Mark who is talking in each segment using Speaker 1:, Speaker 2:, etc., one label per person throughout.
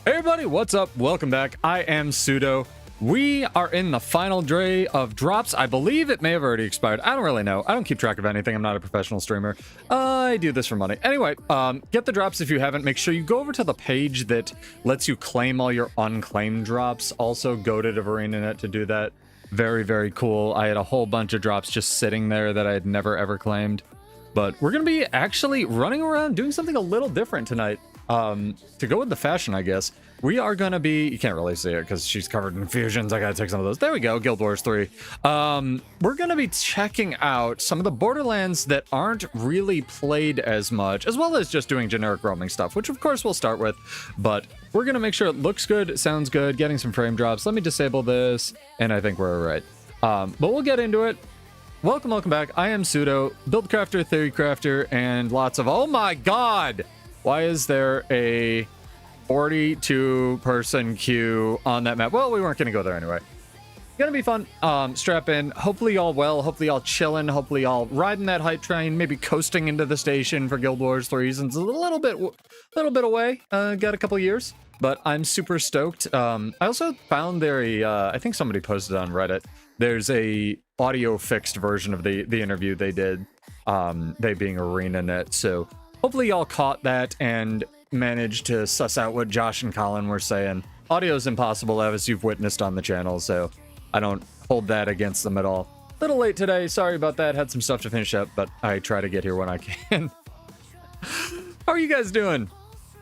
Speaker 1: Hey everybody, what's up? Welcome back. I am Pseudo. We are in the final day of drops. I believe it may have already expired. I don't really know. I don't keep track of anything. I'm not a professional streamer. I do this for money. Anyway, get the drops if you haven't. Make sure you go over to the page that lets you claim all your unclaimed drops. Also, go to ArenaNet to do that. Very, very cool. I had a whole bunch of drops just sitting there that I had never ever claimed. But we're going to be actually running around doing something a little different tonight. To go with the fashion, I guess, we are gonna be, you can't really see it because she's covered in fusions. I gotta take some of those. There we go, Guild Wars 3. We're gonna be checking out some of the Borderlands that aren't really played as much, as well as just doing generic roaming stuff, which of course we'll start with, but we're gonna make sure it looks good, sounds good, getting some frame drops. Let me disable this, and I think we're all right. But we'll get into it. Welcome back. I am Pseudo, Build Crafter, Theory Crafter, and lots of, oh my god! Why is there a 42-person queue on that map? Well, we weren't going to go there anyway. Gonna be fun. Strap in. Hopefully y'all well. Hopefully y'all chilling. Hopefully y'all riding that hype train. Maybe coasting into the station for Guild Wars 3 since it's a little bit away. Got a couple years, but I'm super stoked. I also found I think somebody posted on Reddit. There's a audio fixed version of the interview they did. They being ArenaNet. So hopefully y'all caught that and managed to suss out what Josh and Colin were saying. Audio's impossible, as you've witnessed on the channel, so I don't hold that against them at all. Little late today, sorry about that. Had some stuff to finish up, but I try to get here when I can. How are you guys doing?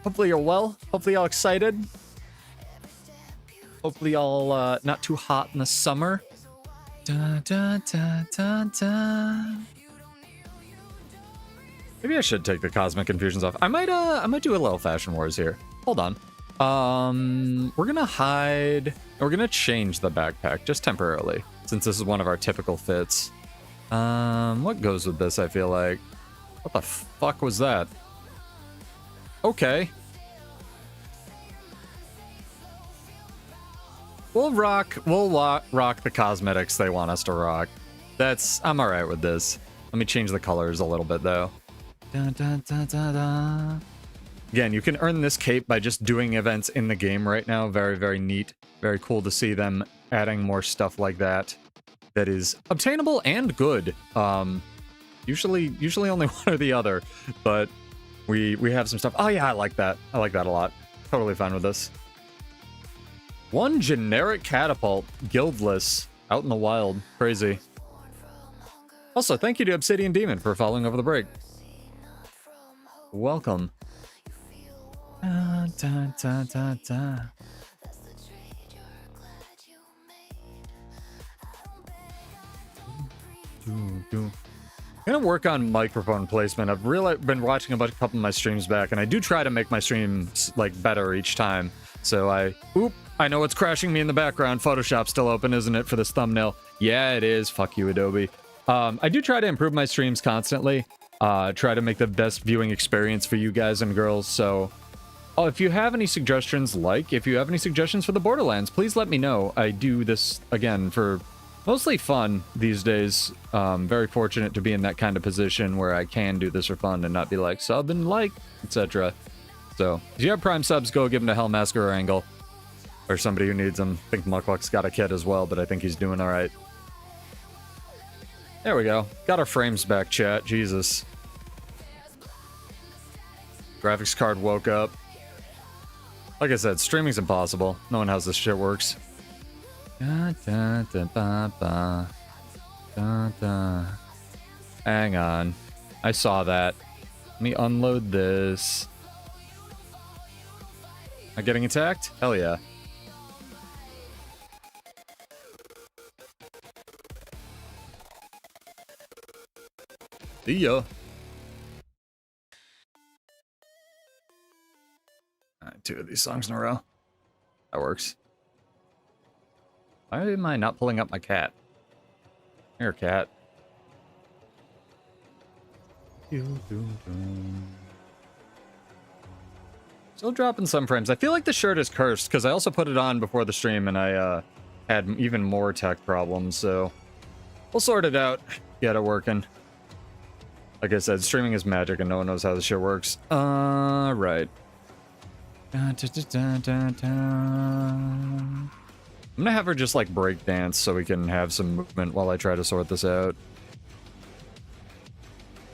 Speaker 1: Hopefully you're well. Hopefully y'all excited. Hopefully y'all not too hot in the summer. Da, da, da, da, da. Maybe I should take the Cosmic Infusions off. I might do a little Fashion Wars here. Hold on. We're gonna hide. We're gonna change the backpack just temporarily, since this is one of our typical fits. What goes with this? I feel like. What the fuck was that? Okay. We'll rock the cosmetics they want us to rock. I'm all right with this. Let me change the colors a little bit though. Da, da, da, da, da. Again, you can earn this cape by just doing events in the game right now. Very, very neat. Very cool to see them adding more stuff like that. That is obtainable and good. Usually only one or the other, but we have some stuff. Oh yeah, I like that. I like that a lot. Totally fine with this. One generic catapult, guildless, out in the wild. Crazy. Also, thank you to Obsidian Demon for following over the break. Welcome. Da, da, da, da, da. I'm gonna work on microphone placement. I've really been watching a couple of my streams back, and I do try to make my streams like better each time. So I know it's crashing me in the background. Photoshop's still open, isn't it, for this thumbnail? Yeah, it is. Fuck you, Adobe. I do try to improve my streams constantly. Try to make the best viewing experience for you guys and girls. So, if you have any suggestions, if you have any suggestions for the Borderlands, please let me know. I do this, again, for mostly fun these days. Very fortunate to be in that kind of position where I can do this for fun and not be like, sub and like, etc. So, if you have Prime subs, go give them to Hellmasker or Angle. Or somebody who needs them. I think Muckluck's got a kid as well, but I think he's doing alright. There we go. Got our frames back, chat. Jesus. Graphics card woke up. Like I said, streaming's impossible. No one knows how this shit works. Da, da, da, ba, ba. Da, da. Hang on. I saw that. Let me unload this. Am I getting attacked? Hell yeah. See ya. Alright, 2 of these songs in a row. That works. Why am I not pulling up my cat? Here, cat. Still dropping some frames. I feel like the shirt is cursed because I also put it on before the stream and I had even more tech problems, so we'll sort it out. Get it working. Like I said, streaming is magic and no one knows how this shit works. Right. I'm gonna have her just like break dance so we can have some movement while I try to sort this out.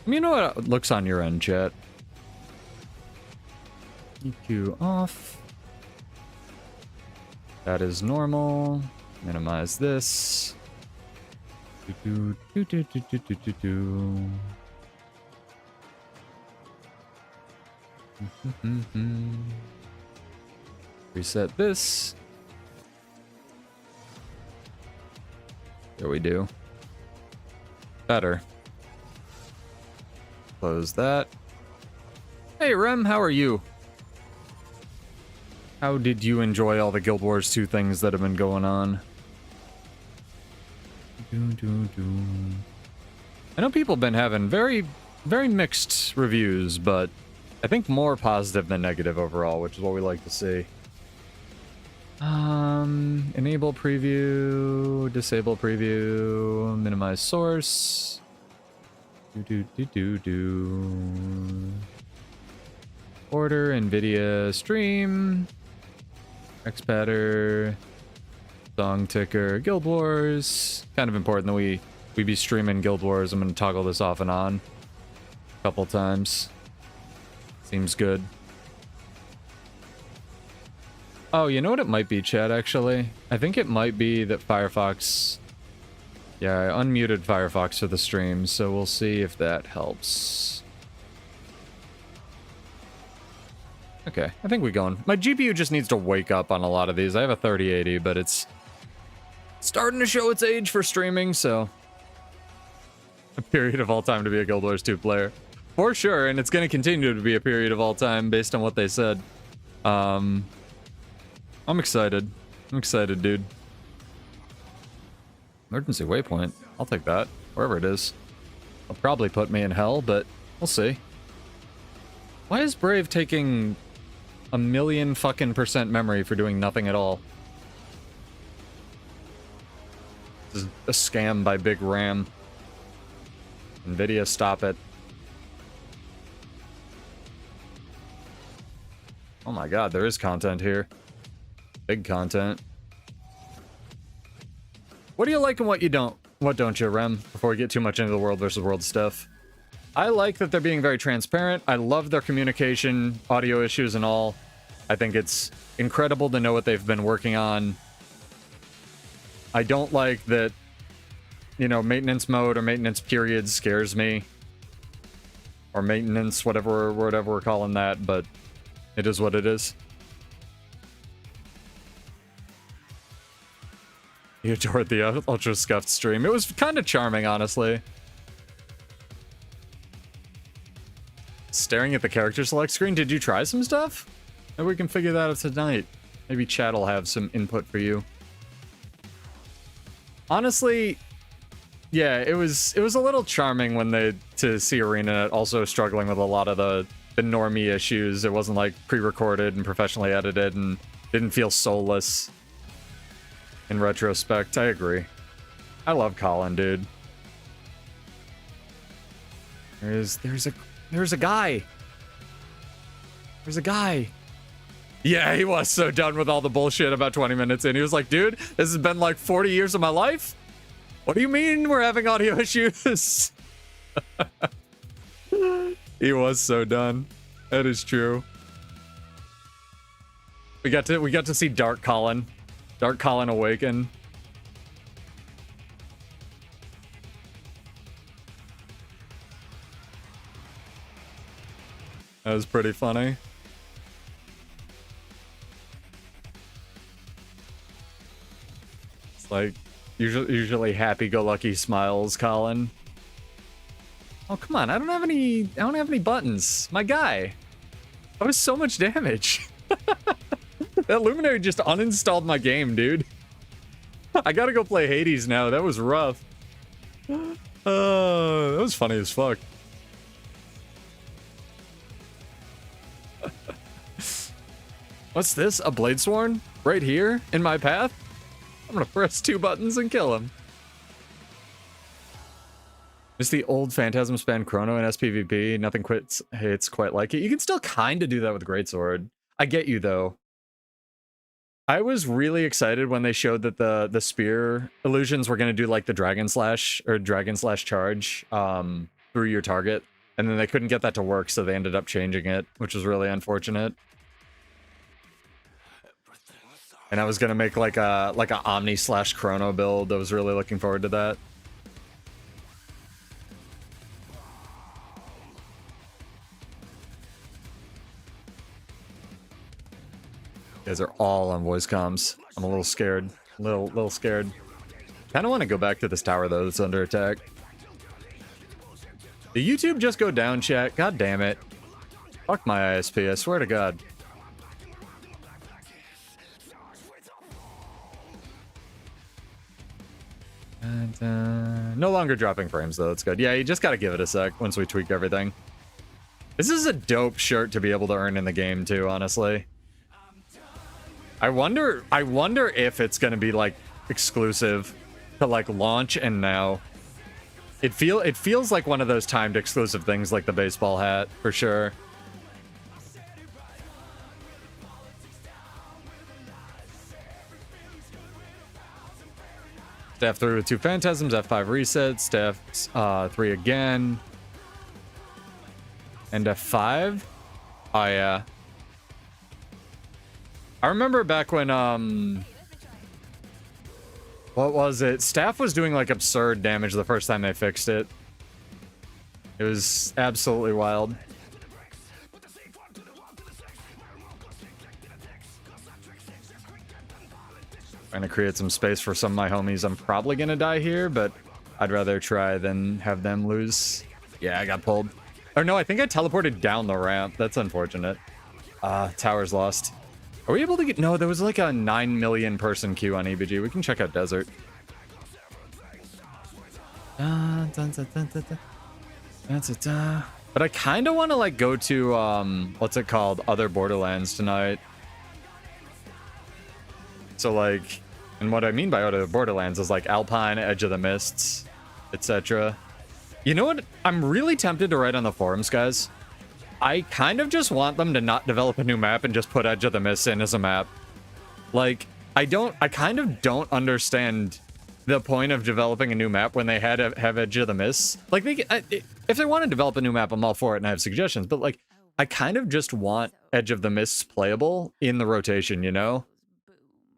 Speaker 1: You know what looks on your end, chat? EQ off. That is normal. Minimize this. Reset this. There we do. Better. Close that. Hey Rem, how are you? How did you enjoy all the Guild Wars 2 things that have been going on? I know people have been having very mixed reviews, but I think more positive than negative overall, which is what we like to see. Enable preview, disable preview, minimize source. Order NVIDIA stream. XPadder. Song ticker. Guild Wars. Kind of important that we be streaming Guild Wars. I'm going to toggle this off and on a couple times. Seems good. Oh, you know what it might be, chat, actually? I think it might be that Firefox... Yeah, I unmuted Firefox for the stream, so we'll see if that helps. Okay, I think we're going. My GPU just needs to wake up on a lot of these. I have a 3080, but it's starting to show its age for streaming, so... A period of all time to be a Guild Wars 2 player. For sure, and it's going to continue to be a period of all time based on what they said. I'm excited. I'm excited, dude. Emergency waypoint. I'll take that. Wherever it is. It'll probably put me in hell, but we'll see. Why is Brave taking 1,000,000 fucking % memory for doing nothing at all? This is a scam by Big RAM. NVIDIA, stop it. Oh my god, there is content here. Big content. What do you like and what you don't? What don't you, Rem? Before we get too much into the world versus world stuff. I like that they're being very transparent. I love their communication, audio issues and all. I think it's incredible to know what they've been working on. I don't like that, you know, maintenance mode or maintenance period scares me. Or maintenance, whatever we're calling that, but it is what it is. You adored the Ultra Scuffed stream. It was kind of charming, honestly. Staring at the character select screen, did you try some stuff? Maybe we can figure that out tonight. Maybe chat will have some input for you. Honestly, yeah, it was a little charming when to see ArenaNet also struggling with a lot of the normie issues. It wasn't like pre-recorded and professionally edited and didn't feel soulless. In retrospect, I agree. I love Colin, dude. There's a guy. There's a guy. Yeah, he was so done with all the bullshit about 20 minutes in. He was like, dude, this has been like 40 years of my life? What do you mean we're having audio issues? He was so done. That is true. We got to see Dark Colin. Dark Colin awaken. That was pretty funny. It's like usually happy-go-lucky smiles, Colin. Oh come on! I don't have any buttons. My guy. That was so much damage. That Luminary just uninstalled my game, dude. I gotta go play Hades now. That was rough. That was funny as fuck. What's this? A Bladesworn? Right here? In my path? I'm gonna press 2 buttons and kill him. It's the old Phantasm Span Chrono in SPVP. Nothing hits quite like it. You can still kind of do that with Greatsword. I get you though. I was really excited when they showed that the spear illusions were going to do like the dragon slash or dragon slash charge through your target, and then they couldn't get that to work, so they ended up changing it, which was really unfortunate. And I was gonna make like a Omni slash Chrono build. I was really looking forward to that. You guys are all on voice comms. I'm a little scared. Little scared. Kind of want to go back to this tower though that's under attack. Did YouTube just go down, chat? God damn it. Fuck my ISP, I swear to God. And, no longer dropping frames though, that's good. Yeah, you just gotta give it a sec once we tweak everything. This is a dope shirt to be able to earn in the game too, honestly. I wonder if it's gonna be like exclusive to like launch and now. It feels like one of those timed exclusive things like the baseball hat, for sure. Staff 3 with 2 Phantasms, F5 reset, Staff 3 again. And F5? Oh yeah. I remember back when, what was it? Staff was doing like absurd damage the first time they fixed it. It was absolutely wild. Trying to create some space for some of my homies. I'm probably gonna die here, but I'd rather try than have them lose. Yeah, I got pulled. Or no, I think I teleported down the ramp. That's unfortunate. Tower's lost. Are we able to get... No, there was like a 9 million person queue on EBG. We can check out Desert. But I kind of want to like go to, what's it called? Other Borderlands tonight. So like, and what I mean by Other Borderlands is like Alpine, Edge of the Mists, etc. You know what? I'm really tempted to write on the forums, guys. I kind of just want them to not develop a new map and just put Edge of the Mists in as a map. Like, I kind of don't understand the point of developing a new map when they had to have Edge of the Mists. Like, if they want to develop a new map, I'm all for it and I have suggestions, but like, I kind of just want Edge of the Mists playable in the rotation, you know?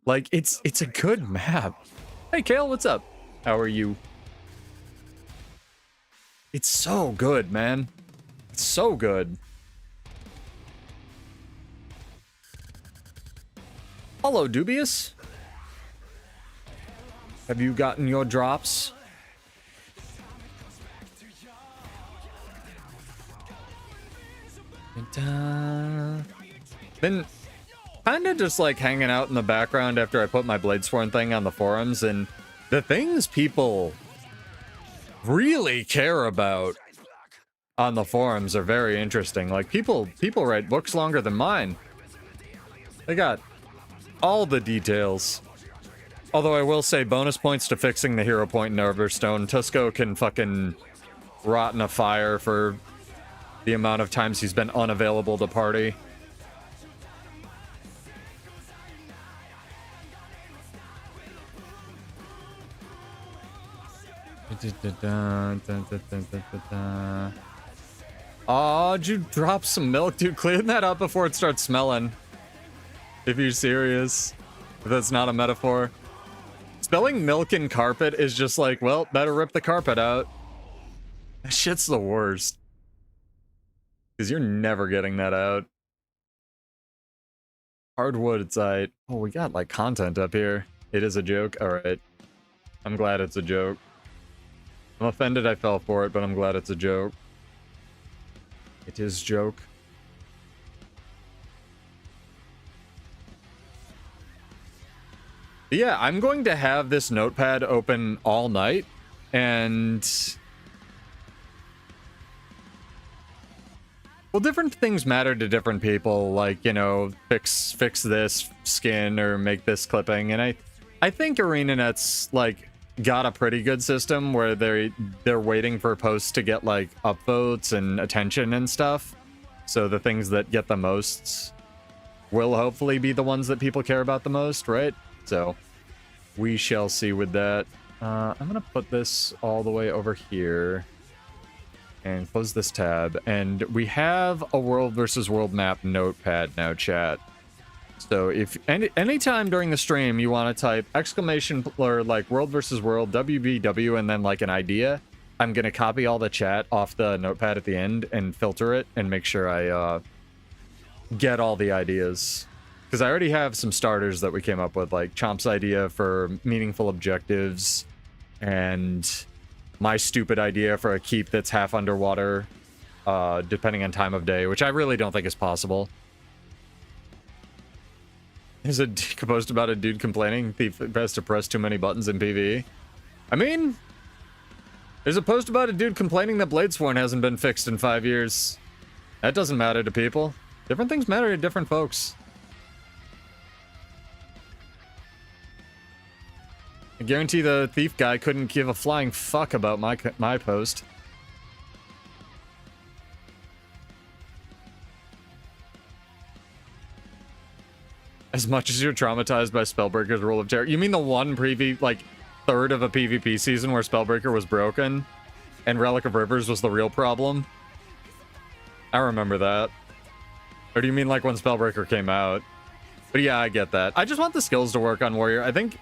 Speaker 1: Like, it's a good map. Hey, Kale, what's up? How are you? It's so good, man. It's so good. Hello, Dubious. Have you gotten your drops? Been kind of just like hanging out in the background after I put my Bladesworn thing on the forums, and the things people really care about on the forums are very interesting. Like, people write books longer than mine. They got all the details. Although I will say, bonus points to fixing the hero point in Overstone. Tusco can fucking rot in a fire for the amount of times he's been unavailable to party. Oh, did you drop some milk? Dude, clean that up before it starts smelling. If you're serious. If that's not a metaphor. Spelling milk in carpet is just like, well, better rip the carpet out. That shit's the worst. Because you're never getting that out. Hardwood, it's oh, we got like content up here. It is a joke. Alright. I'm glad it's a joke. I'm offended I fell for it, but I'm glad it's a joke. It is joke. But yeah, I'm going to have this notepad open all night, and well, different things matter to different people, like, you know, fix this skin or make this clipping, and I think ArenaNet's like got a pretty good system where they're waiting for posts to get like upvotes and attention and stuff. So the things that get the most will hopefully be the ones that people care about the most, right? So we shall see with that. I'm going to put this all the way over here and close this tab. And we have a world versus world map notepad now, chat. So if anytime during the stream you want to type exclamation or like world versus world WvW and then like an idea, I'm going to copy all the chat off the notepad at the end and filter it and make sure I get all the ideas. Because I already have some starters that we came up with, like Chomp's idea for meaningful objectives and my stupid idea for a keep that's half underwater, depending on time of day, which I really don't think is possible. There's a post about a dude complaining Thief has to press too many buttons in PvE. I mean, there's a post about a dude complaining that Bladesworn hasn't been fixed in 5 years. That doesn't matter to people. Different things matter to different folks. I guarantee the Thief guy couldn't give a flying fuck about my post. As much as you're traumatized by Spellbreaker's Rule of Terror. You mean the one third of a PvP season where Spellbreaker was broken and Relic of Rivers was the real problem? I remember that. Or do you mean like when Spellbreaker came out? But yeah, I get that. I just want the skills to work on Warrior. I think,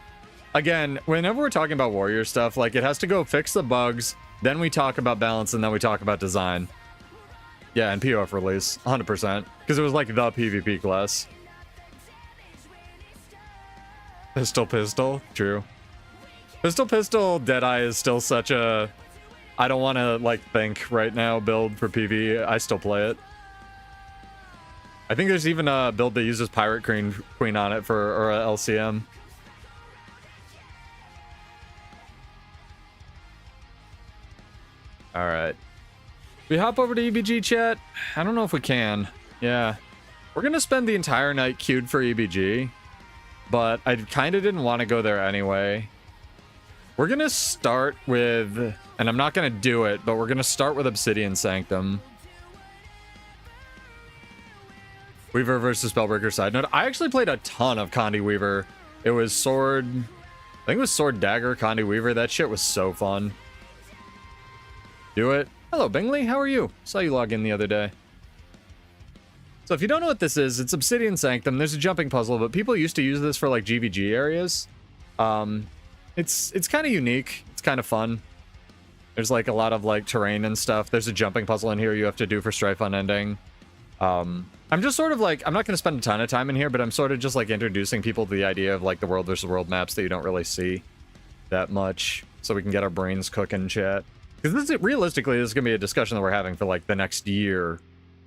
Speaker 1: again, whenever we're talking about Warrior stuff, like it has to go fix the bugs, then we talk about balance, and then we talk about design. Yeah, and POF release, 100%. Because it was like the PvP class. Pistol, true. Pistol, Deadeye is still such a... I don't want to, like, think right now build for PvE. I still play it. I think there's even a build that uses Pirate Queen on it for a LCM. Alright. We hop over to EBG chat? I don't know if we can. Yeah. We're gonna spend the entire night queued for EBG, but I kind of didn't want to go there anyway. We're gonna start with, and I'm not gonna do it, but we're gonna start with Obsidian Sanctum. Weaver versus Spellbreaker side note. I actually played a ton of Condi Weaver. It was Sword... I think it was Sword Dagger, Condi Weaver. That shit was so fun. Do it. Hello, Bingley. How are you? Saw you log in the other day. So if you don't know what this is, it's Obsidian Sanctum. There's a jumping puzzle, but people used to use this for like GVG areas. It's kind of unique. It's kind of fun. There's like a lot of like terrain and stuff. There's a jumping puzzle in here you have to do for Strife Unending. I'm just sort of like, I'm not going to spend a ton of time in here, but I'm sort of just like introducing people to the idea of like the world versus world maps that you don't really see that much, so we can get our brains cooking, chat. Because this is, realistically, this is going to be a discussion that we're having for like the next year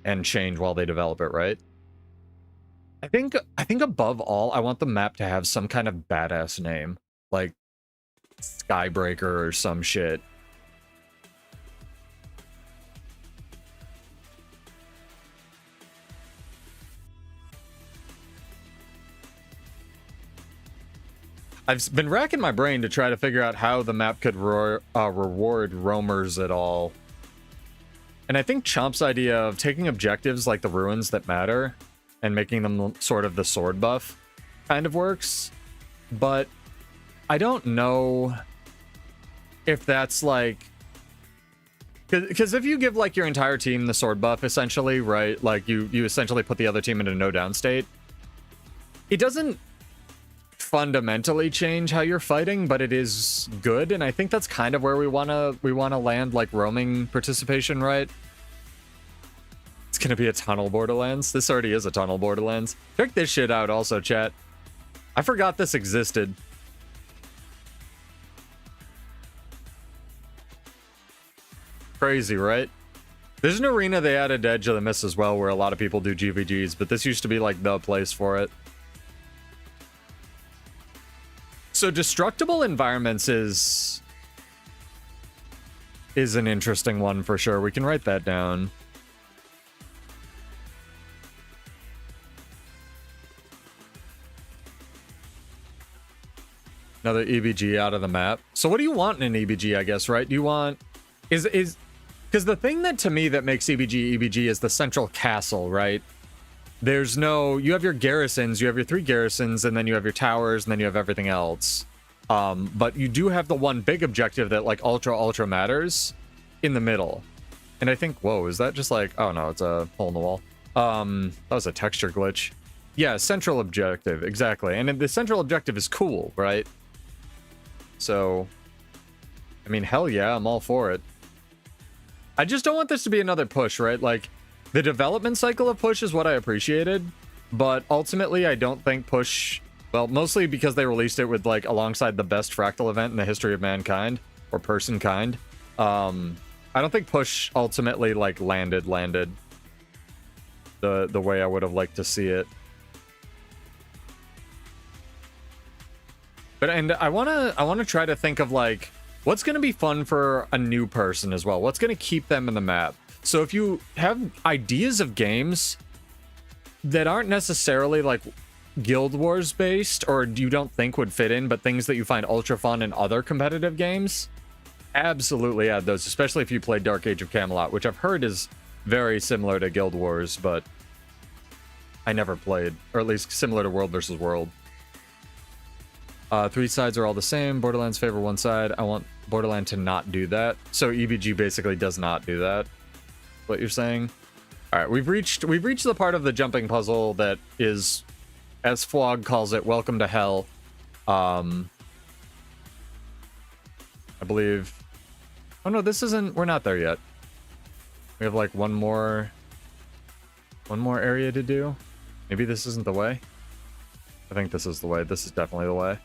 Speaker 1: and change while they develop it, right? I think above all, I want the map to have some kind of badass name, like Skybreaker or some shit. I've been racking my brain to try to figure out how the map could reward roamers at all. And I think Chomp's idea of taking objectives like the ruins that matter and making them sort of the sword buff kind of works. But I don't know if that's like... Because if you give like your entire team the sword buff, essentially, right? Like you essentially put the other team into no down state. It doesn't fundamentally change how you're fighting, but it is good, and I think that's kind of where we wanna land, like roaming participation, right? It's gonna be a tunnel Borderlands. This already is a tunnel Borderlands. Check this shit out also, chat. I forgot this existed. Crazy, right? There's an arena they added Edge of the Mist as well, where a lot of people do GVGs, but this used to be like the place for it. So destructible environments is an interesting one for sure. We can write that down. Another EBG out of the map. So what do you want in an EBG, I guess, right? Do you want... Because the thing that, to me, that makes EBG EBG is the central castle, right? there's no, you have your garrisons, you have your 3 garrisons, and then you have your towers, and then you have everything else. But you do have the one big objective that like ultra matters in the middle. And I think, whoa, is that just like, oh no, it's a hole in the wall. That was a texture glitch. Yeah, central objective, exactly. And the central objective is cool, right? So, I mean, hell yeah, I'm all for it. I just don't want this to be another push, right? Like, the development cycle of push is what I appreciated, but ultimately I don't think push, well, mostly because they released it with like alongside the best fractal event in the history of mankind, or person kind. I don't think push ultimately like landed the way I would have liked to see it. But and I wanna try to think of like what's gonna be fun for a new person as well. What's gonna keep them in the map? So if you have ideas of games that aren't necessarily like Guild Wars based, or you don't think would fit in, but things that you find ultra fun in other competitive games, absolutely add those, especially if you play Dark Age of Camelot, which I've heard is very similar to Guild Wars, but I never played, or at least similar to World versus World. 3 sides are all the same. Borderlands favor one side. I want Borderland to not do that. So EBG basically does not do that. What you're saying? All right, we've reached the part of the jumping puzzle that is, as Flog calls it, welcome to hell. I believe. Oh no, this isn't. We're not there yet. We have like one more area to do. Maybe this isn't the way. I think this is the way. This is definitely the way.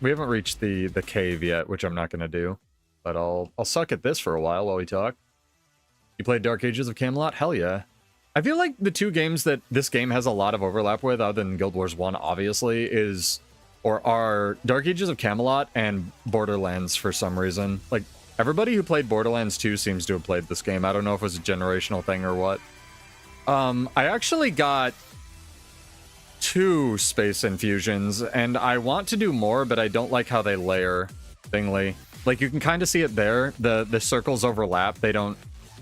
Speaker 1: We haven't reached the cave yet, which I'm not gonna do, but I'll suck at this for a while we talk. You played Dark Ages of Camelot? Hell yeah. I feel like the 2 games that this game has a lot of overlap with, other than Guild Wars 1, obviously, are Dark Ages of Camelot and Borderlands for some reason. Like, everybody who played Borderlands 2 seems to have played this game. I don't know if it was a generational thing or what. I actually got 2 space infusions, and I want to do more, but I don't like how they layer thingly. Like, you can kind of see it there. The circles overlap. They don't,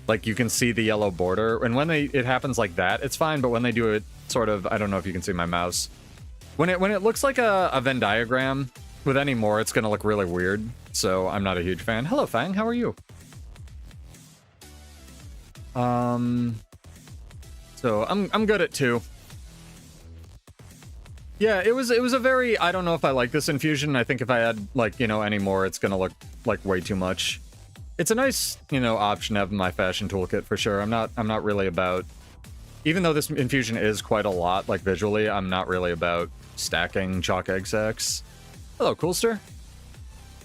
Speaker 1: like, you can see the yellow border, and when it happens like that, it's fine, but when they do it sort of, I don't know if you can see my mouse. When it looks like a Venn diagram, with any more, it's gonna look really weird, so I'm not a huge fan. Hello, Fang, how are you? So, I'm good at 2. Yeah, it was a very, I don't know if I like this infusion. I think if I had, like, you know, any more, it's gonna look like way too much. It's a nice, you know, option to have in my fashion toolkit for sure. I'm not really about, even though this infusion is quite a lot, like visually, I'm not really about stacking chalk egg sacks. Hello, Coolster.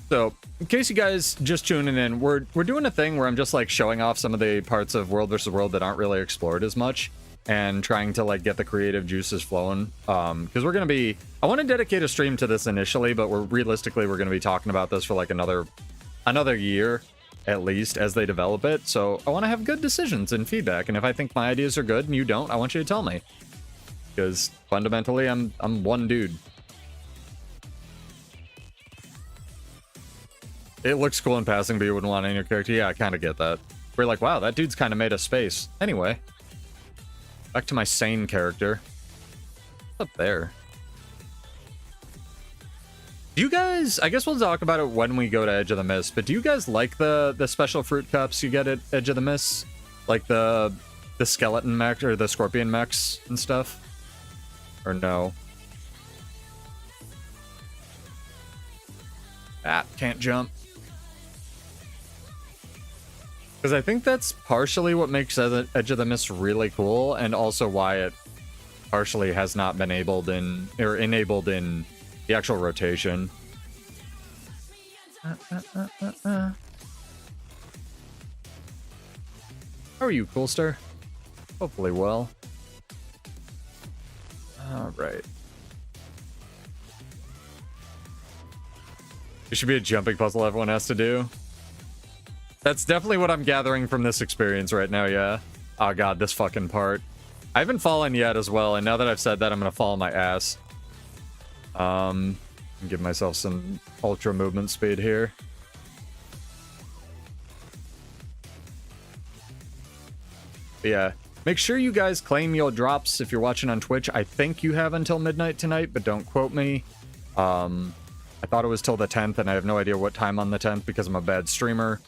Speaker 1: So, in case you guys just tuning in, we're doing a thing where I'm just like showing off some of the parts of World versus World that aren't really explored as much, and trying to like get the creative juices flowing. Because we're gonna be, I want to dedicate a stream to this initially, but realistically we're gonna be talking about this for like another year at least as they develop it. So I want to have good decisions and feedback, and if I think my ideas are good and you don't, I want you to tell me, because fundamentally I'm one dude. It looks cool in passing, but you wouldn't want it in your character. Yeah, I kind of get that. We're like, wow, that dude's kind of made a space. Anyway, back to my sane character. What's up there? Do you guys, I guess we'll talk about it when we go to Edge of the Mist, but do you guys like the special fruit cups you get at Edge of the Mist? Like the skeleton mech or the scorpion mechs and stuff? Or no? Ah, can't jump. Because I think that's partially what makes Edge of the Mist really cool, and also why it partially has not been enabled in the actual rotation. How are you, Coolster? Hopefully well. Alright. It should be a jumping puzzle everyone has to do. That's definitely what I'm gathering from this experience right now, yeah. Oh god, this fucking part. I haven't fallen yet as well, and now that I've said that, I'm gonna fall on my ass. Give myself some ultra movement speed here. But yeah, Make sure you guys claim your drops if you're watching on Twitch. I think you have until midnight tonight, but don't quote me. I thought it was till the 10th, and I have no idea what time on the 10th because I'm a bad streamer.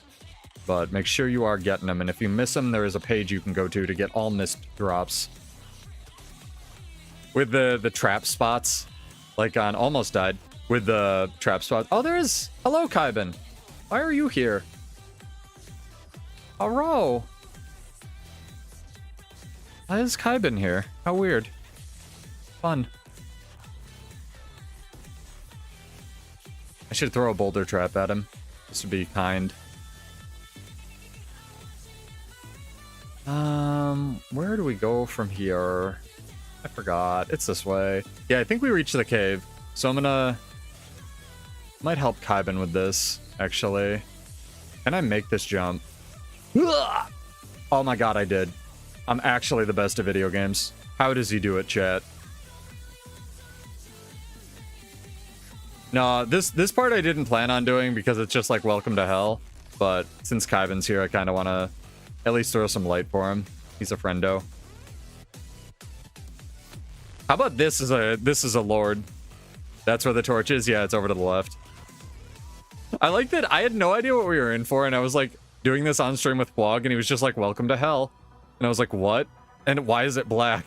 Speaker 1: But make sure you are getting them, and if you miss them, there is a page you can go to get all missed drops. With the trap spots, like on Almost Died, with the trap spots. Oh, there is. Hello, Kaiben. Why are you here? Hello. Why is Kaiben here? How weird. Fun. I should throw a boulder trap at him, just to be kind. Where do we go from here? I forgot. It's this way. Yeah, I think we reached the cave. So I'm gonna... Might help Kaiben with this, actually. Can I make this jump? Oh my god, I did. I'm actually the best at video games. How does he do it, chat? No, this part I didn't plan on doing because it's just like welcome to hell. But since Kaiben's here, I kind of want to at least throw some light for him. He's a friendo. How about this is a lord? That's where the torch is? Yeah, it's over to the left. I like that I had no idea what we were in for, and I was like doing this on stream with Quag, and he was just like, welcome to hell. And I was like, what? And why is it black?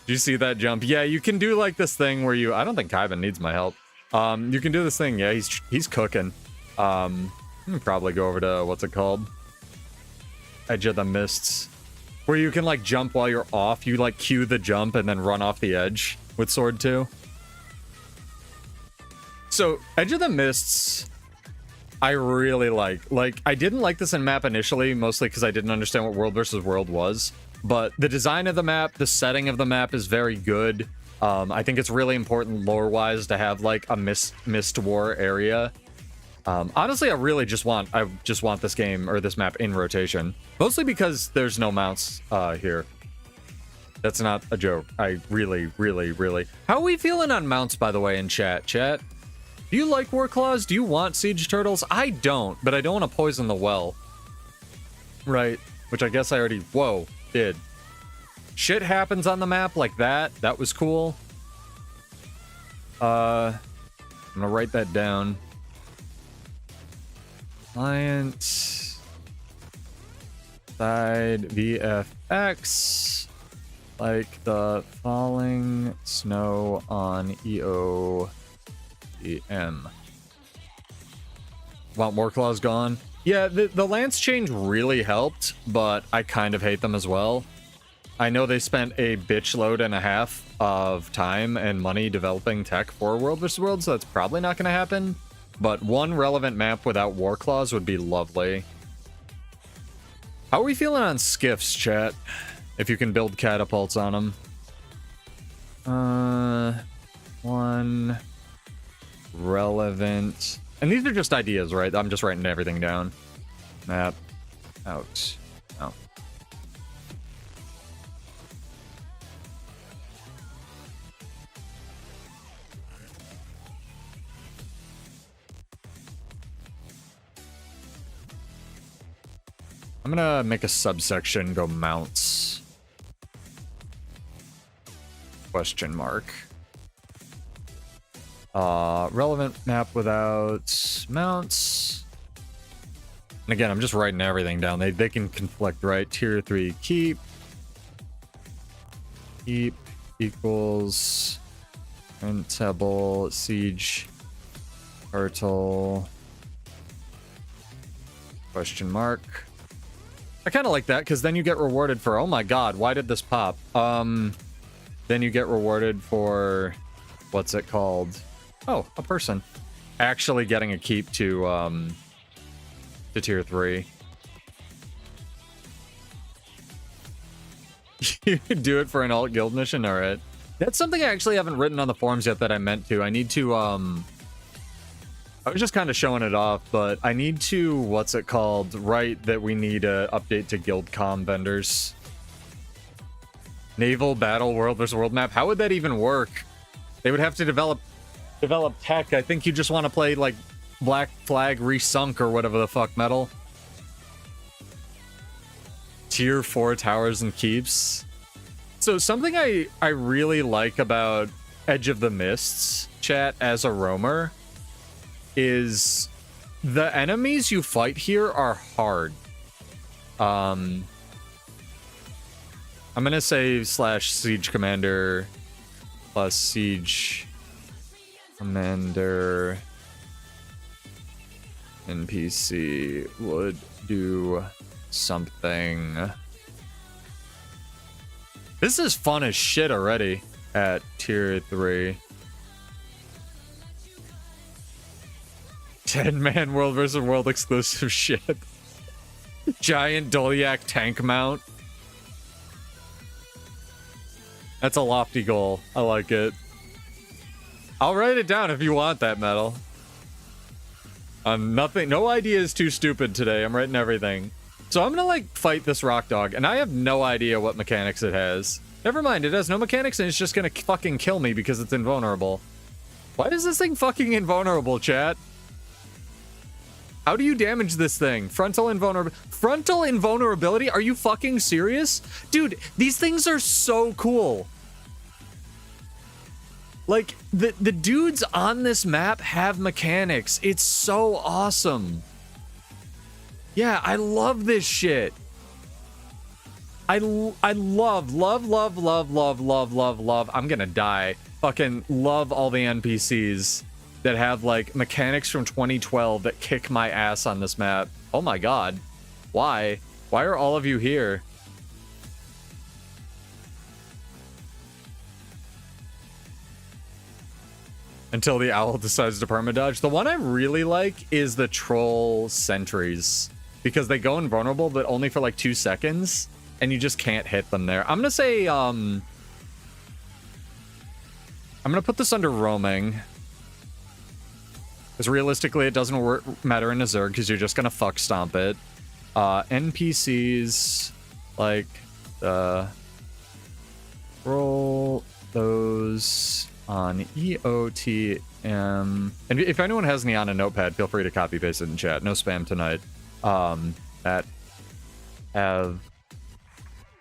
Speaker 1: Did you see that jump? Yeah, you can do like this thing where you... I don't think Kaiben needs my help. You can do this thing. Yeah, he's cooking. Probably go over to, what's it called? Edge of the Mists. Where you can like jump while you're off. You like cue the jump and then run off the edge with Sword 2. So, Edge of the Mists, I really like. Like, I didn't like this in map initially, mostly because I didn't understand what World versus World was. But the design of the map, the setting of the map is very good. I think it's really important lore-wise to have like a mist war area. Honestly, I just want this game or this map in rotation. Mostly because there's no mounts here. That's not a joke. I really. How are we feeling on mounts, by the way, in chat? Chat? Do you like War Claws? Do you want Siege Turtles? I don't, but I don't want to poison the well. Right. Which I guess I already... Whoa. Did. Shit happens on the map like that. That was cool. I'm gonna write that down. Client side VFX like the falling snow on EODM. Want War Claws gone? Yeah, the Lance change really helped, but I kind of hate them as well. I know they spent a bitch load and a half of time and money developing tech for World vs. World, so that's probably not going to happen. But one relevant map without War Claws would be lovely. How are we feeling on skiffs, chat? If you can build catapults on them. One relevant... And these are just ideas, right? I'm just writing everything down. Map. Out. Oh. I'm gonna make a subsection go mounts. Question mark. Relevant map without mounts. And again, I'm just writing everything down. They can conflict, right? Tier 3 keep. Keep equals rentable siege turtle. Question mark. I kind of like that because then you get rewarded for, oh my god, why did this pop? Then you get rewarded for, what's it called? Oh, a person. Actually getting a keep to tier 3. You do it for an alt guild mission? Alright. That's something I actually haven't written on the forums yet that I meant to. I need to, I was just kind of showing it off, but I need to, what's it called, write that we need a update to guild comm vendors. Naval Battle World vs. World map. How would that even work? They would have to develop tech. I think you just want to play like Black Flag Resunk or whatever the fuck metal. Tier 4 towers and keeps. So something I really like about Edge of the Mists, chat, as a roamer, is the enemies you fight here are hard. I'm gonna say / Siege Commander plus Siege Commander NPC would do something. This is fun as shit already at tier 3. 10-man world versus world exclusive ship. Giant Dolyak tank mount. That's a lofty goal. I like it. I'll write it down if you want that, Metal. No idea is too stupid today. I'm writing everything. So I'm gonna like fight this rock dog, and I have no idea what mechanics it has. Never mind, it has no mechanics and it's just gonna fucking kill me because it's invulnerable. Why is this thing fucking invulnerable, chat? How do you damage this thing? Frontal invulnerability? Are you fucking serious? Dude, these things are so cool. Like, the dudes on this map have mechanics. It's so awesome. Yeah, I love this shit. I love. I'm gonna die. Fucking love all the NPCs that have, like, mechanics from 2012 that kick my ass on this map. Oh my god. Why? Why are all of you here? Until the owl decides to permadodge. The one I really like is the troll sentries, because they go invulnerable, but only for like 2 seconds, and you just can't hit them there. I'm gonna say, I'm gonna put this under roaming, because realistically it doesn't matter in a Zerg, because you're just gonna fuck stomp it. NPCs, like, roll those on EOTM. And if anyone has any on a notepad, feel free to copy paste it in chat. No spam tonight. That have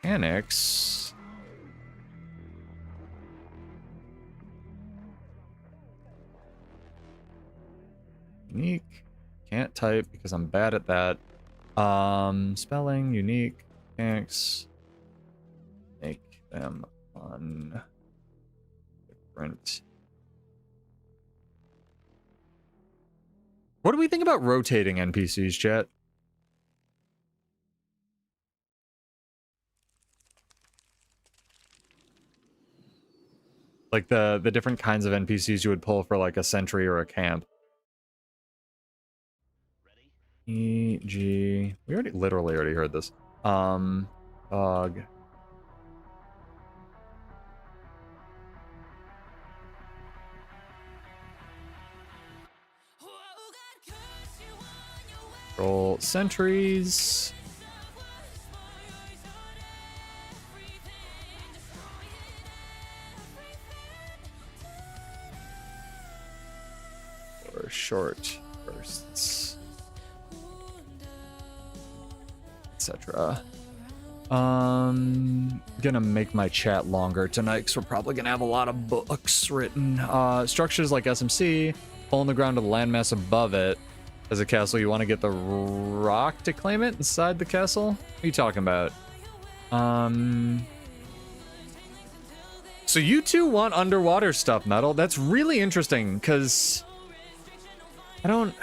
Speaker 1: mechanics. Unique. Can't type because I'm bad at that. Spelling, unique, mechanics. Make them fun. Different. What do we think about rotating NPCs, chat? Like the different kinds of NPCs you would pull for like a sentry or a camp. E.g. We literally already heard this. Dog. Roll sentries. Or short bursts. Etc. Gonna make my chat longer tonight because we're probably gonna have a lot of books written. Structures like SMC, hole in the ground to the landmass above it. As a castle, you want to get the rock to claim it inside the castle? What are you talking about? So you two want underwater stuff, Metal. That's really interesting, because I don't...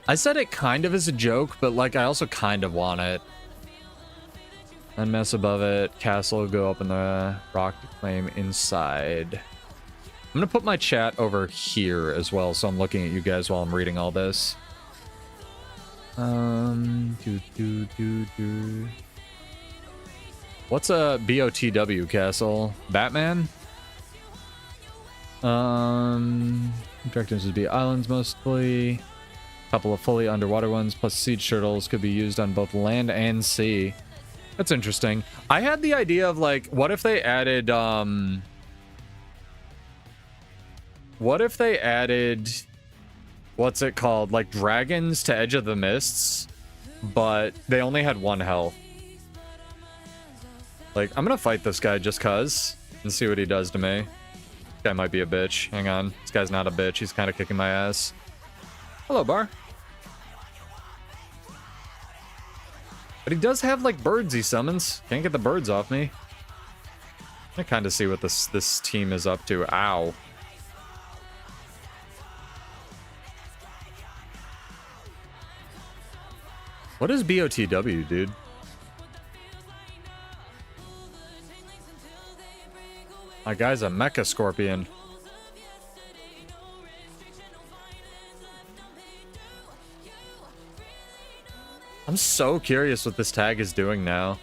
Speaker 1: I said it kind of as a joke, but, like, I also kind of want it. Landmass above it, castle, go up in the rock to claim inside. I'm gonna put my chat over here as well, so I'm looking at you guys while I'm reading all this. What's a BOTW castle? Batman? Objectives would be islands mostly. A couple of fully underwater ones, plus siege turtles could be used on both land and sea. That's interesting. I had the idea of, like, what if they added, what's it called? Like dragons to Edge of the Mists? but they only had 1 health. Like, I'm gonna fight this guy just cuz and see what he does to me. This guy might be a bitch. Hang on. This guy's not a bitch. He's kind of kicking my ass. Hello, Bar. But he does have, like, birds he summons. Can't get the birds off me. I kind of see what this team is up to. Ow. What is BOTW, dude? My guy's a mecha scorpion. I'm so curious what this tag is doing now.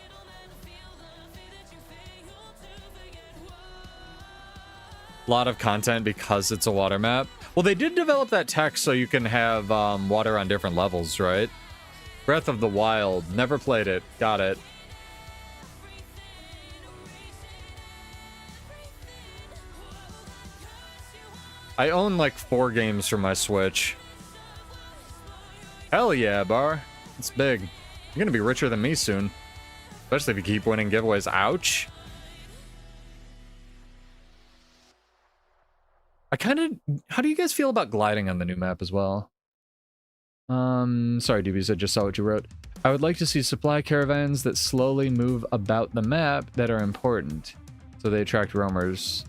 Speaker 1: A lot of content because it's a water map. Well, they did develop that tech so you can have water on different levels, right? Breath of the Wild. Never played it. Got it. I own like 4 games for my Switch. Hell yeah, Bar. It's big. You're gonna be richer than me soon. Especially if you keep winning giveaways. Ouch. How do you guys feel about gliding on the new map as well? Sorry, DBs, I just saw what you wrote. I would like to see supply caravans that slowly move about the map that are important, so they attract roamers.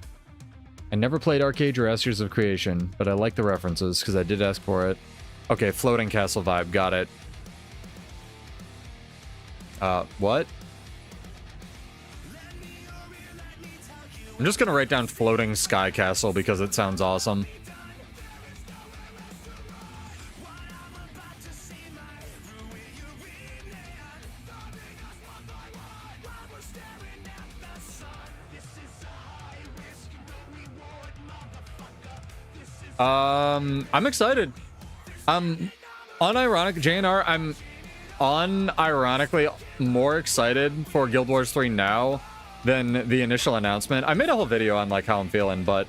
Speaker 1: I never played Arcade or Asters of Creation, but I like the references, because I did ask for it. Okay, floating castle vibe, got it. What? I'm just gonna write down floating sky castle because it sounds awesome. I'm excited. JNR, I'm unironically more excited for Guild Wars 3 now than the initial announcement. I made a whole video on like how I'm feeling, but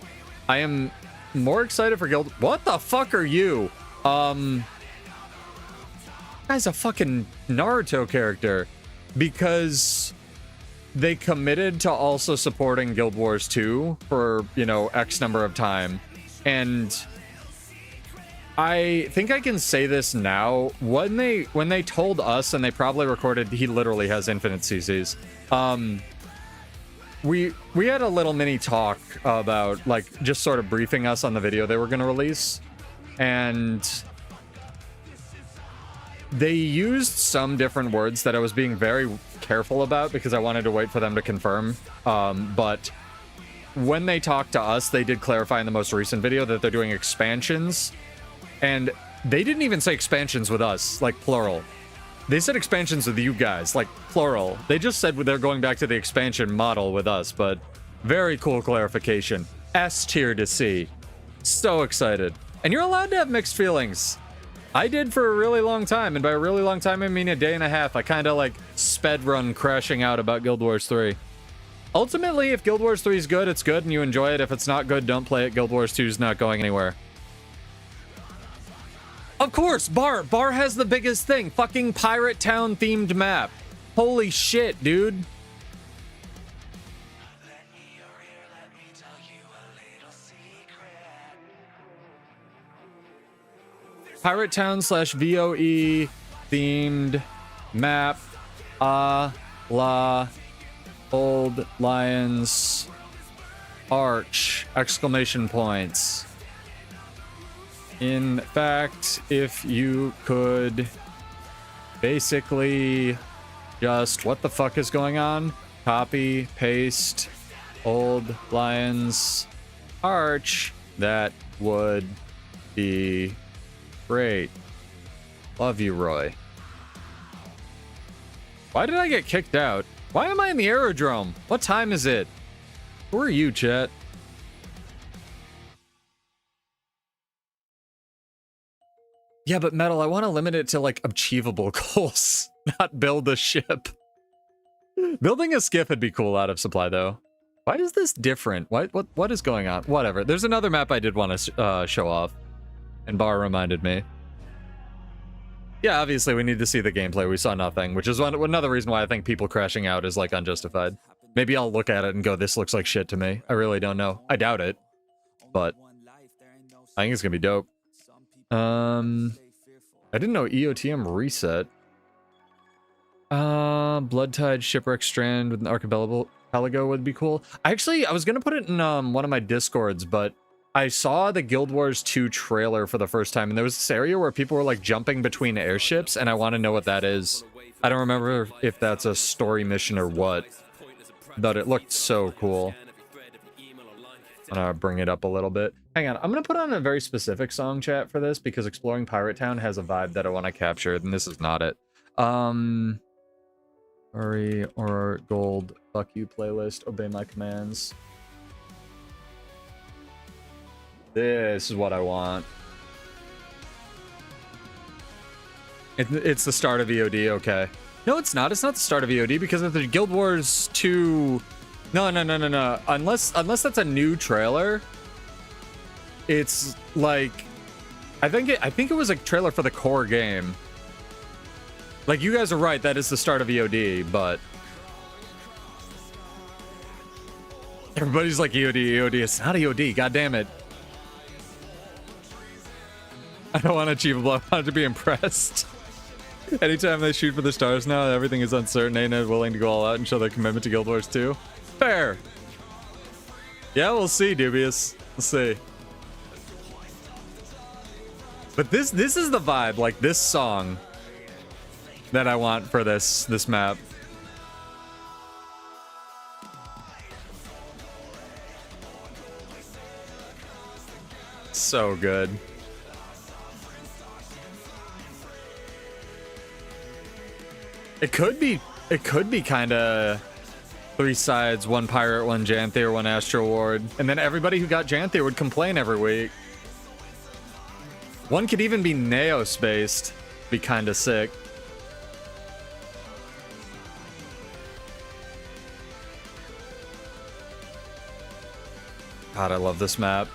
Speaker 1: I am more excited for Guild. What the fuck are you? Guy's a fucking Naruto character because they committed to also supporting Guild Wars 2 for, you know, X number of time. And I think I can say this now. When they told us, and they probably recorded, he literally has infinite CCs. We had a little mini talk about like just sort of briefing us on the video they were going to release, and they used some different words that I was being very careful about because I wanted to wait for them to confirm. But when they talked to us, they did clarify in the most recent video that they're doing expansions, and they didn't even say expansions with us, like plural. They said expansions with you guys, like plural. They just said they're going back to the expansion model with us, but very cool clarification. S tier to C. So excited. And you're allowed to have mixed feelings. I did for a really long time, and by a really long time I mean a day and a half. I kind of like sped run crashing out about Guild Wars 3. Ultimately, if Guild Wars 3 is good, it's good and you enjoy it. If it's not good, don't play it. Guild Wars 2 is not going anywhere. Of course, Bar has the biggest thing. Fucking Pirate Town themed map. Holy shit, dude. Pirate Town / VOE themed map. La Old Lions Arch! Exclamation points. In fact, if you could basically just, what the fuck is going on? Copy, paste, Old Lions Arch, that would be great. Love you, Roy. Why did I get kicked out? Why am I in the aerodrome? What time is it? Who are you, chat? Yeah, but Metal, I want to limit it to, like, achievable goals, not build a ship. Building a skiff would be cool out of supply, though. Why is this different? What is going on? Whatever. There's another map I did want to show off, and Bar reminded me. Yeah, obviously we need to see the gameplay. We saw nothing, which is another reason why I think people crashing out is like unjustified. Maybe I'll look at it and go, this looks like shit to me. I really don't know. I doubt it, but I think it's gonna be dope. I didn't know EOTM reset. Blood Tide Shipwreck Strand with an archipelago would be cool. I was gonna put it in one of my discords, but I saw the Guild Wars 2 trailer for the first time, and there was this area where people were like jumping between airships, and I want to know what that is. I don't remember if that's a story mission or what, but it looked so cool. I'm gonna bring it up a little bit. Hang on, I'm gonna put on a very specific song chat for this because Exploring Pirate Town has a vibe that I want to capture, and this is not it. Hurry or gold, fuck you playlist, obey my commands. This is what I want. It's the start of EOD, okay. No, it's not. It's not the start of EOD because of the Guild Wars 2. No. Unless that's a new trailer. It's like I think it was a trailer for the core game. Like, you guys are right, that is the start of EOD, but everybody's like EOD. It's not EOD, god damn it. I don't want to achieve a blow, I want to be impressed. Anytime they shoot for the stars now, everything is uncertain. Ain't it willing to go all out and show their commitment to Guild Wars 2? Fair. Yeah, we'll see, Dubious. We'll see. But this is the vibe, like this song that I want for this map. So good. It could be kind of 3 sides, 1 pirate, 1 Janthier, 1 Astro Ward, and then everybody who got Janthier would complain every week. One could even be Neo-spaced. Be kind of sick. God, I love this map.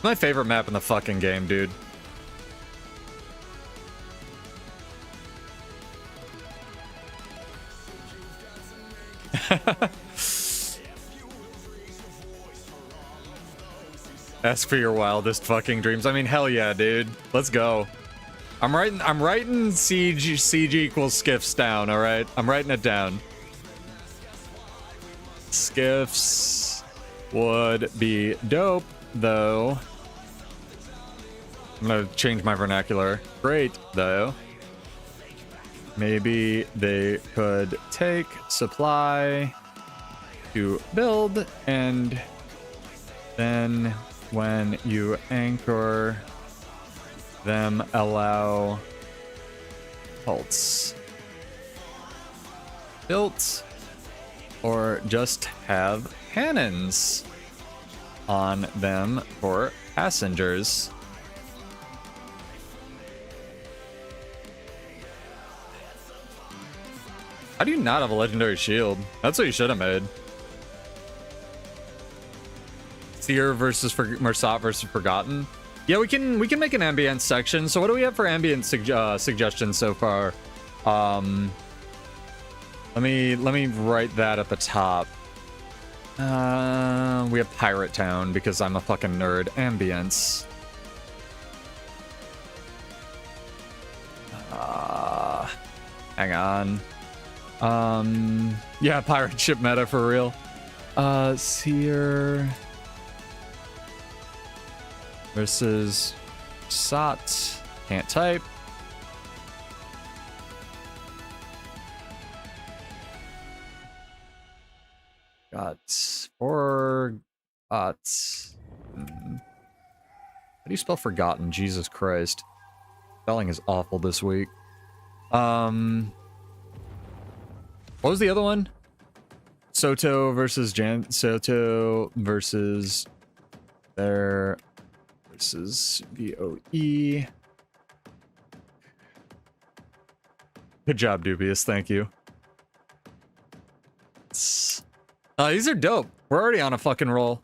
Speaker 1: My favorite map in the fucking game, dude. Ask for your wildest fucking dreams. I mean, hell yeah, dude. Let's go. I'm writing siege equals skiffs down, all right? I'm writing it down. Skiffs would be dope, though. I'm gonna change my vernacular. Great, though. Maybe they could take supply to build, and then when you anchor them, allow halts. Built, or just have cannons on them for passengers. How do you not have a legendary shield? That's what you should have made. Seer versus Mersat versus Forgotten. Yeah, we can make an ambient section. So what do we have for ambient suggestions so far? Let me write that at the top. We have Pirate Town because I'm a fucking nerd. Ambience. Hang on. Yeah, pirate ship meta for real. Seer versus Sot. Can't type. Got How do you spell forgotten? Jesus Christ. Spelling is awful this week. What was the other one? Soto versus Soto versus there versus BOE. Good job, Dubious. Thank you. These are dope. We're already on a fucking roll.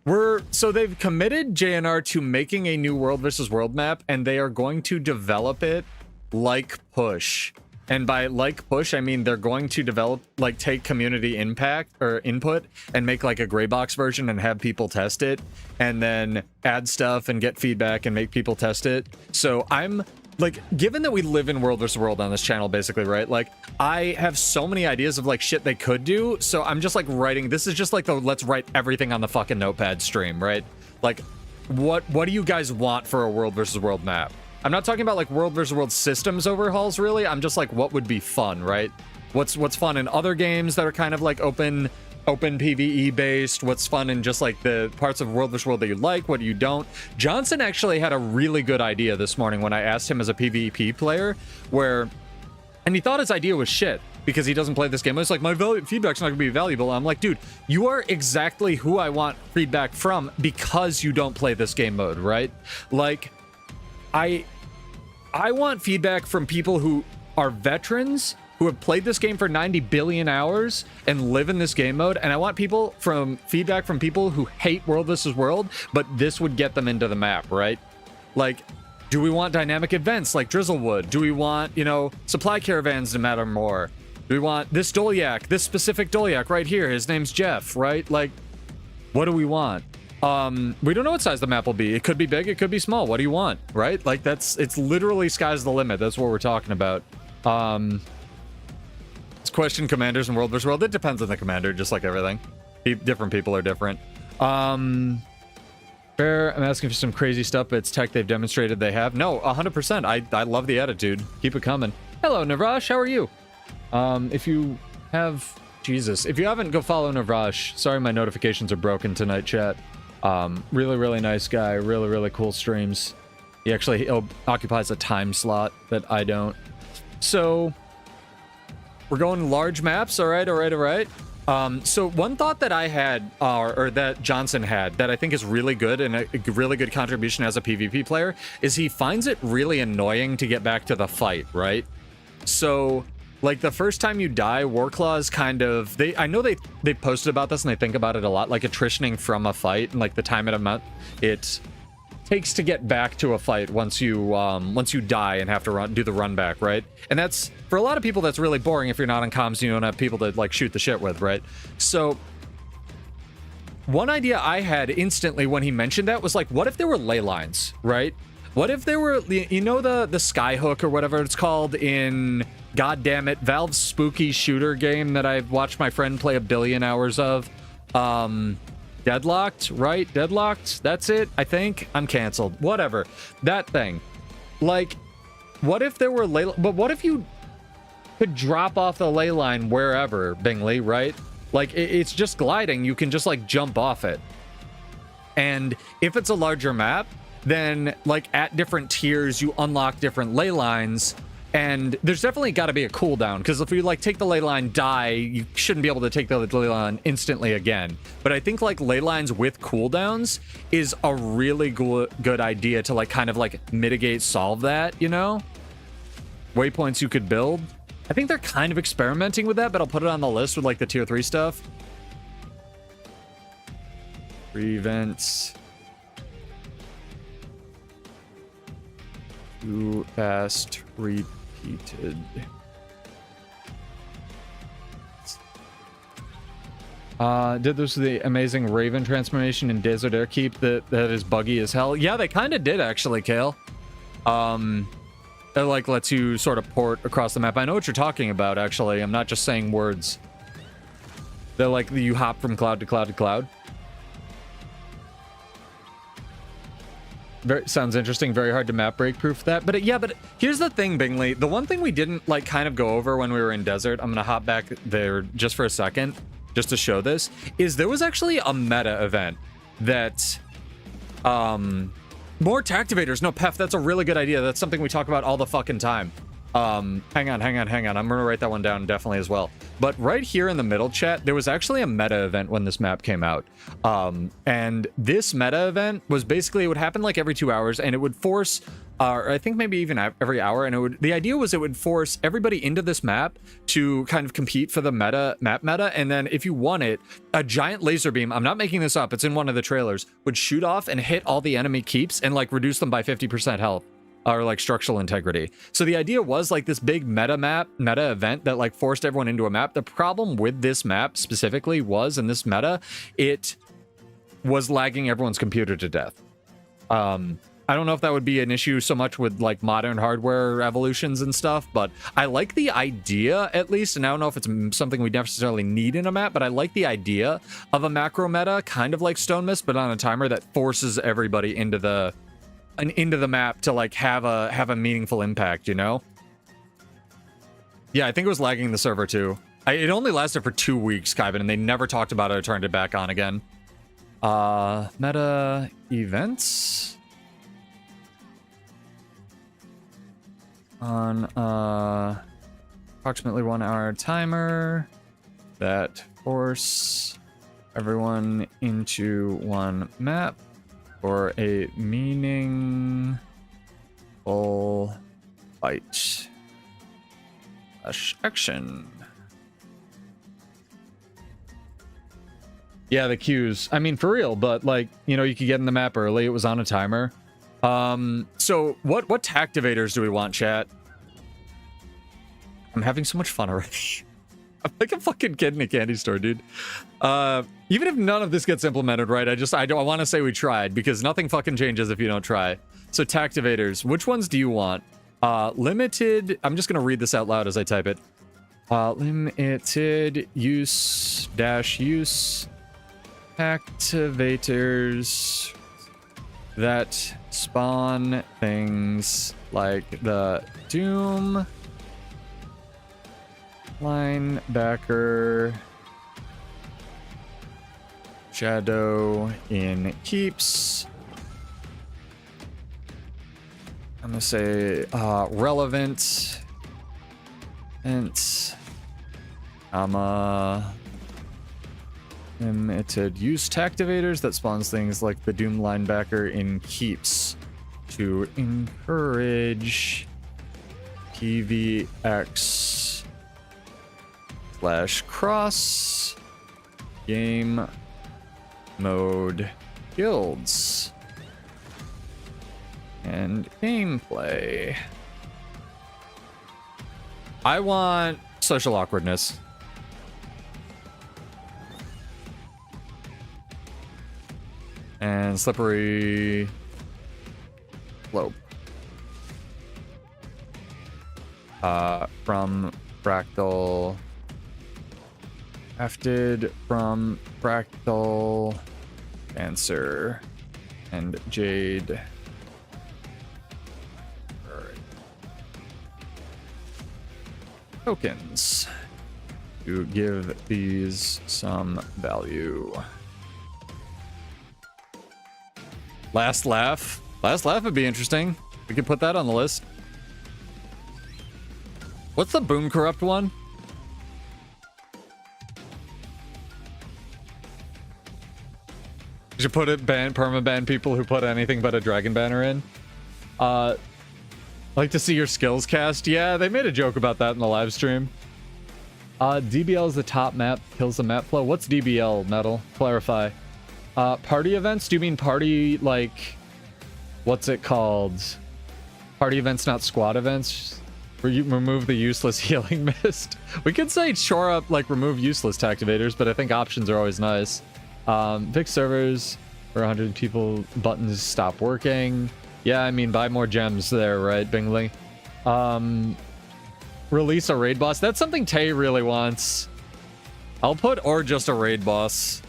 Speaker 1: So they've committed JNR to making a new world versus world map, and they are going to develop it like push. And by like push, I mean they're going to develop, like, take community impact or input and make like a gray box version and have people test it, and then add stuff and get feedback and make people test it. So I'm like, given that we live in world versus world on this channel, basically, right? Like, I have so many ideas of like shit they could do. So I'm just like writing. This is just like the let's write everything on the fucking notepad stream, right? Like, what do you guys want for a world versus world map? I'm not talking about like world versus world systems overhauls, really. I'm just like, what would be fun, right? What's fun in other games that are kind of like open PvE based? What's fun in just like the parts of world versus world that you like, what you don't? Johnson actually had a really good idea this morning when I asked him as a PvP player, and he thought his idea was shit because he doesn't play this game. It's like, my feedback's not gonna be valuable. I'm like, dude, you are exactly who I want feedback from because you don't play this game mode, right? Like, I want feedback from people who are veterans, who have played this game for 90 billion hours and live in this game mode, and I want feedback from people who hate world versus world, but this would get them into the map, right? Like, do we want dynamic events like Drizzlewood? Do we want, you know, supply caravans to matter more? Do we want this Dolyak, this specific Dolyak right here? His name's Jeff, right? Like, what do we want? We don't know what size the map will be. It could be big, it could be small. What do you want, right? Like, it's literally sky's the limit. That's what we're talking about. It's question commanders in world versus world. It depends on the commander, just like everything. Different people are different. Fair, I'm asking for some crazy stuff, but it's tech they've demonstrated they have. No, 100%. I love the attitude. Keep it coming. Hello, Navrash. How are you? If you haven't, go follow Navrash. Sorry, my notifications are broken tonight, chat. Really nice guy. Really cool streams. He occupies a time slot that I don't. So we're going large maps. All right. So one thought that I had, or that Johnson had, that I think is really good and a really good contribution as a PvP player, is he finds it really annoying to get back to the fight, right? So, like, the first time you die, Warclaws kind of, I know they posted about this and they think about it a lot, like attritioning from a fight and like the time it takes to get back to a fight once you die and have to do the run back, right? And that's, for a lot of people, that's really boring if you're not on comms and you don't have people to like shoot the shit with, right? So one idea I had instantly when he mentioned that was like, what if there were ley lines, right? What if there were, you know, the skyhook or whatever it's called in, goddammit, Valve's spooky shooter game that I've watched my friend play 1 billion hours of? Deadlocked, right? Deadlocked? That's it, I think. I'm canceled. Whatever. That thing. Like, what if there were but what if you could drop off the ley line wherever, Bingley, right? Like, it's just gliding. You can just, like, jump off it. And if it's a larger map, then, like, at different tiers, you unlock different ley lines. And there's definitely got to be a cooldown, because if you, like, take the ley line, die, you shouldn't be able to take the ley line instantly again. But I think, like, ley lines with cooldowns is a really good idea to, like, kind of, like, mitigate, solve that, you know? Waypoints you could build. I think they're kind of experimenting with that, but I'll put it on the list with, like, the tier 3 stuff. Prevents. Too fast repeated. Did this with the amazing Raven transformation in Desert Airkeep that is buggy as hell? Yeah, they kind of did, actually, Kale. It, like, lets you sort of port across the map. I know what you're talking about, actually. I'm not just saying words. They're like, you hop from cloud to cloud to cloud. Sounds interesting. Very hard to map break proof that. But yeah, but here's the thing, Bingley. The one thing we didn't, like, kind of go over when we were in Desert, I'm going to hop back there just for a second, just to show this, is there was actually a meta event that, more Tactivators. No, Pef, that's a really good idea. That's something we talk about all the fucking time. Hang on. I'm gonna write that one down definitely as well. But right here in the middle chat, there was actually a meta event when this map came out. And this meta event was basically, it would happen like every 2 hours, and it would force, or I think maybe even every hour, and the idea was it would force everybody into this map to kind of compete for the map meta, and then if you won it, a giant laser beam, I'm not making this up, it's in one of the trailers, would shoot off and hit all the enemy keeps and like reduce them by 50% health. Or like structural integrity. So the idea was like this big meta event that like forced everyone into a map. The problem with this map specifically was in this meta, it was lagging everyone's computer to death. I don't know if that would be an issue so much with like modern hardware evolutions and stuff, but I like the idea at least, and I don't know if it's something we necessarily need in a map, but I like the idea of a macro meta, kind of like Stone Mist, but on a timer that forces everybody into the map to like have a meaningful impact, you know? Yeah, I think it was lagging the server too. It only lasted for 2 weeks, Kyvan, and they never talked about it or turned it back on again. Meta events on approximately 1 hour timer that force everyone into one map for a meaningful fight / action. Yeah, the queues. I mean, for real, but like, you know, you could get in the map early. It was on a timer. So what tactivators do we want, chat? I'm having so much fun already. I'm like a fucking kid in a candy store, dude. Even if none of this gets implemented, right? I want to say we tried, because nothing fucking changes if you don't try. So tactivators, which ones do you want? Limited, I'm just going to read this out loud as I type it. Limited use activators that spawn things like the Doom linebacker shadow in keeps. I'm gonna say relevant and limited use tactivators that spawns things like the Doom linebacker in keeps to encourage PvX / cross game mode guilds and gameplay. I want social awkwardness. And slippery slope. From fractal. Crafted from fractal answer and jade. Tokens to give these some value. Last laugh. Last laugh would be interesting. We could put that on the list. What's the boom corrupt one? You should put it permaban people who put anything but a dragon banner in. Like to see your skills cast. Yeah, they made a joke about that in the live stream. DBL is the top map, kills the map flow. What's DBL, Metal? Clarify. Party events? Do you mean party, like, what's it called? Party events, not squad events? Where you remove the useless healing mist. We could say shore up, like, remove useless activators, but I think options are always nice. Fix servers where 100 people buttons stop working. Yeah, I mean, buy more gems there, right, Bingley? Release a raid boss. That's something Tay really wants. I'll put or just a raid boss.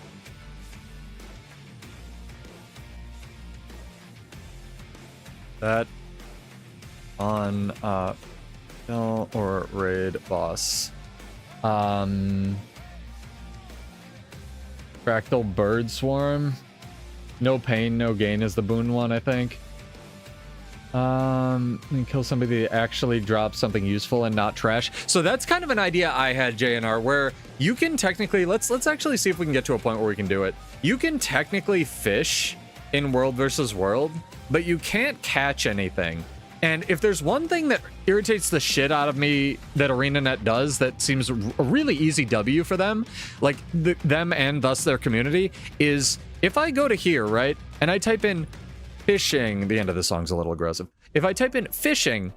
Speaker 1: That on no or raid boss. Fractal bird swarm. No pain, no gain is the boon one, I think. And kill somebody that actually drops something useful and not trash. So that's kind of an idea I had, JNR, where you can technically, let's actually see if we can get to a point where we can do it. You can technically fish in World versus World, but you can't catch anything. And if there's one thing that irritates the shit out of me that ArenaNet does that seems a really easy W for them, like them and thus their community, is if I go to here, right, and I type in fishing, the end of the song's a little aggressive. If I type in fishing,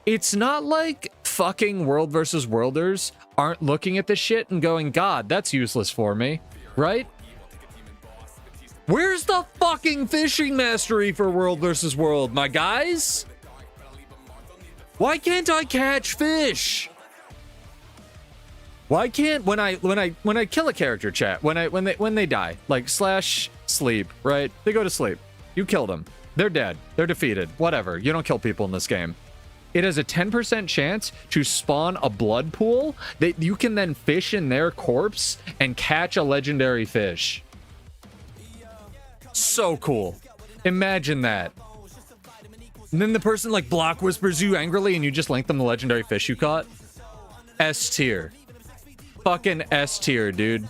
Speaker 1: it's not like fucking World versus Worlders aren't looking at this shit and going, God, that's useless for me, right? Where's the fucking fishing mastery for World versus World, my guys? Why can't I catch fish? Why can't when I kill a character, chat, when they die, like slash sleep, right? They go to sleep. You killed them. They're dead. They're defeated. Whatever. You don't kill people in this game. It has a 10% chance to spawn a blood pool that you can then fish in their corpse and catch a legendary fish. So cool. Imagine that. And then the person like block whispers you angrily and you just link them the legendary fish you caught. S tier. Fucking S tier, dude.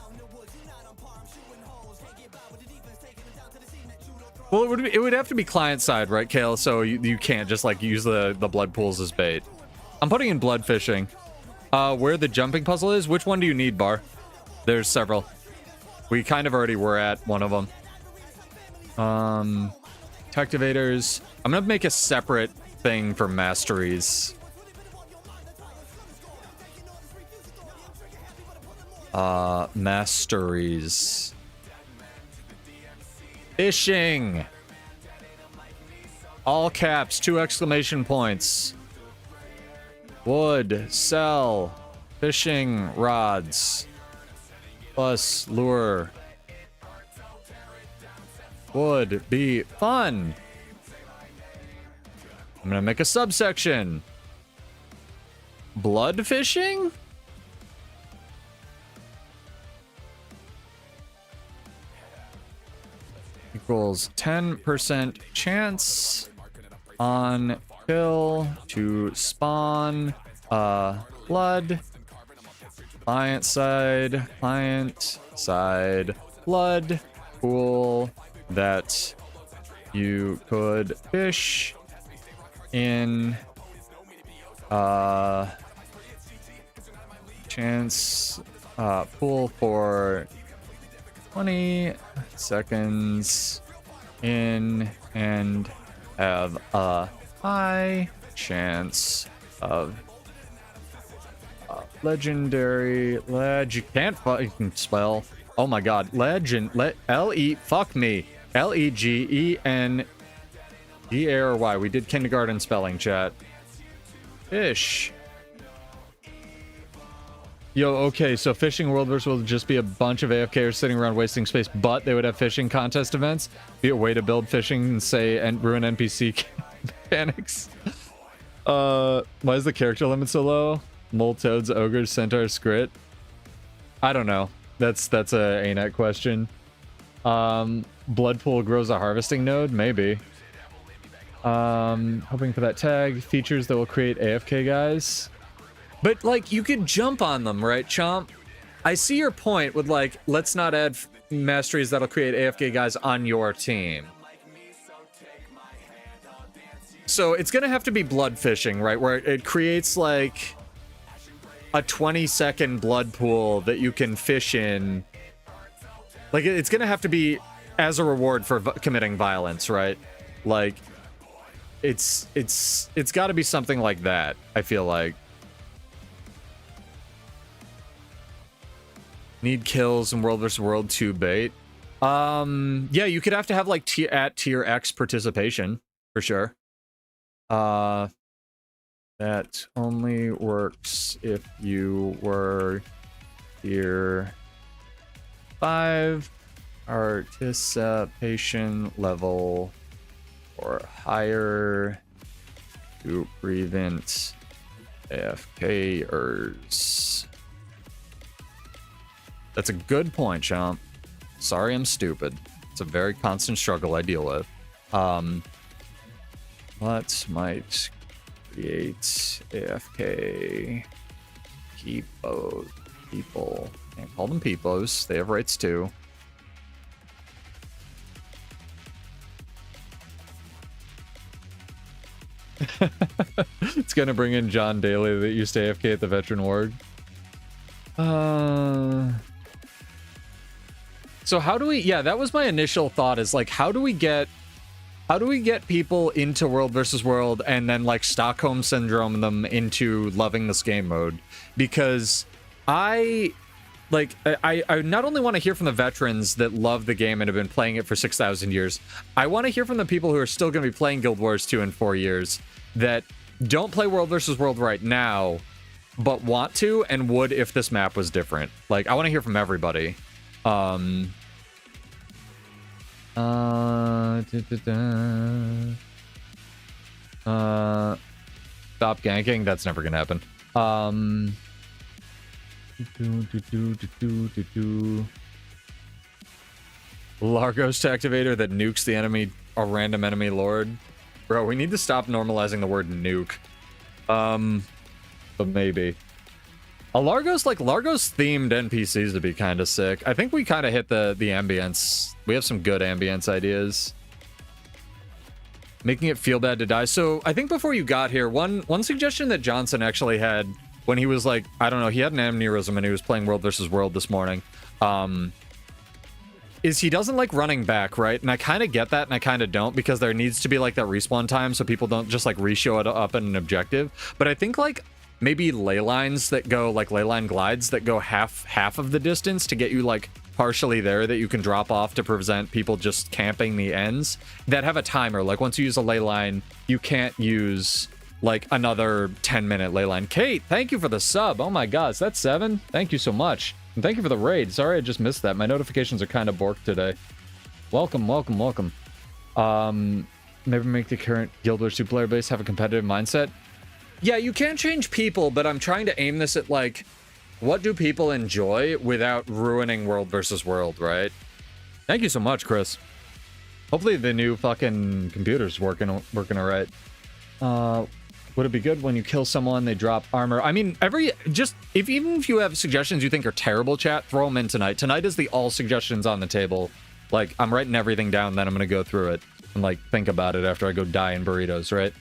Speaker 1: Well, it would have to be client side, right, Kale? So you can't just like use the blood pools as bait. I'm putting in blood fishing. Where the jumping puzzle is? Which one do you need, Bar? There's several. We kind of already were at one of them. Activators. I'm gonna make a separate thing for masteries. Masteries. Fishing. All caps, 2 exclamation points. Wood, sell, fishing rods, plus lure. Would be fun. I'm gonna make a subsection. Blood fishing? Equals 10% chance on kill to spawn blood. Client side blood pool that you could fish in chance pool for 20 seconds in and have a high chance of legendary you can't fucking spell. Oh my god, legend L-E fuck me L-E-G-E-N-G-A-R-Y. We did kindergarten spelling, chat. Fish. Yo, okay, so fishing World vs. World would just be a bunch of AFKers sitting around wasting space, but they would have fishing contest events. Be a way to build fishing and say and ruin NPC mechanics. Why is the character limit so low? Mole, toads, ogres, centaurs, scrit. I don't know. That's a ANET question. Blood pool grows a harvesting node, maybe. Hoping for that tag. Features that will create AFK guys. But, like, you could jump on them, right, Chomp? I see your point with, like, let's not add masteries that'll create AFK guys on your team. So it's gonna have to be blood fishing, right? Where it creates, like, a 20-second blood pool that you can fish in. Like, it's gonna have to be as a reward for committing violence, right? Like, it's gotta be something like that, I feel like. Need kills in World vs. World 2 bait. Yeah, you could have to have like at tier X participation for sure. That only works if you were tier 5 participation level or higher to prevent AFKers. That's a good point, Chomp. Sorry I'm stupid. It's a very constant struggle I deal with. Let's might create AFK people. Can't call them peepos. They have rights too. It's gonna bring in John Daly that used to AFK at the veteran ward. So how do we, yeah, that was my initial thought, is like, how do we get people into World versus World and then like Stockholm Syndrome them into loving this game mode? Because I not only want to hear from the veterans that love the game and have been playing it for 6,000 years, I want to hear from the people who are still going to be playing Guild Wars 2 in 4 years that don't play World versus World right now, but want to and would if this map was different. Like, I want to hear from everybody. Stop ganking. That's never gonna happen. Largos activator that nukes the enemy, a random enemy lord. Bro, we need to stop normalizing the word nuke. But maybe. Largos themed NPCs would be kind of sick. I think we kind of hit the ambience. We have some good ambience ideas. Making it feel bad to die. So I think before you got here, one suggestion that Johnson actually had when he was like, I don't know, he had an aneurysm and he was playing World versus World this morning, is he doesn't like running back, right? And I kind of get that and I kind of don't, because there needs to be like that respawn time so people don't just like re-show it up in an objective. But I think like maybe ley lines that go, like ley line glides that go half of the distance to get you like partially there, that you can drop off to prevent people just camping the ends, that have a timer. Like once you use a ley line, you can't use like another 10-minute ley line. Kate, thank you for the sub. Oh my gosh, that's 7. Thank you so much. And thank you for the raid. Sorry I just missed that. My notifications are kind of borked today. Welcome, welcome, welcome. Maybe make the current Guild Wars 2 player base have a competitive mindset. Yeah, you can change people, but I'm trying to aim this at like, what do people enjoy without ruining World versus World, right? Thank you so much, Chris. Hopefully the new fucking computer's working all right. Would it be good when you kill someone, they drop armor? I mean, even if you have suggestions you think are terrible, chat, throw them in tonight. Tonight is the all suggestions on the table. Like, I'm writing everything down, then I'm gonna go through it and like think about it after I go die in burritos, right?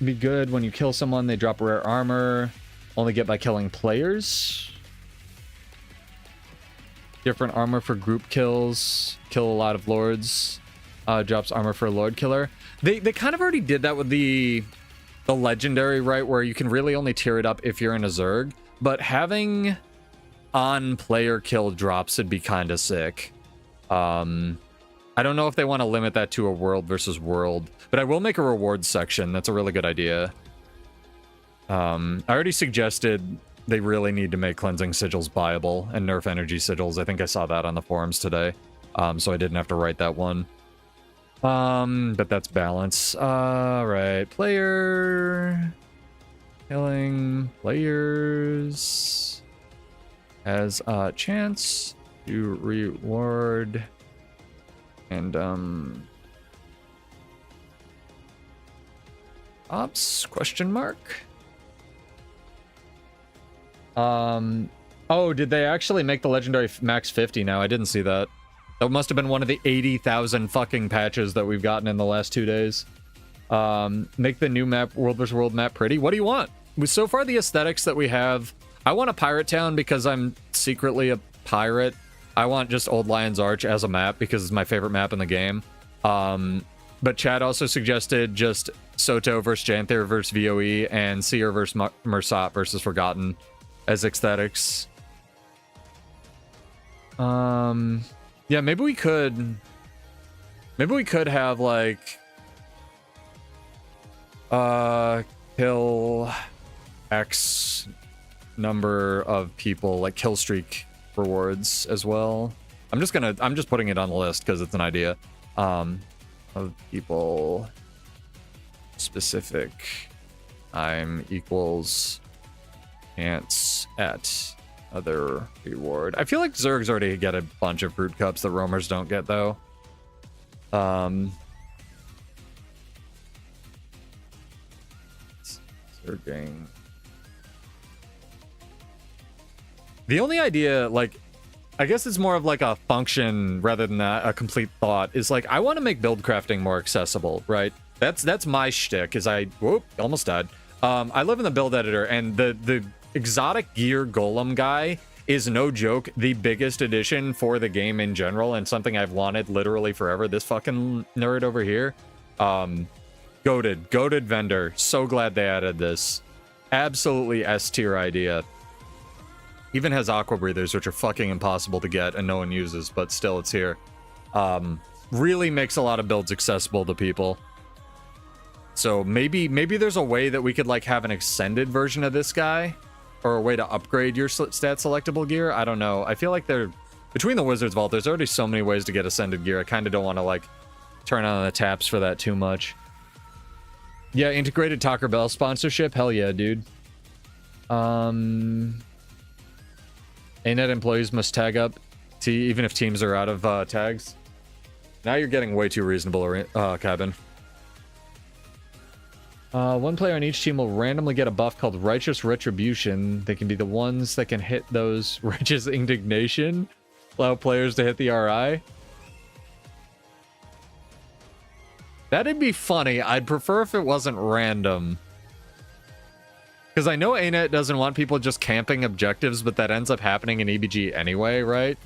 Speaker 1: Be good when you kill someone, they drop rare armor. Only get by killing players. Different armor for group kills. Kill a lot of lords. Drops armor for a lord killer. They kind of already did that with the legendary, right? Where you can really only tier it up if you're in a Zerg. But having on player kill drops would be kind of sick. I don't know if they want to limit that to a World versus World, but I will make a rewards section. That's a really good idea. I already suggested they really need to make cleansing sigils buyable and nerf energy sigils. I think I saw that on the forums today, so I didn't have to write that one. But that's balance. All right, player killing players has a chance to reward and ops question mark. Oh, did they actually make the legendary max 50 now? I didn't see that. That must have been one of the 80,000 fucking patches that we've gotten in the last 2 days. Make the new map, World vs. World map, pretty. What do you want? So far, the aesthetics that we have, I want a pirate town because I'm secretly a pirate. I want just Old Lion's Arch as a map because it's my favorite map in the game. But Chad also suggested just Soto versus Janther versus VOE and Seer versus Mersat versus Forgotten as aesthetics. Yeah, maybe we could have like kill X number of people, like kill streak rewards as well. I'm just putting it on the list because it's an idea. Of people specific time equals chance at other reward. I feel like Zergs already get a bunch of fruit cups that roamers don't get though. Surging. The only idea, like, I guess it's more of like a function rather than a complete thought, is like, I want to make build crafting more accessible, right? That's my shtick, is whoop, almost died. I live in the build editor, and the exotic gear golem guy is no joke the biggest addition for the game in general, and something I've wanted literally forever. This fucking nerd over here. Goated vendor. So glad they added this. Absolutely S-tier idea. Even has aqua breathers, which are fucking impossible to get and no one uses, but still it's here. Really makes a lot of builds accessible to people. So maybe there's a way that we could like have an extended version of this guy, or a way to upgrade your stat selectable gear. I don't know. I feel like between the Wizard's Vault, there's already so many ways to get ascended gear. I kind of don't want to like turn on the taps for that too much. Yeah, integrated Taco Bell sponsorship. Hell yeah, dude. ANET employees must tag up, even if teams are out of tags. Now you're getting way too reasonable, Cabin. One player on each team will randomly get a buff called Righteous Retribution. They can be the ones that can hit those Righteous Indignation. Allow players to hit the RI. That'd be funny. I'd prefer if it wasn't random. Because I know ANET doesn't want people just camping objectives, but that ends up happening in EBG anyway, right?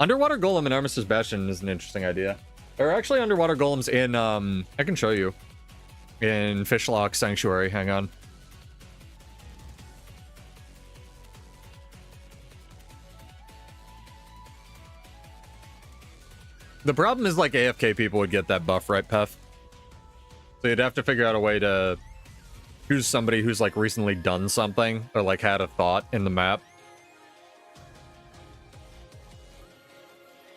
Speaker 1: Underwater Golem in Armistice Bastion is an interesting idea. There are actually underwater golems in, I can show you. In Fishlock Sanctuary, hang on. The problem is, like, AFK people would get that buff, right, Pef? So you'd have to figure out a way to choose somebody who's, like, recently done something, or, like, had a thought in the map.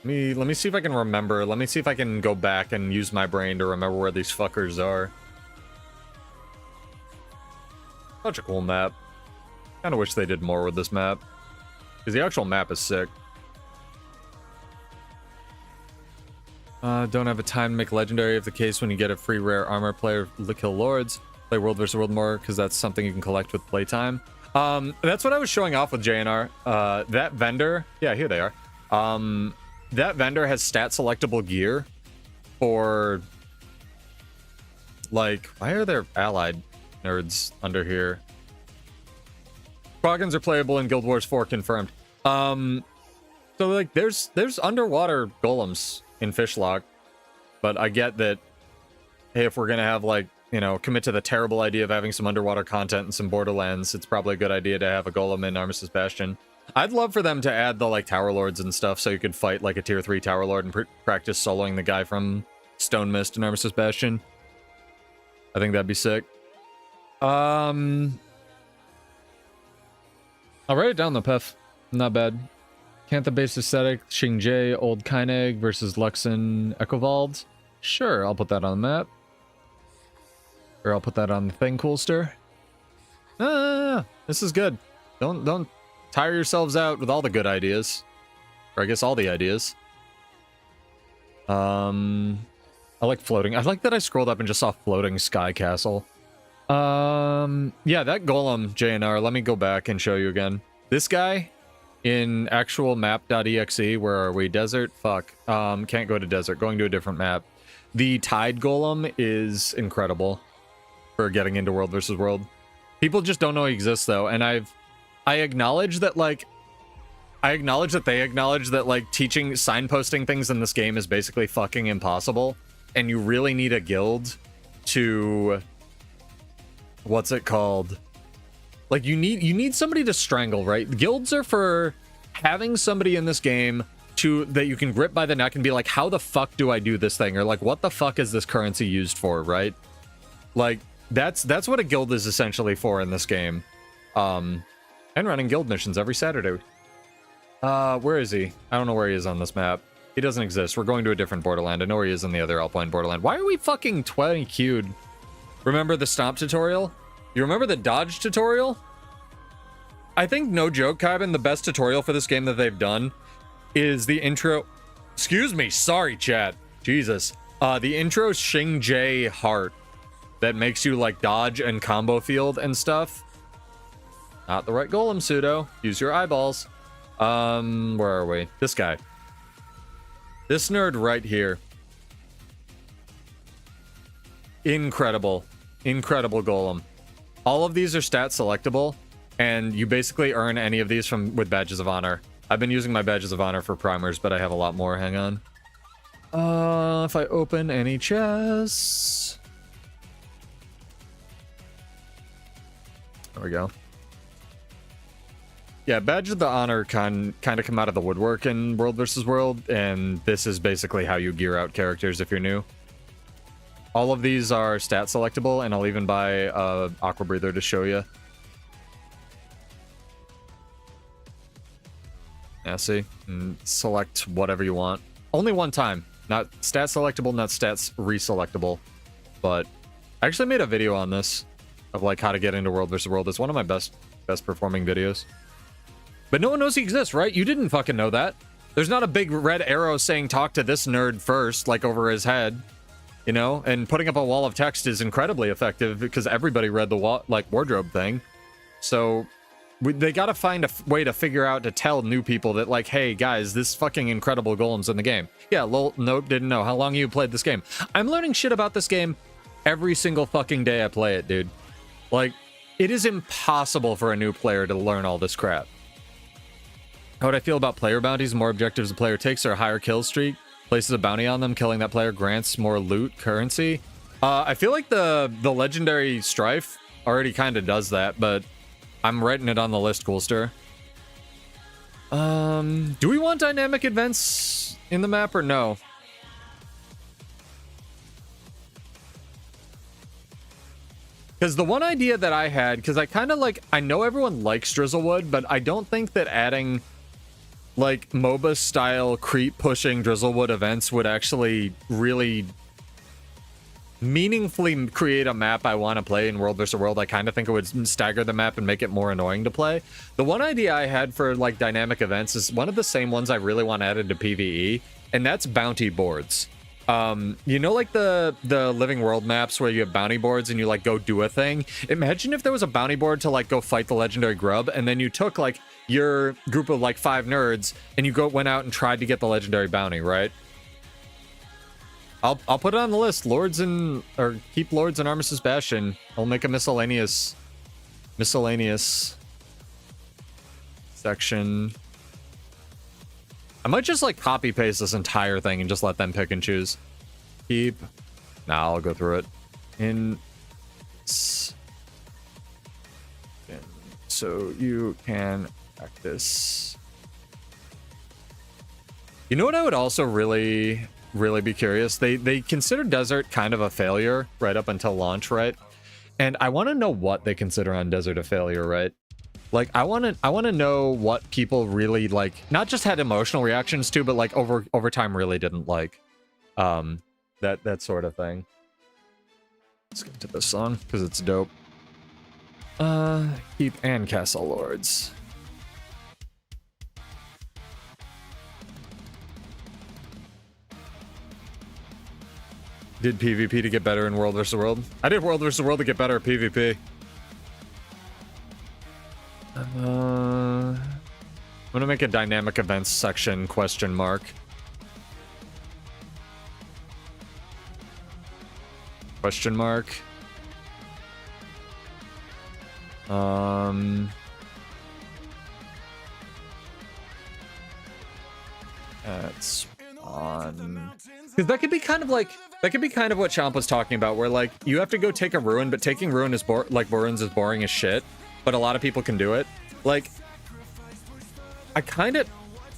Speaker 1: Let me see if I can remember. Let me see if I can go back and use my brain to remember where these fuckers are. Such a cool map. Kinda wish they did more with this map. Because the actual map is sick. Don't have a time to make legendary if the case when you get a free rare armor player kill lords. Play World vs. World more, because that's something you can collect with playtime. That's what I was showing off with JNR. That vendor... Yeah, here they are. That vendor has stat selectable gear for, like, why are there allied nerds under here? Kroggans are playable in Guild Wars 4 confirmed. So like there's underwater golems in Fishlock, but I get that, hey, if we're gonna have, like, you know, commit to the terrible idea of having some underwater content and some Borderlands, it's probably a good idea to have a golem in Armistice Bastion. I'd love for them to add the, like, Tower Lords and stuff, so you could fight, like, a tier 3 Tower Lord and practice soloing the guy from Stone Mist and Armistice Bastion. I think that'd be sick. I'll write it down, though, Pef. Not bad. Cantha-based aesthetic, Xingje, Old Kaineg versus Luxon, Echovald. Sure, I'll put that on the map. Or I'll put that on the thing, Coolster. This is good. Don't tire yourselves out with all the good ideas. Or I guess all the ideas. I like floating. I like that I scrolled up and just saw floating sky castle. Yeah, that golem, JNR, let me go back and show you again. This guy in actual map.exe, where are we? Desert? Fuck. Can't go to desert. Going to a different map. The Tide Golem is incredible for getting into World versus World. People just don't know he exists, though, and I acknowledge that, like, they acknowledge that, like, signposting things in this game is basically fucking impossible, and you really need a guild to, what's it called? Like, you need somebody to strangle, right? Guilds are for having somebody in this game that you can grip by the neck and be like, how the fuck do I do this thing? Or, like, what the fuck is this currency used for, right? Like, that's what a guild is essentially for in this game. And running guild missions every Saturday. Where is he? I don't know where he is on this map. He doesn't exist. We're going to a different Borderland. I know where he is in the other Alpine Borderland. Why are we fucking 20 queued? Remember the stomp tutorial? You remember the dodge tutorial? I think, no joke, Kybin, the best tutorial for this game that they've done is the intro... Excuse me, sorry, chat. Jesus. The intro Xingje Heart that makes you like dodge and combo field and stuff. Not the right golem, Pseudo. Use your eyeballs. Where are we? This guy. This nerd right here. Incredible. Incredible golem. All of these are stat selectable, and you basically earn any of these with badges of honor. I've been using my badges of honor for primers, but I have a lot more. Hang on. If I open any chests. There we go. Yeah, badges of the honor kind of come out of the woodwork in World vs. World, and this is basically how you gear out characters if you're new. All of these are stat selectable, and I'll even buy a Aqua Breather to show you. Yeah, see? And select whatever you want. Only one time. Not stat selectable, not stats reselectable. But I actually made a video on this of like how to get into World vs. World. It's one of my best performing videos. But no one knows he exists, right? You didn't fucking know that. There's not a big red arrow saying talk to this nerd first, like over his head. You know, and putting up a wall of text is incredibly effective because everybody read the wardrobe thing. So they got to find a way to figure out to tell new people that like, hey guys, this fucking incredible golem's in the game. Yeah, lol, nope, didn't know. How long you played this game? I'm learning shit about this game every single fucking day I play it, dude. Like, it is impossible for a new player to learn all this crap. How would I feel about player bounties? More objectives the player takes or a higher kill streak. Places a bounty on them, killing that player grants more loot currency. I feel like the legendary strife already kind of does that, but I'm writing it on the list, Coolster. Do we want dynamic events in the map or no? Because the one idea that I had, because I kind of like, I know everyone likes Drizzlewood, but I don't think that adding like MOBA style creep pushing Drizzlewood events would actually really meaningfully create a map I want to play in World vs. World. I kind of think it would stagger the map and make it more annoying to play. The one idea I had for like dynamic events is one of the same ones I really want added to PvE, and that's bounty boards. You know, like the living world maps where you have bounty boards and you like go do a thing. Imagine if there was a bounty board to like go fight the legendary grub, and then you took like your group of like 5 nerds and you went out and tried to get the legendary bounty, right? I'll put it on the list. Keep Lords and Armistice Bastion. I'll make a miscellaneous section. I might just like copy paste this entire thing and just let them pick and choose. Keep. Nah, I'll go through it. So you can practice. You know what I would also really be curious? They consider Desert kind of a failure right up until launch, right? And I want to know what they consider on Desert a failure, right? Like, I want to know what people really, like, not just had emotional reactions to, but, like, over time really didn't like. That sort of thing. Let's get to this song, because it's dope. Keep and Castle Lords. Did PvP to get better in World vs. World? I did World vs. World to get better at PvP. I'm gonna make a dynamic events section question mark. Question mark. That's on. Because that could be kind of like, that could be kind of what Chomp was talking about, where like you have to go take a ruin, but taking ruin is ruins is boring as shit. But a lot of people can do it. Like, I kind of,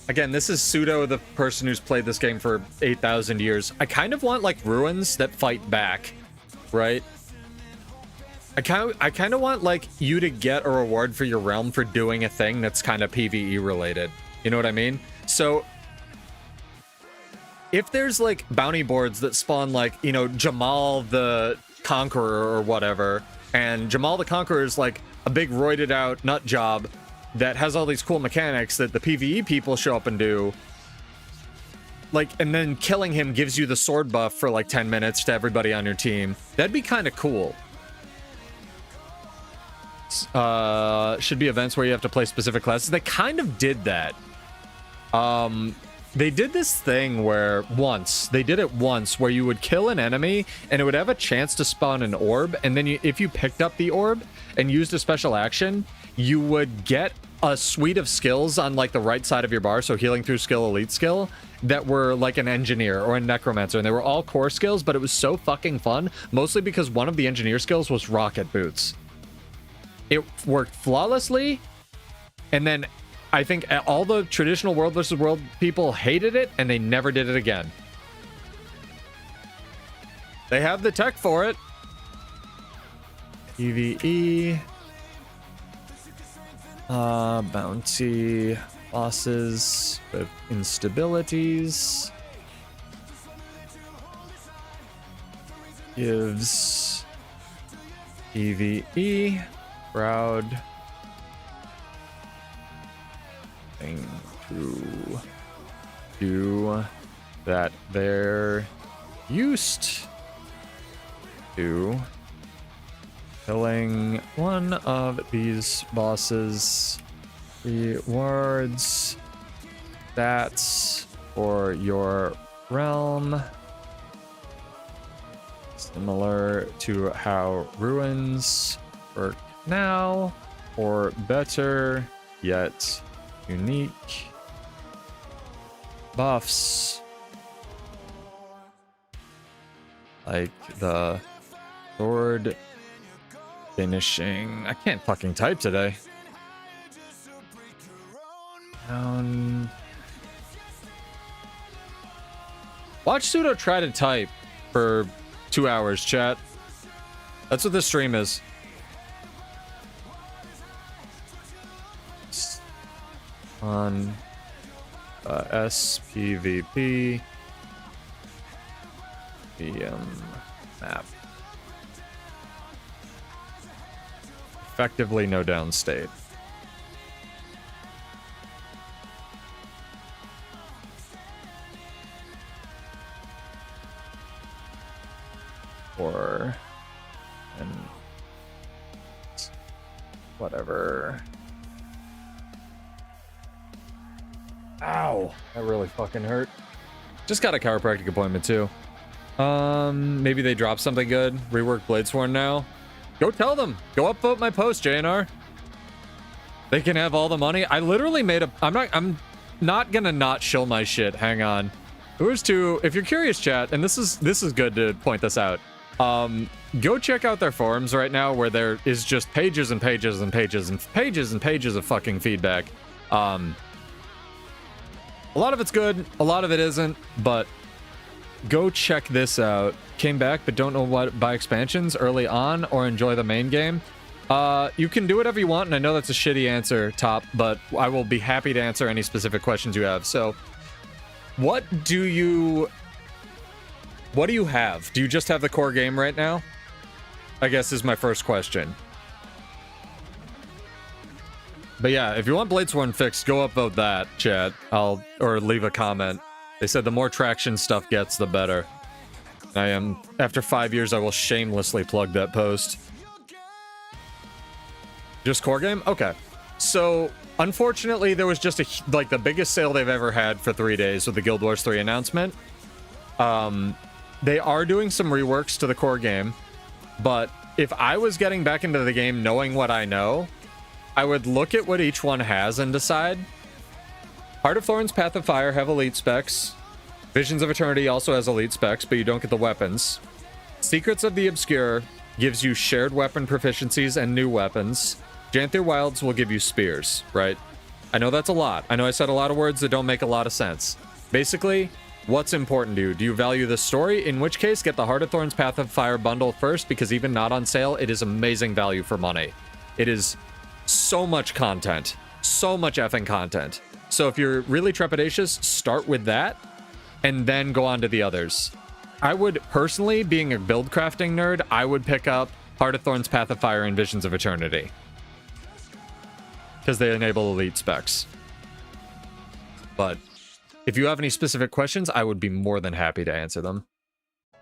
Speaker 1: again, this is Pseudo, the person who's played this game for 8,000 years. I kind of want like ruins that fight back, right? I kind of want like you to get a reward for your realm for doing a thing that's kind of PvE related. You know what I mean? So if there's like bounty boards that spawn like, you know, Jamal the Conqueror or whatever, and Jamal the Conqueror is like a big roided out nut job that has all these cool mechanics that the PvE people show up and do, like, and then killing him gives you the sword buff for like 10 minutes to everybody on your team. That'd be kind of cool. Should be events where you have to play specific classes. They kind of did that. They did this thing where they did it once where you would kill an enemy and it would have a chance to spawn an orb, and then if you picked up the orb and used a special action, you would get a suite of skills on like the right side of your bar, so healing through skill, elite skill, that were like an engineer or a necromancer, and they were all core skills, but it was so fucking fun, mostly because one of the engineer skills was rocket boots. It worked flawlessly, and then I think all the traditional World versus World people hated it, and they never did it again. They have the tech for it. PvE. Bounty. Bosses with instabilities. Gives PvE. Proud. Thing to do that they're used to killing one of these bosses rewards stats for your realm, similar to how ruins work now, or better yet unique buffs like the sword finishing. I can't fucking type today. Watch Pseudo try to type for 2 hours, chat. That's what this stream is. On SPVP VM map. Effectively no downstate. Or and whatever. Ow, that really fucking hurt. Just got a chiropractic appointment too. Maybe they dropped something good. Rework Bladesworn now. Go tell them. Go upvote my post, JNR. They can have all the money. I literally made a... I'm not gonna not shill my shit. Hang on. Here's to... If you're curious, chat, and this is good to point this out. Go check out their forums right now, where there is just pages and pages and pages and pages and pages of fucking feedback. A lot of it's good, a lot of it isn't, but go check this out. Came back, but don't know what buy expansions early on or enjoy the main game. You can do whatever you want, and I know that's a shitty answer, Top, but I will be happy to answer any specific questions you have. So, what do you have? Do you just have the core game right now? I guess is my first question. But yeah, if you want Bladesworn fixed, go upvote that, chat. Or leave a comment. They said the more traction stuff gets, the better. After 5 years, I will shamelessly plug that post. Just core game? Okay. So, unfortunately, there was just the biggest sale they've ever had for 3 days with the Guild Wars 3 announcement. They are doing some reworks to the core game, but if I was getting back into the game knowing what I know, I would look at what each one has and decide. Heart of Thorns, Path of Fire have elite specs. Visions of Eternity also has elite specs, but you don't get the weapons. Secrets of the Obscure gives you shared weapon proficiencies and new weapons. Janthir Wilds will give you spears, right? I know that's a lot. I know I said a lot of words that don't make a lot of sense. Basically, what's important to you? Do you value the story? In which case, get the Heart of Thorns Path of Fire bundle first, because even not on sale, it is amazing value for money. It is so much content. So much effing content. So if you're really trepidatious, start with that, and then go on to the others. I would, personally, being a build crafting nerd, I would pick up Heart of Thorns Path of Fire and Visions of Eternity, because they enable elite specs. But If you have any specific questions, I would be more than happy to answer them.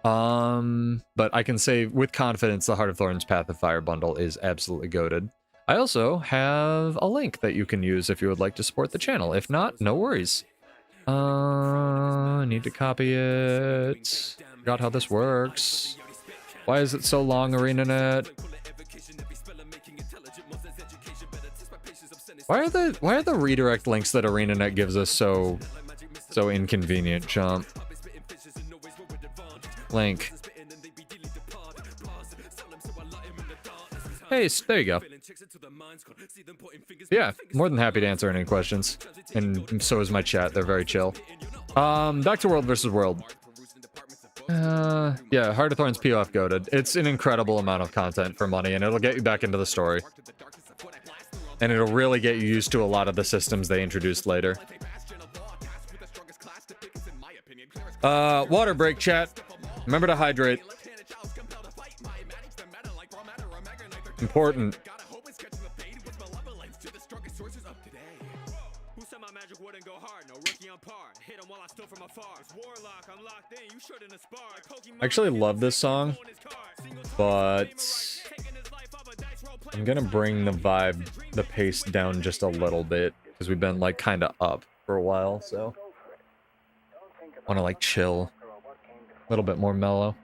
Speaker 1: But I can say with confidence the Heart of Thorns Path of Fire bundle is absolutely goated. I also have a link that you can use if you would like to support the channel. If not, no worries. I need to copy it. Forgot how this works. Why is it so long, ArenaNet? Why are the redirect links that ArenaNet gives us so inconvenient, chump? Link. Hey, there you go. Yeah, more than happy to answer any questions. And so is my chat, they're very chill. Back to World versus World. Yeah, Heart of Thorns POF goated. It's an incredible amount of content for money, and it'll get you back into the story. And it'll really get you used to a lot of the systems they introduced later. Water break, chat. Remember to hydrate. Important. I actually love this song, but I'm gonna bring the vibe, the pace down just a little bit, because we've been like kind of up for a while, so want to like chill a little bit more mellow.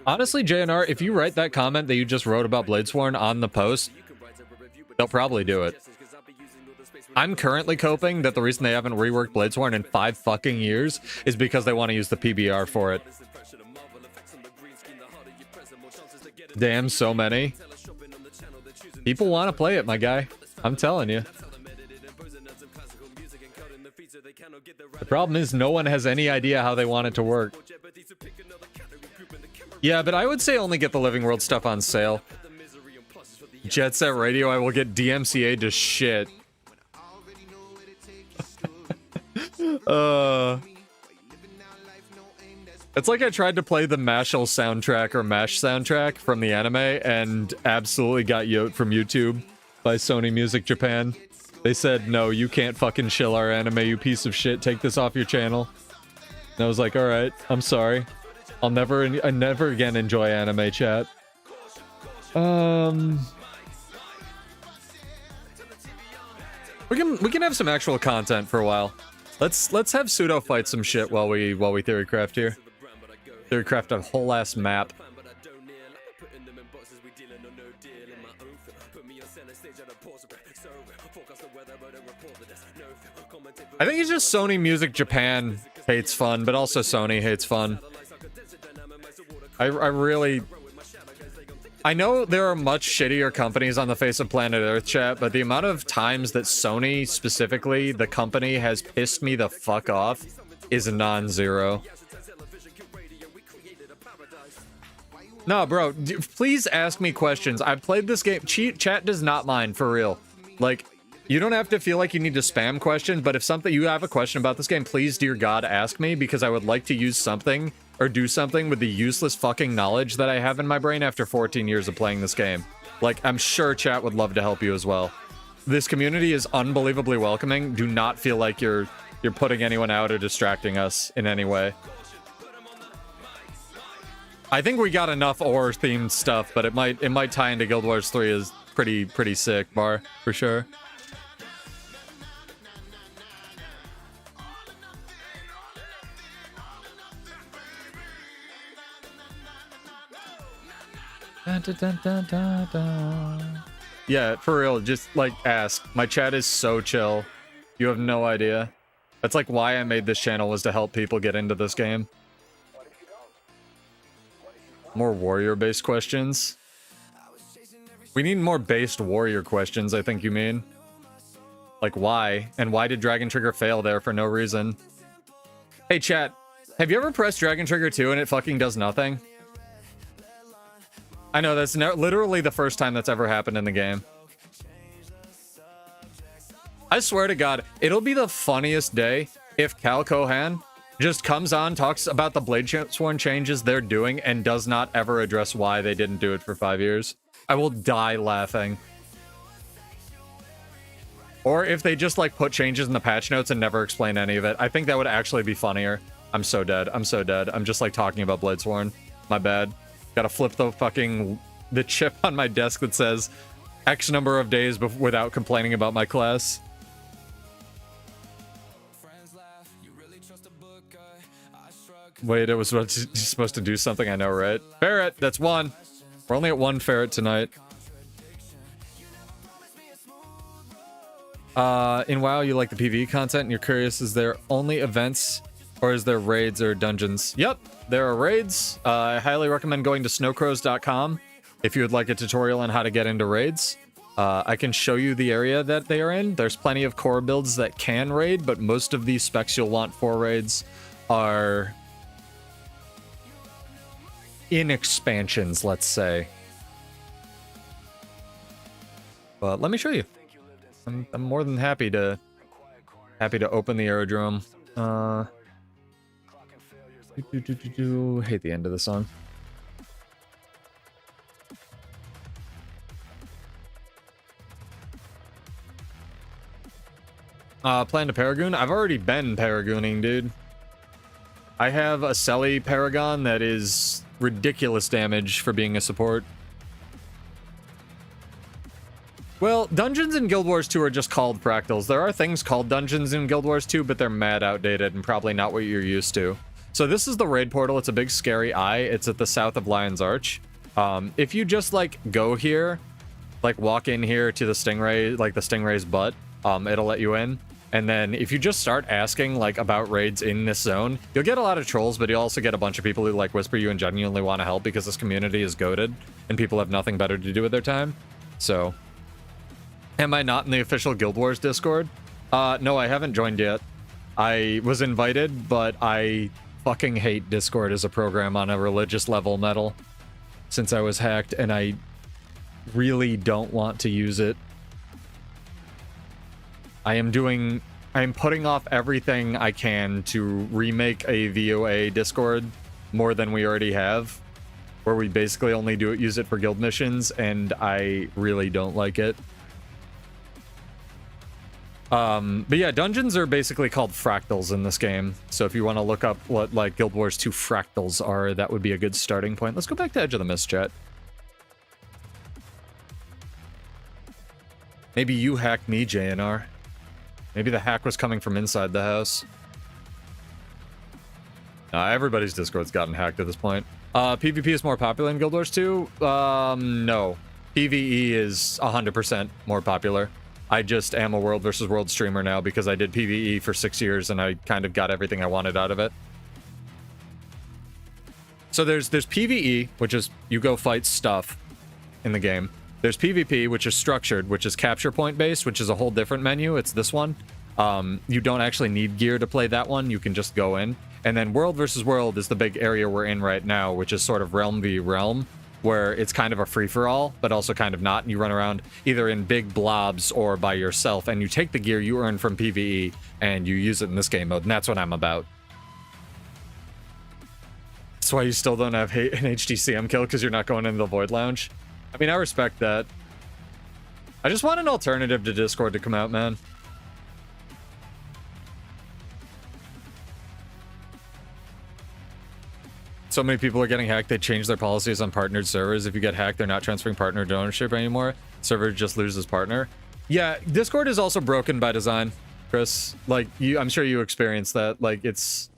Speaker 1: Honestly, JNR, if you write that comment that you just wrote about Bladesworn on the post, they'll probably do it. I'm currently coping that the reason they haven't reworked Bladesworn in 5 fucking years is because they want to use the PBR for it. Damn, so many. People want to play it, my guy. I'm telling you. The problem is no one has any idea how they want it to work. Yeah, but I would say only get the Living World stuff on sale. Jet Set Radio, I will get DMCA to shit. It's like I tried to play the Mashal soundtrack or Mash soundtrack from the anime and absolutely got yoked from YouTube by Sony Music Japan. They said, no, you can't fucking shill our anime, you piece of shit. Take this off your channel. And I was like, alright, I'm sorry. I never again enjoy anime, chat. We can have some actual content for a while. Let's have Pseudo fight some shit while we theorycraft here. Theorycraft a whole ass map. I think it's just Sony Music Japan hates fun, but also Sony hates fun. I know there are much shittier companies on the face of planet Earth, chat, but the amount of times that Sony, specifically, the company, has pissed me the fuck off is non-zero. No, bro, please ask me questions. I've played this game. Chat does not mind, for real. Like, you don't have to feel like you need to spam questions, but if you have a question about this game, please, dear God, ask me, because I would like to use something or do something with the useless fucking knowledge that I have in my brain after 14 years of playing this game. Like, I'm sure chat would love to help you as well. This community is unbelievably welcoming. Do not feel like you're putting anyone out or distracting us in any way. I think we got enough ore-themed stuff, but it might tie into Guild Wars 3 is pretty sick, Bar, for sure. Dun, dun, dun, dun, dun, dun. Yeah, for real, just like ask. My chat is so chill. You have no idea. That's like why I made this channel, was to help people get into this game. More warrior-based questions. We need more based warrior questions, I think you mean. Like why? And why did Dragon Trigger fail there for no reason? Hey chat, have you ever pressed Dragon Trigger 2 and it fucking does nothing? I know, that's literally the first time that's ever happened in the game. I swear to God, it'll be the funniest day if Cal Kohan just comes on, talks about the Bladesworn changes they're doing, and does not ever address why they didn't do it for 5 years. I will die laughing. Or if they just like put changes in the patch notes and never explain any of it. I think that would actually be funnier. I'm so dead. I'm so dead. I'm just like talking about Bladesworn. My bad. Gotta flip the chip on my desk that says X number of days without complaining about my class. Wait, it was supposed to do something, I know, right? Ferret, that's one. We're only at one ferret tonight. In WoW, you like the PvE content and you're curious, is there only events or is there raids or dungeons? Yep, there are raids. I highly recommend going to snowcrows.com if you would like a tutorial on how to get into raids. I can show you the area that they are in. There's plenty of core builds that can raid, but most of these specs you'll want for raids are in expansions, let's say. But let me show you. I'm more than happy to open the aerodrome. Hate the end of the song. Plan to Paragoon? I've already been Paragooning, dude. I have a Selly Paragon that is ridiculous damage for being a support. Well, dungeons in Guild Wars 2 are just called fractals. There are things called dungeons in Guild Wars 2, but they're mad outdated and probably not what you're used to. So this is the raid portal. It's a big scary eye. It's at the south of Lion's Arch. If you just like go here, like walk in here to the Stingray, like the Stingray's butt, it'll let you in. And then if you just start asking like about raids in this zone, you'll get a lot of trolls, but you'll also get a bunch of people who like whisper you and genuinely want to help because this community is goated and people have nothing better to do with their time. So, am I not in the official Guild Wars Discord? No, I haven't joined yet. I was invited, but I fucking hate Discord as a program on a religious level, Metal, since I was hacked, and I really don't want to use it. I am putting off everything I can to remake a VOA Discord more than we already have, where we basically only use it for guild missions, and I really don't like it. But yeah, dungeons are basically called fractals in this game. So if you want to look up what like Guild Wars 2 fractals are, that would be a good starting point. Let's go back to Edge of the Mist, chat. Maybe you hacked me, JNR. Maybe the hack was coming from inside the house. Everybody's Discord's gotten hacked at this point. PvP is more popular in Guild Wars 2? No. PvE is 100% more popular. I just am a World versus World streamer now because I did PvE for 6 years and I kind of got everything I wanted out of it. So there's PvE, which is you go fight stuff in the game. There's PvP, which is structured, which is capture point based, which is a whole different menu. It's this one. You don't actually need gear to play that one. You can just go in. And then World versus World is the big area we're in right now, which is sort of Realm v Realm, where it's kind of a free-for-all, but also kind of not. And you run around either in big blobs or by yourself, and you take the gear you earn from PvE, and you use it in this game mode, and that's what I'm about. That's why you still don't have an HDCM kill, because you're not going into the Void Lounge. I mean, I respect that. I just want an alternative to Discord to come out, man. So many people are getting hacked, they change their policies on partnered servers. If you get hacked, they're not transferring partner to ownership anymore. Server just loses partner. Yeah, Discord is also broken by design, Chris. Like, I'm sure you experienced that. Like, it's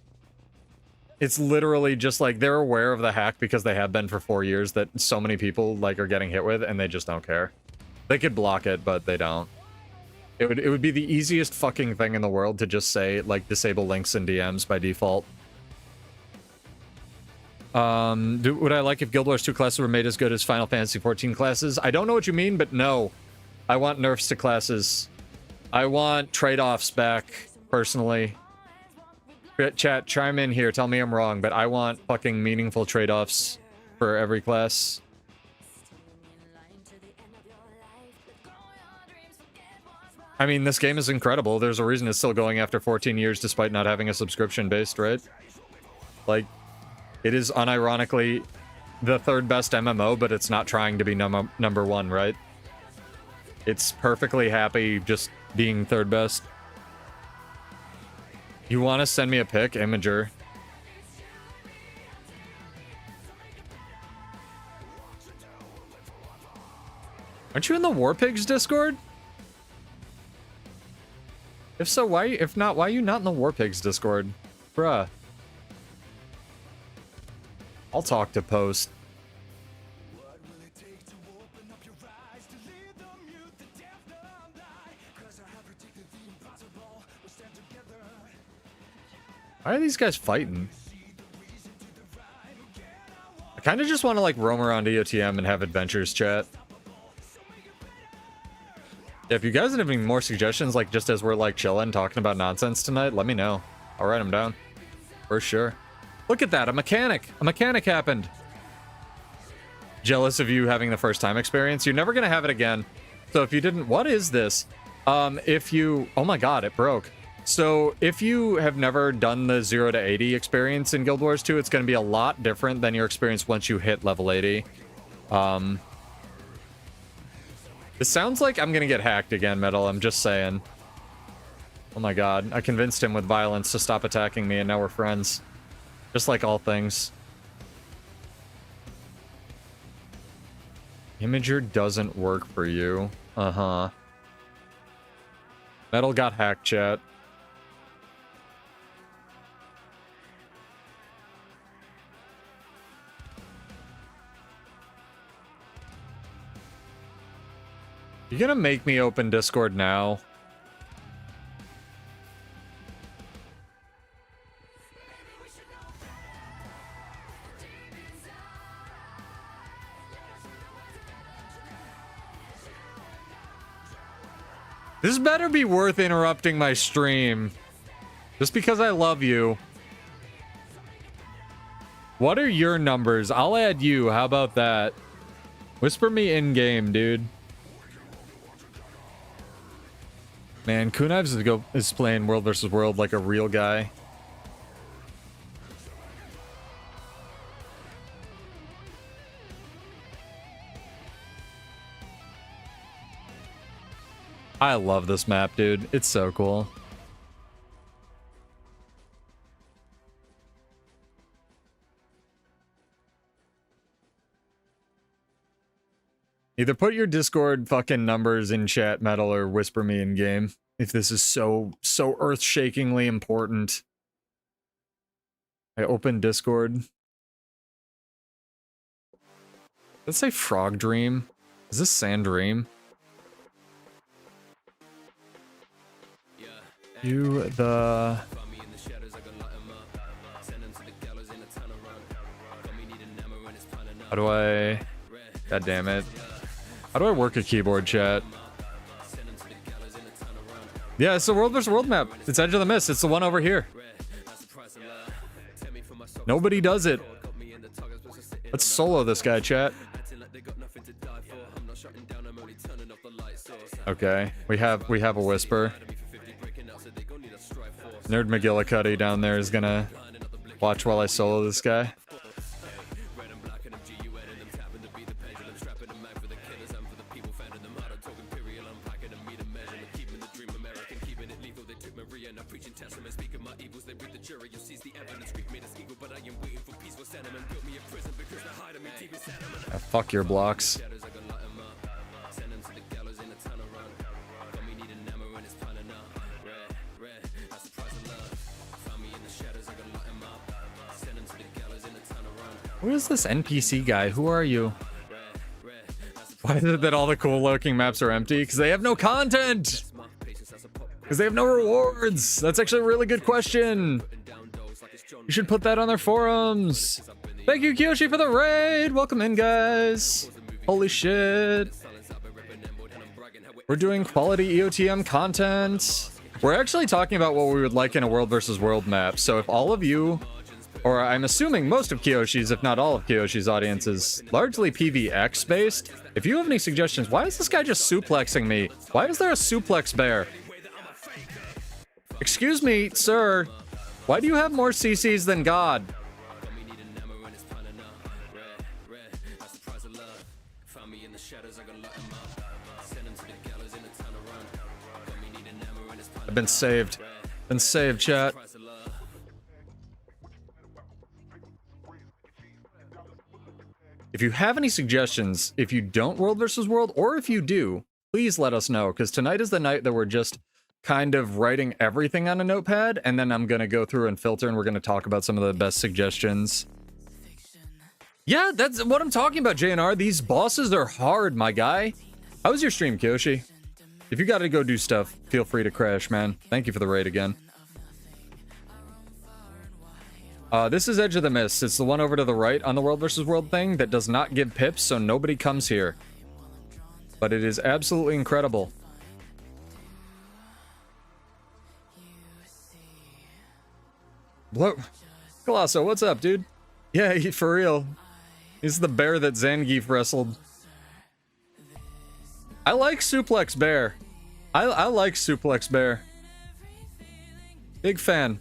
Speaker 1: literally just like they're aware of the hack because they have been for 4 years that so many people like are getting hit with, and they just don't care. They could block it, but they don't. It would be the easiest fucking thing in the world to just say like disable links and DMs by default. Would I like if Guild Wars 2 classes were made as good as Final Fantasy 14 classes? I don't know what you mean, but no. I want nerfs to classes. I want trade-offs back, personally. Chat, chime in here, tell me I'm wrong, but I want fucking meaningful trade-offs for every class. I mean, this game is incredible. There's a reason it's still going after 14 years despite not having a subscription-based, right? Like, it is unironically the third best MMO, but it's not trying to be number one, right? It's perfectly happy just being third best. You want to send me a pic, Imager? Aren't you in the War Pigs Discord? If so, why? If not, why are you not in the War Pigs Discord? Bruh. I'll talk to Post. Why are these guys fighting? I kind of just want to like roam around EOTM and have adventures chat. Yeah, if you guys have any more suggestions, like just as we're like chilling, talking about nonsense tonight, let me know. I'll write them down. For sure. Look at that, a mechanic. A mechanic happened. Jealous of you having the first time experience. You're never gonna have it again. So if you didn't, what is this? If you, oh my god, it broke. So if you have never done the 0 to 80 experience in Guild Wars 2, it's gonna be a lot different than your experience once you hit level 80. It sounds like I'm gonna get hacked again, Metal. I'm just saying. Oh my god. I convinced him with violence to stop attacking me, and now we're friends. Just like all things. Imager doesn't work for you. Uh-huh. Metal got hacked, chat. You gonna make me open Discord now? This better be worth interrupting my stream. Just because I love you. What are your numbers? I'll add you. How about that? Whisper me in-game, dude. Man, Kunives is playing World vs. World like a real guy. I love this map, dude. It's so cool. Either put your Discord fucking numbers in chat, Metal, or whisper me in game. If this is so earth-shakingly important. I open Discord. Let's say Frog Dream. Is this Sand Dream? You the... How do I... God damn it. How do I work a keyboard, chat? Yeah, it's the World vs. World map. It's Edge of the Mist. It's the one over here. Nobody does it. Let's solo this guy, chat. Okay, we have a whisper. Nerd McGillicuddy down there is gonna watch while I solo this guy. Fuck your blocks. Who is this NPC guy? Who are you? Why is it that all the cool looking maps are empty? Because they have no content! Because they have no rewards! That's actually a really good question! You should put that on their forums! Thank you, Kiyoshi, for the raid! Welcome in, guys! Holy shit! We're doing quality EOTM content! We're actually talking about what we would like in a World vs. World map, so if all of you, or I'm assuming most of Kiyoshi's, if not all of Kiyoshi's audience is largely PvX based, if you have any suggestions, why is this guy just suplexing me? Why is there a suplex bear? Excuse me, sir. Why do you have more CCs than God? I've been saved. Been saved, chat. If you have any suggestions, if you don't World versus World, or if you do, please let us know, because tonight is the night that we're just kind of writing everything on a notepad, and then I'm going to go through and filter, and we're going to talk about some of the best suggestions. Yeah, that's what I'm talking about, JNR. These bosses are hard, my guy. How was your stream, Kyoshi? If you got to go do stuff, feel free to crash, man. Thank you for the raid again. This is Edge of the Mist. It's the one over to the right on the World versus World thing that does not give pips, so nobody comes here. But it is absolutely incredible. Blow. Colosso, what's up, dude? Yeah, for real. He's the bear that Zangief wrestled. I like Suplex Bear. I like Suplex Bear. Big fan.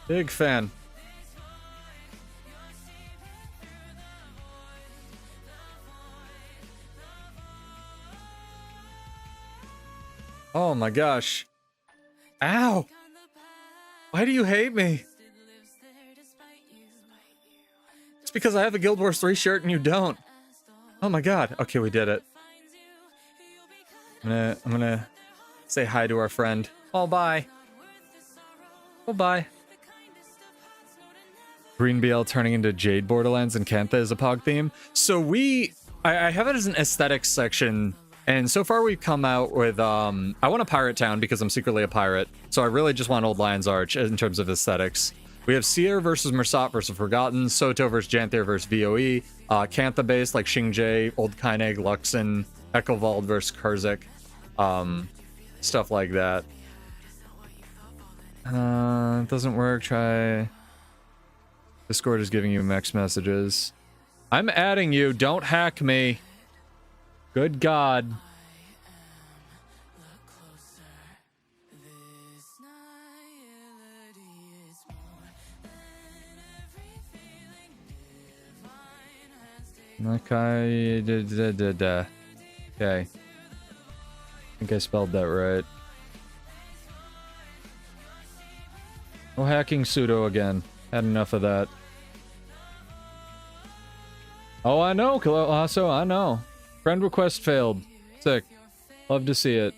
Speaker 1: Big fan. Oh my gosh. Ow! Why do you hate me? It's because I have a Guild Wars 3 shirt and you don't. Oh my god. Okay, we did it. I'm gonna say hi to our friend. Oh, bye. Oh, bye. Green BL turning into Jade Borderlands and Kantha is a POG theme. So I have it as an aesthetics section, and so far we've come out with, I want a pirate town because I'm secretly a pirate, so I really just want Old Lion's Arch in terms of aesthetics. We have Seer versus Mersat versus Forgotten, Soto versus Janther versus VOE, Kantha based like Xingje, Old Kaineg, Luxon, Echovold versus Kurzik, stuff like that. It doesn't work, try... Discord is giving you mixed messages. I'm adding you. Don't hack me. Good God. Okay. Okay. I think I spelled that right. No hacking pseudo again. Had enough of that. Oh, I know, Colosso, I know. Friend request failed. Sick. Love to see it.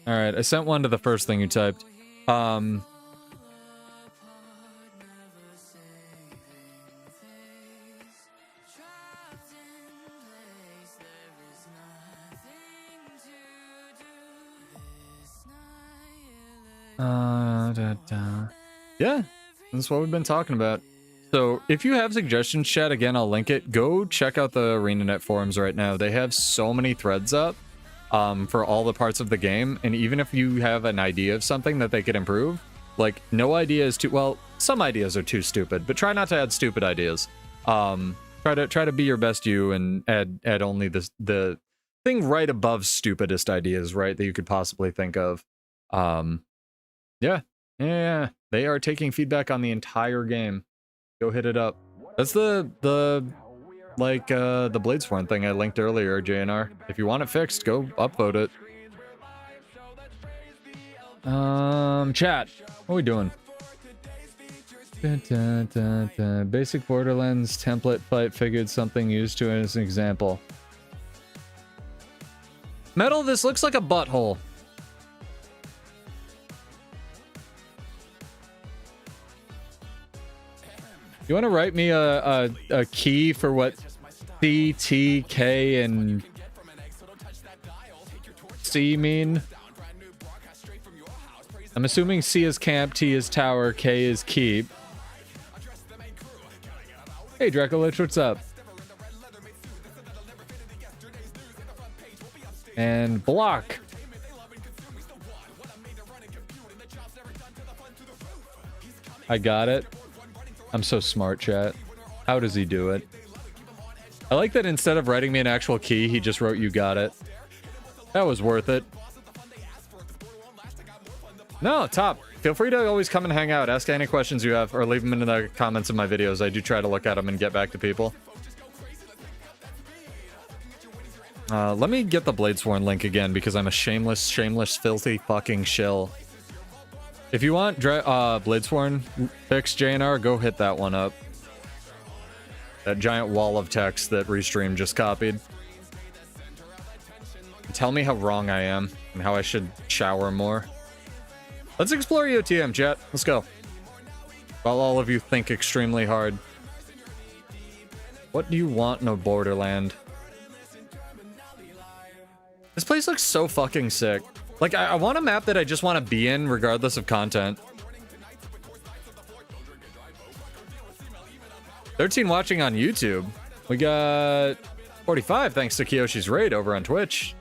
Speaker 1: Alright, I sent one to the first thing you typed. Yeah, that's what we've been talking about. So if you have suggestions, chat, again, I'll link it. Go check out the ArenaNet forums right now. They have so many threads up for all the parts of the game. And even if you have an idea of something that they could improve, like, no idea is too, well, some ideas are too stupid, but try not to add stupid ideas. Try to be your best you and add only the thing right above stupidest ideas, right, that you could possibly think of. Yeah. They are taking feedback on the entire game. Go hit it up. That's the Bladesworn thing I linked earlier, JNR. If you want it fixed, go upvote it. Chat, what are we doing? Basic Borderlands template fight figured something used to it as an example. Metal, this looks like a butthole. You want to write me a key for what C, T, K, and C mean? I'm assuming C is camp, T is tower, K is keep. Hey Dracolich, what's up? And block. I got it. I'm so smart, chat. How does he do it? I like that instead of writing me an actual key, he just wrote, "You got it." That was worth it. No, top feel free to always come and hang out. Ask any questions you have, or leave them in the comments of my videos. I do try to look at them and get back to people. Let me get the Bladesworn link again, because I'm a shameless, filthy fucking shill. If you want Bladesworn fix JNR, go hit that one up. That giant wall of text that Restream just copied. Tell me how wrong I am and how I should shower more. Let's explore EOTM, chat. Let's go. While all of you think extremely hard. What do you want in a Borderland? This place looks so fucking sick. Like, I want a map that I just want to be in regardless of content. 13 watching on YouTube. We got 45 thanks to Kiyoshi's raid over on Twitch.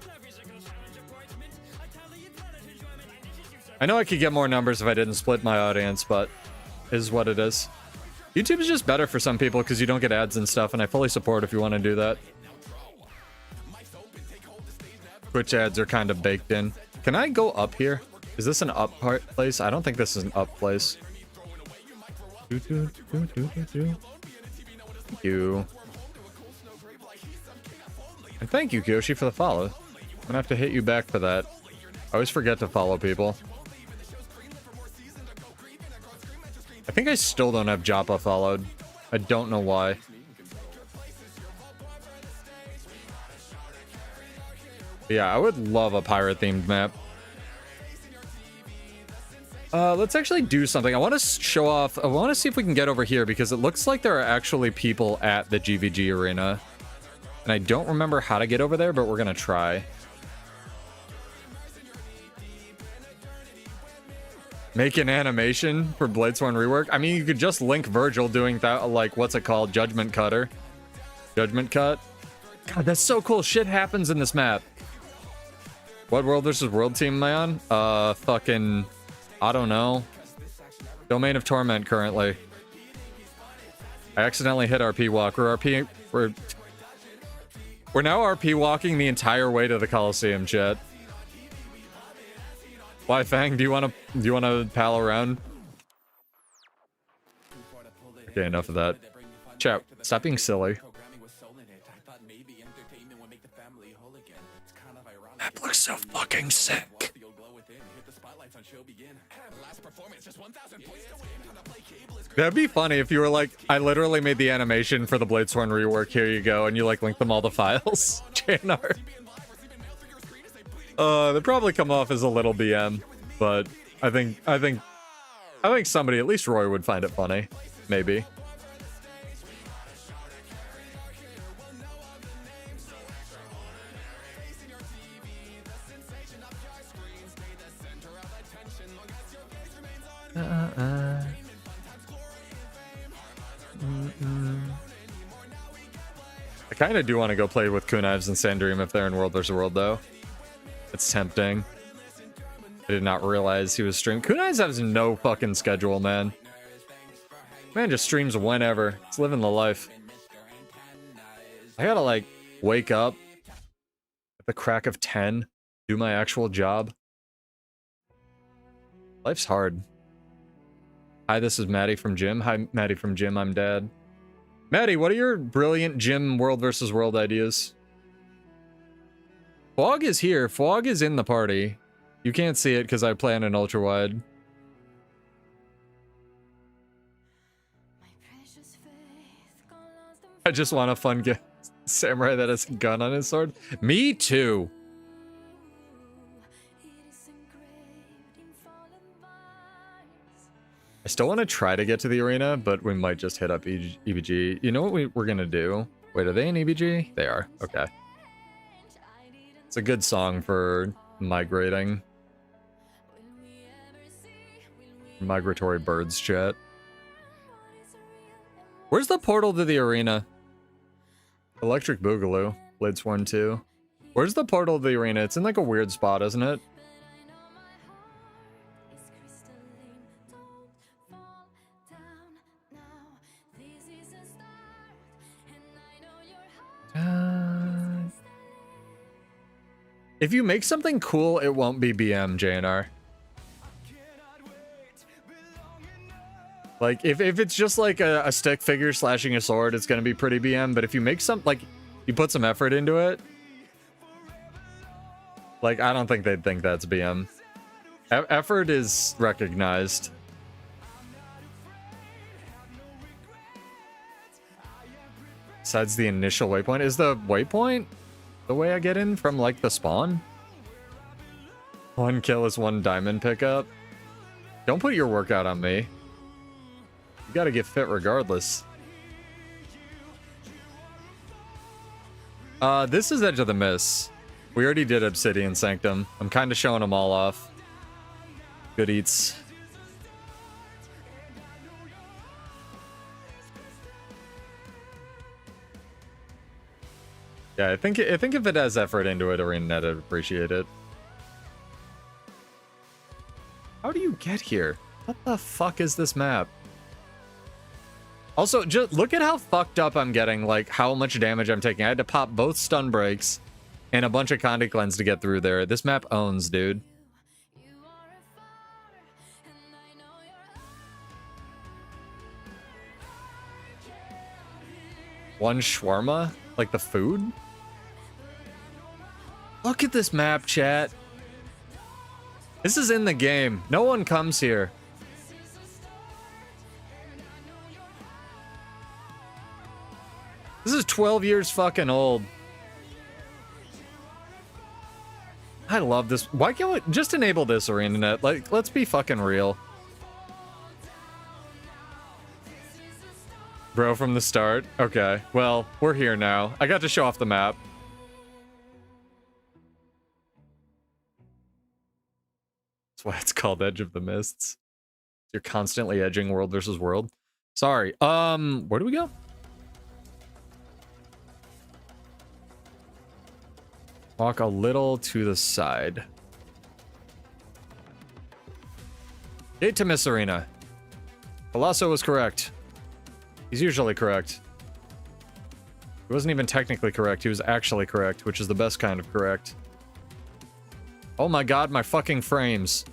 Speaker 1: I know I could get more numbers if I didn't split my audience, but it is what it is. YouTube is just better for some people because you don't get ads and stuff, and I fully support if you want to do that. Twitch ads are kind of baked in. Can I go up here? Is this an up part place? I don't think this is an up place. Thank you. And thank you, Kyoshi, for the follow. I'm gonna have to hit you back for that. I always forget to follow people. I think I still don't have Joppa followed. I don't know why. Yeah, I would love a pirate-themed map. Let's actually do something. I want to show off... I want to see if we can get over here, because it looks like there are actually people at the GVG arena. And I don't remember how to get over there, but we're going to try. Make an animation for Bladesworn rework? I mean, you could just link Virgil doing that, like, what's it called? Judgment Cutter. Judgment Cut. God, that's so cool. Shit happens in this map. What world versus world team am I on? Fucking... I don't know. Domain of Torment currently. I accidentally hit RP walk. We're now RP walking the entire way to the Coliseum, chat. Why, Fang? Do you want to pal around? Okay, enough of that. Chat, stop being silly. That looks so fucking sick. That'd be funny if you were like, I literally made the animation for the Bladesworn rework, here you go, and you like link them all the files. JNR. They probably come off as a little BM, but I think somebody, at least Roy, would find it funny. Maybe. I kind of do want to go play with Kunaives and Sandream if they're in World vs. World, though. It's tempting. I did not realize he was streaming. Kunaives has no fucking schedule, man. Man just streams whenever. He's living the life. I gotta, like, wake up at the crack of 10, do my actual job. Life's hard. Hi, this is Maddie from Gym. Hi, Maddie from Gym. I'm Dad. Maddie, what are your brilliant gym World vs. World ideas? Fog is here. Fog is in the party. You can't see it because I play on an ultra wide. I just want a fun samurai that has a gun on his sword. Me too. I still want to try to get to the arena, but we might just hit up EBG. You know what we're going to do? Wait, are they in EBG? They are. Okay. It's a good song for migrating. Migratory birds, chat. Where's the portal to the arena? Electric Boogaloo. Bladesworn 2. Where's the portal to the arena? It's in like a weird spot, isn't it? If you make something cool, it won't be BM, JNR. Like, if it's just like a stick figure slashing a sword, it's gonna be pretty BM. But if you make some, like, you put some effort into it, like, I don't think they'd think that's BM. Effort is recognized. Besides the initial waypoint, is the waypoint the way I get in from, like, the spawn? 1 kill is 1 diamond pickup. Don't put your workout on me. You gotta get fit regardless. This is Edge of the Miss. We already did Obsidian Sanctum. I'm kind of showing them all off. Good eats. Yeah, I think if it has effort into it, ArenaNet would appreciate it. How do you get here? What the fuck is this map? Also, just look at how fucked up I'm getting, like how much damage I'm taking. I had to pop both stun breaks and a bunch of Condy Cleanse to get through there. This map owns, dude. One shawarma? Like the food? Look at this map, chat. This is in the game. No one comes here. This is 12 years fucking old. I love this. Why can't we just enable this, ArenaNet? Like, let's be fucking real. Bro, from the start? Okay, well, we're here now. I got to show off the map. That's why it's called Edge of the Mists. You're constantly edging world versus world. Sorry. Where do we go? Walk a little to the side. Gate to Miss Arena. Colosso was correct. He's usually correct. He wasn't even technically correct. He was actually correct, which is the best kind of correct. Oh my god, my fucking frames.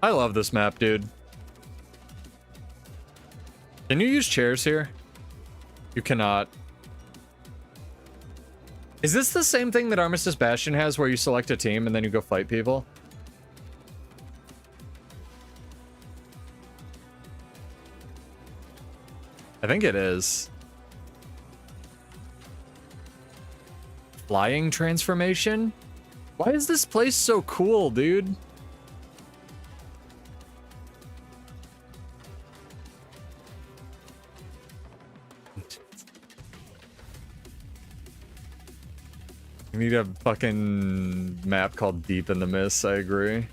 Speaker 1: I love this map, dude. Can you use chairs here? You cannot. Is this the same thing that Armistice Bastion has, where you select a team and then you go fight people? I think it is. Flying transformation? Why is this place so cool, dude? We need a fucking map called Deep in the Mist, I agree.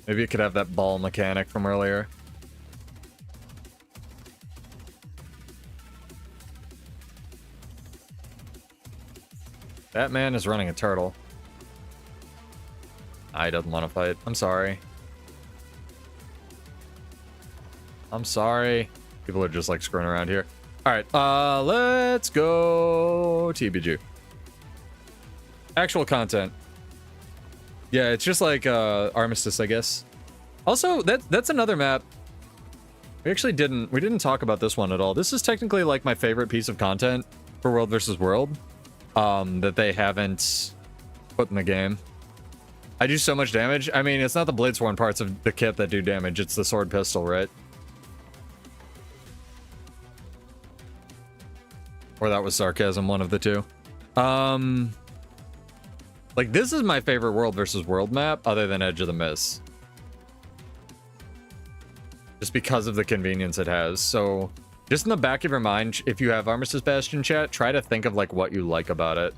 Speaker 1: Maybe it could have that ball mechanic from earlier. That man is running a turtle. I doesn't want to fight. I'm sorry. I'm sorry. People are just like screwing around here. Alright, let's go TBG. Actual content. Yeah, it's just like Armistice, I guess. Also, that's another map. We didn't talk about this one at all. This is technically like my favorite piece of content for World versus World that they haven't put in the game. I do so much damage. I mean, it's not the Bladesworn parts of the kit that do damage, it's the sword pistol, right? Or that was sarcasm, one of the two. Like, this is my favorite World versus World map, other than Edge of the Miss. Just because of the convenience it has. So, just in the back of your mind, if you have Armistice Bastion chat, try to think of, like, what you like about it.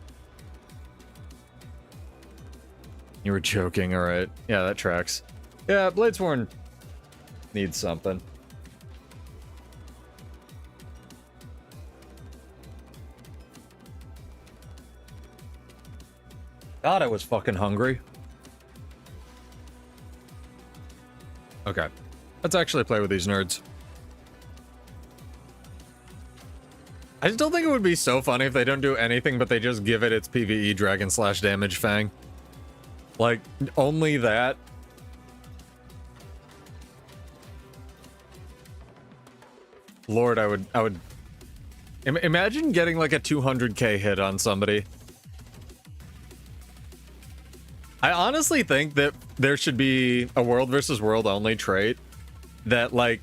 Speaker 1: You were joking, alright. Yeah, that tracks. Yeah, Bladesworn needs something. God, I was fucking hungry. Okay. Let's actually play with these nerds. I still think it would be so funny if they don't do anything, but they just give it its PvE Dragon Slash damage Fang. Like, only that. Lord, I would imagine getting like a 200k hit on somebody. I honestly think that there should be a world versus world only trait that, like,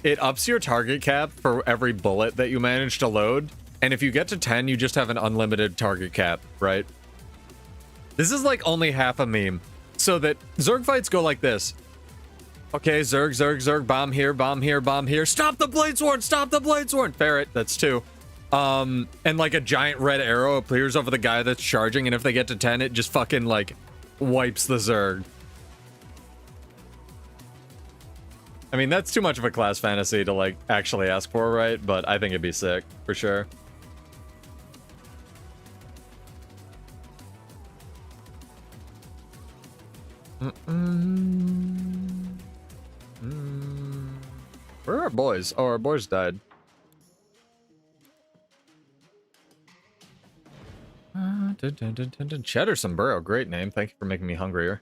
Speaker 1: it ups your target cap for every bullet that you manage to load, and if you get to 10, you just have an unlimited target cap, right? This is like only half a meme. So that Zerg fights go like this. Okay, Zerg, Zerg, Zerg, bomb here, bomb here, bomb here. Stop the Bladesworn! Stop the Bladesworn! Ferret, that's 2. And like a giant red arrow appears over the guy that's charging, and if they get to 10, it just fucking like wipes the Zerg. I mean, that's too much of a class fantasy to like actually ask for, right? But I think it'd be sick, for sure. Where are our boys? Oh, our boys died. Cheddar Sombrero, great name. Thank you for making me hungrier.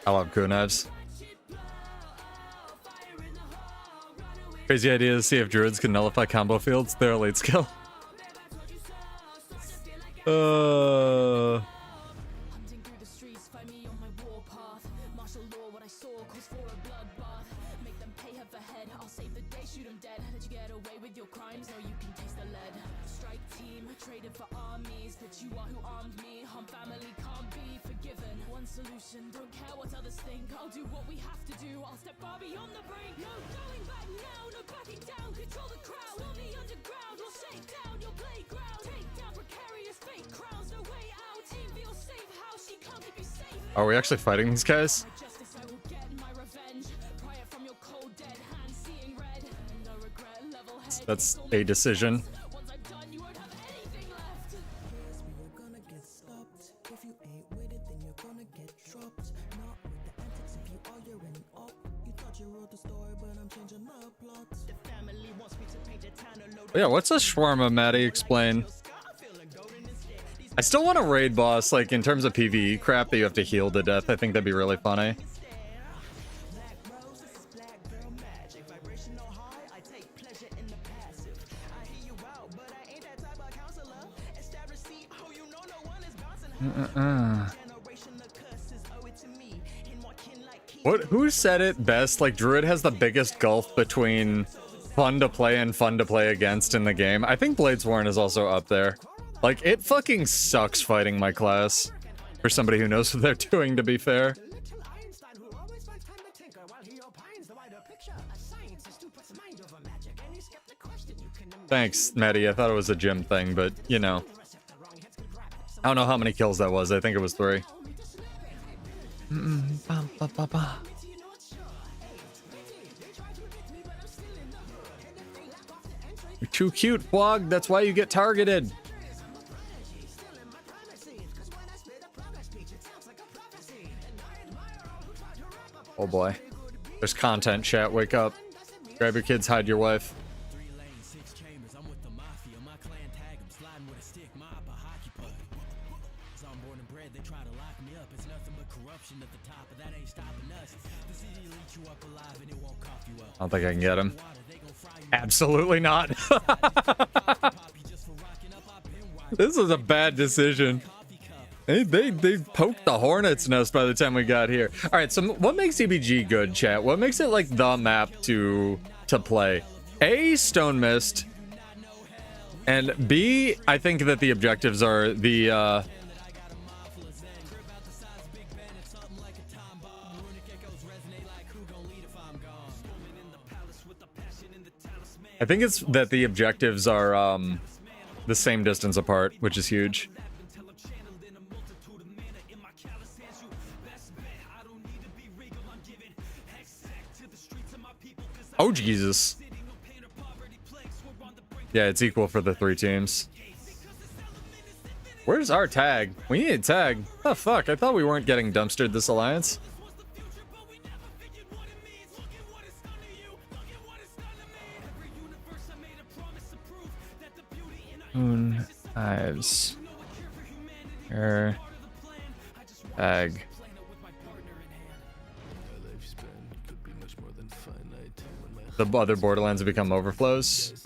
Speaker 1: I love kunaives. Crazy idea to see if druids can nullify combo fields. Their elite skill. Are we actually fighting these guys? That's a decision. Yeah, what's a shawarma, Maddie? Explain. I still want a raid boss, like, in terms of PvE crap that you have to heal to death. I think that'd be really funny. Who said it best? Like, Druid has the biggest gulf between fun to play and fun to play against in the game. I think Bladesworn is also up there. Like, it fucking sucks fighting my class. For somebody who knows what they're doing, to be fair. Thanks, Maddie. I thought it was a gym thing, but, you know. I don't know how many kills that was. I think it was 3. You're too cute, Fwog. That's why you get targeted. Oh boy. There's content, chat. Wake up. Grab your kids, hide your wife. I don't think I can get him. Absolutely not. This is a bad decision. They poked the hornet's nest by the time we got here. All right, so what makes EBG good, chat? What makes it like the map to play? A, Stone Mist. And B, I think that the objectives are the I think it's that the objectives are the same distance apart, which is huge. Oh, Jesus. Yeah, it's equal for the 3 teams. Where's our tag? We need a tag. Oh, fuck. I thought we weren't getting dumpstered this alliance. Moon Hives. Her tag. The other Borderlands have become overflows.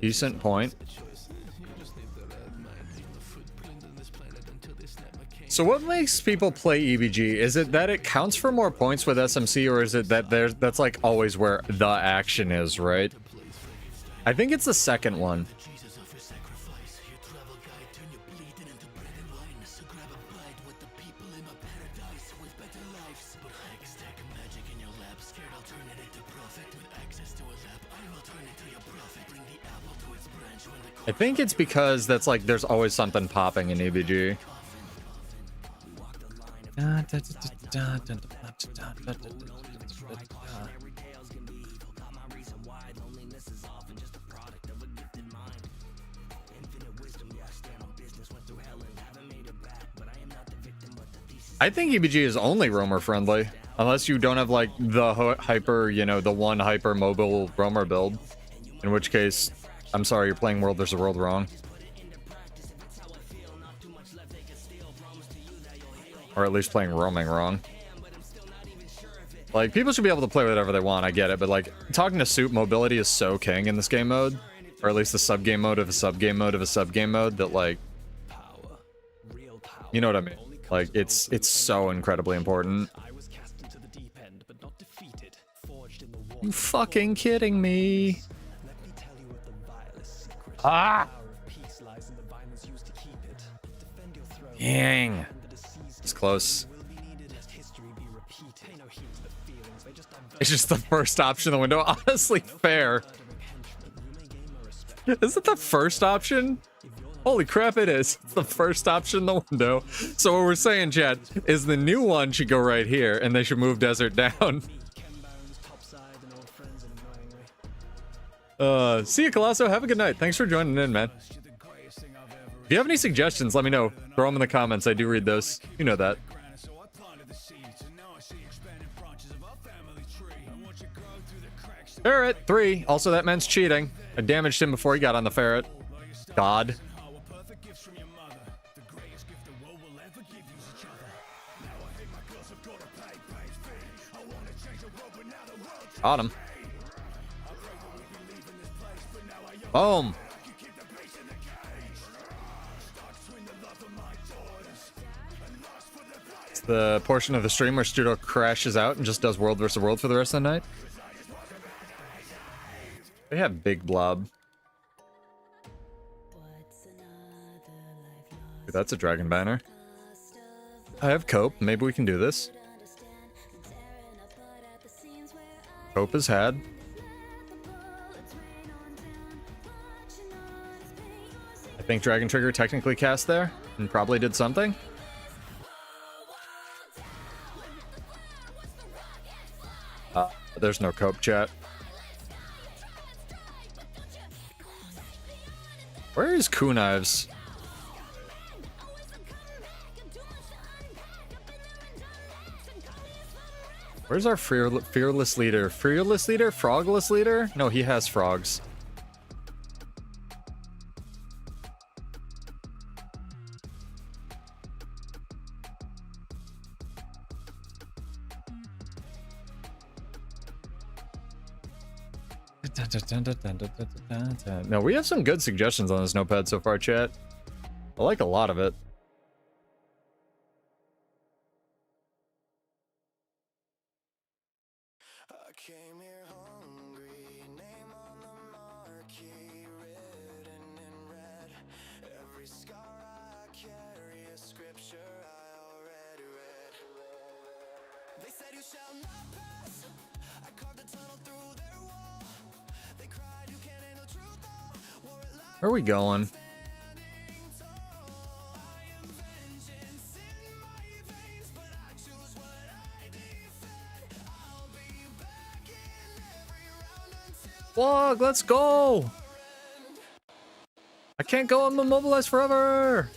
Speaker 1: Decent point. So what makes people play EBG? Is it that it counts for more points with SMC, or is it that that's like always where the action is, right? I think it's the second one. I think it's because that's like there's always something popping in EBG. I think EBG is only roamer friendly, unless you don't have like the hyper, you know, the one hyper mobile roamer build, in which case, I'm sorry, you're playing World vs. World wrong. Or at least playing roaming wrong. Like, people should be able to play whatever they want, I get it, but like, talking to Soup, mobility is so king in this game mode. Or at least the sub-game mode of a sub-game mode of a sub-game mode that like... You know what I mean? Like, it's so incredibly important. You fucking kidding me? Ah! Dang. It's close. It's just the first option in the window. Honestly, fair. Is it the first option? Holy crap, it is. It's the first option in the window. So what we're saying, chat, is the new one should go right here, and they should move Desert down. See you, Colosso. Have a good night. Thanks for joining in, man. If you have any suggestions, let me know. Throw them in the comments. I do read those. You know that. Ferret, 3. Also, that man's cheating. I damaged him before he got on the ferret. God. Got him. Boom. It's the portion of the stream where Studio crashes out and just does World vs. World for the rest of the night. They have big blob. Dude, that's a dragon banner. I have cope. Maybe we can do this. Cope is had. I think Dragon Trigger technically cast there and probably did something. There's no cope, chat. Where is Knives? Where's our fearless leader? Fearless leader? Frogless leader? No, he has frogs. No, we have some good suggestions on this notepad so far, chat. I like a lot of it. I came here hungry, name on the marquee. Where are we going? Wog, let's go! I can't go immobilized forever!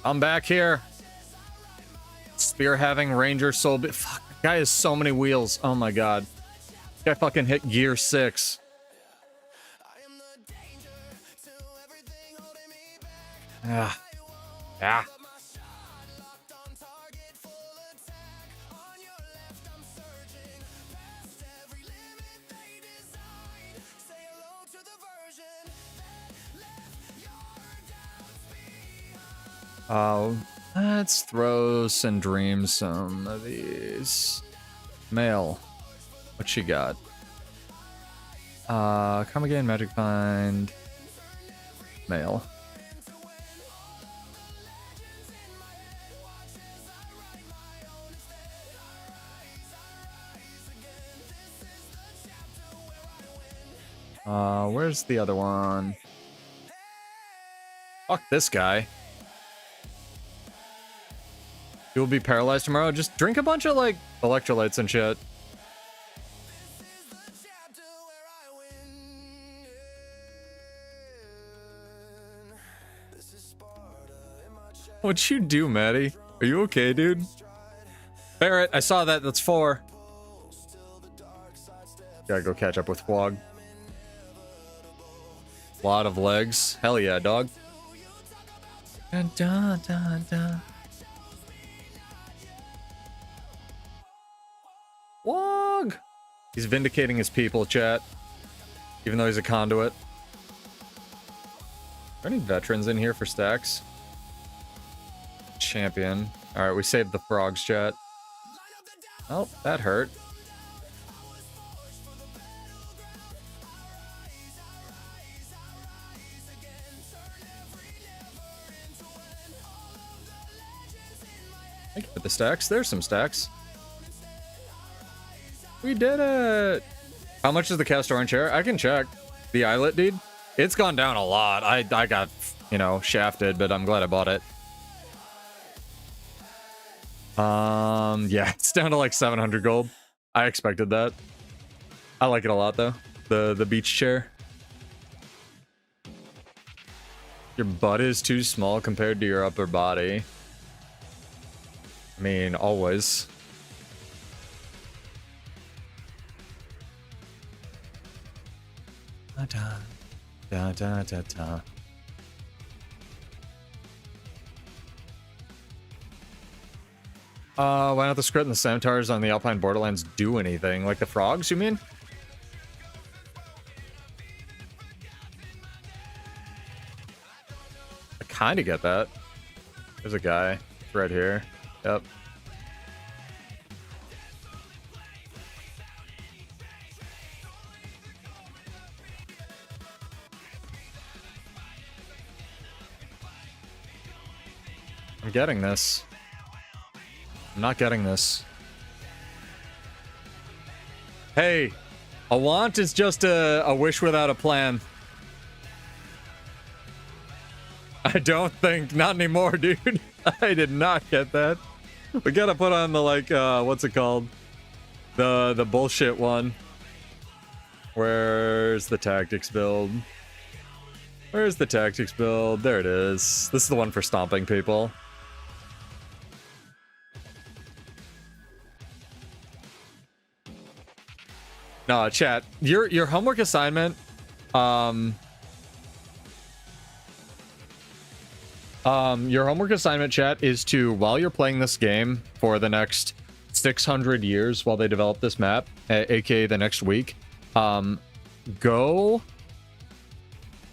Speaker 1: I'm back here. Spear having Ranger Soul. Fuck, that guy has so many wheels. Oh my god. This guy fucking hit gear 6. Ah. Ah. Let's throw some dreams some of these. Mail. What she got? Come again, Magic Find. Mail. Where's the other one? Fuck this guy. You'll be paralyzed tomorrow. Just drink a bunch of, like, electrolytes and shit. What'd you do, Maddie? Are you okay, dude? Barrett, I saw that. That's 4. Gotta go catch up with Quag. Lot of legs. Hell yeah, dog. Dun, dun, dun, dun. Wog! He's vindicating his people, chat. Even though he's a conduit. Are there any veterans in here for stacks? Champion. Alright, we saved the frogs, chat. Oh, that hurt. Thank you for the stacks. There's some stacks. We did it! How much is the cast orange chair? I can check. The eyelet, dude? It's gone down a lot. I got, you know, shafted, but I'm glad I bought it. Yeah, it's down to like 700 gold. I expected that. I like it a lot, though. The beach chair. Your butt is too small compared to your upper body. I mean, always. Da da da da da. Why don't the Skrit and the Centaurs on the Alpine Borderlands do anything? Like the frogs, you mean? I kind of get that. There's a guy right here. Yep. I'm getting this. I'm not getting this. Hey, a want is just a wish without a plan. I don't think, not anymore, dude. I did not get that. We gotta put on the, like, what's it called? The bullshit one. Where's the tactics build? Where's the tactics build? There it is. This is the one for stomping people. No, chat. Your homework assignment, your homework assignment, chat, is to, while you're playing this game for the next 600 years while they develop this map, aka the next week, go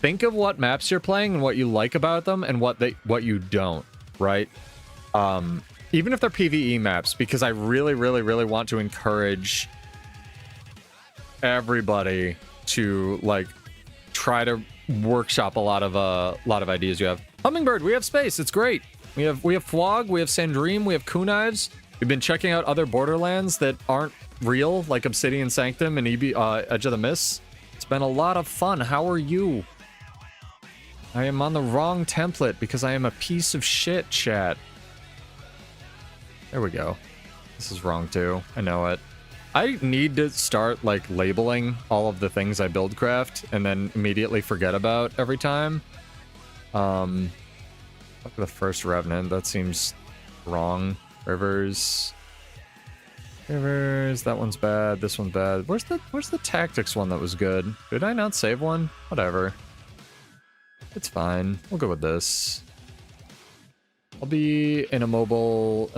Speaker 1: think of what maps you're playing and what you like about them and what you don't, right? Even if they're PvE maps, because I really, really, really want to encourage everybody to like try to workshop a lot of ideas you have. Hummingbird, we have space. It's great. We have Fwog, we have Sandream, we have Kunaives. We've been checking out other Borderlands that aren't real, like Obsidian Sanctum and Edge of the Mists. It's been a lot of fun. How are you? I am on the wrong template because I am a piece of shit, chat. There we go. This is wrong too. I know it. I need to start like labeling all of the things I build craft and then immediately forget about every time. Look at the first Revenant. That seems wrong. Rivers. That one's bad. This one's bad. Where's the tactics one that was good? Did I not save one? Whatever. It's fine. We'll go with this. I'll be an immobile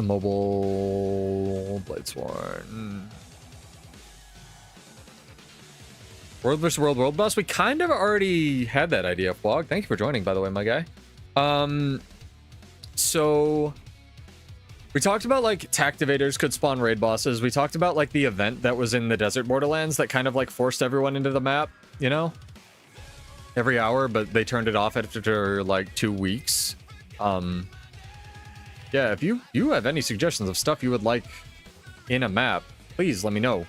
Speaker 1: Bladesworn. World vs. World boss. We kind of already had that idea, Vlog. Thank you for joining, by the way, my guy. So we talked about like Tactivators could spawn raid bosses. We talked about like the event that was in the Desert Borderlands that kind of like forced everyone into the map, you know? Every hour, but they turned it off after like 2 weeks. Yeah, if you have any suggestions of stuff you would like in a map, please let me know.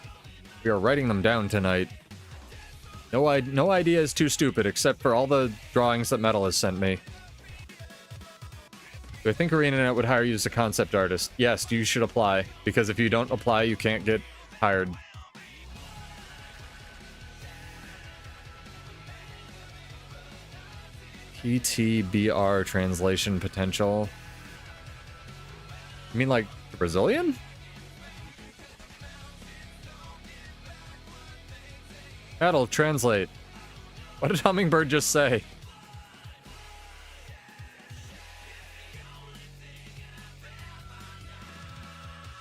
Speaker 1: We are writing them down tonight. No idea is too stupid, except for all the drawings that Metal has sent me. Do I think ArenaNet would hire you as a concept artist? Yes, you should apply, because if you don't apply, you can't get hired. PTBR translation potential. You mean like the Brazilian? That'll translate. What did Hummingbird just say?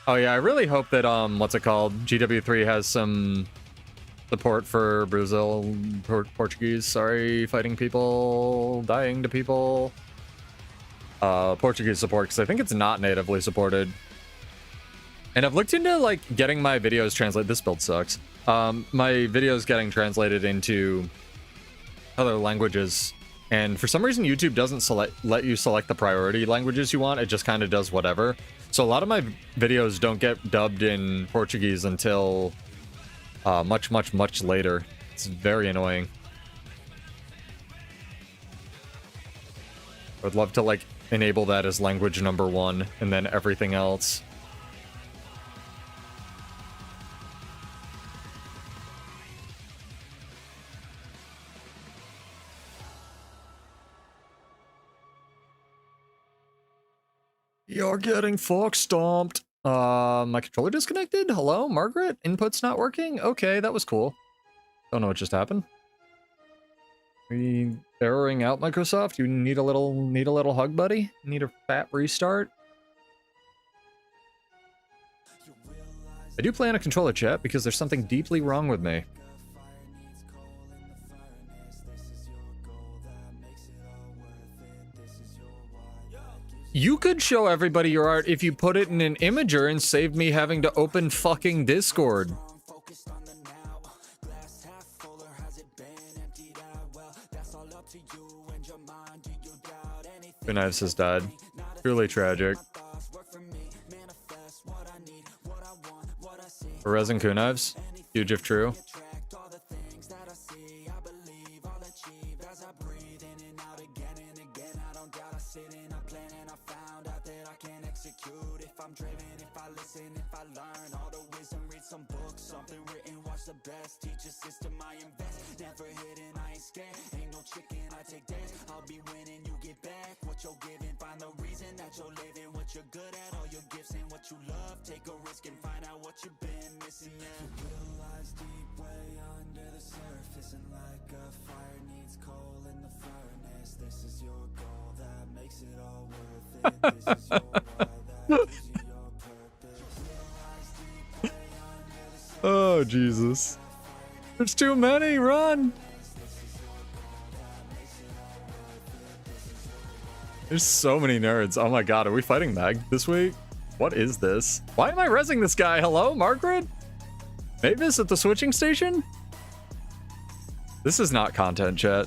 Speaker 1: Oh yeah, I really hope that what's it called? GW3 has some support for Brazil, Portuguese, sorry, fighting people, dying to people. Portuguese support, because I think it's not natively supported. And I've looked into like getting my videos translated. This build sucks. My videos getting translated into other languages, and for some reason YouTube doesn't let you select the priority languages you want. It just kind of does whatever. So a lot of my videos don't get dubbed in Portuguese until much later. It's very annoying. I would love to like enable that as language number 1 and then everything else. You're getting fuck stomped. My controller disconnected? Hello, Margaret? Input's not working? Okay, that was cool. Don't know what just happened. We erroring out, Microsoft? You need a little hug, buddy? Need a fat restart? I do play on a controller, chat, because there's something deeply wrong with me. You could show everybody your art if you put it in an imager and saved me having to open fucking Discord. Kunaives has died. Truly tragic. Perez and Kunaives. Huge if true. Oh, Jesus. There's too many, run! There's so many nerds. Oh my god, are we fighting Mag this week? What is this? Why am I rezzing this guy? Hello, Margaret? Mavis at the switching station? This is not content, chat.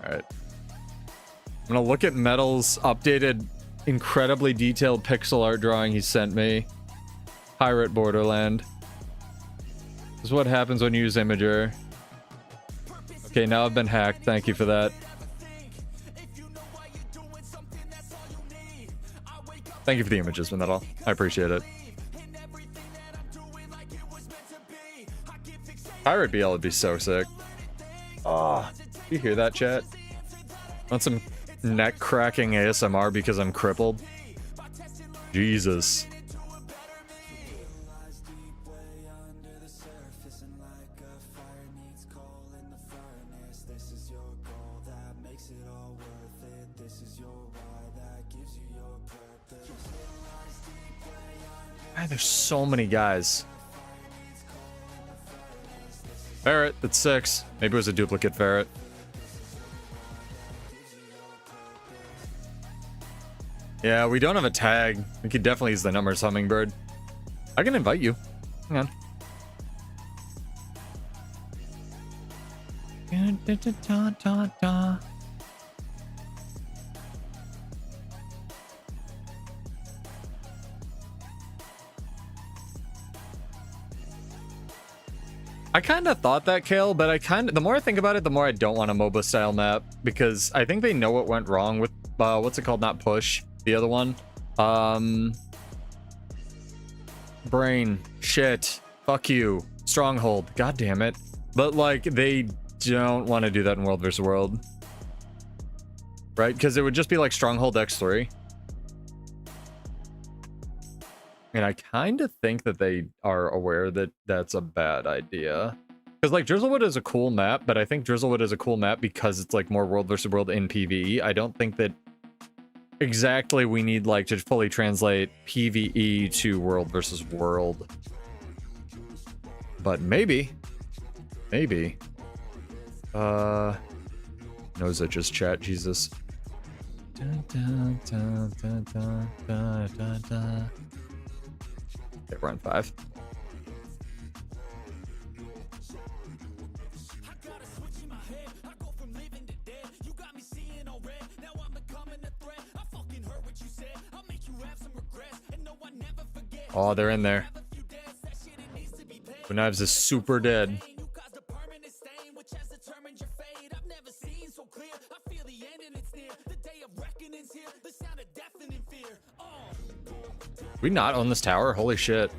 Speaker 1: Alright. I'm gonna look at Metal's updated, incredibly detailed pixel art drawing he sent me. Pirate Borderland. This is what happens when you use Imager. Okay, now I've been hacked. Thank you for that. Thank you for the images, Metal. I appreciate it. Pirate BL would be so sick. Oh, you hear that, chat? Want some neck cracking ASMR because I'm crippled? Jesus. Man, there's so many guys. Ferret, that's 6. Maybe it was a duplicate ferret. Yeah, we don't have a tag. We could definitely use the numbers hummingbird. I can invite you. Hang on. I kind of thought that, Kale, but the more I think about it, the more I don't want a MOBA style map, because I think they know what went wrong with what's it called? Not Push, the other one. Brain, shit, fuck you, Stronghold, god damn it. But like, they don't want to do that in World vs. World, right? Because it would just be like Stronghold X3. And I kind of think that they are aware that that's a bad idea. Because, like, Drizzlewood is a cool map, but I think Drizzlewood is a cool map because it's, like, more World vs. World in PvE. I don't think that exactly we need, like, to fully translate PvE to World vs. World. But maybe. Maybe. Knows it just chat, Jesus. Dun, dun, dun, dun, dun, dun, dun, dun. Okay, we're on 5. Oh, they're in there. The knives is super dead. We not own this tower? Holy shit.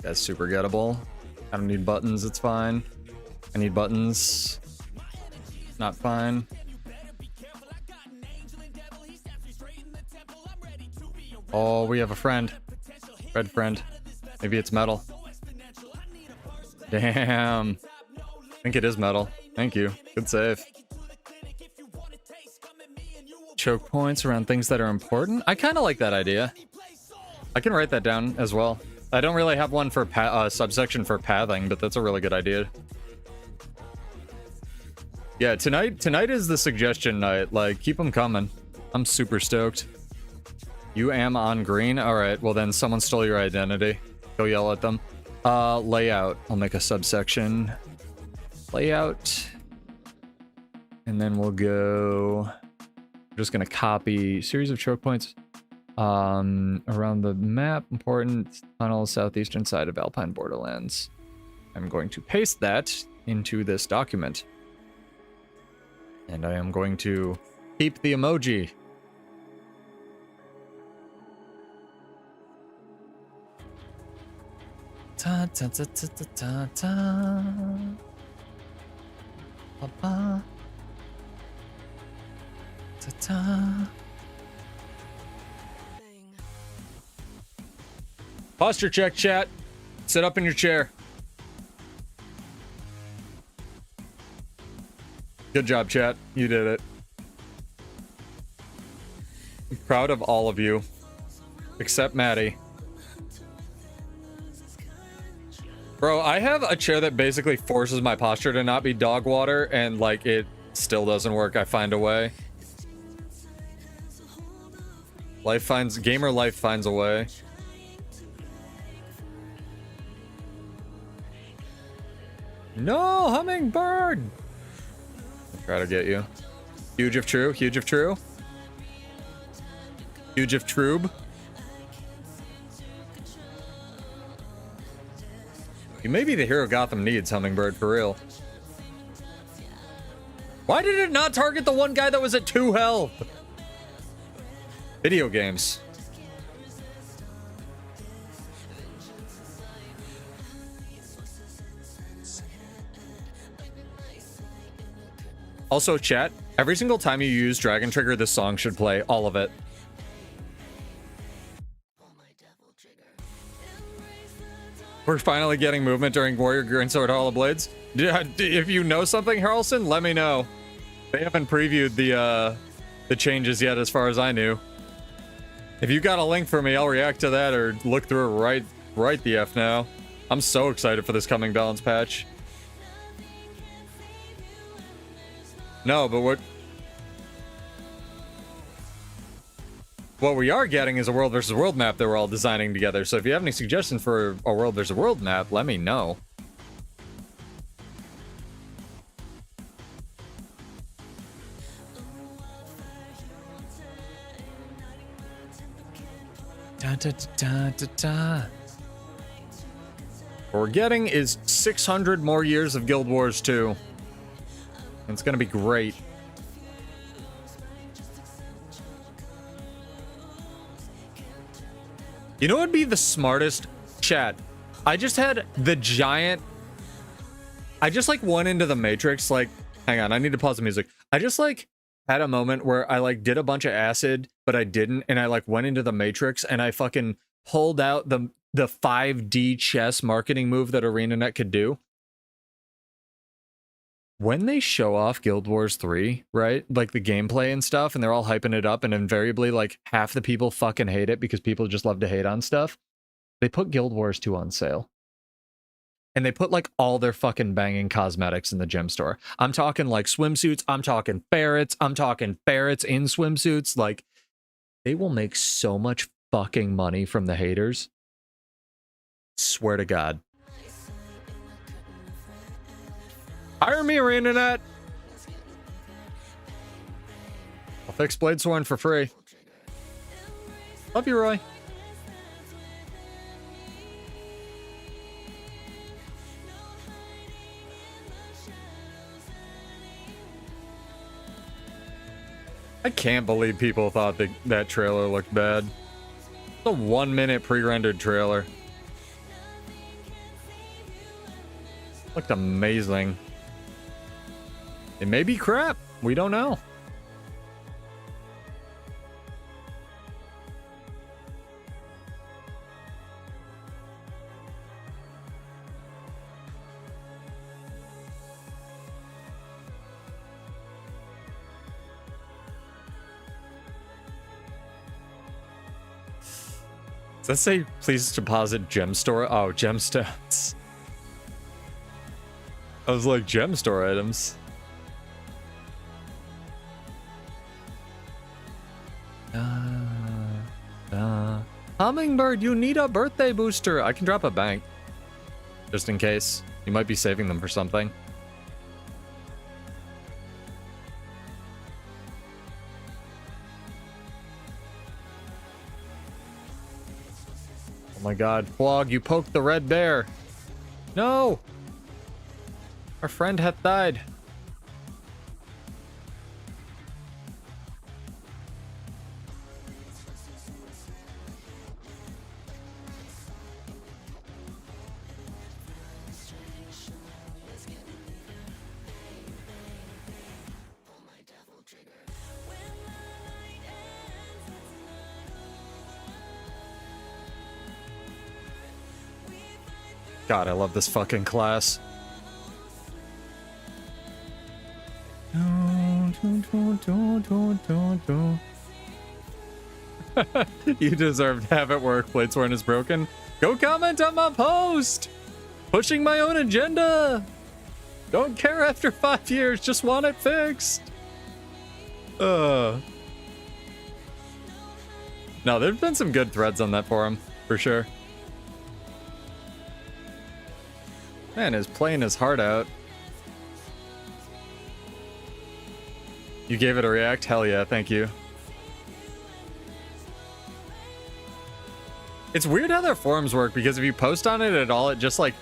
Speaker 1: That's super gettable. I don't need buttons, it's fine. I need buttons. Not fine. Oh, we have a friend. Red friend. Maybe it's Metal. Damn. I think it is Metal. Thank you. Good save. Choke points around things that are important. I kind of like that idea. I can write that down as well. I don't really have one for subsection for pathing, but that's a really good idea. Yeah, tonight is the suggestion night. Like, keep them coming. I'm super stoked. You am on green? Alright, well then someone stole your identity. Go yell at them. Layout. I'll make a subsection. Layout. And then we'll go... I'm just gonna copy series of choke points. Around the map, important tunnel southeastern side of Alpine Borderlands. I'm going to paste that into this document. And I am going to keep the emoji. Ta ta ta ta ta ta ta. Ba-ba. Ta ta. Posture check, chat. Sit up in your chair. Good job, chat. You did it. I'm proud of all of you. Except Maddie. Bro, I have a chair that basically forces my posture to not be dog water, and like it still doesn't work. I find a way. Gamer life finds a way. No, hummingbird! I'll try to get you. Huge if true, huge if true. Huge if trube. You may be the hero Gotham needs, hummingbird, for real. Why did it not target the one guy that was at 2 health? Video games. Also, chat, every single time you use Dragon Trigger, this song should play. All of it. We're finally getting movement during Warrior Greensword Hall of Blades. If you know something, Harrelson, let me know. They haven't previewed the changes yet, as far as I knew. If you got a link for me, I'll react to that or look through it right the F now. I'm so excited for this coming balance patch. No, but what we are getting is a world versus world map that we're all designing together. So if you have any suggestions for a world versus world map, let me know. Da, da, da, da, da. What we're getting is 600 more years of Guild Wars 2. It's gonna be great. You know what would be the smartest? Chat. I just had the giant... I just like went into the Matrix, like... Hang on, I need to pause the music. I just like had a moment where I like did a bunch of acid, but I didn't, and I like went into the Matrix and I fucking pulled out the 5D chess marketing move that ArenaNet could do. When they show off Guild Wars 3, right? Like the gameplay and stuff, and they're all hyping it up, and invariably like half the people fucking hate it because people just love to hate on stuff. They put Guild Wars 2 on sale. And they put like all their fucking banging cosmetics in the gem store. I'm talking like swimsuits, I'm talking ferrets in swimsuits. Like, they will make so much fucking money from the haters. Swear to God. Hire me, ArenaNet. I'll fix Bladesworn for free. Love you, Roy. I can't believe people thought that trailer looked bad. It's a 1 minute pre-rendered trailer. Looked amazing. It may be crap. We don't know. Does that say please deposit gem store? Oh, gemstones. I was like, gem store items. Hummingbird, you need a birthday booster. I can drop a bank. Just in case. You might be saving them for something. Oh my god. Flog, you poked the red bear. No! Our friend hath died. God, I love this fucking class. You deserve to have it work. Bladesworn is broken. Go comment on my post! Pushing my own agenda. Don't care after 5 years. Just want it fixed. No, there's been some good threads on that forum, for sure. Man is playing his heart out. You gave it a react? Hell yeah, thank you. It's weird how their forums work, because if you post on it at all, it just like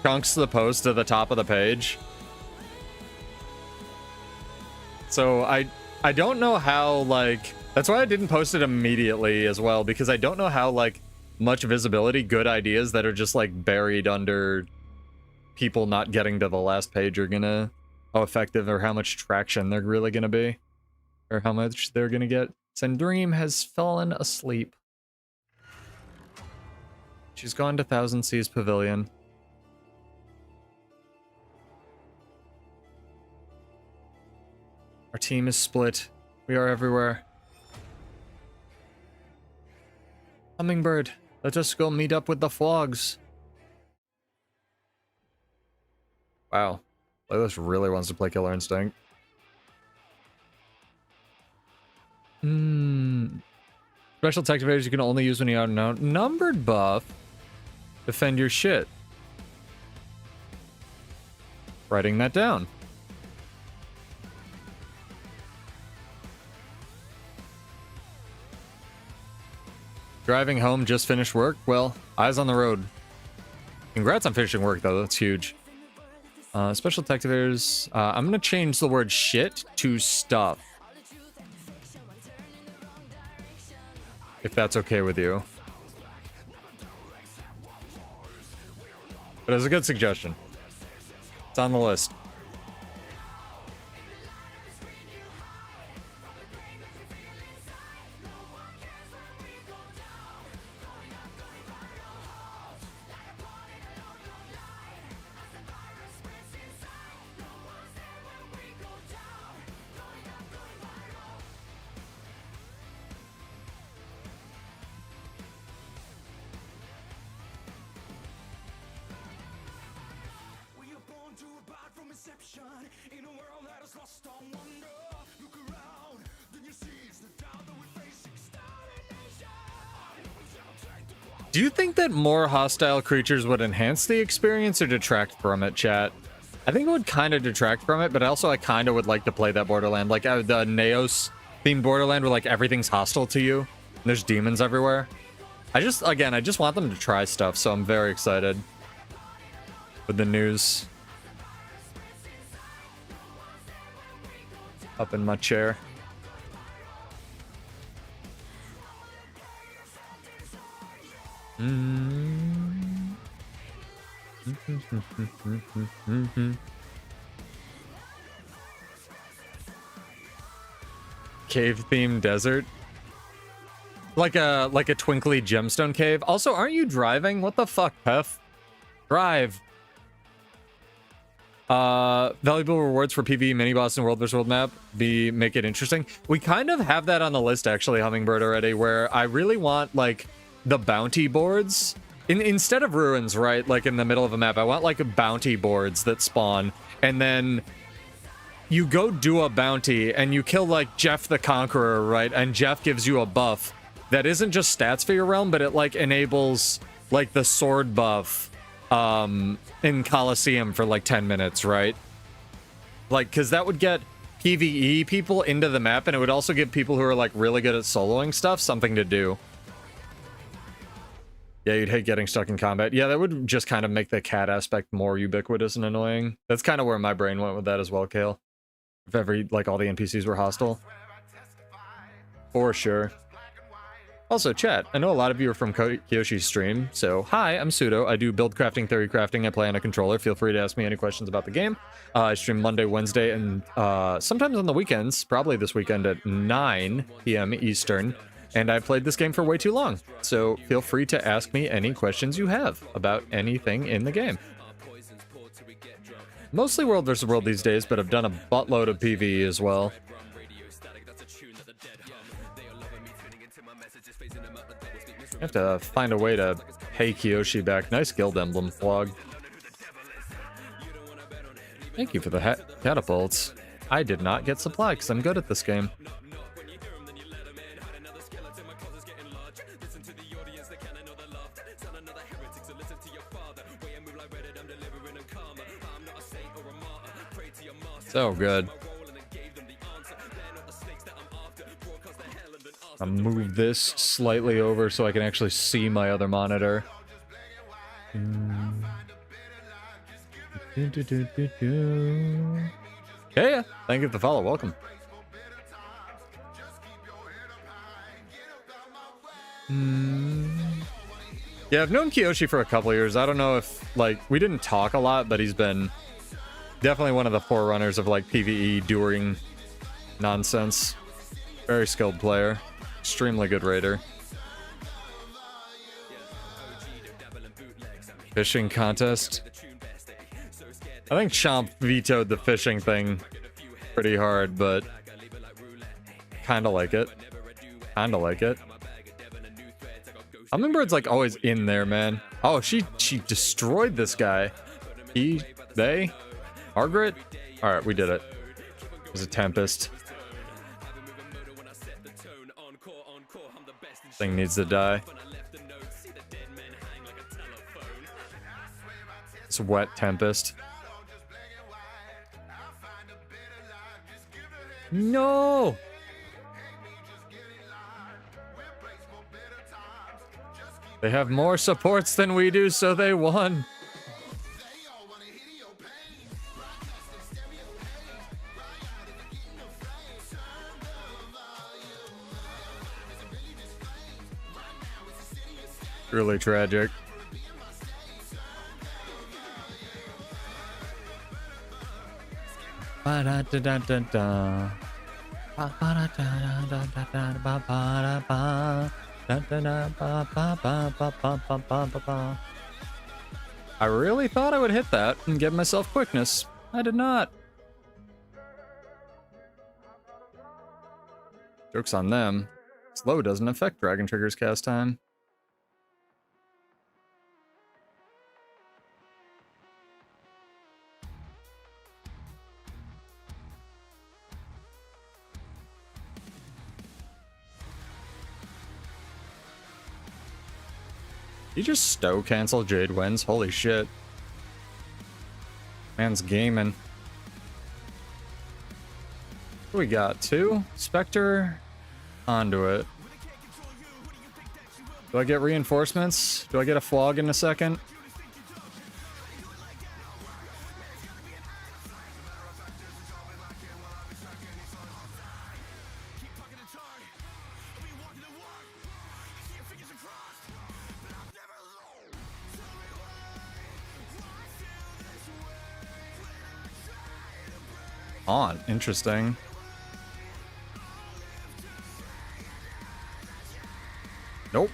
Speaker 1: chunks the post to the top of the page. So I don't know how, like, that's why I didn't post it immediately as well, because I don't know how, like, much visibility good ideas that are just, like, buried under people not getting to the last page are gonna, how effective or how much traction they're really gonna be, or how much they're gonna get. Sandream has fallen asleep. She's gone to Thousand Seas Pavilion. Our team is split. We are everywhere. Hummingbird, let us go meet up with the flogs. Wow. Playlist really wants to play Killer Instinct. Special tech activators you can only use when you are outnumbered buff. Defend your shit. Writing that down. Driving home, just finished work? Well, eyes on the road. Congrats on finishing work, though. That's huge. Special tech activators. I'm going to change the word shit to stuff. If that's okay with you. But it's a good suggestion. It's on the list. Do you think that more hostile creatures would enhance the experience or detract from it, chat? I think it would kind of detract from it, but also I kind of would like to play that Borderland. Like the Neos themed Borderland where like everything's hostile to you. And there's demons everywhere. I just want them to try stuff, so I'm very excited with the news. Up in my chair. Cave themed desert. Like a twinkly gemstone cave. Also, aren't you driving? What the fuck, Pef? Drive. Valuable rewards for PvE mini boss and world vs world map. Make it interesting. We kind of have that on the list actually, Hummingbird, already, where I really want like the bounty boards instead of ruins, right? Like in the middle of a map, I want like bounty boards that spawn, and then you go do a bounty and you kill like Jeff the Conqueror, right? And Jeff gives you a buff that isn't just stats for your realm, but it like enables like the sword buff in Coliseum for like 10 minutes, right? Like, because that would get PvE people into the map, and it would also give people who are like really good at soloing stuff something to do. Yeah, you'd hate getting stuck in combat. Yeah, that would just kind of make the cat aspect more ubiquitous and annoying. That's kind of where my brain went with that as well, Kale. If all the NPCs were hostile. For sure. Also, chat, I know a lot of you are from Kyoshi's stream, so hi, I'm Pseudo. I do build crafting, theory crafting, I play on a controller. Feel free to ask me any questions about the game. I stream Monday, Wednesday, and sometimes on the weekends, probably this weekend at 9 p.m. Eastern. And I've played this game for way too long, so feel free to ask me any questions you have about anything in the game. Mostly World vs. World these days, but I've done a buttload of PvE as well. I have to find a way to pay Kyoshi back. Nice guild emblem, Flog. Thank you for the catapults. I did not get supply because I'm good at this game. So good. I'll move this slightly over so I can actually see my other monitor. Yeah, thank you for the follow. Welcome. Yeah, I've known Kiyoshi for a couple years. I don't know if, like, we didn't talk a lot, but he's been definitely one of the forerunners of, like, PvE during nonsense. Very skilled player. Extremely good raider. Fishing contest. I think Chomp vetoed the fishing thing pretty hard, but kinda like it. Kinda like it. Hummingbird's like always in there, man. Oh, she destroyed this guy. They? Margaret? Alright, we did it. There's a Tempest. Thing needs to die. It's wet Tempest. No! They have more supports than we do, so they won. Really tragic. Ba-da-da-da-da-da. Ba-ba-da-da-da-da-da-ba-ba-da-ba. I really thought I would hit that and give myself quickness. I did not. Joke's on them. Slow doesn't affect Dragon Trigger's cast time. You just stow cancel Jade wins. Holy shit. Man's gaming. What we got? 2? Spectre. Onto it. Do I get reinforcements? Do I get a flog in a second? On. Interesting. Nope.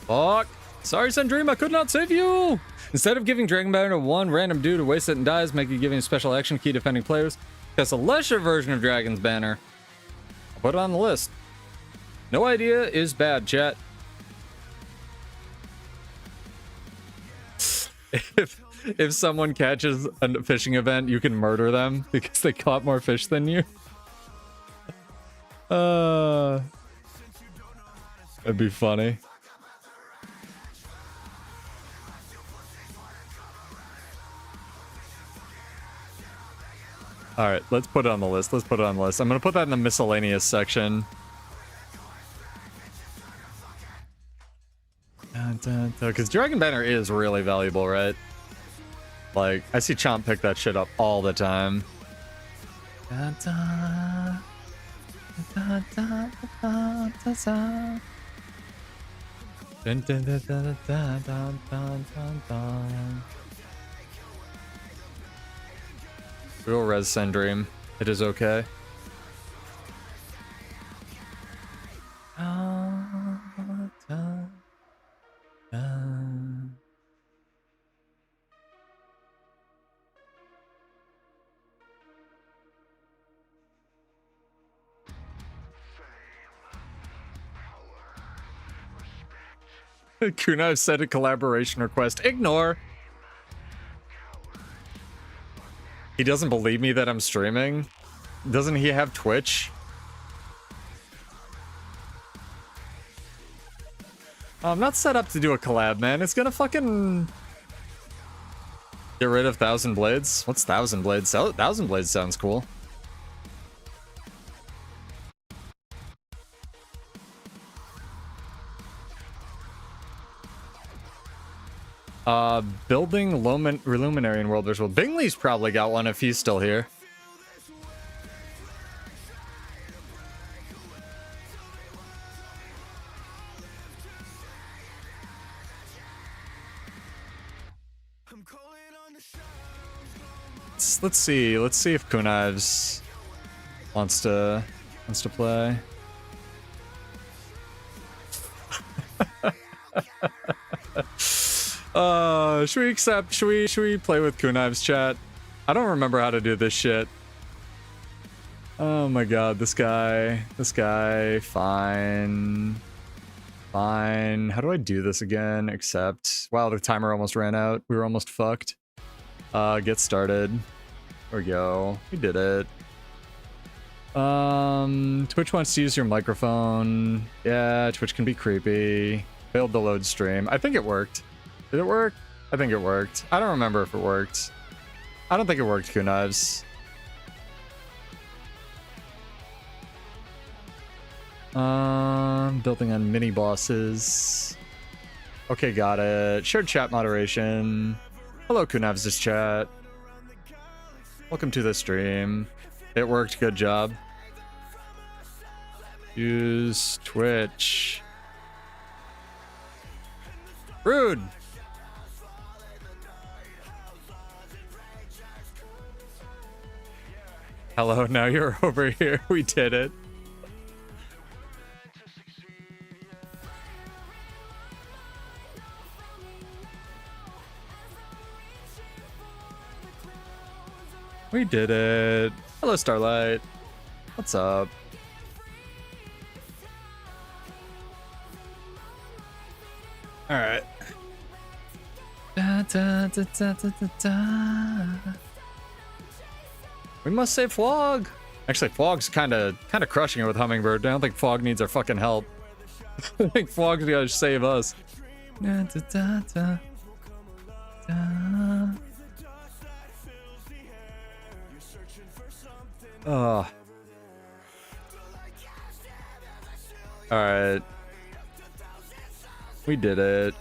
Speaker 1: Fuck. Sorry, Sandream, I could not save you. Instead of giving Dragon Banner to one random dude who wastes it and dies, make you giving a special action key defending players. That's a lesser version of Dragon's Banner. I'll put it on the list. No idea is bad, chat. If someone catches a fishing event, you can murder them because they caught more fish than you. That'd be funny. All right, let's put it on the list. Let's put it on the list. I'm gonna put that in the miscellaneous section. Because Dragon Banner is really valuable, right? Like, I see Chomp pick that shit up all the time. Real res Sendream. It is okay. Kunav sent a collaboration request. Ignore. He doesn't believe me that I'm streaming. Doesn't he have Twitch? I'm not set up to do a collab, man. It's gonna fucking get rid of Thousand Blades. What's Thousand Blades? Thousand Blades sounds cool. Building Luminary in World Visual. Bingley's probably got one if he's still here. Let's see if Kunivs wants to play. Should we play with Kunivs, chat? I don't remember how to do this shit. Oh my god, this guy, fine. How do I do this again? Accept. Wow, the timer almost ran out. We were almost fucked. Get started. There we go. We did it. Twitch wants to use your microphone. Yeah, Twitch can be creepy. Failed to load stream. I think it worked. Did it work? I think it worked. I don't remember if it worked. I don't think it worked, Kunivs. Building on mini bosses. Okay, got it. Shared chat moderation. Hello, Kunivs' chat. Welcome to the stream. It worked. Good job. Use Twitch. Rude. Hello, now you're over here. We did it. We did it. Hello, Starlight. What's up? All right. Da, da, da, da, da, da, da. We must save Flog. Actually, Flog's kind of crushing it with Hummingbird. I don't think Flog needs our fucking help. I think Flog's gotta save us. Da, da, da, da, da. Oh. Alright. We did it.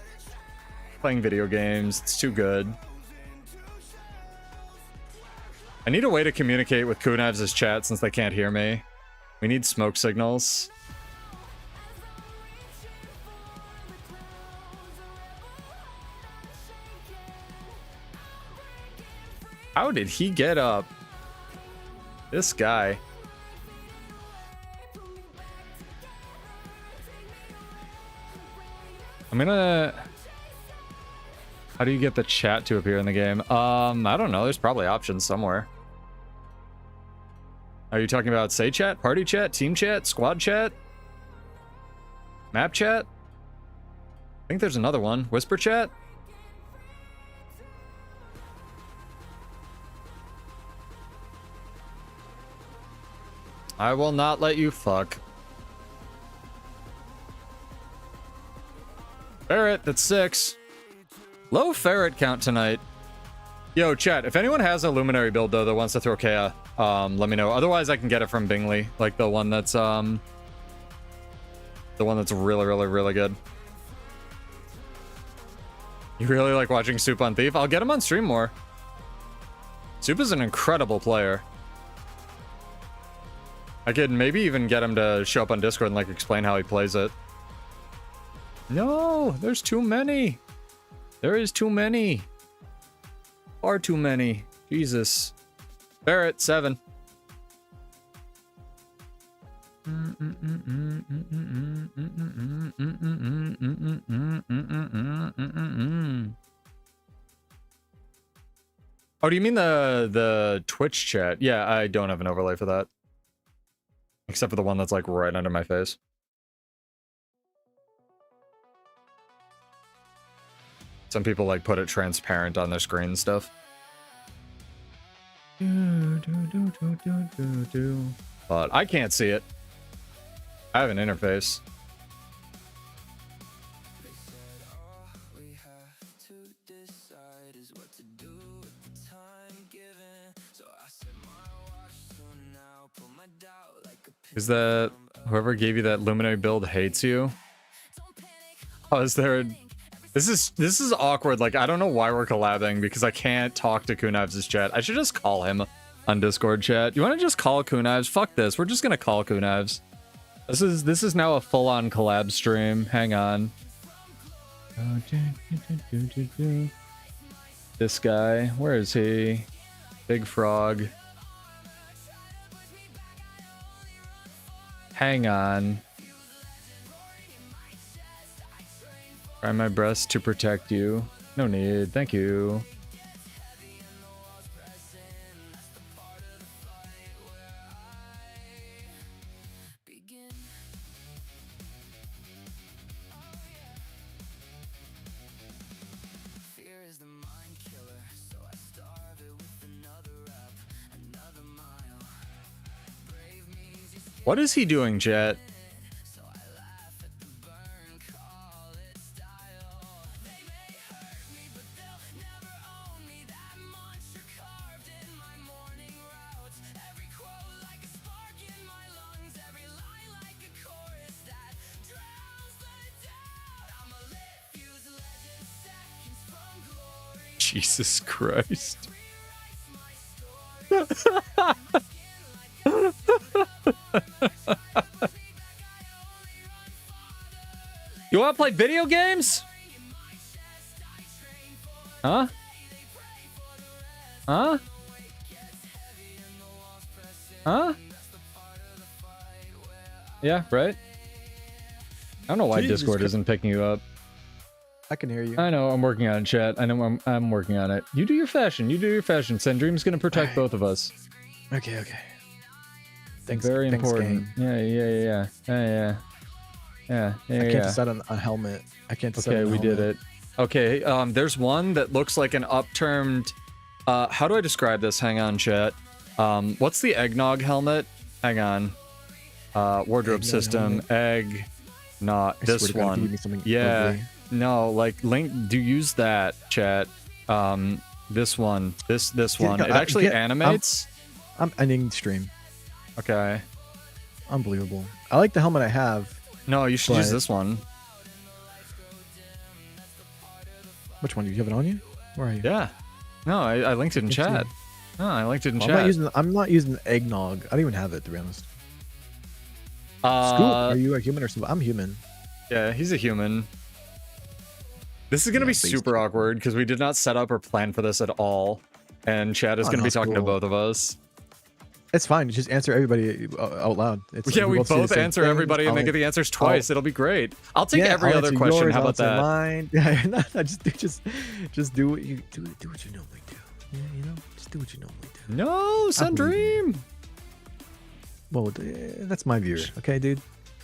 Speaker 1: Playing video games. It's too good. I need a way to communicate with Kunivs' chat since they can't hear me. We need smoke signals. How did he get up? This guy. I'm gonna... How do you get the chat to appear in the game? I don't know. There's probably options somewhere. Are you talking about say chat, party chat, team chat, squad chat, map chat? I think there's another one. Whisper chat? I will not let you fuck. Ferret, that's 6. Low ferret count tonight. Yo, chat, if anyone has a Luminary build, though, that wants to throw Kea, let me know. Otherwise, I can get it from Bingley. Like, the one that's really, really, really good. You really like watching Soup on Thief? I'll get him on stream more. Soup is an incredible player. I could maybe even get him to show up on Discord and, like, explain how he plays it. No, there's too many. There is too many. Far too many. Jesus. Barrett, 7. Oh, do you mean the Twitch chat? Yeah, I don't have an overlay for that. Except for the one that's like right under my face. Some people like put it transparent on their screen and stuff. But I can't see it. I have an interface. Is that whoever gave you that luminary build hates you? Oh, is there a... This is awkward. Like, I don't know why we're collabing because I can't talk to Knives' chat. I should just call him on Discord chat. You want to just call Knives? Fuck this. We're just gonna call Knives. This is now a full-on collab stream. Hang on. This guy, where is he? Big Frog. Hang on. Try my best to protect you. No need, thank you. What is he doing, Jet? Jesus Christ. You want to play video games? Huh? Huh? Huh? Yeah, right? I don't know why Discord isn't picking you up.
Speaker 2: I can hear you.
Speaker 1: I know, I'm working on it, chat. I know I'm working on it. You do your fashion. You do your fashion. Sendream's gonna protect both of us.
Speaker 2: Okay, okay. Thanks.
Speaker 1: Very
Speaker 2: thanks,
Speaker 1: important.
Speaker 2: Gang.
Speaker 1: Yeah. I
Speaker 2: can't decide on a helmet. I can't decide.
Speaker 1: Okay,
Speaker 2: on a
Speaker 1: we
Speaker 2: helmet.
Speaker 1: did it. Okay, there's one that looks like an upturned. How do I describe this? Hang on, chat. What's the eggnog helmet? Hang on. Wardrobe eggnog system. Helmet. Egg. Not this one. Yeah. Ugly. No, like Link. Do use that, chat. This one. This one. It actually animates.
Speaker 2: I'm ending stream.
Speaker 1: Okay.
Speaker 2: Unbelievable. I like the helmet I have.
Speaker 1: No, you should use this one.
Speaker 2: Which one? Do you have it on you? Where are you?
Speaker 1: Yeah. No, I linked it in chat. No, I linked it in chat.
Speaker 2: I'm not using eggnog. I don't even have it, to be honest. Scoop, are you a human or something? I'm human.
Speaker 1: Yeah, he's a human. This is going to be super awkward because we did not set up or plan for this at all. And Chad is going to be talking to both of us.
Speaker 2: It's fine. Just answer everybody out loud.
Speaker 1: Yeah, we both answer everybody and they get the answers twice. It'll be great. I'll take every other question. How about that?
Speaker 2: Mine. Yeah, just do what you do. Do what you normally do. Yeah, you know, just do what you normally do.
Speaker 1: No, Sundream.
Speaker 2: Well, that's my viewer. Okay, dude.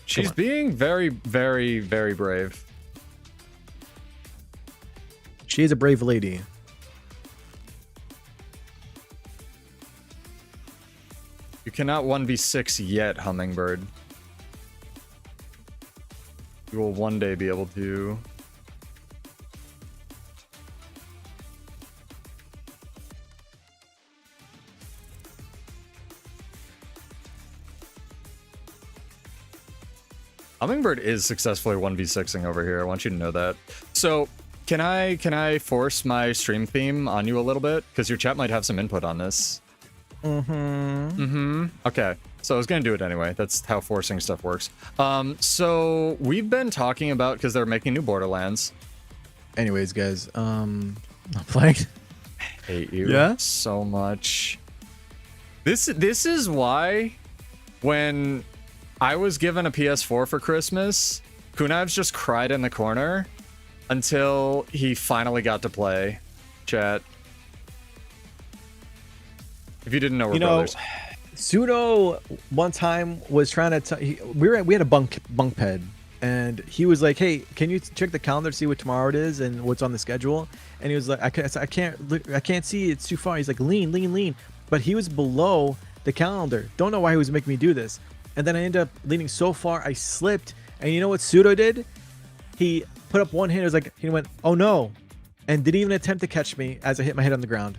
Speaker 1: She's being very, very, very brave.
Speaker 2: She is a brave lady.
Speaker 1: You cannot 1v6 yet, Hummingbird. You will one day be able to. Hummingbird is successfully 1v6ing over here. I want you to know that. So, can I force my stream theme on you a little bit? Because your chat might have some input on this. Okay, so I was gonna do it anyway. That's how forcing stuff works. So we've been talking about, because they're making new Borderlands.
Speaker 2: Anyways, guys, not playing.
Speaker 1: I hate you so much. This is why when I was given a PS4 for Christmas, Knives just cried in the corner until he finally got to play. Chat. If you didn't know, we're brothers.
Speaker 2: Pseudo one time was trying to we had a bunk bed, and he was like, "Hey, can you check the calendar to see what tomorrow it is and what's on the schedule?" And he was like, I can't see. It's too far." He's like, "Lean, lean, lean." But he was below the calendar. Don't know why he was making me do this. And then I ended up leaning so far, I slipped. And you know what Pseudo did? He put up one hand. It was like, he went, "Oh no," and didn't even attempt to catch me as I hit my head on the ground.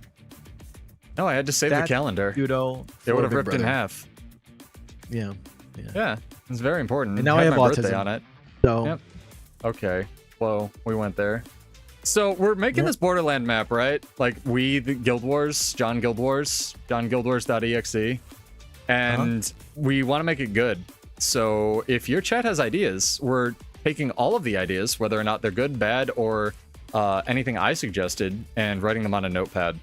Speaker 1: No, I had to save the calendar.
Speaker 2: Pseudo.
Speaker 1: It would have ripped in half.
Speaker 2: Yeah.
Speaker 1: Yeah, it's very important.
Speaker 2: And now I have
Speaker 1: my birthday
Speaker 2: autism
Speaker 1: on it.
Speaker 2: So.
Speaker 1: Yep. Okay. Well, we went there. So we're making this Borderland map, right? Like the Guild Wars, John Guild Wars, johnguildwars.exe, and we want to make it good. So if your chat has ideas, we're taking all of the ideas, whether or not they're good, bad, or anything I suggested, and writing them on a notepad.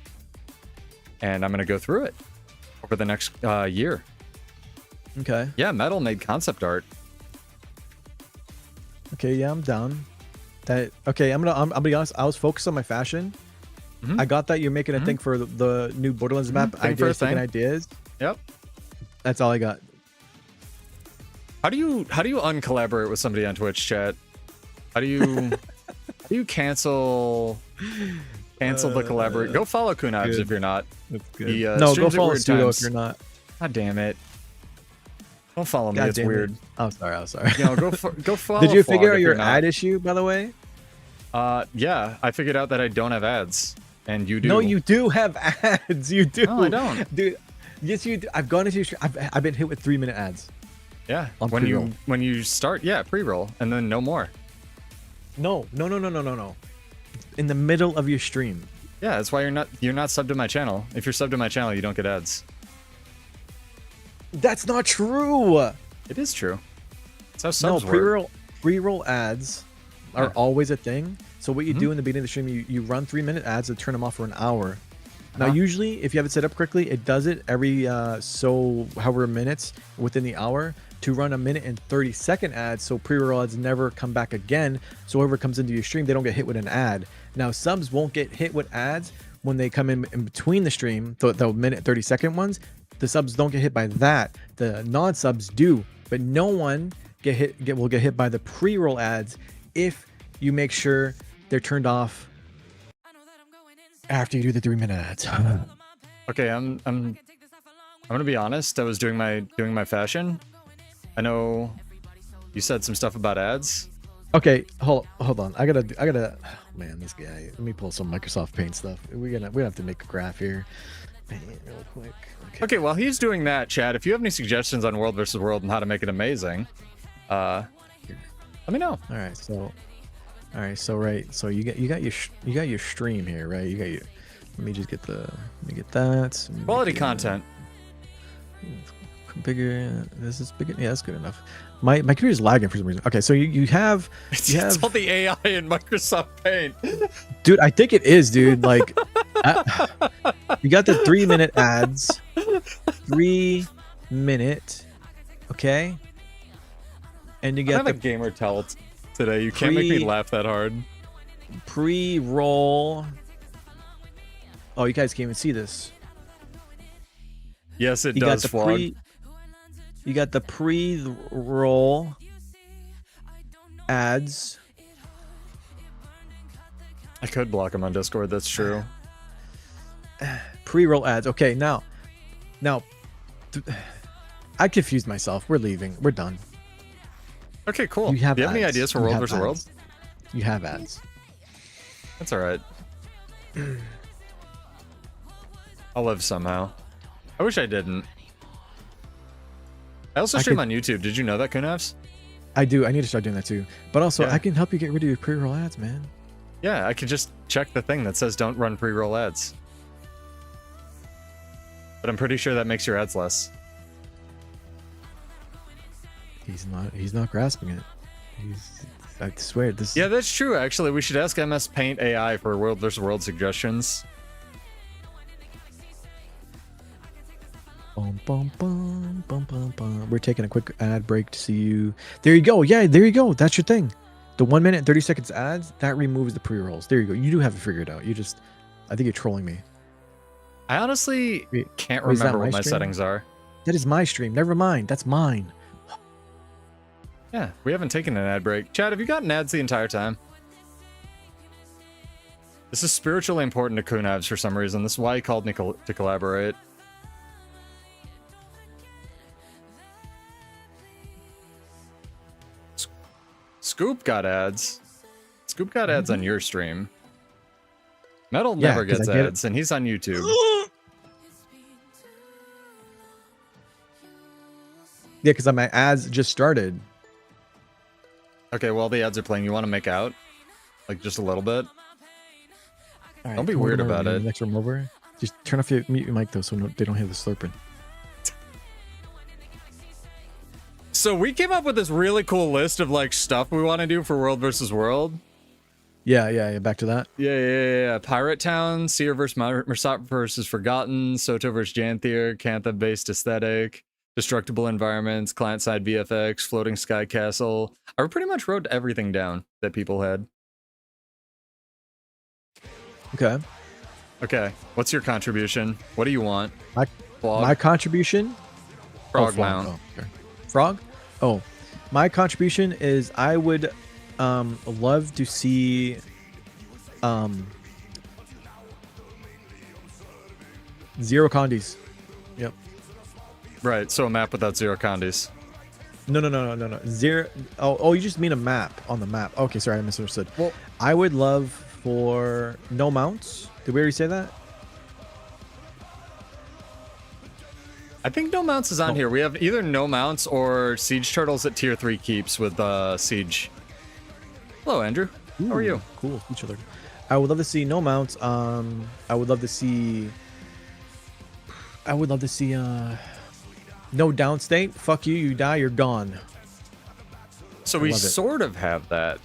Speaker 1: And I'm going to go through it over the next year.
Speaker 2: Okay.
Speaker 1: Yeah, Metal made concept art.
Speaker 2: Okay, yeah, I'm down. Okay, I'll be honest, I was focused on my fashion. I got that you're making a thing for the new Borderlands map. Ideas, thinking ideas.
Speaker 1: Yep.
Speaker 2: That's all I got.
Speaker 1: How do you uncollaborate with somebody on Twitch chat? How do you cancel the collaborate? Go follow Kunabs if you're not.
Speaker 2: That's good. No, go follow Pseudo if you're not.
Speaker 1: God damn it. Don't follow me. It's weird.
Speaker 2: I'm sorry.
Speaker 1: You know, go follow.
Speaker 2: Did you figure out your ad issue, by the way?
Speaker 1: Yeah, I figured out that I don't have ads, and you do.
Speaker 2: No, you do have ads. You do.
Speaker 1: No, I don't,
Speaker 2: dude. Yes, you do. I've gone into your stream. I've been hit with 3-minute ads.
Speaker 1: Yeah, when you start, yeah, pre-roll, and then no more.
Speaker 2: No. In the middle of your stream.
Speaker 1: Yeah, that's why you're not subbed to my channel. If you're subbed to my channel, you don't get ads.
Speaker 2: That's not true.
Speaker 1: It is true. That's how subs
Speaker 2: work. Pre-roll ads are always a thing. So what you do in the beginning of the stream, you run 3-minute ads and turn them off for an hour. Now, usually, if you have it set up correctly, it does it every however minutes within the hour to run a 1 and 30-second ad, so pre-roll ads never come back again. So whoever comes into your stream, they don't get hit with an ad. Now, subs won't get hit with ads when they come in between the stream, the 1 30-second ones. The subs don't get hit by that. The non-subs do, but no one will get hit by the pre-roll ads if you make sure they're turned off after you do the 3-minute ads.
Speaker 1: Okay, I'm gonna be honest. I was doing my fashion. I know you said some stuff about ads.
Speaker 2: Okay, hold on. I gotta. Oh, man, this guy. Let me pull some Microsoft Paint stuff. We have to make a graph here. Paint real quick.
Speaker 1: Okay, while he's doing that, Chad, if you have any suggestions on World vs. World and how to make it amazing, let me know.
Speaker 2: All right, so you got your stream here, right? You got your. Let me get that.
Speaker 1: Quality content.
Speaker 2: Bigger. This is bigger. Yeah, that's good enough. My computer's lagging for some reason. Okay, so you have
Speaker 1: it's all the AI in Microsoft Paint.
Speaker 2: Dude, I think it is, dude. Like, you got the 3-minute ads. 3-minute. Okay. And you got
Speaker 1: the gamer telt today. You can't make me laugh that hard.
Speaker 2: Pre-roll. Oh, you guys can't even see this.
Speaker 1: Yes, it does, Flog.
Speaker 2: You got the pre-roll ads.
Speaker 1: I could block them on Discord. That's true.
Speaker 2: Pre-roll ads. Okay, now, I confused myself. We're leaving. We're done.
Speaker 1: Okay, cool. Do you have any ideas for World vs. World?
Speaker 2: You have ads.
Speaker 1: That's all right. I'll live somehow. I wish I didn't. I also stream on YouTube. Did you know that, Kunavs?
Speaker 2: I do. I need to start doing that too. But also, I can help you get rid of your pre-roll ads, man.
Speaker 1: Yeah, I could just check the thing that says don't run pre-roll ads. But I'm pretty sure that makes your ads less.
Speaker 2: He's not grasping it. I swear this.
Speaker 1: Yeah, that's true. Actually, we should ask MS Paint AI for World vs. World suggestions.
Speaker 2: Bum, bum, bum, bum, bum. We're taking a quick ad break to see you. There you go. Yeah, there you go. That's your thing. The 1 minute 30 seconds ads that removes the pre-rolls. There you go. You do have it figured out. I think you're trolling me.
Speaker 1: I honestly can't remember what my settings are.
Speaker 2: That is my stream. Never mind. That's mine.
Speaker 1: Yeah, we haven't taken an ad break. Chad, have you gotten ads the entire time? This is spiritually important to Kunavs for some reason. This is why he called me to collaborate. Scoop got ads. Scoop got ads on your stream. Metal never gets ads, and he's on YouTube.
Speaker 2: Yeah, because my ads just started.
Speaker 1: Okay, well, the ads are playing. You want to make out? Like, just a little bit?
Speaker 2: All right,
Speaker 1: Don't be weird about it.
Speaker 2: Next room over. Just turn off your mic, though, so they don't hear the slurping.
Speaker 1: So we came up with this really cool list of, like, stuff we want to do for World versus World.
Speaker 2: Yeah. Back to that.
Speaker 1: Yeah. Pirate Town, Seer versus Mersat versus Forgotten, Soto versus Janthier, Cantha-based aesthetic, Destructible Environments, Client-side VFX, Floating Sky Castle. I pretty much wrote everything down that people had. Okay. What's your contribution? What do you want?
Speaker 2: My contribution?
Speaker 1: Frog Mount.
Speaker 2: Oh, okay. Frog? Oh, my contribution is I would love to see zero condies. Yep.
Speaker 1: Right, so a map without zero condies.
Speaker 2: No. Zero. Oh, you just mean a map on the map. Okay, sorry, I misunderstood.
Speaker 1: Well,
Speaker 2: I would love for no mounts. Did we already say that?
Speaker 1: I think no mounts is on here. We have either no mounts or siege turtles at tier 3 keeps with siege. Hello, Andrew. How are you?
Speaker 2: Cool. Each other. I would love to see no mounts. I would love to see no downstate. Fuck you. You die. You're gone.
Speaker 1: So we sort of have that.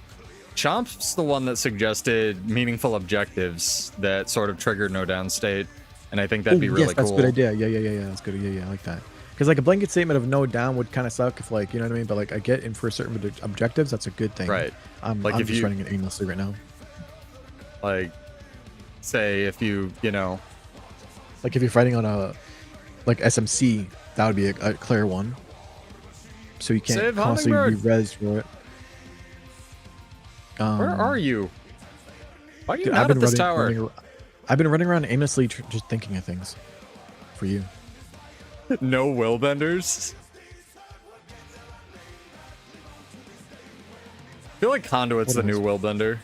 Speaker 1: Chomp's the one that suggested meaningful objectives that sort of triggered no downstate, and I think that'd be really cool.
Speaker 2: That's a good idea. Yeah. That's good. Yeah. I like that. Because like a blanket statement of no down would kind of suck if like, you know what I mean? But like I get in for certain objectives, that's a good thing.
Speaker 1: Right.
Speaker 2: I'm just running it aimlessly right now.
Speaker 1: Like, say if you know.
Speaker 2: Like if you're fighting on a, like SMC, that would be a clear one. So you can't constantly re-res for it.
Speaker 1: Where are you? Why are you not at this tower?
Speaker 2: I've been running around aimlessly just thinking of things for you.
Speaker 1: No will benders. I feel like Conduit's the new will bender.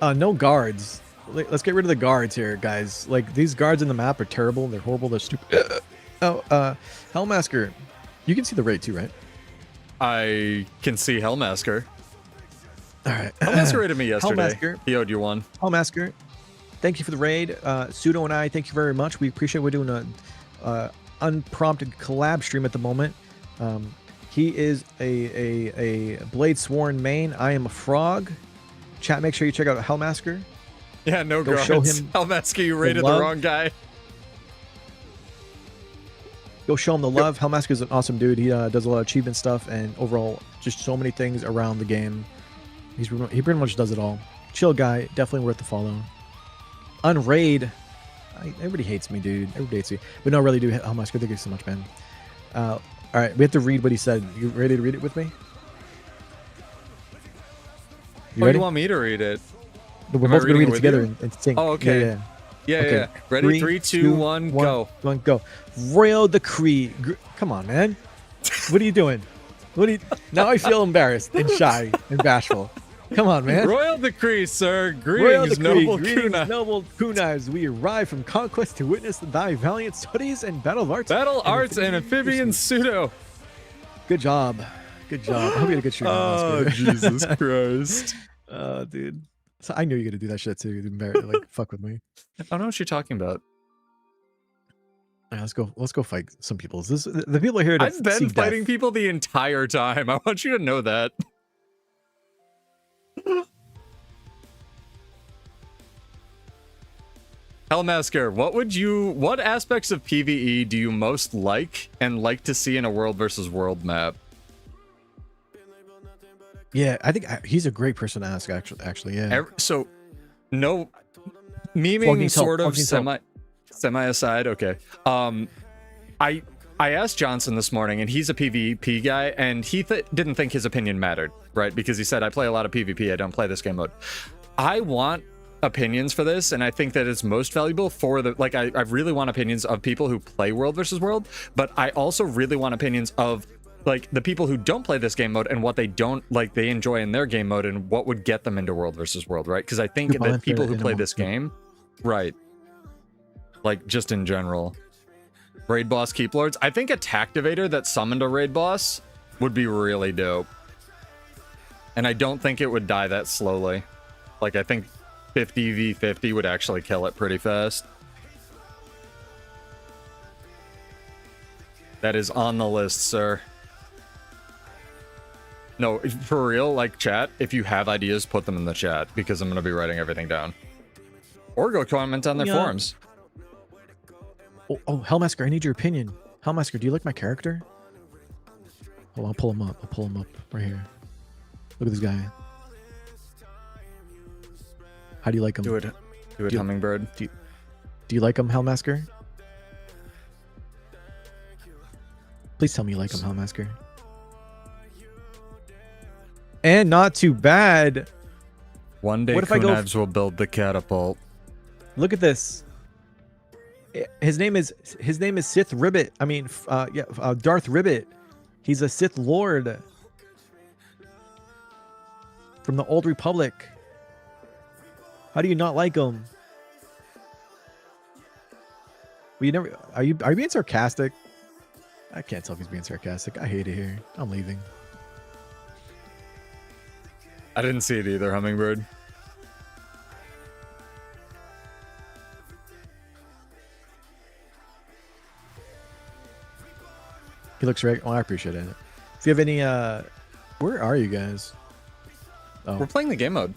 Speaker 2: No guards. Let's get rid of the guards here, guys. Like these guards in the map are terrible. They're horrible. They're stupid. Hellmasker. You can see the rate too, right?
Speaker 1: I can see Hellmasker.
Speaker 2: All right.
Speaker 1: Hellmasker rated me yesterday.
Speaker 2: Hellmasker.
Speaker 1: He owed you one.
Speaker 2: Hellmasker. Thank you for the raid. Pseudo and I, thank you very much. We appreciate we're doing a unprompted collab stream at the moment. He is a Blade Sworn main. I am a frog. Chat, make sure you check out Hellmasker.
Speaker 1: Yeah, no
Speaker 2: Go
Speaker 1: guards.
Speaker 2: show him
Speaker 1: Hellmasker, you rated the wrong guy.
Speaker 2: Go show him the love. Hellmasker is an awesome dude. He does a lot of achievement stuff and overall just so many things around the game. He pretty much does it all. Chill guy, definitely worth the follow. Unraid. Everybody hates me, dude. Everybody hates me. But no, really, dude. Hellmasker, thank you so much, man. All right, we have to read what he said. You ready to read it with me?
Speaker 1: You ready? You want me to read it?
Speaker 2: We're both going to read it together and sing.
Speaker 1: Oh, okay. Yeah. Ready? 3, 2, 1, go.
Speaker 2: Go. Royal Decree. Come on, man. What are you doing? Now I feel embarrassed and shy and bashful. Come on, man.
Speaker 1: Royal Decree, sir. Greetings, noble kunai.
Speaker 2: Noble kunais. We arrive from conquest to witness thy valiant studies and battle of arts.
Speaker 1: Battle arts and amphibian pseudo.
Speaker 2: Good job. I hope you had a good stream.
Speaker 1: Oh, Jesus Christ.
Speaker 2: Dude. So I knew you were gonna do that shit too. You didn't like fuck with me.
Speaker 1: I don't know what you're talking about.
Speaker 2: Right, let's go fight some people. The people are here to
Speaker 1: I've been fighting people the entire time. I want you to know that. Hellmasker, what aspects of PvE do you most like and like to see in a world versus world map?
Speaker 2: Yeah, I think he's a great person to ask. Actually, yeah.
Speaker 1: So, no, memeing sort of semi aside. Okay. I asked Johnson this morning, and he's a PvP guy, and he didn't think his opinion mattered, right? Because he said, I play a lot of PvP, I don't play this game mode. I want opinions for this, and I think that it's most valuable for the, like, I really want opinions of people who play World versus World, but I also really want opinions of, like, the people who don't play this game mode and what they don't, like, they enjoy in their game mode and what would get them into World versus World, right? Because I think that people who play this game, right, like, just in general, raid boss keep lords. I think a Tactivator that summoned a raid boss would be really dope. And I don't think it would die that slowly. Like, I think 50v50 would actually kill it pretty fast. That is on the list, sir. No, for real, like, chat, if you have ideas, put them in the chat, because I'm going to be writing everything down. Or go comment on their forums.
Speaker 2: Oh, Hellmasker, I need your opinion. Hellmasker, do you like my character? Oh, I'll pull him up. I'll pull him up right here. Look at this guy. How do you like him?
Speaker 1: Do it, Hummingbird.
Speaker 2: Do you like him, Hellmasker? Please tell me you like him, Hellmasker. And not too bad.
Speaker 1: One day, Kunabs will build the catapult.
Speaker 2: Look at this. His name is Sith Ribbit. I mean, Darth Ribbit. He's a Sith Lord from the Old Republic. How do you not like him? Well, you never. Are you being sarcastic? I can't tell if he's being sarcastic. I hate it here. I'm leaving.
Speaker 1: I didn't see it either, Hummingbird.
Speaker 2: He looks right. Oh, I appreciate it. If you have any, where are you guys? Oh.
Speaker 1: We're playing the game mode.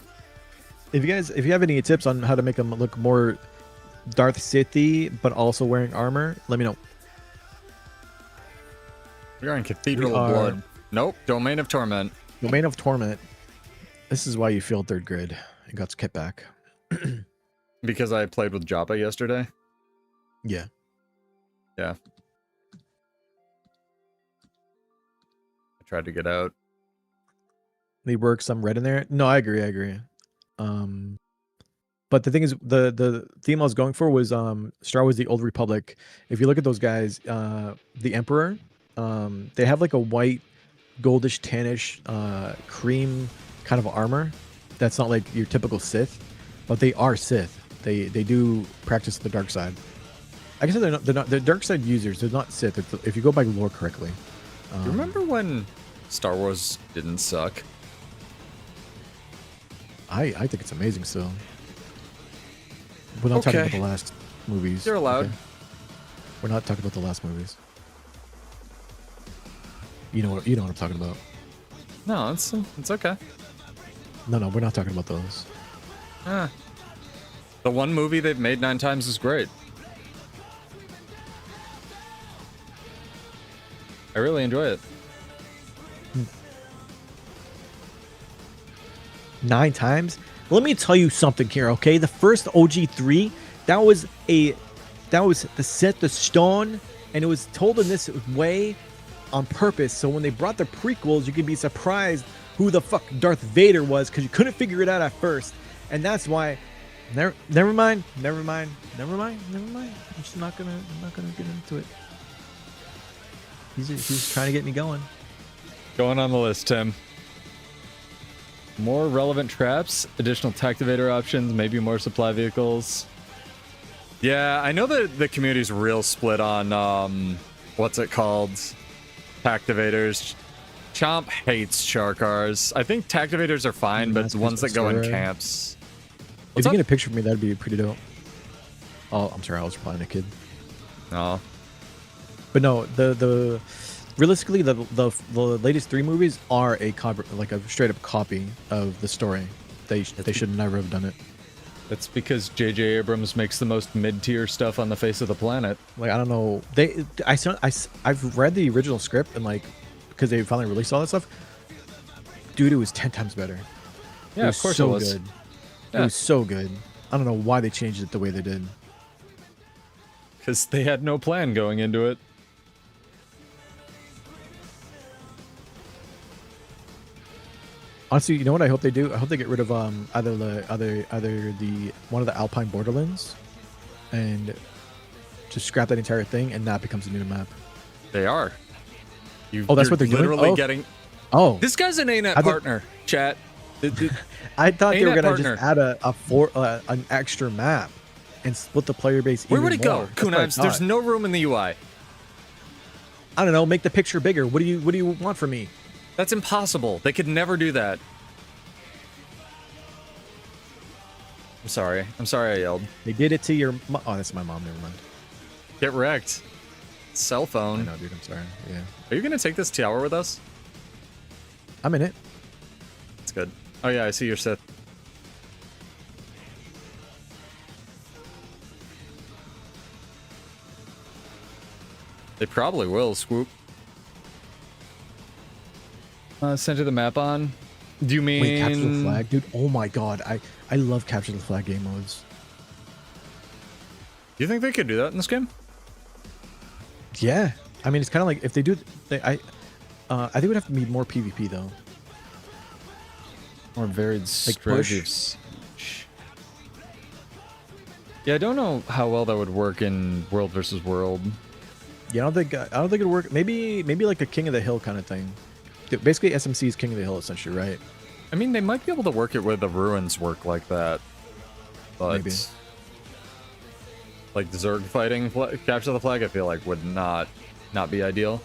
Speaker 2: If you have any tips on how to make him look more Darth Sithy, but also wearing armor, let me know.
Speaker 1: We are in Cathedral of Blood. Nope, Domain of Torment.
Speaker 2: Domain of Torment. This is why you failed 3rd grade and got kept back.
Speaker 1: Because I played with Joppa yesterday?
Speaker 2: Yeah.
Speaker 1: Yeah. I tried to get out.
Speaker 2: They work some red in there. No, I agree. But the thing is, the theme I was going for was Star Wars: The Old Republic. If you look at those guys, the Emperor, they have like a white, goldish, tannish, cream kind of armor. That's not like your typical Sith, but they are Sith. They do practice the dark side. I guess they're not they're dark side users. They're not Sith if you go by lore correctly.
Speaker 1: Do you remember when Star Wars didn't suck?
Speaker 2: I think it's amazing still. We're not talking about the last movies.
Speaker 1: You're allowed. Okay?
Speaker 2: We're not talking about the last movies. You know what I'm talking about.
Speaker 1: No, it's okay.
Speaker 2: No, we're not talking about those.
Speaker 1: The one movie they've made 9 times is great. I really enjoy it.
Speaker 2: 9 times? Let me tell you something here, okay? The first OG3, that was the set the stone, and it was told in this way on purpose. So when they brought the prequels, you could be surprised who the fuck Darth Vader was because you couldn't figure it out at first. And that's why never mind. I'm just not gonna get into it. He's trying to get me going.
Speaker 1: Going on the list, Tim. More relevant traps, additional Tactivator options, maybe more supply vehicles. Yeah, I know that the community's real split on, what's it called? Tactivators. Chomp hates char cars. I think Tactivators are fine, but the ones that go in camps.
Speaker 2: If you get a picture of me, that'd be pretty dope. Oh, I'm sorry, I was replying to a kid.
Speaker 1: Oh.
Speaker 2: But no, the realistically, the latest 3 movies are a straight up copy of the story. They should never have done it.
Speaker 1: That's because J.J. Abrams makes the most mid-tier stuff on the face of the planet.
Speaker 2: Like, I don't know. I've read the original script and like because they finally released all that stuff. Dude, it was 10 times better.
Speaker 1: Yeah, of course it was.
Speaker 2: Good.
Speaker 1: Yeah.
Speaker 2: It was so good. I don't know why they changed it the way they did.
Speaker 1: Because they had no plan going into it.
Speaker 2: Honestly, you know what I hope they do? I hope they get rid of either the one of the Alpine borderlands, and just scrap that entire thing, and that becomes a new map.
Speaker 1: They are.
Speaker 2: Oh, that's what they're doing?
Speaker 1: literally
Speaker 2: Oh.
Speaker 1: getting.
Speaker 2: Oh,
Speaker 1: This guy's an ANET
Speaker 2: I thought-
Speaker 1: partner, chat.
Speaker 2: I thought they were
Speaker 1: ANET
Speaker 2: gonna
Speaker 1: partner.
Speaker 2: just add an extra map and split the player base.
Speaker 1: Where would
Speaker 2: even
Speaker 1: it
Speaker 2: more.
Speaker 1: go?
Speaker 2: That's what I
Speaker 1: Kunives, there's
Speaker 2: thought.
Speaker 1: no room in the UI.
Speaker 2: I don't know. Make the picture bigger. What do you want from me?
Speaker 1: That's impossible. They could never do that. I'm sorry. I'm sorry I yelled.
Speaker 2: They did it to your. Oh, that's my mom. Never mind.
Speaker 1: Get wrecked. Cell
Speaker 2: I
Speaker 1: phone.
Speaker 2: know, dude. I'm sorry. Yeah,
Speaker 1: Are you going to take this tower with us?
Speaker 2: I'm in it.
Speaker 1: That's good. Oh, yeah, I see your Sith. They probably will, Swoop. Center the map on. Do you mean...
Speaker 2: Wait, capture the flag, dude. Oh my god, I love capture the flag game modes.
Speaker 1: Do you think they could do that in this game?
Speaker 2: Yeah, I mean it's kind of like if they do. I think it would have to be more PvP though.
Speaker 1: Or varied
Speaker 2: Like push?
Speaker 1: strategy of siege. Yeah, I don't know how well that would work in World versus World.
Speaker 2: Yeah, I don't think it'd work. Maybe like a King of the Hill kind of thing. Dude, basically, SMC is King of the Hill essentially, right?
Speaker 1: I mean, they might be able to work it where the ruins work like that. But
Speaker 2: Maybe.
Speaker 1: like Zerg fighting capture the flag, I feel like would not be ideal.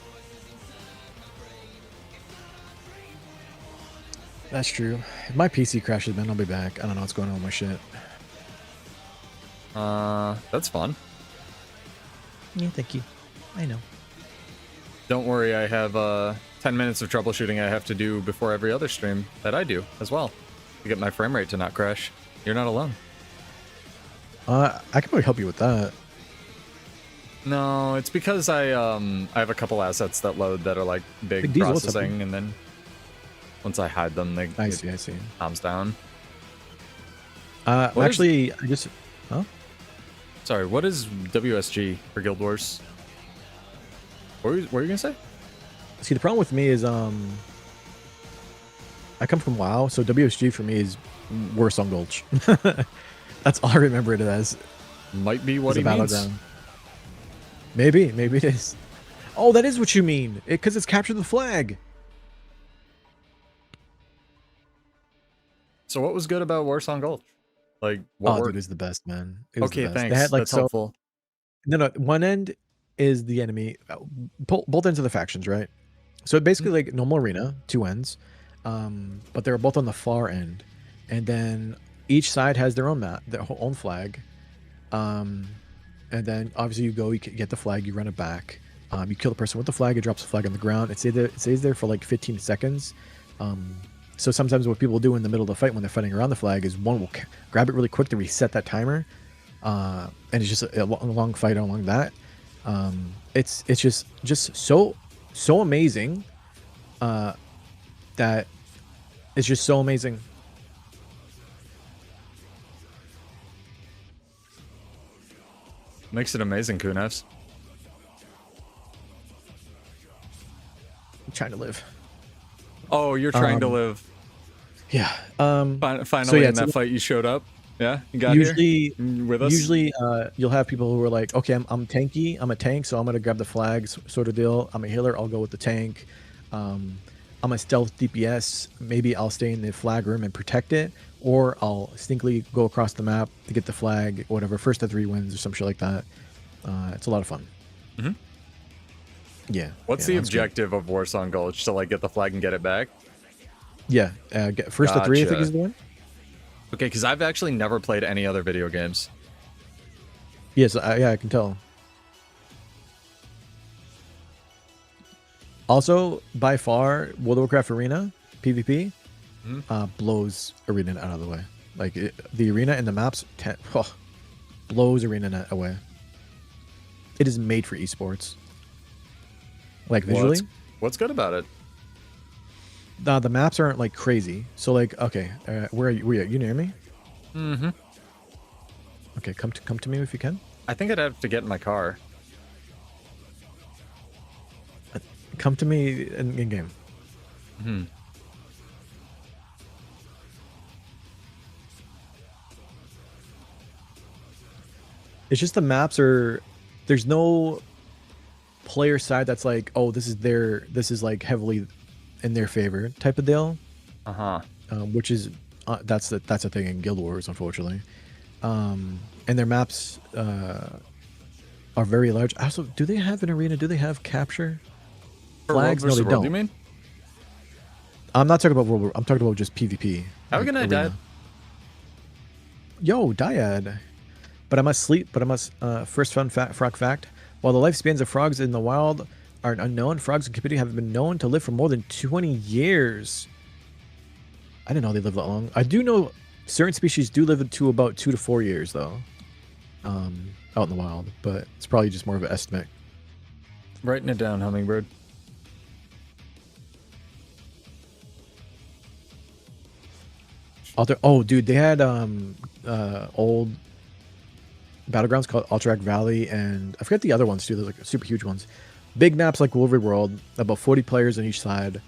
Speaker 2: That's true. If my PC crashes, man, I'll be back. I don't know what's going on with my shit.
Speaker 1: That's fun.
Speaker 2: Yeah, thank you. I know.
Speaker 1: Don't worry, I have 10 minutes of troubleshooting I have to do before every other stream that I do as well to get my frame rate to not crash. You're not alone.
Speaker 2: I can probably help you with that.
Speaker 1: No, it's because I have a couple assets that load that are like big
Speaker 2: Big Diesel, what's up,
Speaker 1: processing, and then once I hide them, they
Speaker 2: I see.
Speaker 1: calms down.
Speaker 2: Well,
Speaker 1: What is-
Speaker 2: actually, I just. Huh?
Speaker 1: Sorry, what is WSG for Guild Wars? What were you gonna say?
Speaker 2: See, the problem with me is I come from WoW, so WSG for me is worse on Gulch. That's all I remember it as.
Speaker 1: Might be what
Speaker 2: It's
Speaker 1: he
Speaker 2: a
Speaker 1: means.
Speaker 2: battleground. Maybe it is. Oh, that is what you mean. Because it's capture the flag.
Speaker 1: So what was good about Warsong Gulch? Like, what
Speaker 2: Oh,
Speaker 1: worked?
Speaker 2: dude, it's the best, man. It was the
Speaker 1: Okay,
Speaker 2: best.
Speaker 1: thanks.
Speaker 2: They had, like,
Speaker 1: That's
Speaker 2: so,
Speaker 1: helpful.
Speaker 2: No, one end is the enemy. Both ends of the factions, right? So basically, like normal arena, two ends, but they're both on the far end, and then each side has their own map, their own flag, and then obviously you get the flag, you run it back, you kill the person with the flag, it drops the flag on the ground, it stays there for like 15 seconds. So sometimes what people do in the middle of the fight when they're fighting around the flag is one will grab it really quick to reset that timer, and it's just a long fight along that. It's just so amazing, that it's just so amazing.
Speaker 1: Makes it amazing, Kunas.
Speaker 2: I'm trying to live.
Speaker 1: Oh, you're trying to live.
Speaker 2: Yeah.
Speaker 1: Finally,
Speaker 2: yeah,
Speaker 1: in that
Speaker 2: so-
Speaker 1: fight, you showed up. Yeah, you got
Speaker 2: Usually,
Speaker 1: here with us.
Speaker 2: Usually, you'll have people who are like, okay, I'm tanky, I'm a tank, so I'm gonna grab the flags, sort of deal. I'm a healer, I'll go with the tank. I'm a stealth DPS, maybe I'll stay in the flag room and protect it, or I'll sneakily go across the map to get the flag, whatever, first to 3 wins or some shit like that. It's a lot of fun.
Speaker 1: Mhm.
Speaker 2: Yeah.
Speaker 1: What's
Speaker 2: yeah,
Speaker 1: the
Speaker 2: that's good.
Speaker 1: objective of Warsong Gulch? To like get the flag and get it back?
Speaker 2: Yeah, first to 3, I think
Speaker 1: Gotcha.
Speaker 2: is the one.
Speaker 1: Okay, because I've actually never played any other video games.
Speaker 2: Yes, I can tell. Also, by far, World of Warcraft Arena PvP blows Arena out of the way. Like the arena and the maps blows Arena net away. It is made for esports. Like visually,
Speaker 1: What's good about it?
Speaker 2: the maps aren't like crazy. So like, okay, where are you? Where are you? You near me?
Speaker 1: Mm-hmm.
Speaker 2: Okay, come to me if you can.
Speaker 1: I think I'd have to get in my car.
Speaker 2: Come to me in game.
Speaker 1: Hmm.
Speaker 2: It's just the maps are. There's no player side that's like, oh, this is like heavily in their favor type of deal. Which is that's the thing in Guild Wars, unfortunately. And their maps are very large. Also, do they have an arena? Do they have capture flags? No, they don't.
Speaker 1: You mean?
Speaker 2: I'm not talking about World War. I'm talking about just PvP.
Speaker 1: How are we gonna die?
Speaker 2: Yo, Dyad. But I must sleep. But I must. First fun frog fact. While the lifespans of frogs in the wild are unknown, frogs in captivity have been known to live for more than 20 years. I didn't know they live that long. I do know certain species do live to about 2 to 4 years, though. Out in the wild. But it's probably just more of an estimate.
Speaker 1: Writing it down, Hummingbird.
Speaker 2: Oh, dude, they had old battlegrounds called Alterac Valley, and I forget the other ones too. They're like super huge ones, big maps like Wolverine World, about 40 players on each side.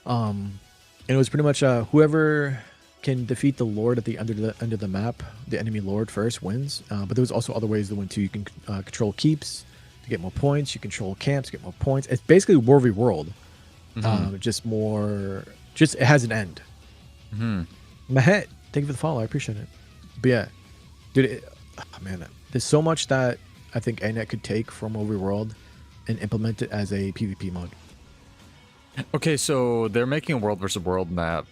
Speaker 2: And it was pretty much whoever can defeat the Lord at the end of the map, the enemy Lord first wins. But there was also other ways to win too. You can control keeps to get more points. You control camps to get more points. It's basically Wolverine World, just more. Just it has an end. Mahet, thank you for the follow. I appreciate it. But yeah, dude, man, there's so much that I think ANET could take from Overworld and implement it as a PvP mode.
Speaker 1: Okay, so they're making a world versus world map.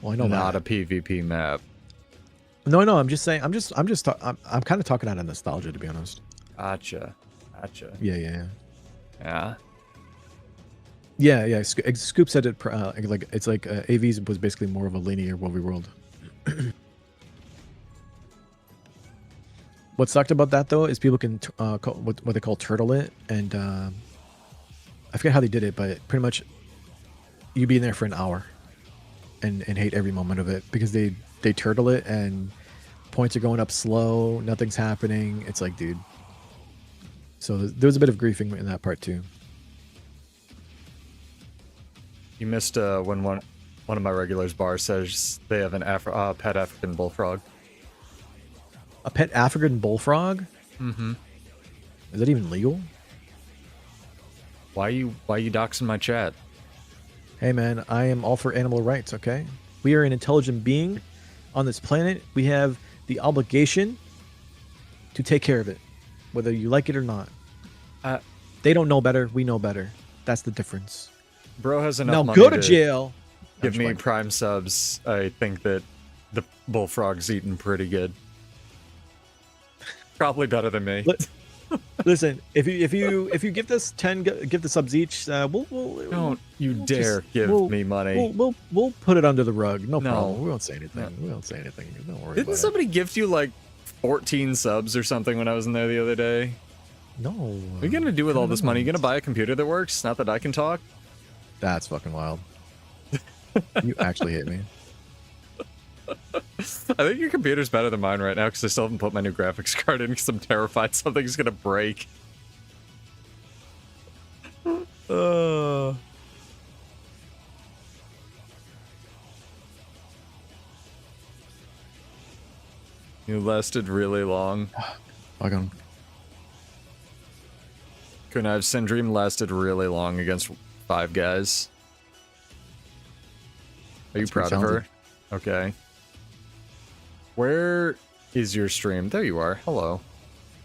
Speaker 2: Well, I know
Speaker 1: not
Speaker 2: that.
Speaker 1: a PvP map.
Speaker 2: No, I'm just saying. I'm kind of talking out of nostalgia, to be honest.
Speaker 1: Gotcha.
Speaker 2: Yeah. Scoop said it. Like it's like AVs was basically more of a linear World. What sucked about that though is people can what they call turtle it, and I forget how they did it, but pretty much you'd be in there for an hour and hate every moment of it because they turtle it and points are going up slow, nothing's happening. It's like, dude. So there was a bit of griefing in that part too.
Speaker 1: You missed when one of my regulars bar says they have an pet African bullfrog.
Speaker 2: A pet African bullfrog?
Speaker 1: Mm-hmm.
Speaker 2: Is that even legal?
Speaker 1: Why you doxing my chat?
Speaker 2: Hey man, I am all for animal rights, okay? We are an intelligent being on this planet. We have the obligation to take care of it, whether you like it or not. They don't know better, we know better. That's the difference.
Speaker 1: Bro has enough
Speaker 2: now
Speaker 1: money
Speaker 2: go to jail.
Speaker 1: Give me prime subs. I think that the bullfrog's eating pretty good. Probably better than me.
Speaker 2: Listen, if you give us 10 give the subs each, we'll
Speaker 1: don't you dare give me money.
Speaker 2: We'll put it under the rug. No problem. We won't say anything. No. We won't say anything. Don't worry.
Speaker 1: Didn't somebody gift you like 14 subs or something when I was in there the other day?
Speaker 2: No.
Speaker 1: What are you gonna do with all this money? You gonna buy a computer that works? Not that I can talk.
Speaker 2: That's fucking wild. You actually hate me.
Speaker 1: I think your computer's better than mine right now because I still haven't put my new graphics card in because I'm terrified something's gonna break. You lasted really long.
Speaker 2: Fuck him.
Speaker 1: Kunai's Syndrome lasted really long against 5 guys. Are you proud of her? Okay. Where is your stream? There you are. Hello.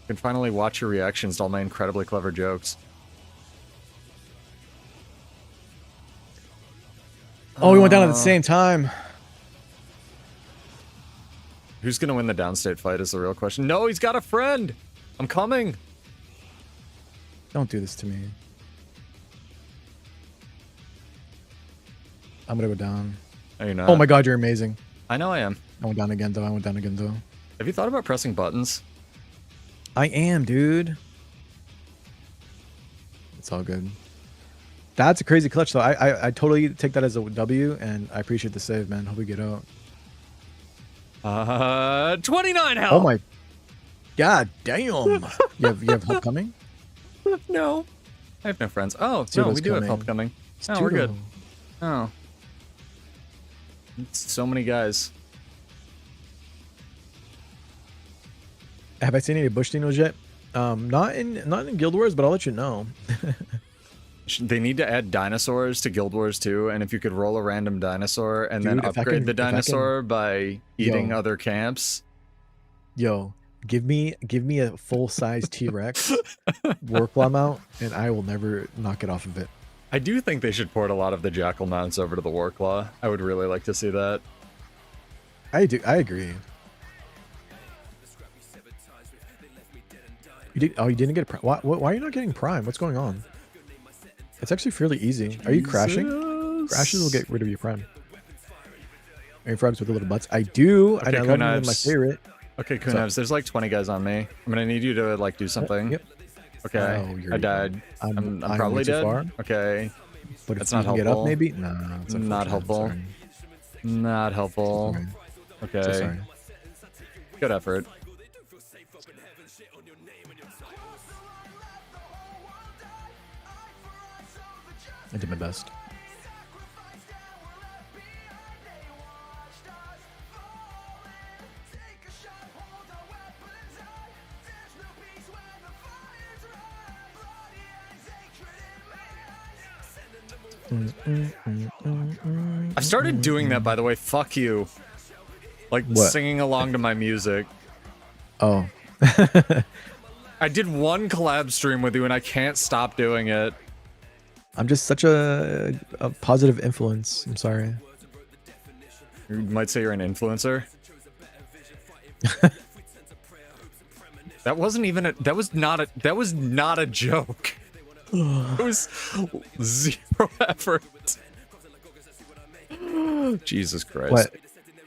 Speaker 1: You can finally watch your reactions to all my incredibly clever jokes.
Speaker 2: Oh, we went down at the same time.
Speaker 1: Who's gonna win the downstate fight is the real question. No, he's got a friend! I'm coming!
Speaker 2: Don't do this to me. I'm gonna go down.
Speaker 1: No, you're not.
Speaker 2: Oh my god, you're amazing.
Speaker 1: I know I am.
Speaker 2: I went down again though.
Speaker 1: Have you thought about pressing buttons?
Speaker 2: I am, dude. It's all good. That's a crazy clutch though. I totally take that as a W, and I appreciate the save, man. Hope we get out.
Speaker 1: 29 health!
Speaker 2: Oh my god damn. you have help coming?
Speaker 1: No. I have no friends. Oh, no, we do have help coming. Oh, we're good. Oh. It's so many guys.
Speaker 2: Have I seen any bush dinos yet? Not in Guild Wars, but I'll let you know.
Speaker 1: They need to add dinosaurs to Guild Wars 2, and if you could roll a random dinosaur and then
Speaker 2: Dude, if I
Speaker 1: upgrade
Speaker 2: can-
Speaker 1: the
Speaker 2: if I can-
Speaker 1: dinosaur by eating
Speaker 2: Yo.
Speaker 1: other camps.
Speaker 2: Yo, give me a full size T-Rex Warclaw mount, and I will never knock it off of it.
Speaker 1: I do think they should port a lot of the Jackal mounts over to the Warclaw. I would really like to see that.
Speaker 2: I agree. You did? Oh, you didn't get a prime. Why are you not getting prime? What's going on? It's actually fairly easy. Are you crashing? Crashes will get rid of your prime. Are you frogs with the little butts? I do,
Speaker 1: Okay,
Speaker 2: and I love them. They're my
Speaker 1: Kunevs.
Speaker 2: favorite.
Speaker 1: Okay, Kunevs, there's like 20 guys on me. I'm gonna need you to like do something.
Speaker 2: Yep.
Speaker 1: Okay,
Speaker 2: Oh, you're
Speaker 1: I died. I'm
Speaker 2: I'm
Speaker 1: probably
Speaker 2: way too
Speaker 1: dead.
Speaker 2: far.
Speaker 1: Okay,
Speaker 2: But
Speaker 1: That's
Speaker 2: if you
Speaker 1: not
Speaker 2: can get
Speaker 1: helpful.
Speaker 2: up, maybe. Nah, it's
Speaker 1: Not
Speaker 2: unfortunate.
Speaker 1: helpful.
Speaker 2: Sorry.
Speaker 1: not helpful.
Speaker 2: Sorry.
Speaker 1: Okay,
Speaker 2: So sorry.
Speaker 1: good effort.
Speaker 2: I did my best.
Speaker 1: I've started doing that, by the way. Fuck you. Like
Speaker 2: What?
Speaker 1: singing along to my music.
Speaker 2: Oh.
Speaker 1: I did one collab stream with you and I can't stop doing it.
Speaker 2: I'm just such a positive influence. I'm sorry.
Speaker 1: You might say you're an influencer. That wasn't even a, that was not a joke. It was zero effort. Jesus Christ.
Speaker 2: What?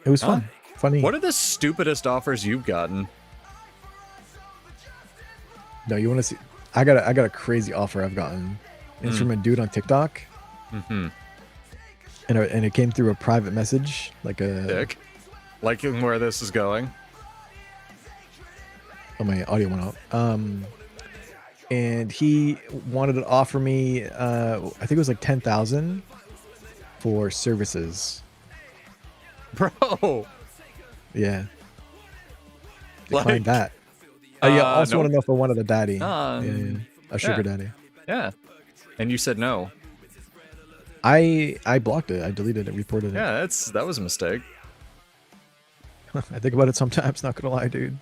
Speaker 2: It was fun. Funny.
Speaker 1: What are the stupidest offers you've gotten?
Speaker 2: No, you want to see? I got a crazy offer I've gotten. It's from a dude on TikTok.
Speaker 1: Mm-hmm.
Speaker 2: And it came through a private message, like a.
Speaker 1: Dick. Liking where this is going.
Speaker 2: Oh, my audio went out. And he wanted to offer me, I think it was like 10,000 for services.
Speaker 1: Bro.
Speaker 2: Yeah.
Speaker 1: Like,
Speaker 2: Declined that. Yeah. Also
Speaker 1: nope.
Speaker 2: want to know if I wanted a daddy.
Speaker 1: Yeah,
Speaker 2: a sugar daddy.
Speaker 1: Yeah. And you said no.
Speaker 2: I blocked it. I deleted it. Reported it.
Speaker 1: Yeah, that was a mistake.
Speaker 2: I think about it sometimes. Not gonna lie, dude.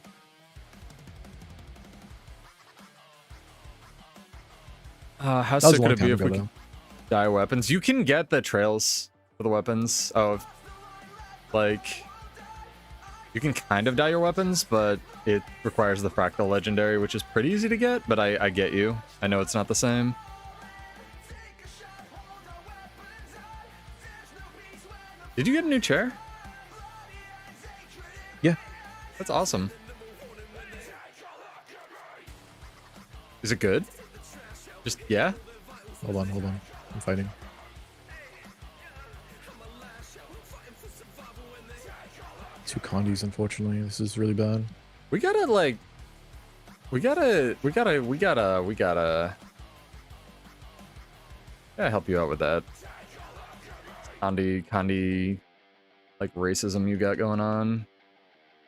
Speaker 1: How
Speaker 2: That was a
Speaker 1: sick
Speaker 2: long
Speaker 1: would it
Speaker 2: time
Speaker 1: be if
Speaker 2: ago,
Speaker 1: we
Speaker 2: though.
Speaker 1: could dye weapons? You can get the trails for the weapons. Oh, like you can kind of dye your weapons, but it requires the fractal legendary, which is pretty easy to get. But I get you. I know it's not the same. Did you get a new chair?
Speaker 2: Yeah.
Speaker 1: That's awesome. Is it good? Just, yeah?
Speaker 2: Hold on. I'm fighting. Two condis, unfortunately. This is really bad.
Speaker 1: We gotta, like... We gotta help you out with that. Condi, like, racism you got going on.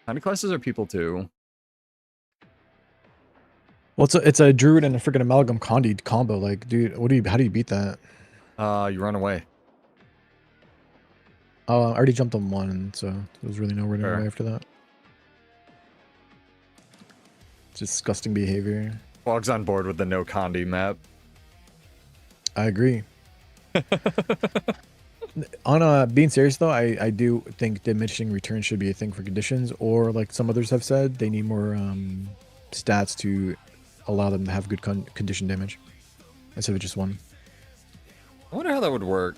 Speaker 1: Condi classes are people, too.
Speaker 2: Well, it's a druid and a freaking amalgam condi combo. Like, dude, how do you beat that?
Speaker 1: You run away.
Speaker 2: Oh, I already jumped on one, so there's really no running
Speaker 1: Fair.
Speaker 2: away after that. Disgusting behavior.
Speaker 1: Fog's on board with the no Condi map.
Speaker 2: I agree. On being serious though, I do think diminishing returns should be a thing for conditions, or like some others have said, they need more stats to allow them to have good condition damage instead of just one.
Speaker 1: I wonder how that would work.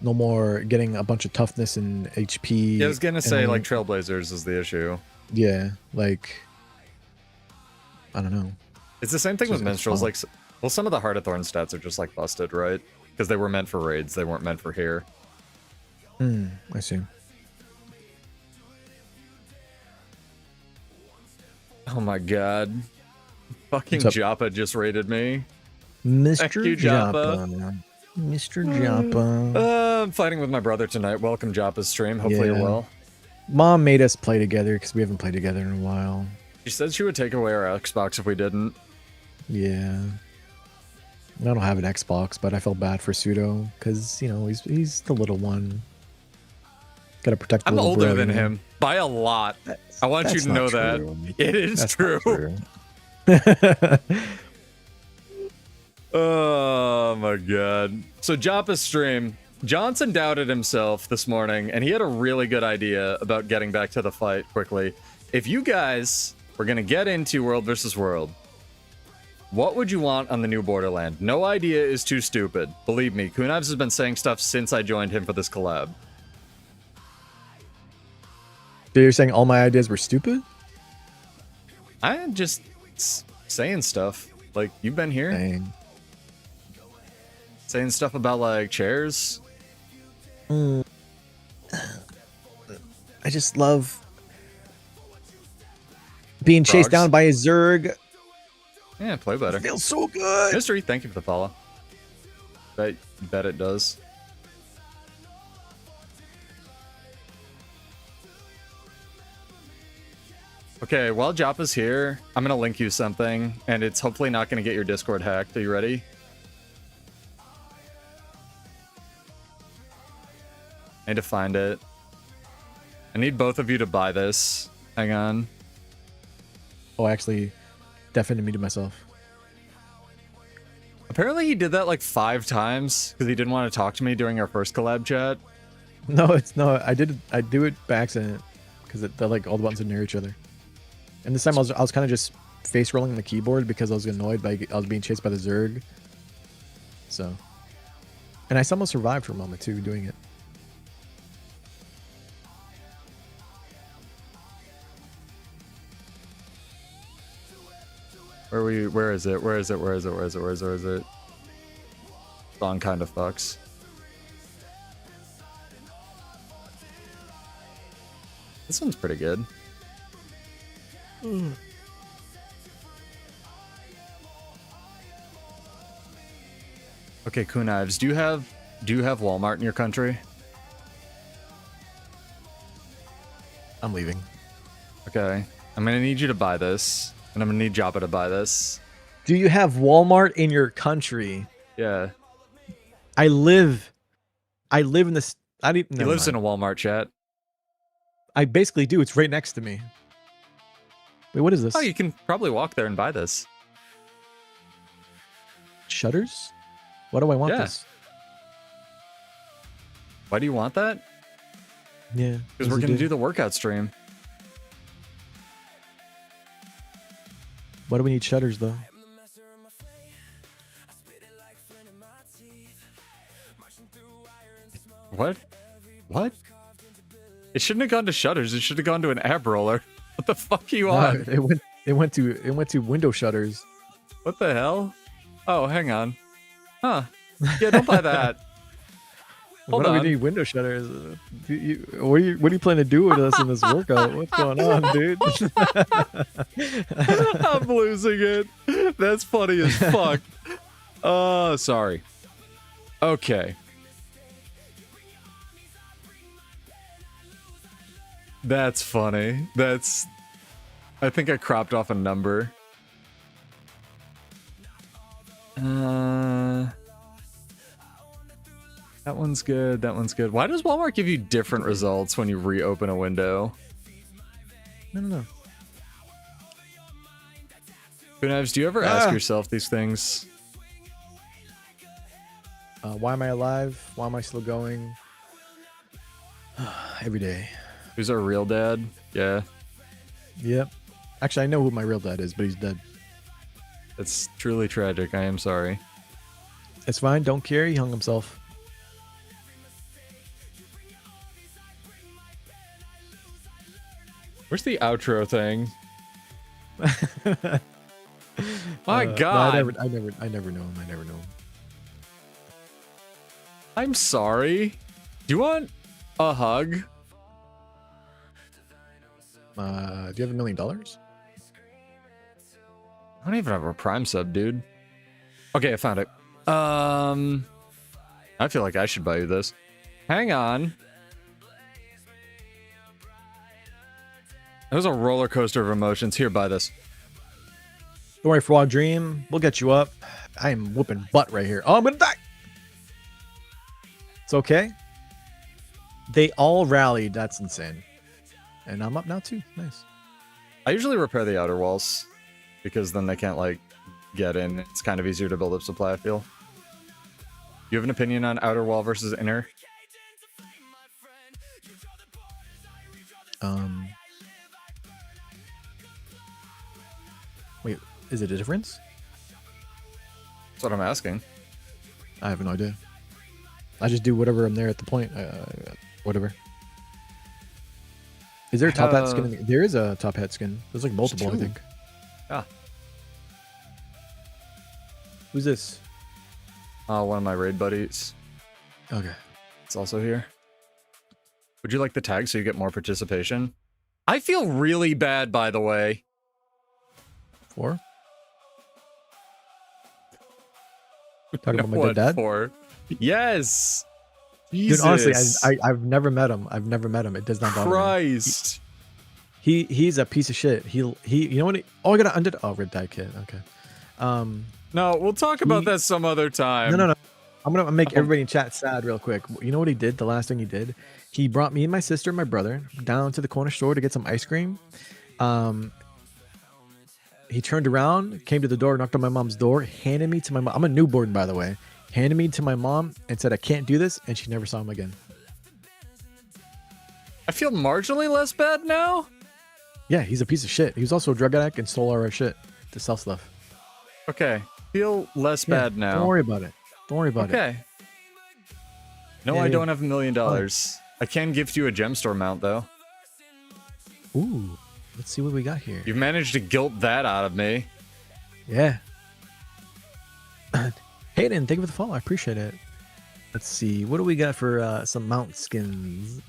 Speaker 2: No more getting a bunch of toughness and HP.
Speaker 1: Yeah, I was gonna say,
Speaker 2: and
Speaker 1: like, Trailblazers is the issue.
Speaker 2: yeah, like I don't know.
Speaker 1: It's the same thing with
Speaker 2: It's
Speaker 1: minstrels.
Speaker 2: fun.
Speaker 1: Like, well, some of the Heartathorn stats are just like busted, right? Because they were meant for raids, they weren't meant for here.
Speaker 2: I see.
Speaker 1: Oh my god, fucking
Speaker 2: What's up?
Speaker 1: Joppa just raided me.
Speaker 2: Mr.
Speaker 1: you, Joppa.
Speaker 2: Joppa. Mr. Joppa.
Speaker 1: I'm fighting with my brother tonight. Welcome, Joppa's stream. Hopefully you're well.
Speaker 2: Mom made us play together because we haven't played together in a while.
Speaker 1: She said she would take away our Xbox if we didn't.
Speaker 2: Yeah. I don't have an Xbox, but I felt bad for Pseudo because, you know, he's the little one. Gotta protect the
Speaker 1: I'm
Speaker 2: little
Speaker 1: older
Speaker 2: brother.
Speaker 1: than him by a lot. I want you to know that. It is true. Oh my god. So Joppa's stream. Johnson doubted himself this morning, and he had a really good idea about getting back to the fight quickly. If you guys were going to get into World versus World, what would you want on the new Borderland? No idea is too stupid. Believe me, Kunivs has been saying stuff since I joined him for this collab.
Speaker 2: So you're saying all my ideas were stupid?
Speaker 1: I'm just saying stuff. Like, you've been here.
Speaker 2: Dang.
Speaker 1: Saying stuff about, like, chairs.
Speaker 2: I just love being chased down by a Zerg.
Speaker 1: Yeah, play better.
Speaker 2: Feels so good.
Speaker 1: History, thank you for the follow. Bet it does. Okay, while Joppa's here, I'm gonna link you something, and it's hopefully not gonna get your Discord hacked. Are you ready? I need to find it. I need both of you to buy this. Hang on.
Speaker 2: Oh, I actually definitely muted myself.
Speaker 1: Apparently he did that like 5 times because he didn't want to talk to me during our first collab chat.
Speaker 2: No, it's no. I do it by accident because they're like all the buttons are near each other. And this time I was kind of just face rolling the keyboard because I was annoyed by I was being chased by the Zerg. So, and I almost survived for a moment too doing it.
Speaker 1: Where is it? Song kind of fucks. This one's pretty good. Okay, Kunivs, do you have Walmart in your country?
Speaker 2: I'm leaving.
Speaker 1: Okay. I'm gonna need you to buy this. And I'm gonna need Joppa to buy this.
Speaker 2: Do you have Walmart in your country?
Speaker 1: Yeah.
Speaker 2: I live in this.
Speaker 1: He lives in a Walmart, chat.
Speaker 2: I basically do. It's right next to me. Wait, what is this?
Speaker 1: Oh, you can probably walk there and buy this.
Speaker 2: Shutters? Why do I want this?
Speaker 1: Why do you want that?
Speaker 2: Yeah.
Speaker 1: Because we're gonna do the workout stream.
Speaker 2: Why do we need shutters though?
Speaker 1: What? What? It shouldn't have gone to shutters. It should have gone to an ab roller. What the fuck are you on?
Speaker 2: It went to window shutters.
Speaker 1: What the hell? Oh, hang on. Huh. Yeah, don't buy that. Hold
Speaker 2: Why
Speaker 1: on.
Speaker 2: do we need window shutters? What are you planning to do with us in this workout? What's going on, dude?
Speaker 1: I'm losing it. That's funny as fuck. Oh, sorry. Okay. That's funny. I think I cropped off a number. That one's good. That one's good. Why does Walmart give you different results when you reopen a window?
Speaker 2: I don't know.
Speaker 1: Kunivs, do you ever ask yourself these things?
Speaker 2: Why am I alive? Why am I still going? Every day.
Speaker 1: Who's our real dad? Yeah.
Speaker 2: Yep. Actually, I know who my real dad is, but he's dead.
Speaker 1: It's truly tragic. I am sorry.
Speaker 2: It's fine. Don't care. He hung himself.
Speaker 1: Where's the outro thing? My God.
Speaker 2: No, I never know him. I never know him.
Speaker 1: I'm sorry. Do you want a hug?
Speaker 2: Do you have $1 million?
Speaker 1: I don't even have a Prime sub, dude. Okay, I found it. I feel like I should buy you this. Hang on. It was a roller coaster of emotions. Here, buy this.
Speaker 2: Don't worry, Fraud Dream. We'll get you up. I am whooping butt right here. Oh, I'm gonna die. It's okay. They all rallied. That's insane. And I'm up now too. Nice.
Speaker 1: I usually repair the outer walls because then they can't like get in. It's kind of easier to build up supply, I feel. You have an opinion on outer wall versus inner?
Speaker 2: Wait, is it a difference?
Speaker 1: That's what I'm asking.
Speaker 2: I have no idea. I just do whatever I'm there at the point. Whatever. Is there a top hat skin? There is a top hat skin. There's like multiple, I think.
Speaker 1: Yeah.
Speaker 2: Who's this?
Speaker 1: One of my raid buddies.
Speaker 2: Okay.
Speaker 1: It's also here. Would you like the tag so you get more participation? I feel really bad, by the way.
Speaker 2: 4? Talking about my dead dad?
Speaker 1: 4? Yes. Jesus.
Speaker 2: Dude, honestly, I've never met him. I've never met him. It does not bother
Speaker 1: Christ.
Speaker 2: me. He's a piece of shit. He you know what? I gotta undid. Oh, red die kit. Okay.
Speaker 1: No, we'll talk about that some other time.
Speaker 2: No. I'm gonna make everybody in chat sad real quick. You know what he did? The last thing he did, he brought me and my sister and my brother down to the corner store to get some ice cream. He turned around, came to the door, knocked on my mom's door, handed me to my mom. I'm a newborn, by the way. Handed me to my mom and said, I can't do this. And she never saw him again.
Speaker 1: I feel marginally less bad now.
Speaker 2: Yeah, he's a piece of shit. He was also a drug addict and stole our shit to sell stuff.
Speaker 1: Okay. Feel less bad now.
Speaker 2: Don't worry about it. Don't worry about it.
Speaker 1: Okay. No, I don't have $1 million. I can gift you a gem store mount, though.
Speaker 2: Ooh. Let's see what we got here.
Speaker 1: You've managed to guilt that out of me.
Speaker 2: Yeah. Hayden, thank you for the follow. I appreciate it. Let's see. What do we got for some mount skins?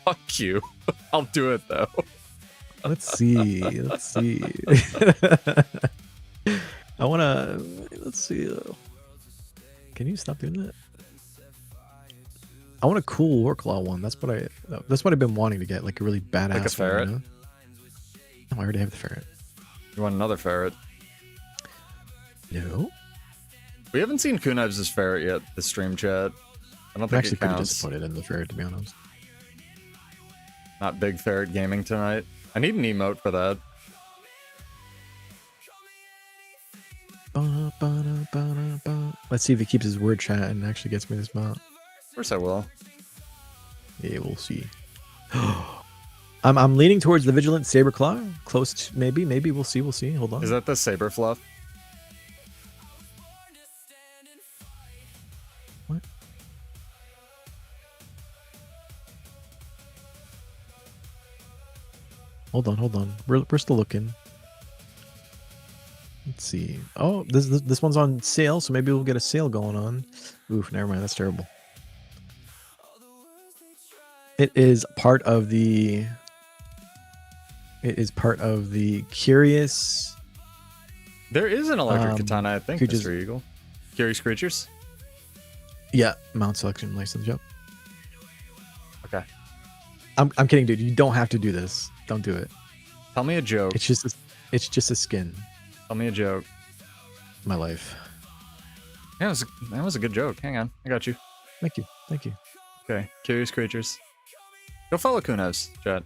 Speaker 1: Fuck you. I'll do it, though.
Speaker 2: Let's see. Let's see. I want to... Let's see. Can you stop doing that? I want a cool Warclaw one. That's what I've been wanting to get, like a really badass
Speaker 1: like a ferret.
Speaker 2: one. You know? No, I already have the ferret.
Speaker 1: You want another ferret?
Speaker 2: No.
Speaker 1: We haven't seen Kuniv's ferret yet. The stream chat. I don't think
Speaker 2: actually
Speaker 1: it
Speaker 2: could have
Speaker 1: counts.
Speaker 2: just put it in the ferret, to be honest.
Speaker 1: Not big ferret gaming tonight. I need an emote for that.
Speaker 2: Let's see if he keeps his word chat and actually gets me this mount.
Speaker 1: Of course I will.
Speaker 2: Yeah, we'll see. I'm leaning towards the Vigilant Saberclaw. Close to, maybe we'll see. Hold on.
Speaker 1: Is that the saber fluff?
Speaker 2: What? Hold on. We're still looking. Let's see. Oh, this one's on sale, so maybe we'll get a sale going on. Oof, never mind. That's terrible. It is part of the Curious.
Speaker 1: There is an electric katana, I think.
Speaker 2: Creatures.
Speaker 1: Mr. Eagle. Curious creatures.
Speaker 2: Yeah, mount selection license. Yep.
Speaker 1: Okay.
Speaker 2: I'm kidding, dude. You don't have to do this. Don't do it.
Speaker 1: Tell me a joke.
Speaker 2: It's just a skin.
Speaker 1: Tell me a joke.
Speaker 2: My life.
Speaker 1: Yeah, that was a good joke. Hang on. I got you.
Speaker 2: Thank you.
Speaker 1: Okay. Curious creatures. Go follow Kuniv's, chat.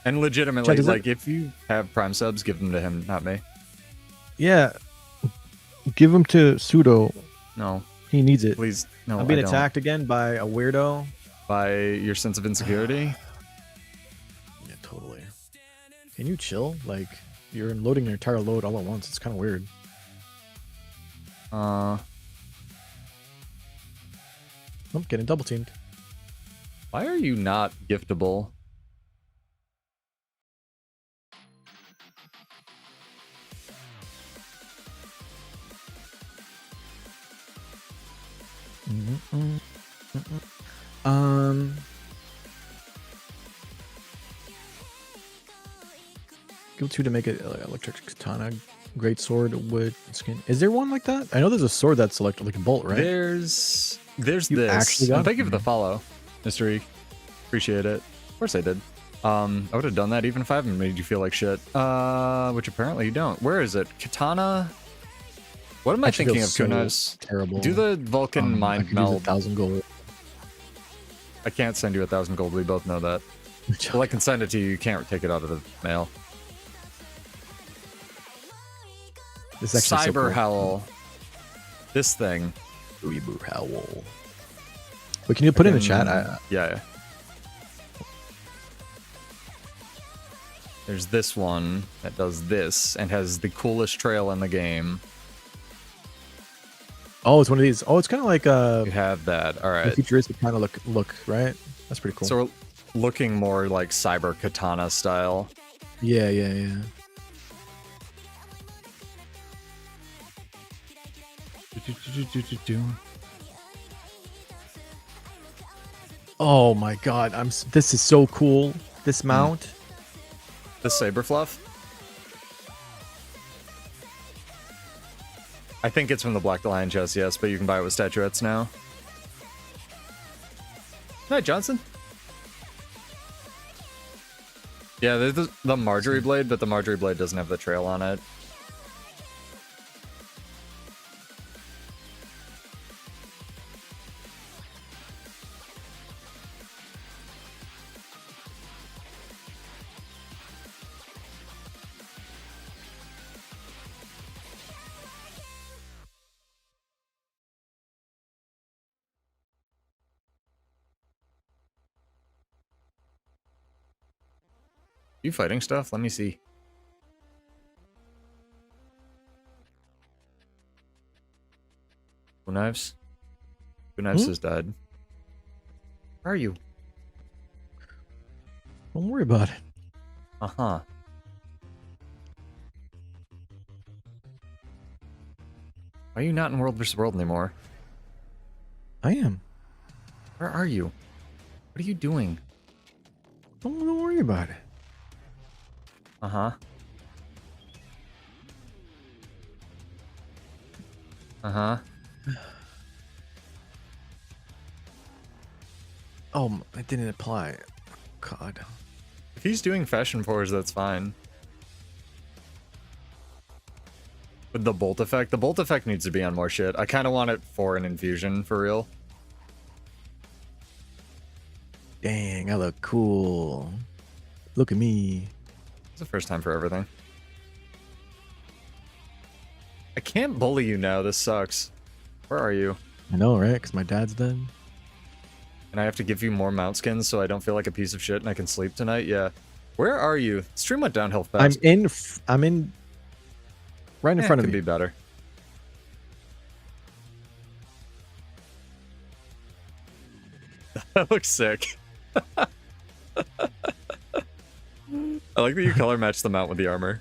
Speaker 1: And legitimately,
Speaker 2: Chat,
Speaker 1: like, if you have Prime subs, give them to him, not me.
Speaker 2: Yeah. Give him to Pseudo.
Speaker 1: No.
Speaker 2: He needs it.
Speaker 1: Please. No,
Speaker 2: I'm being
Speaker 1: I don't.
Speaker 2: attacked again by a weirdo.
Speaker 1: By your sense of insecurity?
Speaker 2: Yeah, totally. Can you chill? Like, you're loading your entire load all at once. It's kind of weird.
Speaker 1: I'm
Speaker 2: getting double teamed.
Speaker 1: Why are you not giftable?
Speaker 2: Go 2 to make it electric katana. Great sword with skin. Is there one like that? I know there's a sword that's like a bolt, right?
Speaker 1: There's
Speaker 2: You
Speaker 1: this.
Speaker 2: actually got
Speaker 1: And thank
Speaker 2: it?
Speaker 1: you for the follow, Mr. E. Appreciate it. Of course I did. I would have done that even if I haven't made you feel like shit. Which apparently you don't. Where is it? Katana? What am I
Speaker 2: Actually
Speaker 1: thinking of,
Speaker 2: feels so
Speaker 1: Kunai's?
Speaker 2: terrible.
Speaker 1: Do the Vulcan
Speaker 2: I
Speaker 1: mind
Speaker 2: could use
Speaker 1: meld.
Speaker 2: 1,000 gold.
Speaker 1: I can't send you 1,000 gold. We both know that. Well, I can send it to you. You can't take it out of the mail.
Speaker 2: This is actually so
Speaker 1: Cyber
Speaker 2: cool.
Speaker 1: Howl. This thing.
Speaker 2: Reboot Howl. Wait, can you put in the chat?
Speaker 1: Yeah. There's this one that does this and has the coolest trail in the game.
Speaker 2: Oh, it's one of these. Oh, it's kind of like
Speaker 1: You have that. All
Speaker 2: a
Speaker 1: right.
Speaker 2: futuristic kind of look, right? That's pretty cool.
Speaker 1: So we're looking more like cyber katana style.
Speaker 2: Yeah. Oh my god, this is so cool. This mount.
Speaker 1: The saber fluff. I think it's from the Black Lion chest, yes, but you can buy it with statuettes now. Night, Johnson. Yeah, there's the Marjorie blade, but the Marjorie blade doesn't have the trail on it. You fighting stuff? Let me see. Who knives? Who knives has died. Where are you?
Speaker 2: Don't worry about it.
Speaker 1: Uh-huh. Why are you not in World vs. World anymore?
Speaker 2: I am.
Speaker 1: Where are you? What are you doing?
Speaker 2: Don't worry about it.
Speaker 1: Uh-huh. Uh-huh.
Speaker 2: Oh, it didn't apply. God.
Speaker 1: If he's doing fashion fours, that's fine. With the bolt effect needs to be on more shit. I kind of want it for an infusion, for real.
Speaker 2: Dang, I look cool. Look at me.
Speaker 1: It's the first time for everything. I can't bully you now, this sucks. Where are you?
Speaker 2: I know, right? Because my dad's dead.
Speaker 1: And I have to give you more mount skins so I don't feel like a piece of shit and I can sleep tonight? Yeah. Where are you? Stream went downhill fast.
Speaker 2: I'm in right in front of
Speaker 1: Could
Speaker 2: me.
Speaker 1: be better. That looks sick. I like that you color match the mount with the armor.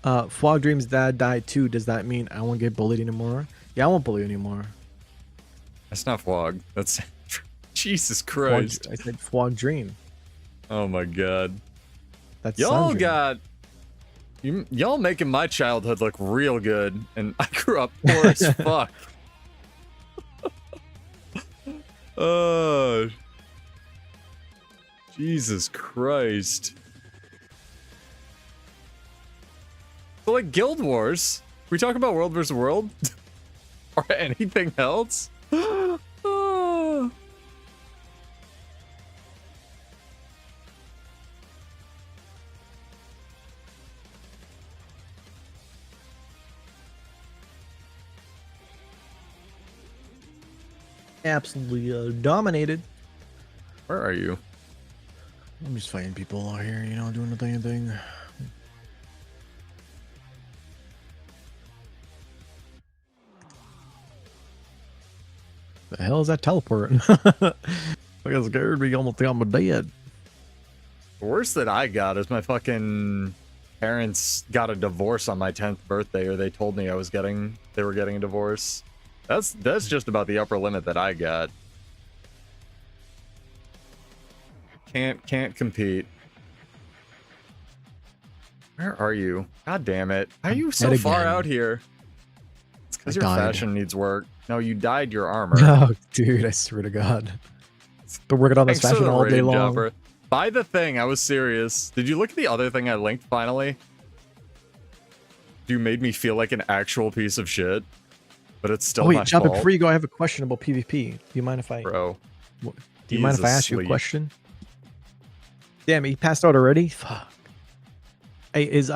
Speaker 2: Fog Dream's dad died too. Does that mean I won't get bullied anymore? Yeah, I won't bully you anymore.
Speaker 1: That's not Fwog. That's... Jesus Christ.
Speaker 2: I said Fog Dream.
Speaker 1: Oh my god.
Speaker 2: That's
Speaker 1: Y'all
Speaker 2: Sandra.
Speaker 1: got... Y'all making my childhood look real good, and I grew up poor as fuck. Oh... Jesus Christ. So like Guild Wars, we talk about World vs. World? Or anything else? Oh.
Speaker 2: Absolutely dominated.
Speaker 1: Where are you?
Speaker 2: I'm just fighting people out here, you know, doing the thing. The hell is that teleporting? I got scared me almost think I'm dead.
Speaker 1: The worst that I got is my fucking parents got a divorce on my 10th birthday, or they told me they were getting a divorce. That's just about the upper limit that I got. Can't compete. Where are you? God damn it. How are you
Speaker 2: I'm
Speaker 1: so
Speaker 2: dead
Speaker 1: far
Speaker 2: again.
Speaker 1: out here? It's because
Speaker 2: I
Speaker 1: your
Speaker 2: died.
Speaker 1: fashion needs work. No, you dyed your armor.
Speaker 2: Oh, dude, I swear to God. Been working on this
Speaker 1: Thanks for
Speaker 2: fashion
Speaker 1: the
Speaker 2: all day
Speaker 1: raid,
Speaker 2: long.
Speaker 1: Jumper. Buy the thing. I was serious. Did you look at the other thing I linked finally? You made me feel like an actual piece of shit. But it's still
Speaker 2: Oh, wait,
Speaker 1: my
Speaker 2: Joppa,
Speaker 1: fault.
Speaker 2: before you go, I have a question about PvP. Do you mind if I...
Speaker 1: Bro.
Speaker 2: Do you mind if I ask you a
Speaker 1: asleep.
Speaker 2: question? Damn, he passed out already? Fuck. Hey, is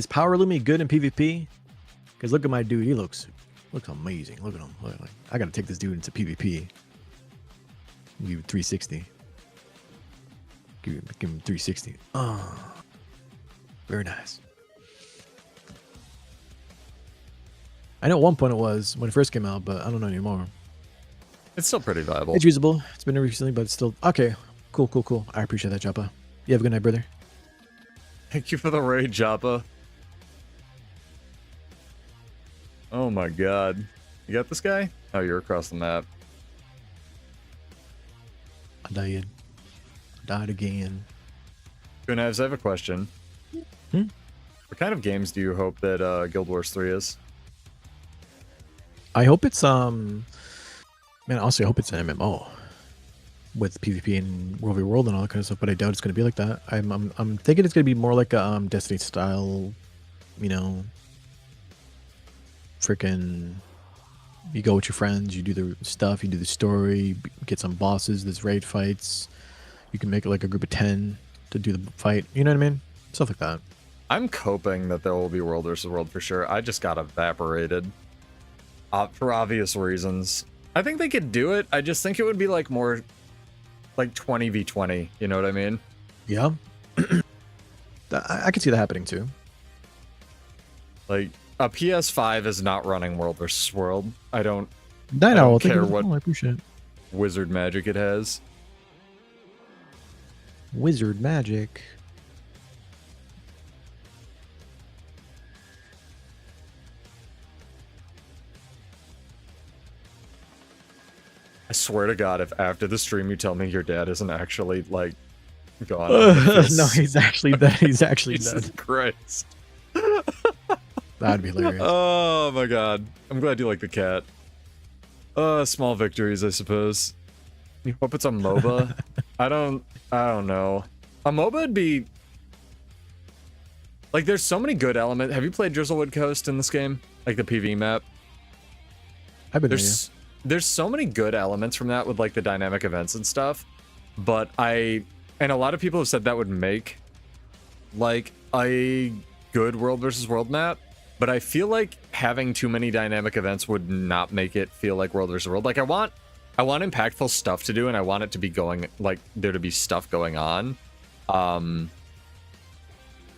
Speaker 2: Power Lumi good in PvP? Because look at my dude. He looks amazing. Look at him. Look, like, I got to take this dude into PvP. Give him 360. Give him 360. Oh, very nice. I know at one point it was when it first came out, but I don't know anymore.
Speaker 1: It's still pretty viable.
Speaker 2: It's usable. It's been recently, but it's still okay. Cool, cool, cool. I appreciate that, Joppa. You have a good night, brother.
Speaker 1: Thank you for the raid, Joppa. Oh my god. You got this guy? Oh, you're across the map.
Speaker 2: I died. Died again.
Speaker 1: Gunavs, I have a question.
Speaker 2: Hmm?
Speaker 1: What kind of games do you hope that Guild Wars 3 is?
Speaker 2: I hope it's man, honestly, I hope it's an MMO with PvP and World v World and all that kind of stuff, but I doubt it's going to be like that. I'm thinking it's going to be more like a Destiny style, you know, freaking you go with your friends, you do the stuff, you do the story, get some bosses, there's raid fights. You can make it like a group of 10 to do the fight. You know what I mean? Stuff like that.
Speaker 1: I'm coping that there will be World vs. World for sure. I just got evaporated. For obvious reasons. I think they could do it. I just think it would be like more like 20v20. You know what I mean?
Speaker 2: Yeah. I could see that happening too.
Speaker 1: Like a PS5 is not running World vs. World. I don't
Speaker 2: I
Speaker 1: care what
Speaker 2: I appreciate it.
Speaker 1: wizard magic it has.
Speaker 2: Wizard magic.
Speaker 1: I swear to God, if after the stream you tell me your dad isn't actually like gone.
Speaker 2: No, he's actually dead. He's actually
Speaker 1: Jesus
Speaker 2: dead.
Speaker 1: Christ.
Speaker 2: That'd be hilarious.
Speaker 1: Oh my God. I'm glad you like the cat. Small victories, I suppose. Hope it's a MOBA. I don't know. A MOBA would be like, there's so many good elements. Have you played Drizzlewood Coast in this game? Like the PV map?
Speaker 2: I've been
Speaker 1: There's so many good elements from that with like the dynamic events and stuff, but and a lot of people have said that would make like a good World versus World map, but I feel like having too many dynamic events would not make it feel like World versus World. Like I want impactful stuff to do, and I want it to be going, like there to be stuff going on.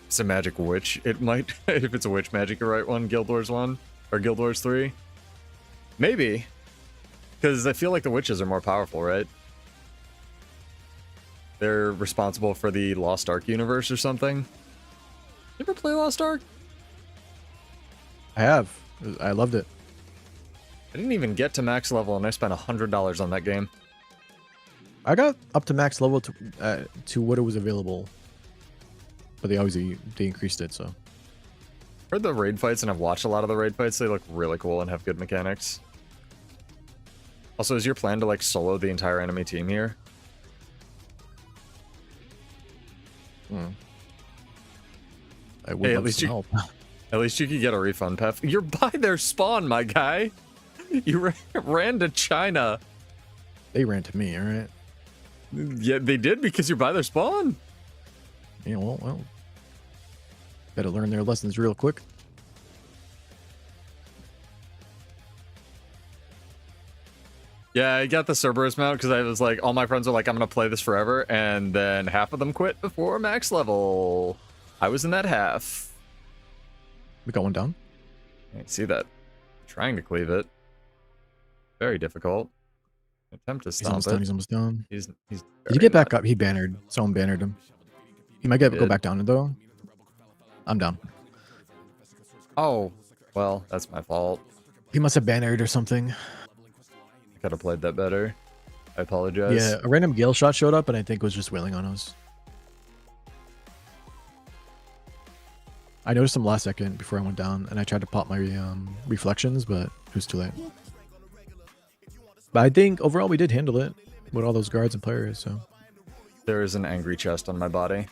Speaker 1: It's a magic witch. It might, if it's a witch magic, the right one, Guild Wars 1 or Guild Wars 3. Maybe. Because I feel like the witches are more powerful, right? They're responsible for the Lost Ark universe or something. You ever play Lost Ark?
Speaker 2: I have. I loved it.
Speaker 1: I didn't even get to max level, and I spent $100 on that game.
Speaker 2: I got up to max level to what it was available, but they increased it. So
Speaker 1: I've heard the raid fights, and I've watched a lot of the raid fights. They look really cool and have good mechanics. Also, is your plan to like solo the entire enemy team here?
Speaker 2: I would love some help.
Speaker 1: At least you could get a refund, Pef. You're by their spawn, my guy. You ran to China.
Speaker 2: They ran to me, all right?
Speaker 1: Yeah, they did because you're by their spawn.
Speaker 2: Yeah, well. Better learn their lessons real quick.
Speaker 1: Yeah, I got the Cerberus mount because I was like, all my friends are like, I'm going to play this forever. And then half of them quit before max level. I was in that half.
Speaker 2: We got one down.
Speaker 1: I see that. Trying to cleave it. Very difficult. Attempt to stomp it.
Speaker 2: He's almost down.
Speaker 1: He's
Speaker 2: Did you get back up? He bannered. Someone bannered him. He might go back down though. I'm down.
Speaker 1: Oh, well, that's my fault.
Speaker 2: He must have bannered or something.
Speaker 1: I could have played that better. I apologize.
Speaker 2: Yeah, a random Gale shot showed up and I think was just wailing on us. I noticed them last second before I went down, and I tried to pop my reflections, but it was too late. But I think overall we did handle it with all those guards and players. So
Speaker 1: There is an angry chest on my body.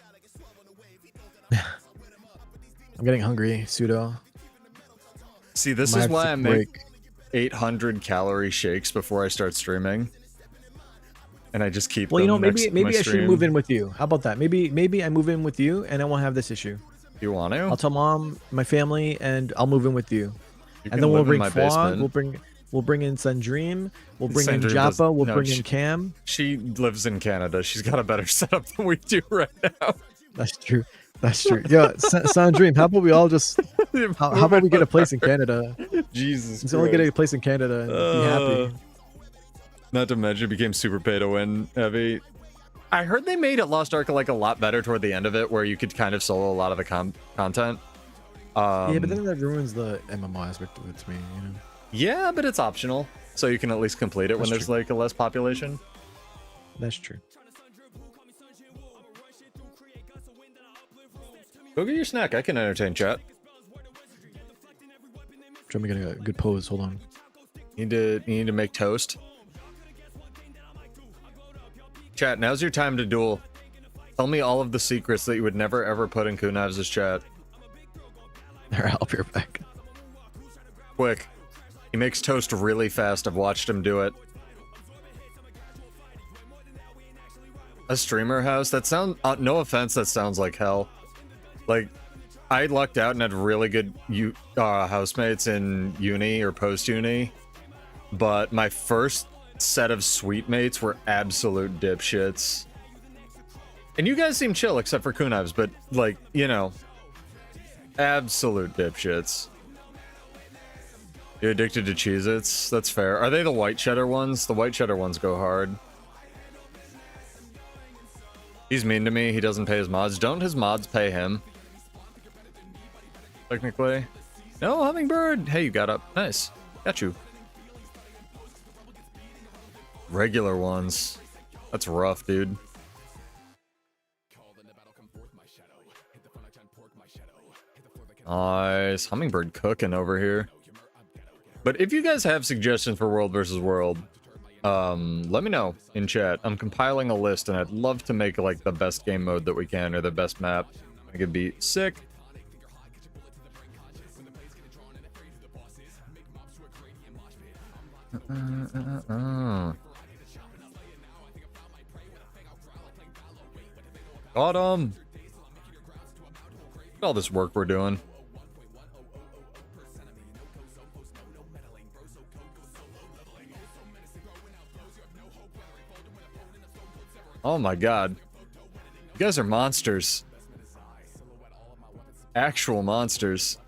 Speaker 2: I'm getting hungry, pseudo.
Speaker 1: See, this is why I make 800 calorie shakes before I start streaming. And I just keep
Speaker 2: Well, you know,
Speaker 1: them
Speaker 2: maybe I should move in with you. How about that? Maybe I move in with you and I won't have this issue.
Speaker 1: You want to?
Speaker 2: I'll tell mom, my family, and I'll move in with you.
Speaker 1: You
Speaker 2: And then we'll bring
Speaker 1: my
Speaker 2: Flog,
Speaker 1: basement.
Speaker 2: we'll bring in Sundream, we'll bring in
Speaker 1: Sundream does-
Speaker 2: Japa, we'll
Speaker 1: no,
Speaker 2: bring in Cam.
Speaker 1: She lives in Canada. She's got a better setup than we do right now.
Speaker 2: That's true. That's true. Yeah, Sundream, how about we all just how about we get a place in Canada?
Speaker 1: Jesus
Speaker 2: Let's only get a place in Canada and be happy.
Speaker 1: Not to mention, it became super pay to win heavy. I heard they made it Lost Ark like a lot better toward the end of it, where you could kind of solo a lot of the content.
Speaker 2: Yeah, but then that ruins the MMO aspect of it to me, you know.
Speaker 1: Yeah, but it's optional, so you can at least complete it when there's like a less population.
Speaker 2: That's true.
Speaker 1: Go get your snack. I can entertain chat.
Speaker 2: Try me getting a good pose. Hold on.
Speaker 1: You need to make toast. Chat, now's your time to duel. Tell me all of the secrets that you would never ever put in Kunav's chat.
Speaker 2: Alright, I'll be right back.
Speaker 1: Quick. He makes toast really fast. I've watched him do it. A streamer house? That sounds... no offense, that sounds like hell. Like, I lucked out and had really good housemates in uni or post-uni. But my first set of suite mates were absolute dipshits. And you guys seem chill, except for Kuniv's, but, like, you know... absolute dipshits. You're addicted to Cheez-Its? That's fair. Are they the white cheddar ones? The white cheddar ones go hard. He's mean to me. He doesn't pay his mods. Don't his mods pay him? Technically. No, Hummingbird! Hey, you got up. Nice. Got you. Regular ones. That's rough, dude. Nice. Hummingbird cooking over here. But if you guys have suggestions for World versus World, let me know in chat. I'm compiling a list and I'd love to make like the best game mode that we can or the best map. I think it'd be sick. Got him. Look at all this work we're doing. Oh my god. You guys are monsters. Actual monsters.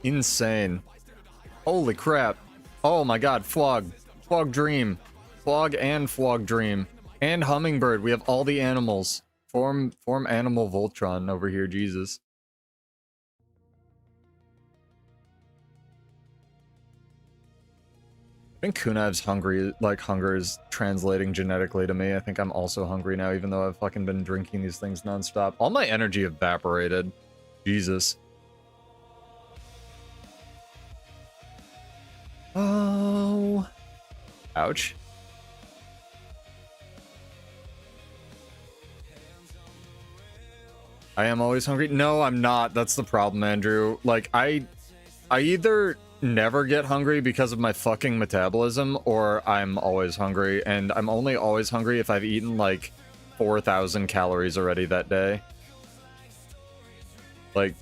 Speaker 1: Insane. Holy crap. Oh my god, Flog. Flog Dream. Flog and Flog Dream. And Hummingbird. We have all the animals. Form Animal Voltron over here, Jesus. I think Kuniv's hungry, like hunger is translating genetically to me. I think I'm also hungry now, even though I've fucking been drinking these things nonstop. All my energy evaporated. Jesus. Oh. Ouch. I am always hungry. No, I'm not. That's the problem, Andrew. Like, I either never get hungry because of my fucking metabolism, or I'm always hungry, and I'm only always hungry if I've eaten like 4,000 calories already that day. Like,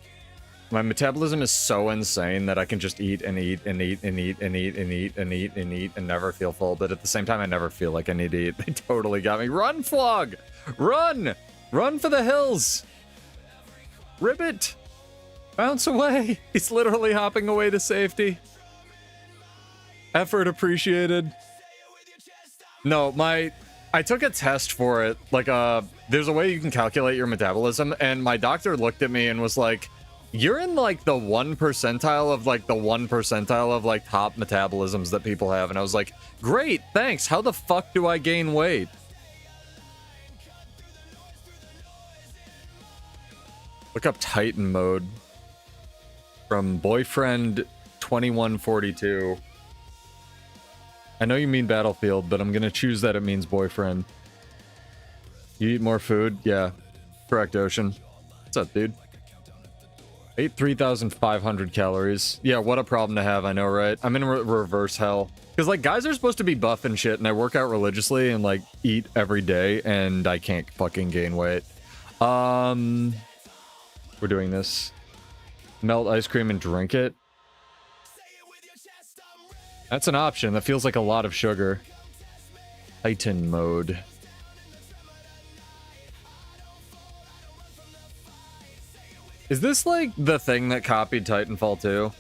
Speaker 1: my metabolism is so insane that I can just eat and eat and eat and eat and eat and eat and eat and eat and never feel full, but at the same time I never feel like I need to eat. They totally got me. Run, Flog! Run! Run for the hills! Ribbit! Bounce away! He's literally hopping away to safety. Effort appreciated. No, I took a test for it. Like, there's a way you can calculate your metabolism, and my doctor looked at me and was like, you're in, like, the 1 percentile of, like, the 1 percentile of, like, top metabolisms that people have. And I was like, great, thanks. How the fuck do I gain weight? Look up Titan mode from boyfriend 2142. I know you mean Battlefield, but I'm gonna choose that it means boyfriend. You eat more food? Yeah. Correct, Ocean. What's up, dude? Ate 3,500 calories. Yeah, what a problem to have, I know, right? I'm in reverse hell. Because, like, guys are supposed to be buff and shit, and I work out religiously and, like, eat every day, and I can't fucking gain weight. We're doing this. Melt ice cream and drink it. That's an option. That feels like a lot of sugar. Titan mode. Is this like the thing that copied Titanfall 2?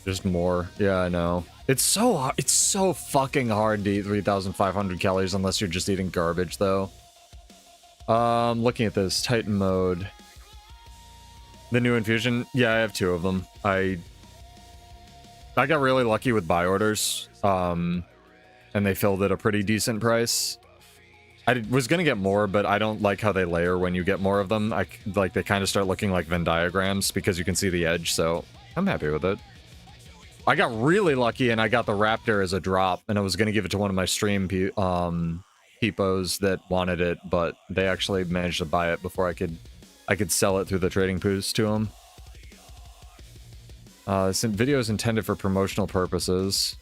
Speaker 1: Just more. Yeah, I know. It's so hard. It's so fucking hard to eat 3,500 calories unless you're just eating garbage, though. Looking at this Titan mode. The new infusion. Yeah, I have 2 of them. I got really lucky with buy orders. And they filled at a pretty decent price. I was gonna get more, but I don't like how they layer when you get more of them. Like they kind of start looking like Venn diagrams because you can see the edge, so I'm happy with it. I got really lucky and I got the Raptor as a drop, and I was gonna give it to one of my stream peepos that wanted it, but they actually managed to buy it before I could sell it through the trading poos to them. This video is intended for promotional purposes.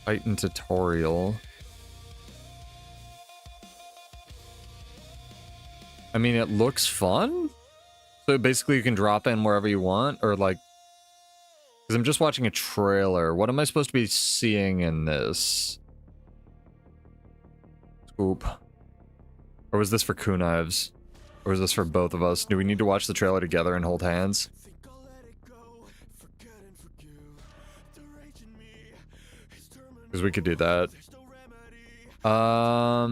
Speaker 1: Titan tutorial. I mean, it looks fun. So basically you can drop in wherever you want, or like, because I'm just watching a trailer. What am I supposed to be seeing in this? Scoop. Or was this for kunaives? Or is this for both of us? Do we need to watch the trailer together and hold hands? Because we could do that. I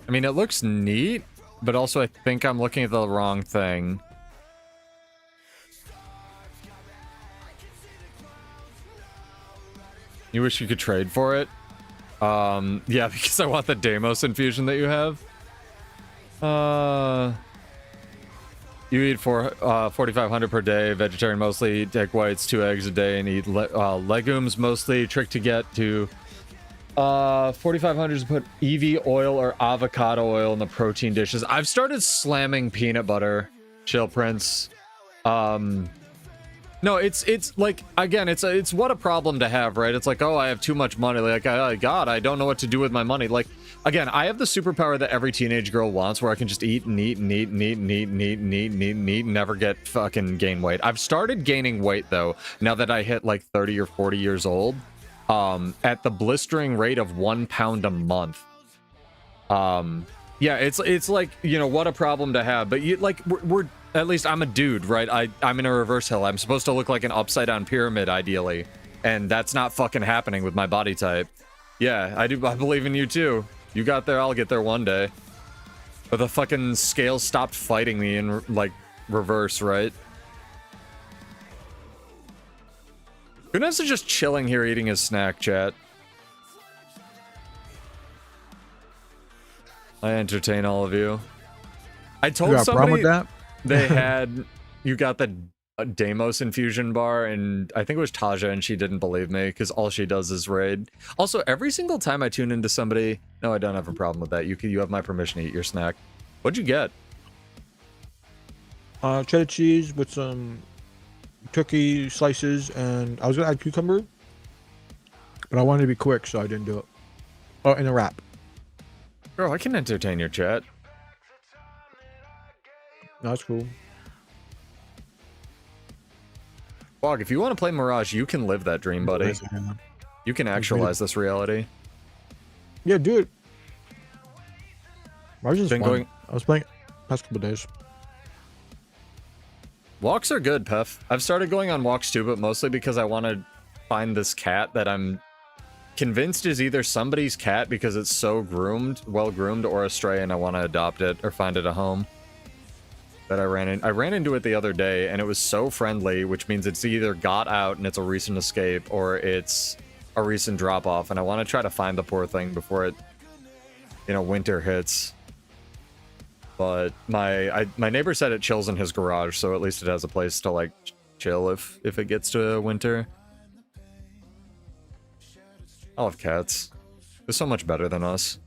Speaker 1: mean, it looks neat, but also I think I'm looking at the wrong thing. You wish you could trade for it? Yeah, because I want the Deimos infusion that you have. You eat 4,500 per day, vegetarian mostly, eat egg whites, 2 eggs a day, and eat legumes mostly. Trick to get to 4,500 is to put EV oil or avocado oil in the protein dishes. I've started slamming peanut butter, Chill Prince. No, it's like, again, it's what a problem to have, right? It's like, oh, I have too much money. Like, God, I don't know what to do with my money. Like, again, I have the superpower that every teenage girl wants, where I can just eat and eat and eat and eat and eat and eat and eat and eat and eat and never get fucking gain weight. I've started gaining weight, though, now that I hit like 30 or 40 years old, at the blistering rate of 1 pound a month. Yeah, it's like, you know, what a problem to have. But you, like, we're at least I'm a dude, right? I'm in a reverse hill. I'm supposed to look like an upside down pyramid, ideally, and that's not fucking happening with my body type. Yeah, I believe in you too. You got there, I'll get there one day. But the fucking scale stopped fighting me in, like, reverse, right? Kunas is just chilling here eating his snack, chat. I entertain all of you. I told somebody with that? They had... You got the Deimos infusion bar, and I think it was Taja, and she didn't believe me, because all she does is raid. Also, every single time I tune into somebody... No, I don't have a problem with that. You have my permission to eat your snack. What'd you get?
Speaker 2: Cheddar cheese with some cookie slices, and I was gonna add cucumber, but I wanted to be quick, so I didn't do it. Oh, and a wrap.
Speaker 1: Bro, I can entertain your chat.
Speaker 2: No, that's cool.
Speaker 1: Bog, if you want to play Mirage, you can live that dream, buddy. You can actualize this reality.
Speaker 2: Yeah, do it. Mirage is fun. I was playing past couple days.
Speaker 1: Walks are good, Pef. I've started going on walks too, but mostly because I want to find this cat that I'm convinced is either somebody's cat because it's so groomed, well groomed, or a stray, and I want to adopt it or find it a home. that I ran into it the other day, and it was so friendly, which means it's either got out and it's a recent escape, or it's a recent drop off. And I want to try to find the poor thing before it, you know, winter hits. But my neighbor said it chills in his garage, so at least it has a place to like chill if it gets to winter. I love cats. They're so much better than us.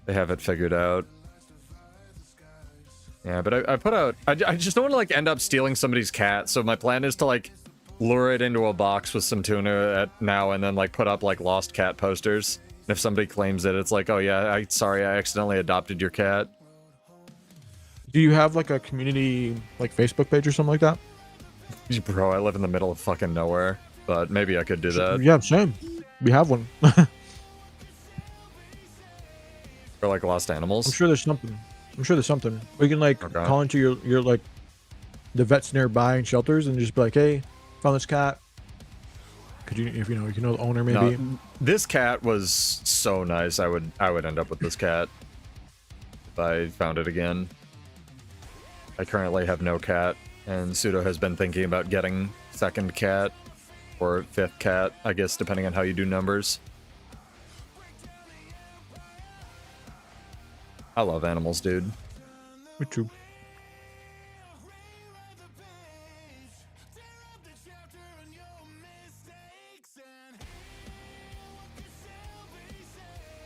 Speaker 1: They have it figured out. Yeah, but I put out... I just don't want to, like, end up stealing somebody's cat, so my plan is to, like, lure it into a box with some tuna at now and then, like, put up, like, lost cat posters. And if somebody claims it, it's like, oh, yeah, sorry, I accidentally adopted your cat.
Speaker 2: Do you have, like, a community, like, Facebook page or something like that?
Speaker 1: Bro, I live in the middle of fucking nowhere, but maybe I could do that.
Speaker 2: Yeah, same. We have one.
Speaker 1: For, like, lost animals?
Speaker 2: I'm sure there's something. We can like call into your like the vets nearby and shelters and just be like, hey, found this cat. Could you, if you know the owner maybe?
Speaker 1: No, this cat was so nice. I would end up with this cat if I found it again. I currently have no cat, and Pseudo has been thinking about getting second cat or fifth cat, I guess, depending on how you do numbers. I love animals, dude.
Speaker 2: Me too.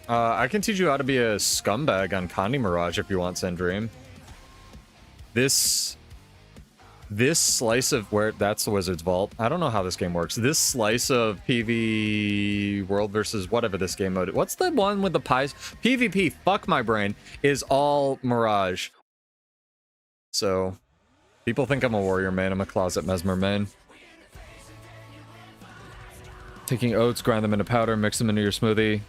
Speaker 1: I can teach you how to be a scumbag on Condi Mirage if you want, Sendream. This slice of where that's the Wizard's Vault. I don't know how this game works. This slice of PV World versus whatever this game mode. What's the one with the pies? PvP, fuck my brain, is all Mirage. So, people think I'm a warrior main. I'm a closet mesmer main. Taking oats, grind them into powder, mix them into your smoothie.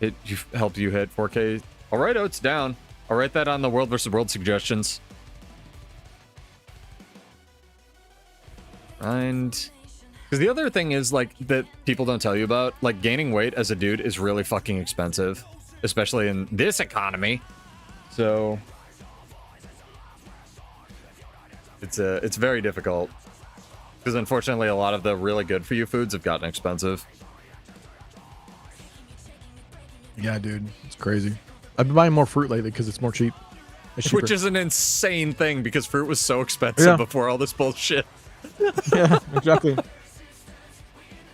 Speaker 1: It helped you hit 4K. All right, oats down. I'll write that on the World versus World suggestions. And because the other thing is like that people don't tell you about, like gaining weight as a dude is really fucking expensive, especially in this economy. So it's very difficult because unfortunately a lot of the really good for you foods have gotten expensive.
Speaker 2: Yeah, dude, it's crazy. I've been buying more fruit lately because it's more cheap.
Speaker 1: Which is an insane thing because fruit was so expensive before all this bullshit.
Speaker 2: Yeah, exactly.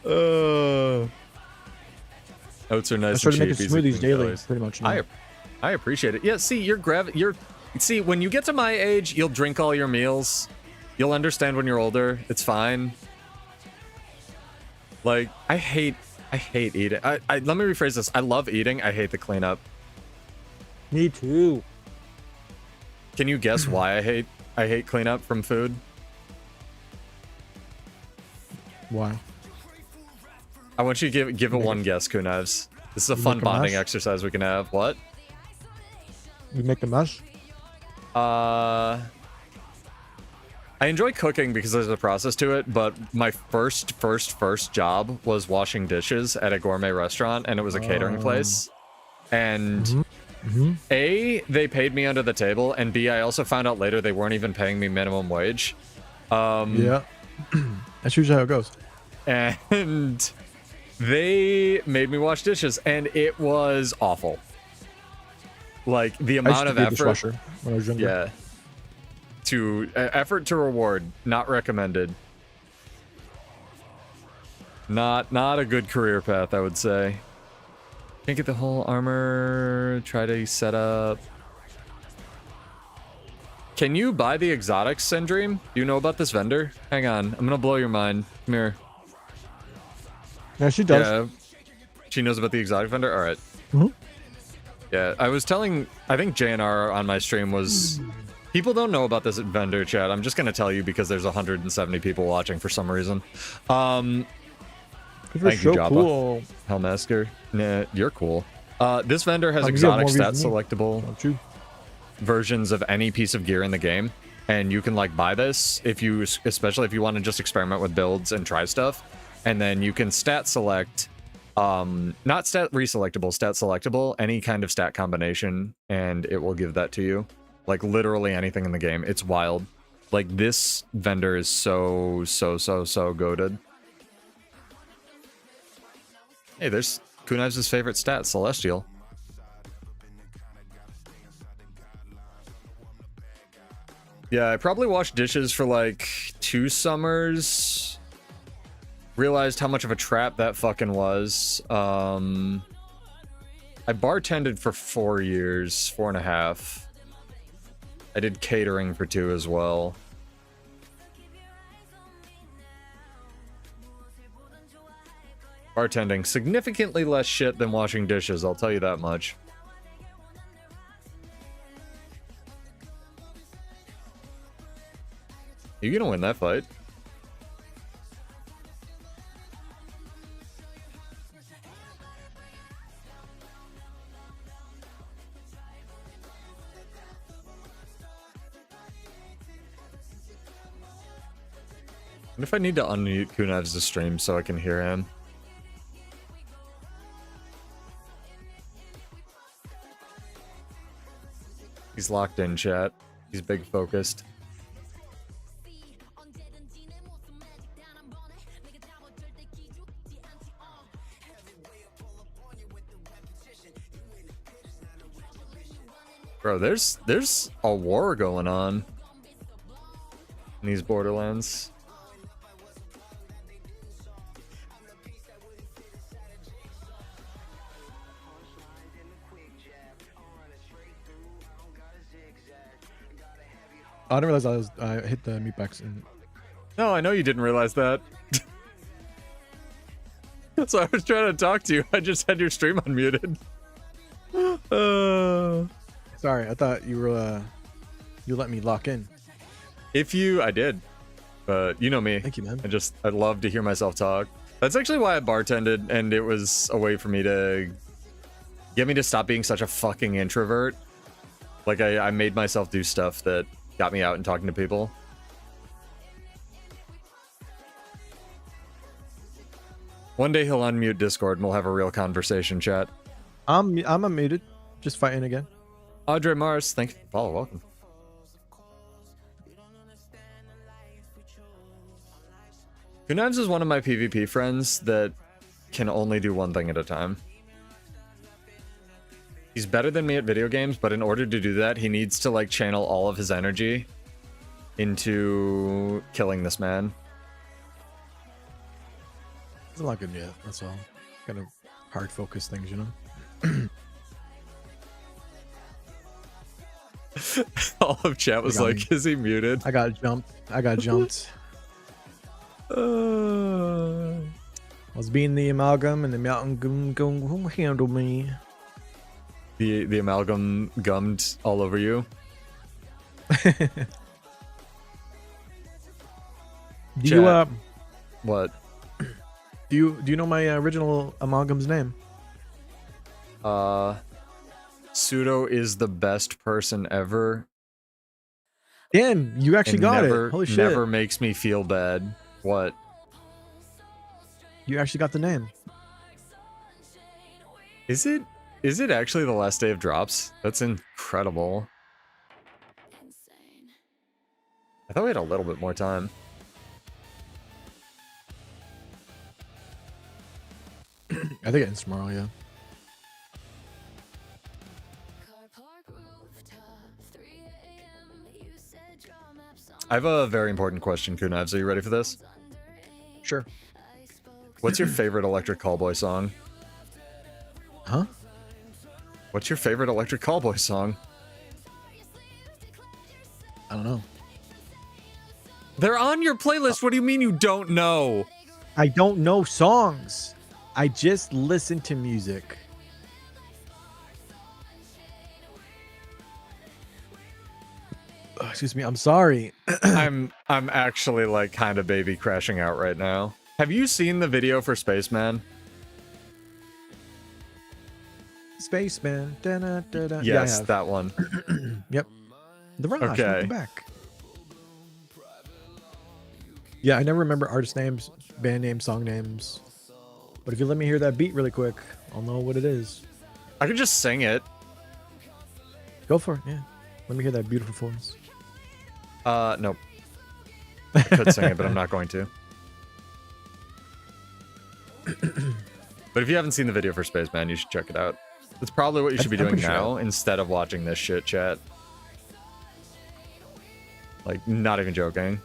Speaker 1: Oats are nice. I
Speaker 2: started making smoothies daily, pretty much.
Speaker 1: I appreciate it. Yeah, see, see, when you get to my age, you'll drink all your meals. You'll understand when you're older. It's fine. Like, I hate eating. Let me rephrase this. I love eating. I hate the cleanup.
Speaker 2: Me too.
Speaker 1: Can you guess why I hate cleanup from food?
Speaker 2: Why?
Speaker 1: I want you to give it one guess, Kunevs. This is a fun bonding exercise we can have. What?
Speaker 2: We make the mess?
Speaker 1: I enjoy cooking because there's a process to it, but my first job was washing dishes at a gourmet restaurant, and it was a catering place. And A, they paid me under the table, and B, I also found out later they weren't even paying me minimum wage.
Speaker 2: Yeah. That's usually how it goes.
Speaker 1: And they made me wash dishes, and it was awful. Like, the amount of effort.
Speaker 2: When I was younger.
Speaker 1: Yeah. Effort to reward, not recommended. Not a good career path, I would say. Can't get the whole armor. Try to set up. Can you buy the exotics, Sendream? Do you know about this vendor? Hang on, I'm gonna blow your mind. Come here.
Speaker 2: Yeah, she does.
Speaker 1: Yeah. She knows about the exotic vendor? Alright. Yeah, I was telling, I think JNR on my stream was... People don't know about this vendor, chat. I'm just gonna tell you because there's 170 people watching for some reason. Thank you, Jabba.
Speaker 2: Cool.
Speaker 1: Hellmasker. Nah, you're cool. This vendor has exotic stat selectable versions of any piece of gear in the game, and you can like buy this especially if you want to just experiment with builds and try stuff, and then you can stat select Not stat reselectable, stat selectable, any kind of stat combination, and it will give that to you. Like literally anything in the game. It's wild. Like this vendor is so goated. Hey, there's Kuniv's favorite stat, Celestial. Yeah, I probably washed dishes for like 2 summers. Realized how much of a trap that fucking was. I bartended for 4 years, 4.5. I did catering for 2 as well. Bartending, significantly less shit than washing dishes, I'll tell you that much. You gonna win that fight? What if I need to unmute Kuniv's stream so I can hear him? He's locked in, chat. He's big focused. Bro, there's a war going on in these Borderlands.
Speaker 2: I didn't realize I hit the mute box. And...
Speaker 1: No, I know you didn't realize that. So I was trying to talk to you. I just had your stream unmuted.
Speaker 2: Sorry, I thought you were you let me lock in.
Speaker 1: I did, but you know me.
Speaker 2: Thank you, man.
Speaker 1: I love to hear myself talk. That's actually why I bartended, and it was a way for me to get me to stop being such a fucking introvert. Like I made myself do stuff that got me out and talking to people. One day he'll unmute Discord and we'll have a real conversation, chat.
Speaker 2: I'm unmuted. Just fighting again.
Speaker 1: Audrey Mars, thank you for the follow. Welcome. Kunivs is one of my PvP friends that can only do one thing at a time. He's better than me at video games, but in order to do that, he needs to like channel all of his energy into killing this man.
Speaker 2: It's not good yet, that's all. Kind of hard focus things, you know?
Speaker 1: All of chat was like, me. Is he muted?
Speaker 2: I got jumped. I was being the amalgam and the mountain gum handle me.
Speaker 1: The amalgam gummed all over you.
Speaker 2: Do you
Speaker 1: what?
Speaker 2: Do you know my original amalgam's name?
Speaker 1: Pseudo is the best person ever.
Speaker 2: Damn, you actually got it. Holy shit.
Speaker 1: Never makes me feel bad. What?
Speaker 2: You actually got the name.
Speaker 1: Is it actually the last day of drops? That's incredible. I thought we had a little bit more time.
Speaker 2: I think it ends tomorrow, yeah.
Speaker 1: I have a very important question, Kunivs. Are you ready for this?
Speaker 2: Sure.
Speaker 1: What's your favorite Electric Callboy song?
Speaker 2: Huh?
Speaker 1: What's your favorite Electric Callboy song?
Speaker 2: I don't know.
Speaker 1: They're on your playlist. What do you mean you don't know?
Speaker 2: I don't know songs. I just listen to music. Oh, excuse me. I'm sorry.
Speaker 1: I'm actually like kind of baby crashing out right now. Have you seen the video for Spaceman?
Speaker 2: Spaceman. Da, da, da, da.
Speaker 1: Yes,
Speaker 2: yeah,
Speaker 1: that one.
Speaker 2: Yep. The Rush.
Speaker 1: Okay.
Speaker 2: Welcome back. Yeah, I never remember artist names, band names, song names. But if you let me hear that beat really quick, I'll know what it is.
Speaker 1: I could just sing it.
Speaker 2: Go for it, yeah. Let me hear that beautiful voice.
Speaker 1: Nope. I could sing it, but I'm not going to. But if you haven't seen the video for Spaceman, you should check it out. That's probably what you should be doing now instead of watching this shit chat. Like, not even joking.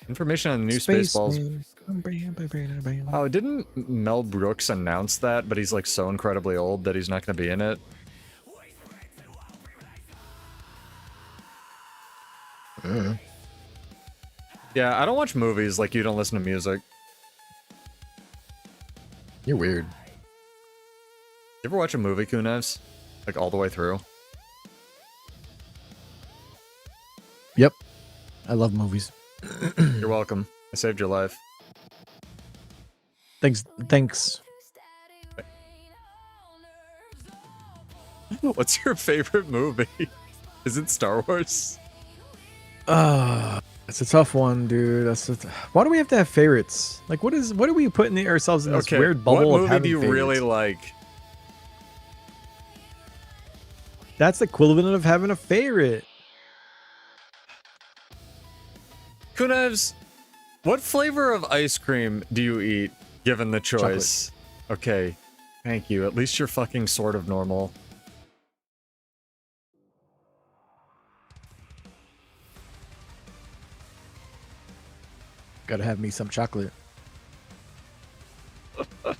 Speaker 1: Information on the new Spaceballs. Oh, didn't Mel Brooks announce that? But he's like so incredibly old that he's not going to be in it. Yeah, I don't watch movies like you don't listen to music.
Speaker 2: You're weird.
Speaker 1: You ever watch a movie, Kunevs? Like all the way through?
Speaker 2: Yep. I love movies.
Speaker 1: You're welcome. I saved your life.
Speaker 2: Thanks.
Speaker 1: What's your favorite movie? Is it Star Wars?
Speaker 2: It's a tough one, dude. Why do we have to have favorites? Like, what are we putting ourselves in this weird bubble
Speaker 1: what
Speaker 2: of
Speaker 1: movie
Speaker 2: having
Speaker 1: do you
Speaker 2: favorites?
Speaker 1: really like?
Speaker 2: That's the equivalent of having a favorite.
Speaker 1: Kunevs, what flavor of ice cream do you eat, given the choice? Chocolate. Okay, thank you. At least you're fucking sort of normal.
Speaker 2: Gotta have me some chocolate.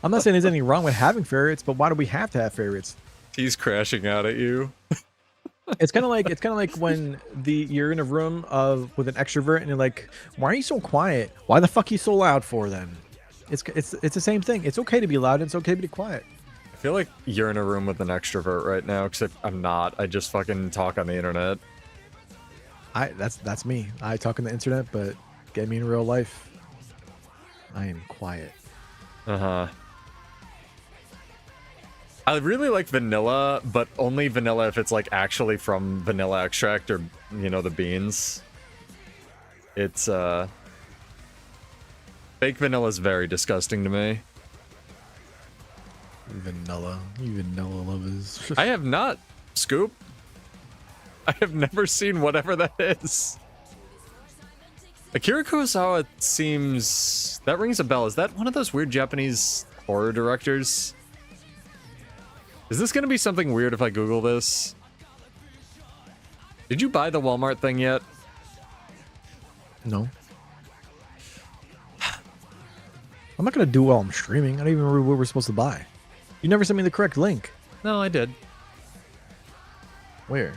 Speaker 2: I'm not saying there's anything wrong with having favorites, but why do we have to have favorites?
Speaker 1: He's crashing out at you.
Speaker 2: It's kind of like when you're in a room with an extrovert and you're like, why are you so quiet? Why the fuck are you so loud for then? It's the same thing. It's okay to be loud and it's okay to be quiet.
Speaker 1: I feel like you're in a room with an extrovert right now, except I'm not. I just fucking talk on the internet.
Speaker 2: That's me. I talk on the internet, but get me in real life, I am quiet.
Speaker 1: Uh-huh. I really like vanilla, but only vanilla if it's like actually from vanilla extract or, you know, the beans. It's, fake vanilla is very disgusting to me.
Speaker 2: Vanilla. You vanilla lovers.
Speaker 1: I have not, Scoop. I have never seen whatever that is. Akira Kurosawa seems... That rings a bell. Is that one of those weird Japanese horror directors? Is this going to be something weird if I Google this? Did you buy the Walmart thing yet?
Speaker 2: No. I'm not going to do while I'm streaming. I don't even remember what we're supposed to buy. You never sent me the correct link.
Speaker 1: No, I did.
Speaker 2: Where?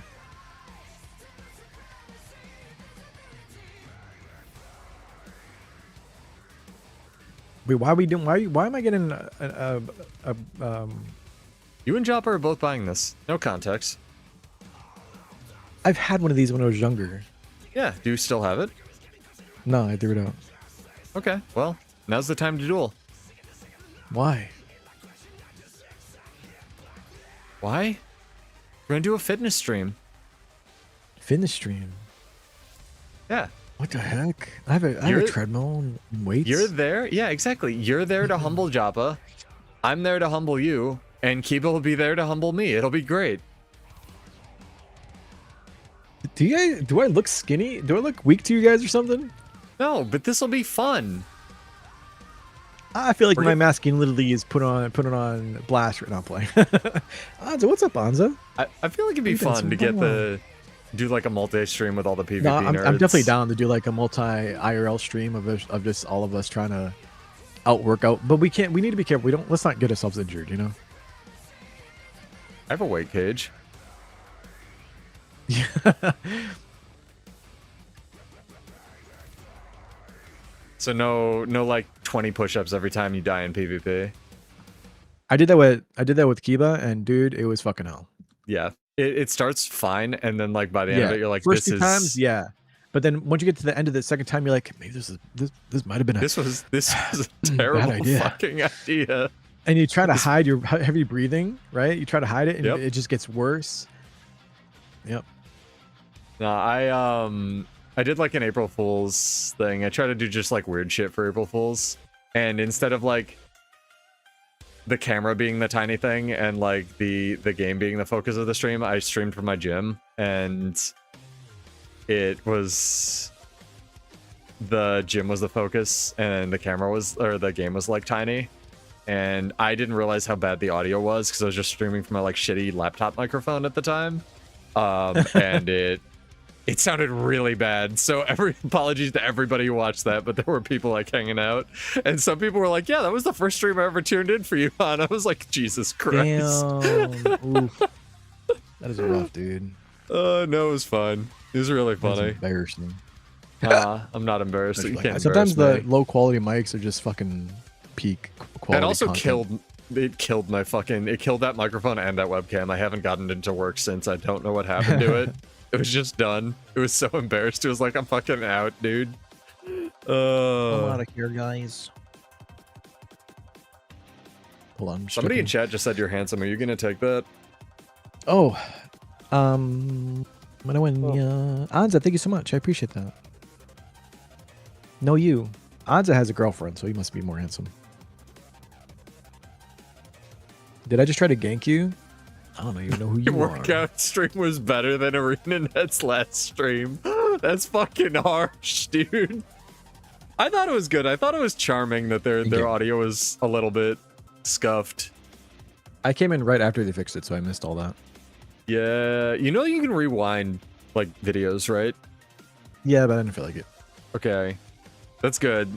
Speaker 2: Wait, why are we doing? Why am I getting
Speaker 1: You and Jopper are both buying this. No context.
Speaker 2: I've had one of these when I was younger.
Speaker 1: Yeah, do you still have it?
Speaker 2: No, I threw it out.
Speaker 1: Okay, well, now's the time to duel.
Speaker 2: Why?
Speaker 1: Why? We're gonna do a fitness stream.
Speaker 2: Fitness stream.
Speaker 1: Yeah.
Speaker 2: What the heck? I have a treadmill and weights.
Speaker 1: You're there? Yeah, exactly. You're there to humble Joppa. I'm there to humble you. And Kiba will be there to humble me. It'll be great.
Speaker 2: Do I look skinny? Do I look weak to you guys or something?
Speaker 1: No, but this will be fun.
Speaker 2: I feel like my masculinity is put on blast right now. Playing. Anza, what's up, Anza?
Speaker 1: I feel like it'd be fun to do like a multi-stream with all the PvP nerds.
Speaker 2: I'm definitely down to do like a multi-IRL stream of just all of us trying to outwork out. But we need to be careful. Let's not get ourselves injured, you know?
Speaker 1: I have a weight cage.
Speaker 2: Yeah.
Speaker 1: So no like 20 push-ups every time you die in PvP.
Speaker 2: I did that with Kiba, and dude, it was fucking hell.
Speaker 1: Yeah. It starts fine, and then like by the end of it, you're like,
Speaker 2: first two times, yeah. But then once you get to the end of the second time, you're like, maybe this might have been
Speaker 1: this was a terrible fucking idea.
Speaker 2: And you try to hide your heavy breathing, right? You try to hide it, and it just gets worse. Yep.
Speaker 1: No, I did like an April Fool's thing. I try to do just like weird shit for April Fool's. And instead of like the camera being the tiny thing and like the game being the focus of the stream, I streamed from my gym, and it was the gym was the focus and the camera was, or the game was like tiny. And I didn't realize how bad the audio was because I was just streaming from my like shitty laptop microphone at the time. And it sounded really bad. So apologies to everybody who watched that, but there were people like hanging out, and some people were like, yeah, that was the first stream I ever tuned in for you on. I was like, Jesus Christ.
Speaker 2: Damn. Oof. That is rough, dude.
Speaker 1: No, it was fun. It was really funny.
Speaker 2: That's embarrassing.
Speaker 1: I'm not embarrassed. You can't
Speaker 2: sometimes
Speaker 1: embarrass
Speaker 2: the
Speaker 1: me.
Speaker 2: low quality mics are just fucking peak quality.
Speaker 1: It also
Speaker 2: content.
Speaker 1: killed my fucking, it killed that microphone and that webcam. I haven't gotten it to work since. I don't know what happened to it. It was just done. It was so embarrassed. It was like, I'm fucking out, dude.
Speaker 2: I'm out of here, guys. Hold on.
Speaker 1: Somebody in chat just said you're handsome. Are you gonna take that?
Speaker 2: Oh, Anza, thank you so much. I appreciate that. No, you. Anza has a girlfriend, so he must be more handsome. Did I just try to gank you? I don't even know who you
Speaker 1: Your
Speaker 2: are.
Speaker 1: workout stream was better than ArenaNet's last stream. That's fucking harsh, dude. I thought it was good. I thought it was charming that their audio was a little bit scuffed.
Speaker 2: I came in right after they fixed it, so I missed all that.
Speaker 1: Yeah, you know you can rewind like videos, right?
Speaker 2: Yeah, but I didn't feel like it.
Speaker 1: Okay, that's good.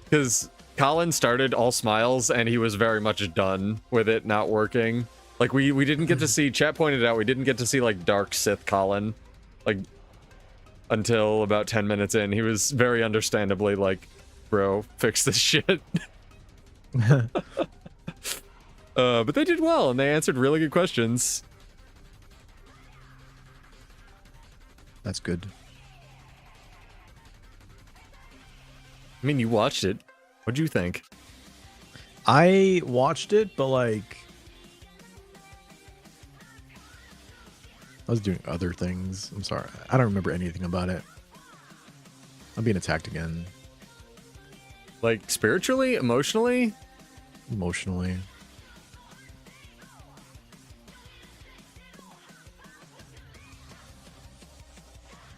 Speaker 1: Because Colin started all smiles and he was very much done with it not working. Like we didn't get to see, chat pointed out, we didn't get to see like Dark Sith Colin, like until about 10 minutes in. He was very understandably like, bro, fix this shit. But they did well and they answered really good questions.
Speaker 2: That's good.
Speaker 1: I mean, you watched it. What'd you think?
Speaker 2: I watched it, but like I was doing other things. I'm sorry. I don't remember anything about it. I'm being attacked again.
Speaker 1: Like spiritually, emotionally?
Speaker 2: Emotionally.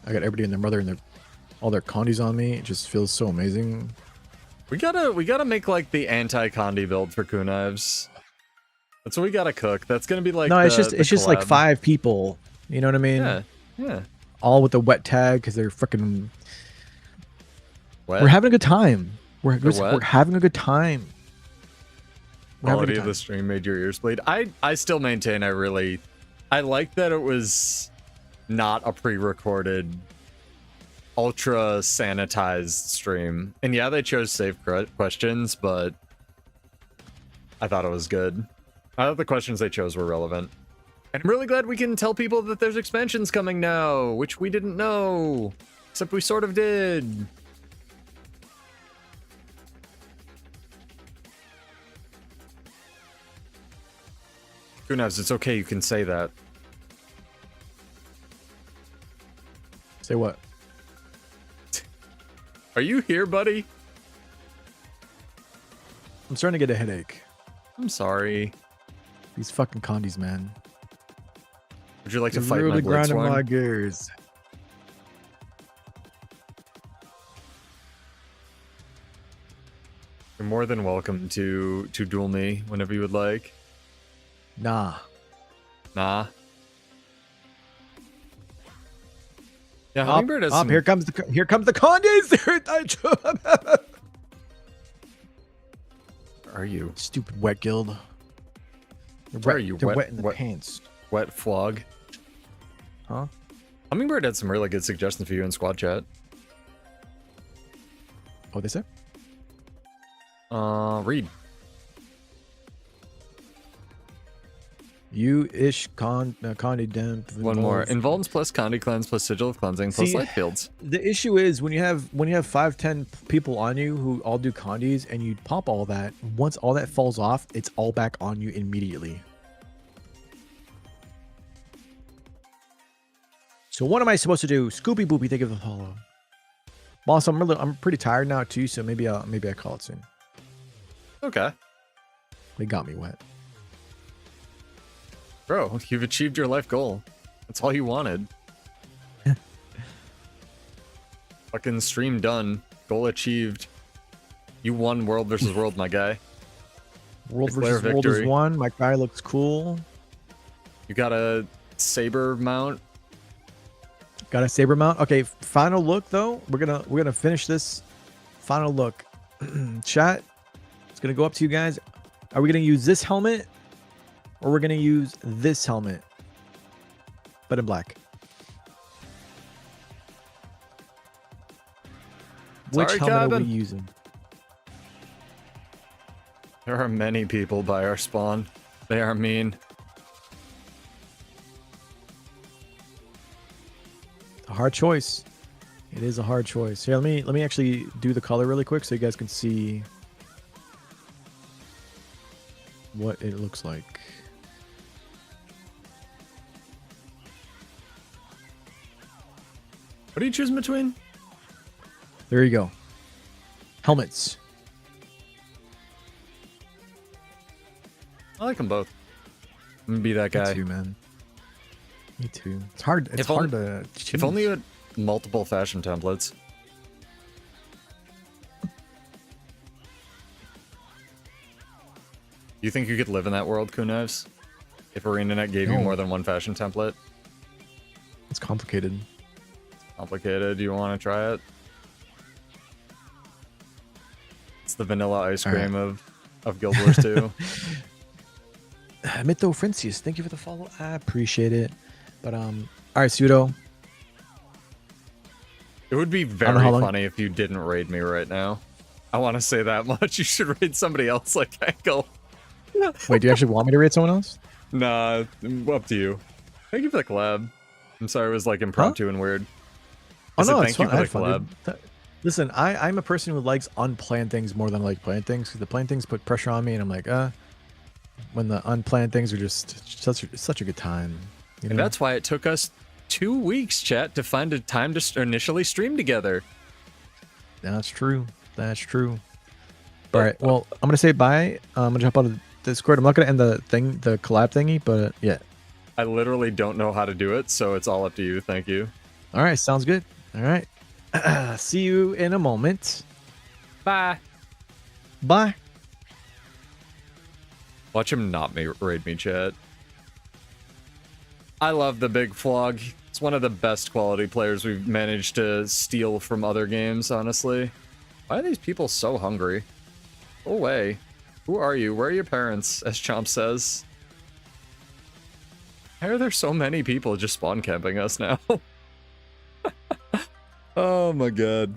Speaker 2: I got everybody and their mother and their all their condies on me. It just feels so amazing.
Speaker 1: We gotta make like the anti-condi build for Kunaives. That's what we gotta cook. That's gonna be like
Speaker 2: no, it's just like 5 people. You know what I mean?
Speaker 1: Yeah, yeah.
Speaker 2: All with the wet tag because they're freaking.
Speaker 1: Wet?
Speaker 2: We're having a good time. We're
Speaker 1: what?
Speaker 2: having a good time. We're having a
Speaker 1: Quality
Speaker 2: good
Speaker 1: of the
Speaker 2: time.
Speaker 1: stream made your ears bleed. I still maintain I like that it was not a pre-recorded, ultra sanitized stream. And yeah, they chose safe questions, but I thought it was good. I thought the questions they chose were relevant. And I'm really glad we can tell people that there's expansions coming now, which we didn't know. Except we sort of did. Who knows? It's okay, you can say that.
Speaker 2: Say what?
Speaker 1: Are you here, buddy?
Speaker 2: I'm starting to get a headache.
Speaker 1: I'm sorry.
Speaker 2: These fucking condies, man.
Speaker 1: Would you like to
Speaker 2: It's
Speaker 1: fight my
Speaker 2: really grinding
Speaker 1: Blitzworm?
Speaker 2: my gears.
Speaker 1: You're more than welcome to duel me whenever you would like.
Speaker 2: Nah.
Speaker 1: Nah. Yeah, Hummingbird has some...
Speaker 2: Here comes the condies.
Speaker 1: Where are you?
Speaker 2: Stupid wet guild.
Speaker 1: Where are you?
Speaker 2: They're
Speaker 1: Wet-
Speaker 2: wet in the
Speaker 1: wet-
Speaker 2: pants.
Speaker 1: Wet flog.
Speaker 2: Huh?
Speaker 1: Hummingbird had some really good suggestions for you in squad chat.
Speaker 2: What they say?
Speaker 1: Read.
Speaker 2: You ish condi damp.
Speaker 1: One more. Invulns plus Condi cleanse plus sigil of cleansing plus
Speaker 2: See,
Speaker 1: light fields.
Speaker 2: The issue is when you have 5-10 people on you who all do condis and you pop all that, once all that falls off, it's all back on you immediately. So what am I supposed to do? Scoopy Boopy, thank you for the follow. Also, I'm pretty tired now too, so maybe I call it soon.
Speaker 1: Okay.
Speaker 2: They got me wet.
Speaker 1: Bro, you've achieved your life goal. That's all you wanted. Fucking stream done. Goal achieved. You won World versus World, my guy.
Speaker 2: World
Speaker 1: Declare
Speaker 2: versus World is
Speaker 1: victory.
Speaker 2: won. My guy looks cool.
Speaker 1: You got a saber mount.
Speaker 2: Got a saber mount. Okay, final look though. We're gonna finish this. Final look. Chat. It's gonna go up to you guys. Are we gonna use this helmet, or we're gonna use this helmet, but in black? Which
Speaker 1: Sorry,
Speaker 2: helmet are
Speaker 1: Kevin.
Speaker 2: we using?
Speaker 1: There are many people by our spawn. They are mean.
Speaker 2: A hard choice. It is a hard choice. Here, let me actually do the color really quick so you guys can see what it looks like.
Speaker 1: What are you choosing between?
Speaker 2: There you go. Helmets.
Speaker 1: I like them both. I'm gonna be that guy.
Speaker 2: Me too, man. Me too. It's hard. It's hard to choose.
Speaker 1: If only you had multiple fashion templates. You think you could live in that world, Knives? If ArenaNet gave you
Speaker 2: No.
Speaker 1: more than one fashion template?
Speaker 2: It's complicated.
Speaker 1: Complicated. You want to try it? It's the vanilla ice
Speaker 2: All
Speaker 1: cream of Guild Wars 2.
Speaker 2: Mytho Frincius, thank you for the follow. I appreciate it. But all right, Pseudo.
Speaker 1: It would be very
Speaker 2: how long-
Speaker 1: funny if you didn't raid me right now. I want to say that much. You should raid somebody else like Ankle.
Speaker 2: Wait, do you actually want me to raid someone else?
Speaker 1: Nah, up to you. Thank you for the collab. I'm sorry it was like impromptu and weird.
Speaker 2: Oh
Speaker 1: I said
Speaker 2: no,
Speaker 1: thank
Speaker 2: it's
Speaker 1: you
Speaker 2: fun. I
Speaker 1: for
Speaker 2: had
Speaker 1: the
Speaker 2: fun,
Speaker 1: collab.
Speaker 2: dude. Listen, I'm a person who likes unplanned things more than I like planned things. 'Cause the planned things put pressure on me, and I'm like, when the unplanned things are just such a good time. You know?
Speaker 1: And that's why it took us 2 weeks, chat, to find a time to initially stream together.
Speaker 2: That's true. That's true. All right. Well, I'm gonna say bye. I'm gonna jump out of Discord. I'm not gonna end the collab thingy, but yeah.
Speaker 1: I literally don't know how to do it, so it's all up to you. Thank you.
Speaker 2: All right. Sounds good. All right. See you in a moment.
Speaker 1: Bye.
Speaker 2: Bye.
Speaker 1: Watch him not raid me, chat. I love the Big Flog. It's one of the best quality players we've managed to steal from other games, honestly. Why are these people so hungry? Go away. Who are you? Where are your parents, as Chomp says? Why are there so many people just spawn camping us now? Oh my god.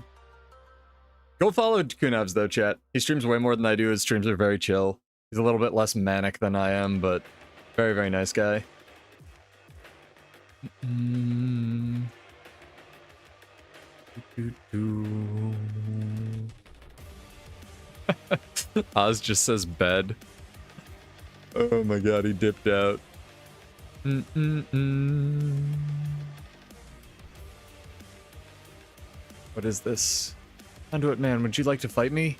Speaker 1: Go follow Kunavs though, chat. He streams way more than I do. His streams are very chill. He's a little bit less manic than I am, but very, very nice guy. Oz just says bed. Oh my god, he dipped out. What is this? Conduit man, would you like to fight me?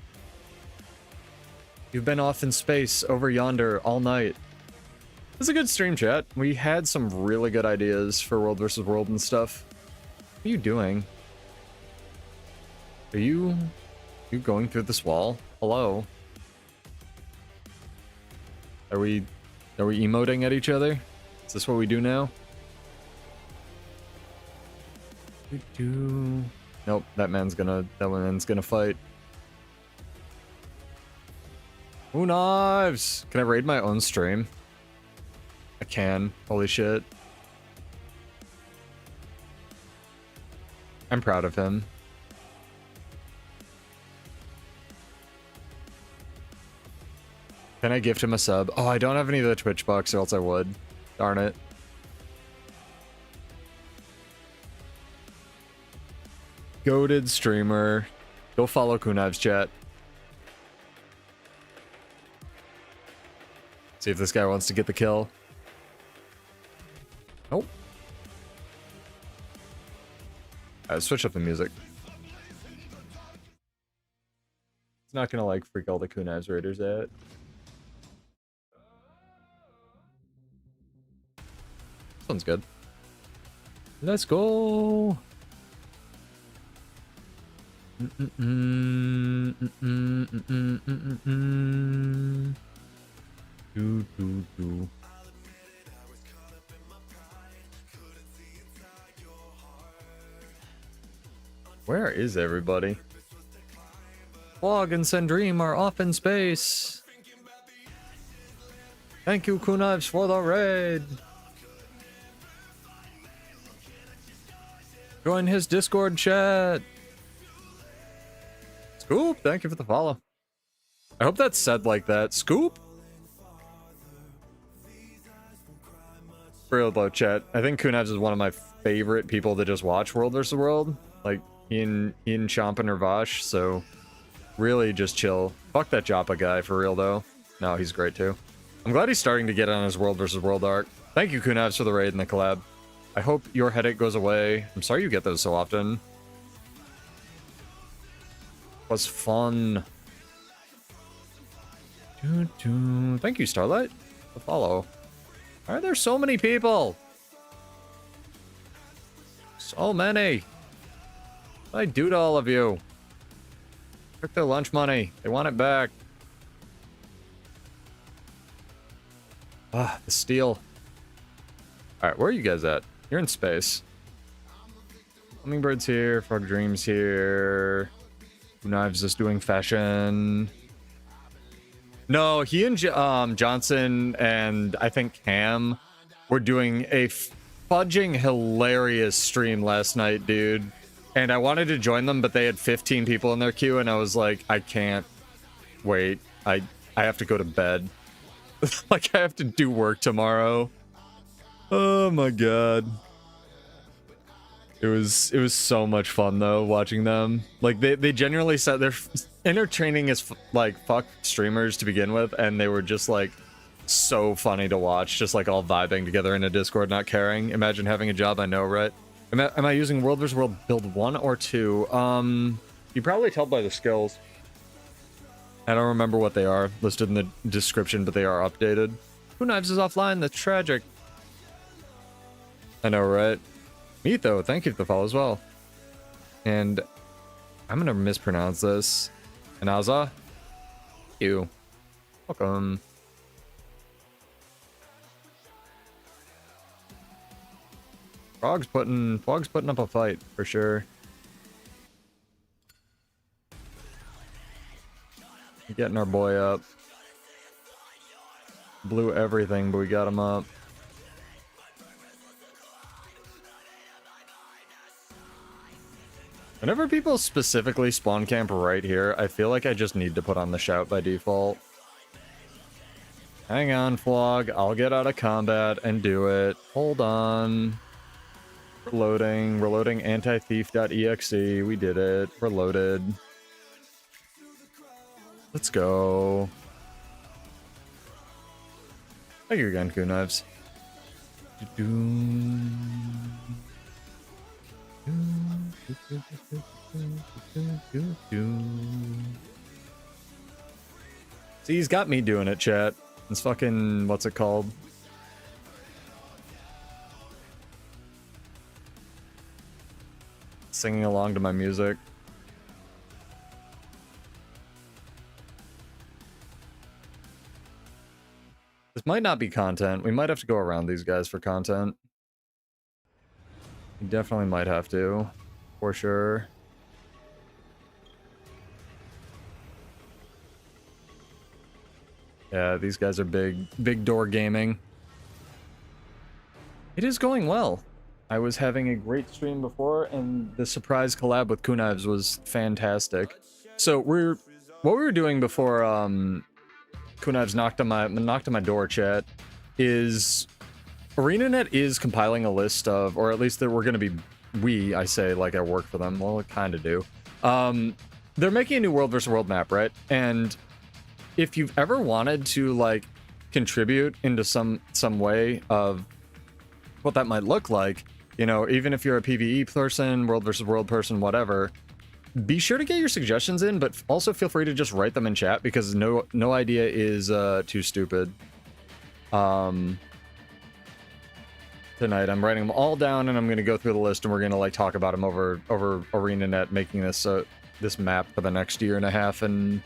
Speaker 1: You've been off in space over yonder all night. This is a good stream, chat. We had some really good ideas for World versus World and stuff. What are you doing? Are you going through this wall? Hello? Are we emoting at each other? Is this what we do now? We do. Nope, that man's gonna fight. Who knives? Can I raid my own stream? I can. Holy shit. I'm proud of him. Can I gift him a sub? Oh, I don't have any of the Twitch bucks, or else I would. Darn it. Goated streamer. Go follow Kuniv's chat. See if this guy wants to get the kill. Nope. Alright, switch up the music. Not gonna like freak all the Kunai's raiders out. This one's good. Let's go. Do. Where is everybody? Fog and Sendream are off in space. Thank you, Kunives, for the raid. Join his Discord chat. Scoop, thank you for the follow. I hope that's said like that. Scoop? For real though, chat. I think Kunives is one of my favorite people to just watch World vs. World. Like, Ian Chomp and Ravash, so really just chill. Fuck that Joppa guy, for real though. No, he's great too. I'm glad he's starting to get on his World vs. World arc. Thank you, Kunives, for the raid and the collab. I hope your headache goes away. I'm sorry you get those so often. It was fun. Thank you, Starlight, for the follow. Why are there so many people? So many. What did I do to all of you? Took their lunch money. They want it back. Ah, the steel. Alright, where are you guys at? You're in space. Hummingbird's here. Frog Dream's here. Knives is doing fashion. No, he and Johnson and I think Cam were doing a fudging hilarious stream last night, dude. And I wanted to join them, but they had 15 people in their queue, and I was like, I can't wait. I have to go to bed. Like, I have to do work tomorrow. Oh my god. It was so much fun though watching them. Like they genuinely said they're entertaining as like fuck streamers to begin with, and they were just like so funny to watch, just like all vibing together in a Discord, not caring. Imagine having a job, I know, right? Am I using World vs. World build 1 or 2? You probably tell by the skills. I don't remember what they are listed in the description, but they are updated. Knives is offline, that's tragic. I know, right? Mitho, thank you for the follow as well. And I'm gonna mispronounce this. Anaza? You. Welcome. Frog's putting up a fight for sure. Getting our boy up. Blew everything, but we got him up. Whenever people specifically spawn camp right here, I feel like I just need to put on the shout by default. Hang on, Flog. I'll get out of combat and do it. Hold on. We're loading anti-thief.exe. We did it. We're loaded. Let's go. Thank you again, Kunives. See, he's got me doing it, chat. It's fucking, what's it called? Singing along to my music. This might not be content. We might have to go around these guys for content. We definitely might have to, for sure. Yeah, these guys are big door gaming. It is going well. I was having a great stream before, and the surprise collab with Kunives was fantastic. So what we were doing before Kunives knocked on my door, chat, is ArenaNet is compiling a list of, or at least we're going to be, I say like I work for them. Well, I kind of do. They're making a new World vs. World map, right? And if you've ever wanted to like contribute into some way of what that might look like, you know, even if you're a PvE person, World vs. World person, whatever, be sure to get your suggestions in, but also feel free to just write them in chat because no idea is too stupid. Tonight I'm writing them all down and I'm going to go through the list and we're going to like talk about them over ArenaNet, making this this map for the next year and a half and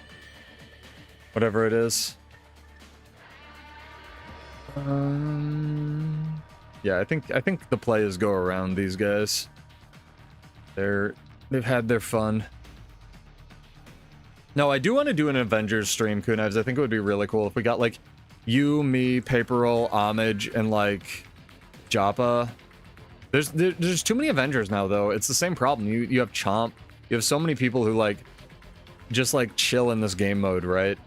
Speaker 1: whatever it is. Yeah, I think the players go around these guys. They've had their fun. No, I do want to do an Avengers stream, Kunivs. I think it would be really cool if we got like you, me, Paper Roll, Homage, and like Joppa. There's too many Avengers now though. It's the same problem. You have Chomp. You have so many people who like just like chill in this game mode, right?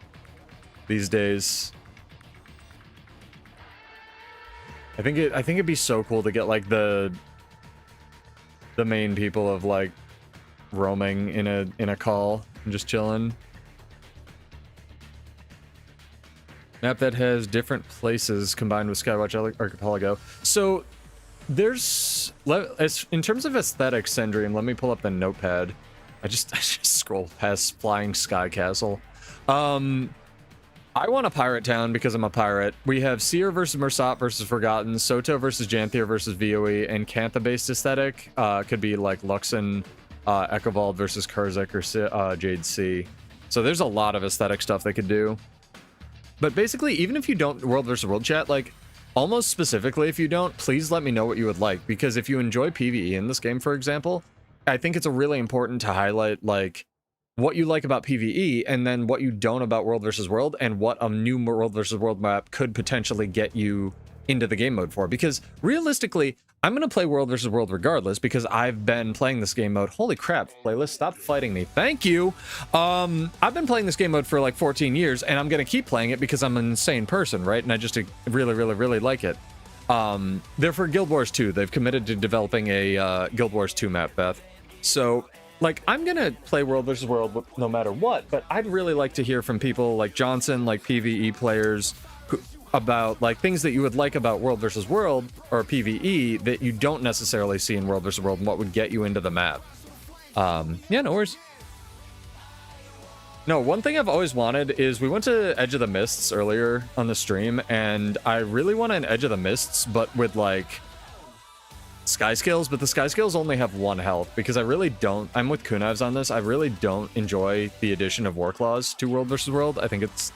Speaker 1: These days. I think it'd be so cool to get like the main people of like roaming in a call and just chilling. Map that has different places combined with Skywatch Archipelago. So there's, in terms of aesthetics, Sendrian, let me pull up the notepad. I just scrolled past Flying Sky Castle. I want a pirate town because I'm a pirate. We have Seer versus Mersat versus Forgotten, Soto versus Janthier versus VOE, and Cantha-based aesthetic could be like Luxon, Echovald versus Kurzek or Jade Sea. So there's a lot of aesthetic stuff they could do. But basically, even if you don't World versus World chat, like almost specifically if you don't, please let me know what you would like. Because if you enjoy PvE in this game, for example, I think it's really important to highlight like what you like about PvE, and then what you don't about World versus World, and what a new World versus World map could potentially get you into the game mode for. Because realistically, I'm going to play World versus World regardless, because I've been playing this game mode. Holy crap, playlist, stop fighting me. Thank you. I've been playing this game mode for like 14 years, and I'm going to keep playing it because I'm an insane person, right? And I just really like it. They're for Guild Wars 2. They've committed to developing a Guild Wars 2 map, Beth. So like, I'm gonna play World vs. World no matter what, but I'd really like to hear from people like Johnson, like PvE players, about like things that you would like about World vs. World or PvE that you don't necessarily see in World vs. World, and what would get you into the map. Yeah, no worries. No, one thing I've always wanted is, we went to Edge of the Mists earlier on the stream, and I really want an Edge of the Mists, but with like Sky Scales, but the Sky Scales only have 1 health, because I really don't, I'm with Kunivs on this, I really don't enjoy the addition of War Claws to World vs. World. I think it's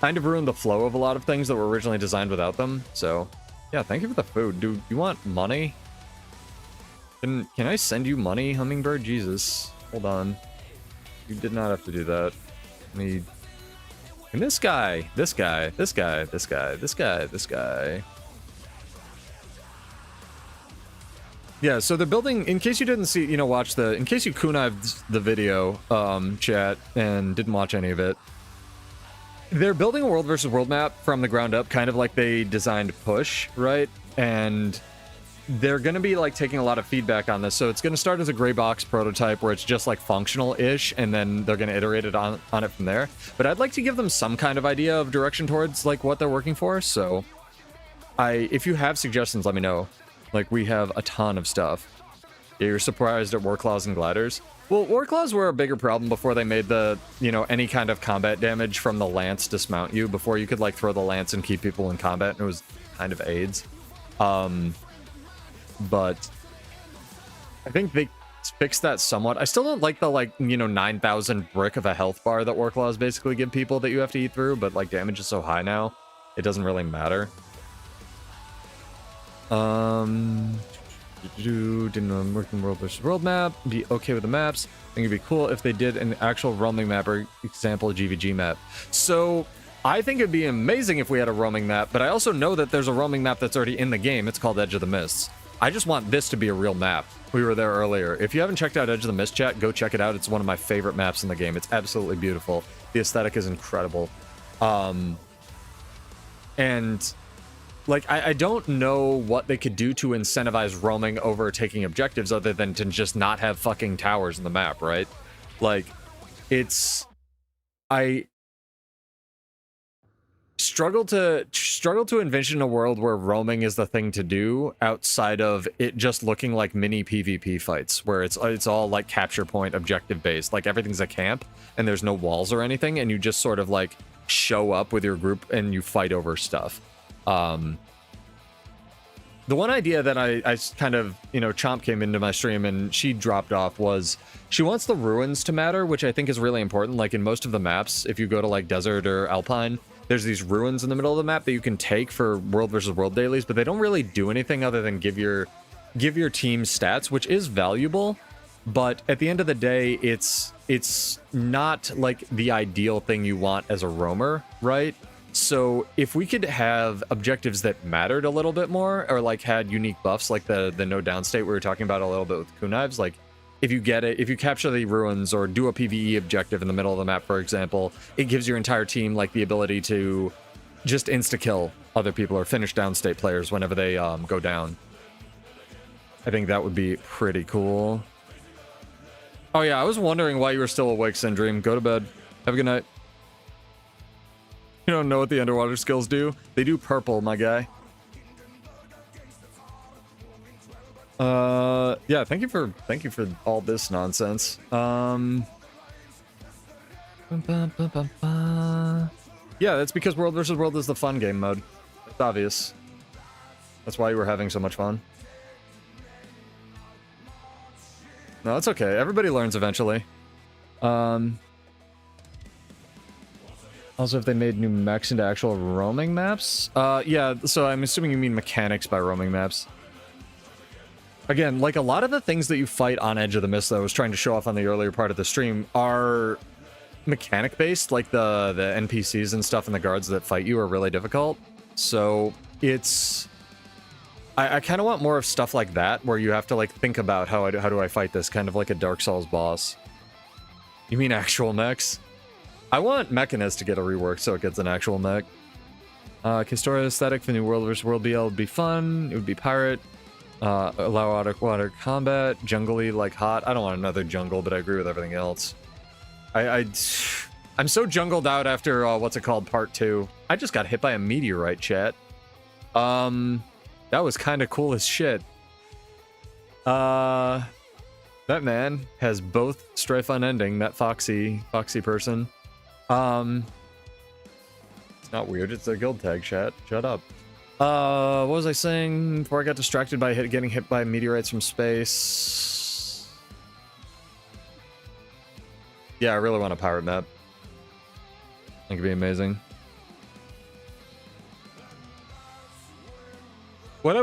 Speaker 1: kind of ruined the flow of a lot of things that were originally designed without them. So yeah, thank you for the food. Do you want money? Can I send you money, Hummingbird? Jesus, hold on. You did not have to do that. I mean, and this guy. Yeah, so they're building, in case you didn't see, in case you kunived the video, chat, and didn't watch any of it, they're building a World versus World map from the ground up, kind of like they designed Push, right? And they're going to be, like, taking a lot of feedback on this, so it's going to start as a gray box prototype where it's just, like, functional-ish, and then they're going to iterate it on it from there. But I'd like to give them some kind of idea of direction towards, like, what they're working for, so if you have suggestions, let me know. Like, we have a ton of stuff. Yeah, you're surprised at Warclaws and Gliders? Well, Warclaws were a bigger problem before they made the, any kind of combat damage from the Lance dismount you. Before you could, like, throw the Lance and keep people in combat, and it was kind of AIDS. But I think they fixed that somewhat. I still don't like the, 9,000 brick of a health bar that Warclaws basically give people that you have to eat through, but, like, damage is so high now, it doesn't really matter. Didn't work in World vs. World map. Be okay with the maps. I think it'd be cool if they did an actual roaming map, or example GVG map. So I think it'd be amazing if we had a roaming map, but I also know that there's a roaming map that's already in the game. It's called Edge of the Mists. I just want this to be a real map. We were there earlier. If you haven't checked out Edge of the Mist, chat, go check it out. It's one of my favorite maps in the game. It's absolutely beautiful. The aesthetic is incredible. And like, I don't know what they could do to incentivize roaming over taking objectives other than to just not have fucking towers in the map, right? Like, it's... struggle to envision a world where roaming is the thing to do outside of it just looking like mini PvP fights, where it's all like capture point objective based, like everything's a camp and there's no walls or anything, and you just sort of like show up with your group and you fight over stuff. The one idea that I kind of, you know, Chomp came into my stream and she dropped off was she wants the ruins to matter, which I think is really important. Like in most of the maps, if you go to like desert or alpine, there's these ruins in the middle of the map that you can take for world versus world dailies, but they don't really do anything other than give your team stats, which is valuable. But at the end of the day, it's not like the ideal thing you want as a roamer, right? So if we could have objectives that mattered a little bit more, or like had unique buffs, like the no downstate we were talking about a little bit with kunaives, like if you get it, if you capture the ruins or do a PvE objective in the middle of the map, for example, it gives your entire team like the ability to just insta-kill other people or finish downstate players whenever they go down. I think that would be pretty cool. Oh yeah, I was wondering why you were still awake, Syndream. Go to bed. Have a good night. You don't know what the underwater skills do? They do purple, my guy. Yeah, thank you for all this nonsense. Yeah, that's because World versus World is the fun game mode. It's obvious. That's why you were having so much fun. No, it's okay. Everybody learns eventually. Also, if they made new mechs into actual roaming maps? Yeah, so I'm assuming you mean mechanics by roaming maps. Again, like a lot of the things that you fight on Edge of the Mist that I was trying to show off on the earlier part of the stream are mechanic-based, like the NPCs and stuff and the guards that fight you are really difficult. So it's... I kind of want more of stuff like that, where you have to like think about how do I fight this, kind of like a Dark Souls boss. You mean actual mechs? I want Mechanist to get a rework so it gets an actual mech. Kistora aesthetic for new World vs. World BL would be fun. It would be pirate. Allow water combat. Jungly like hot. I don't want another jungle, but I agree with everything else. I'm so jungled out after what's it called, part 2. I just got hit by a meteorite, chat. That was kind of cool as shit. That man has both Strife Unending, that Foxy person. It's not weird, it's a guild tag, chat. Shut up. What was I saying before I got distracted by getting hit by meteorites from space? Yeah, I really want a pirate map. I think it'd be amazing. What I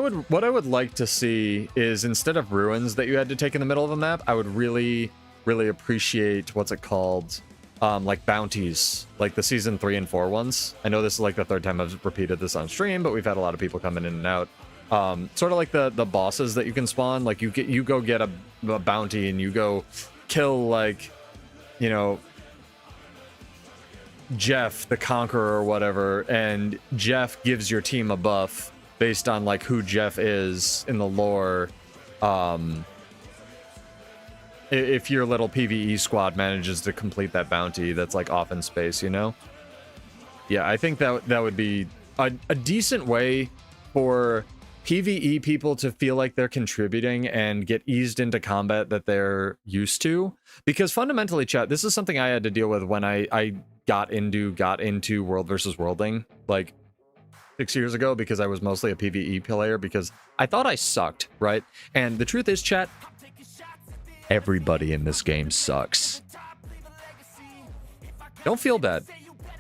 Speaker 1: would like to see is, instead of ruins that you had to take in the middle of a map, I would really appreciate, what's it called? Like bounties, like the season 3 and 4 ones. I know this is like the 3rd time I've repeated this on stream, but we've had a lot of people coming in and out. Sort of like the bosses that you can spawn. Like you go get a bounty and you go kill, like, you know, Jeff the Conqueror or whatever, and Jeff gives your team a buff based on like who Jeff is in the lore. If your little PvE squad manages to complete that bounty that's like off in space, you know? Yeah, I think that would be a decent way for PvE people to feel like they're contributing and get eased into combat that they're used to. Because fundamentally, chat, this is something I had to deal with when I got into World versus Worlding, like 6 years ago, because I was mostly a PvE player because I thought I sucked, right? And the truth is, chat, everybody in this game sucks. Don't feel bad.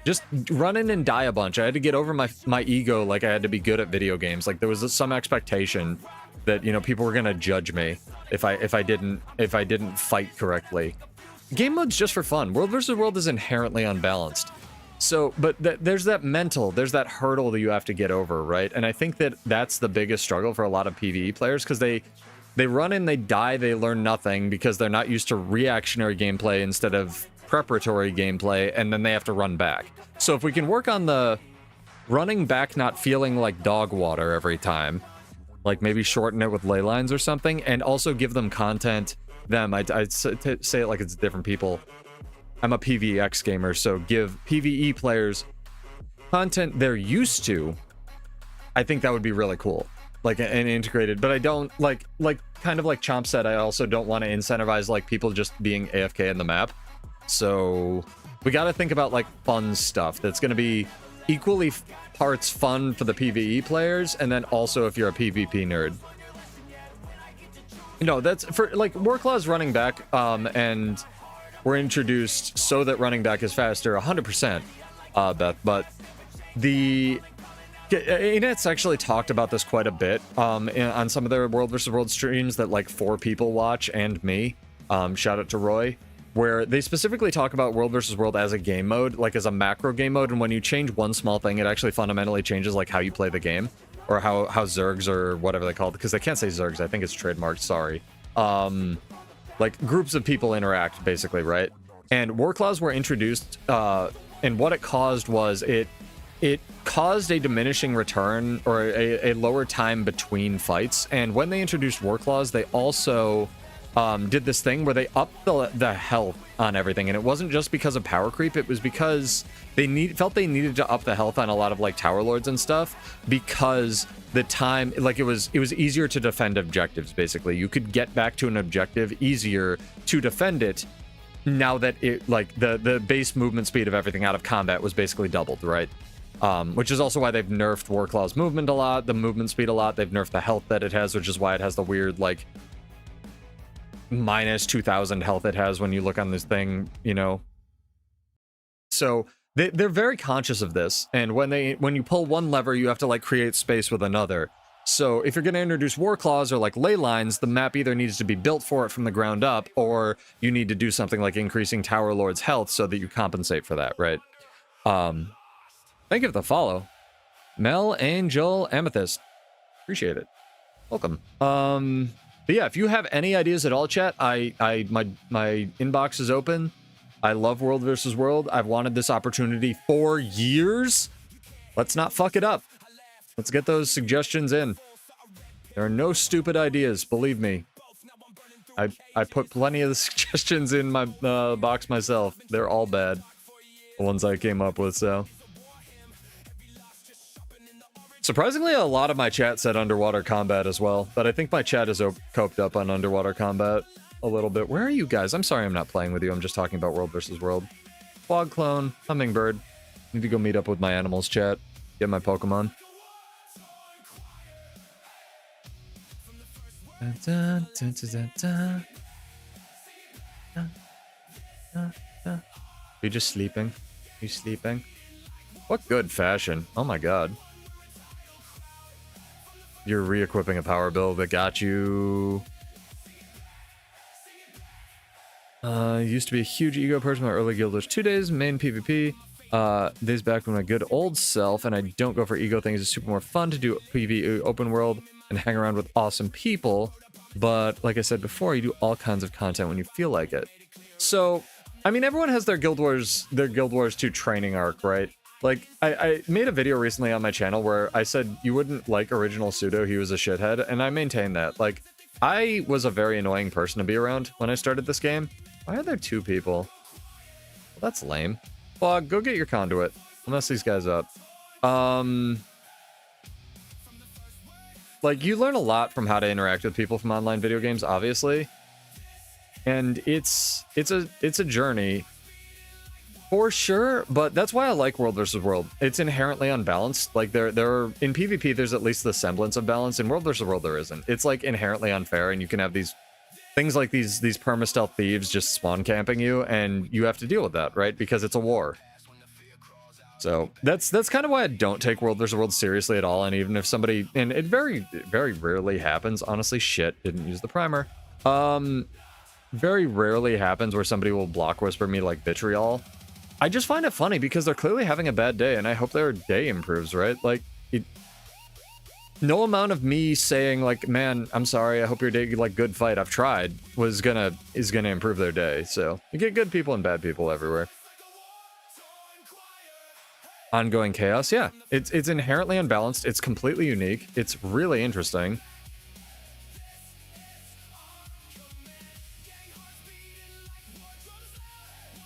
Speaker 1: Just run in and die a bunch. I had to get over my ego, like I had to be good at video games. Like there was some expectation that, you know, people were gonna judge me if I didn't fight correctly. Game mode's just for fun. World versus World is inherently unbalanced. So, but there's that hurdle that you have to get over, right? And I think that's the biggest struggle for a lot of PvE players, because they run in, they die, they learn nothing because they're not used to reactionary gameplay instead of preparatory gameplay, and then they have to run back. So if we can work on the running back not feeling like dog water every time, like maybe shorten it with ley lines or something, and also give them content, I'd say it like it's different people. I'm a PvX gamer, so give PvE players content they're used to, I think that would be really cool, like and integrated. But I don't like kind of like Chomp said, I also don't want to incentivize like people just being AFK in the map. So we got to think about like fun stuff that's going to be equally parts fun for the PvE players, and then also if you're a PvP nerd. You know, that's for like Warclaw's running back, and we're introduced so that running back is faster 100%, Beth, but the Anet's actually talked about this quite a bit on some of their World vs. World streams that like 4 people watch and me. Shout out to Roy, where they specifically talk about World vs. World as a game mode, like as a macro game mode, and when you change one small thing, it actually fundamentally changes like how you play the game, or how Zergs or whatever they call it, because they can't say Zergs, I think it's trademarked, sorry. Like groups of people interact basically, right? And Warclaws were introduced, and what it caused was it caused a diminishing return, or a lower time between fights. And when they introduced Warclaws, they also did this thing where they upped the health on everything. And it wasn't just because of power creep, it was because they felt they needed to up the health on a lot of like tower lords and stuff, because the time, like it was easier to defend objectives. Basically, you could get back to an objective easier to defend it now that it, like the base movement speed of everything out of combat was basically doubled, right? Which is also why they've nerfed Warclaw's movement a lot, the movement speed a lot. They've nerfed the health that it has, which is why it has the weird like minus 2000 health it has when you look on this thing, you know. So they're very conscious of this, and when you pull one lever, you have to like create space with another. So if you're going to introduce Warclaws or like ley lines, the map either needs to be built for it from the ground up, or you need to do something like increasing Tower Lord's health so that you compensate for that, right? Thank you for the follow. Mel, Angel, Amethyst. Appreciate it. Welcome. But yeah, if you have any ideas at all, chat, my inbox is open. I love World vs. World. I've wanted this opportunity for years. Let's not fuck it up. Let's get those suggestions in. There are no stupid ideas, believe me. I put plenty of the suggestions in my box myself. They're all bad. The ones I came up with, so. Surprisingly, a lot of my chat said underwater combat as well, but I think my chat is coped up on underwater combat a little bit. Where are you guys? I'm sorry I'm not playing with you. I'm just talking about World vs. World. Fog clone, hummingbird. Need to go meet up with my animals, chat. Get my Pokemon. Are you just sleeping? Are you sleeping? What good fashion. Oh my god. You're re-equipping a power build that got you. Used to be a huge ego person. My early guild was 2 days, main PvP. Days back when my good old self, and I don't go for ego things. It's super more fun to do PvE open world and hang around with awesome people. But like I said before, you do all kinds of content when you feel like it. So, I mean, everyone has their Guild Wars 2 training arc, right? Like, I made a video recently on my channel where I said you wouldn't like original Pseudo, he was a shithead, and I maintain that. Like, I was a very annoying person to be around when I started this game. Why are there 2 people? Well, that's lame. Fog, go get your conduit. I'll mess these guys up. Like, you learn a lot from how to interact with people from online video games, obviously. And it's a journey. For sure, but that's why I like World vs. World. It's inherently unbalanced. Like, there in PvP, there's at least the semblance of balance. In World vs. World, there isn't. It's, like, inherently unfair, and you can have these things like these perma-stealth thieves just spawn camping you, and you have to deal with that, right? Because it's a war. So, that's kind of why I don't take World vs. World seriously at all, and even if somebody... And it very, very rarely happens. Honestly, shit, didn't use the primer. Very rarely happens where somebody will block whisper me like vitriol. I just find it funny because they're clearly having a bad day, and I hope their day improves, right? Like, no amount of me saying, like, man, I'm sorry, I hope your day, like, good fight, I've tried, is gonna improve their day. So, you get good people and bad people everywhere. Ongoing chaos, yeah. It's inherently unbalanced, it's completely unique, it's really interesting.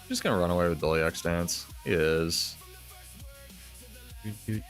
Speaker 1: Just gonna run away with Dolyak stance. He is. Did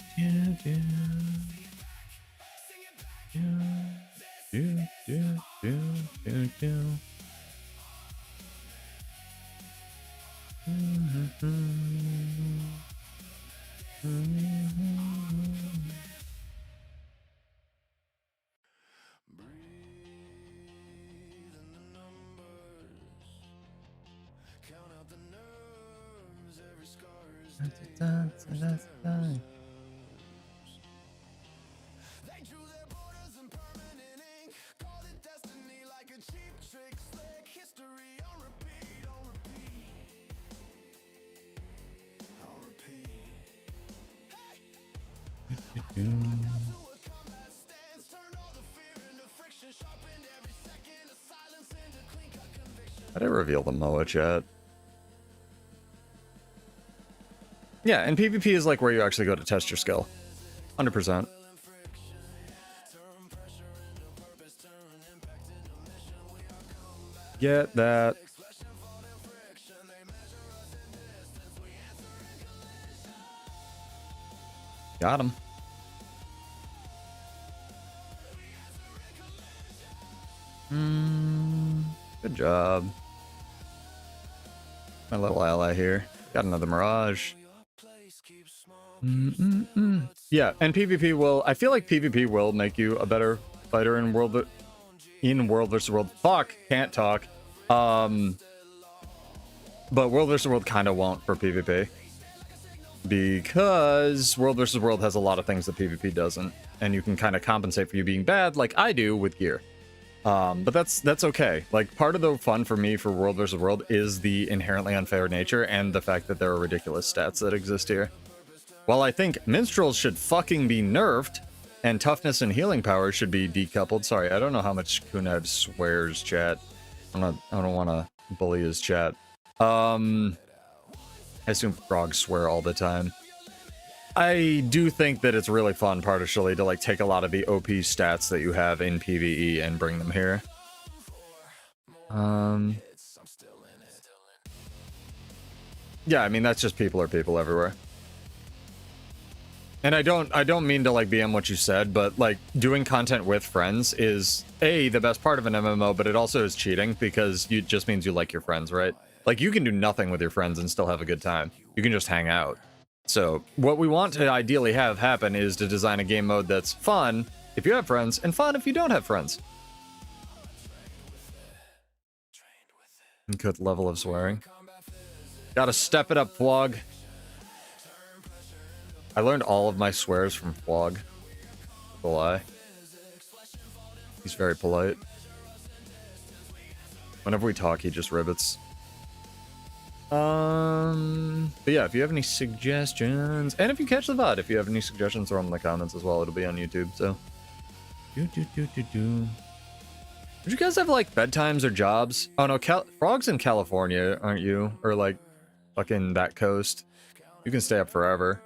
Speaker 1: I reveal the MOA chat? Yeah, and PvP is like where you actually go to test your skill. 100%. Get that. Got him. Good job. My little ally here. Got another Mirage. Yeah, and PvP will... I feel like PvP will make you a better fighter in World vs. World. Fuck! Can't talk. But World vs. World kind of won't for PvP. Because World vs. World has a lot of things that PvP doesn't. And you can kind of compensate for you being bad, like I do with gear. But that's okay. Like, part of the fun for me for World vs. World is the inherently unfair nature and the fact that there are ridiculous stats that exist here. While I think minstrels should fucking be nerfed, and toughness and healing power should be decoupled. Sorry, I don't know how much Kunev swears, chat. I don't want to bully his chat. I assume frogs swear all the time. I do think that it's really fun, partially, to like take a lot of the OP stats that you have in PvE and bring them here. Yeah, I mean, that's just people are people everywhere. And I don't mean to like BM what you said, but like doing content with friends is the best part of an MMO, but it also is cheating because it just means you like your friends, right? Like you can do nothing with your friends and still have a good time. You can just hang out. So what we want to ideally have happen is to design a game mode that's fun if you have friends and fun if you don't have friends. Good level of swearing. Gotta step it up, Flog. I learned all of my swears from Flog. The lie. He's very polite. Whenever we talk, he just ribbits. But yeah, if you have any suggestions, and if you catch the VOD, if you have any suggestions, throw them in the comments as well. It'll be on YouTube, so. Would you guys have, like, bedtimes or jobs? Oh, no, Frog's in California, aren't you? Or, like, fucking that coast. You can stay up forever.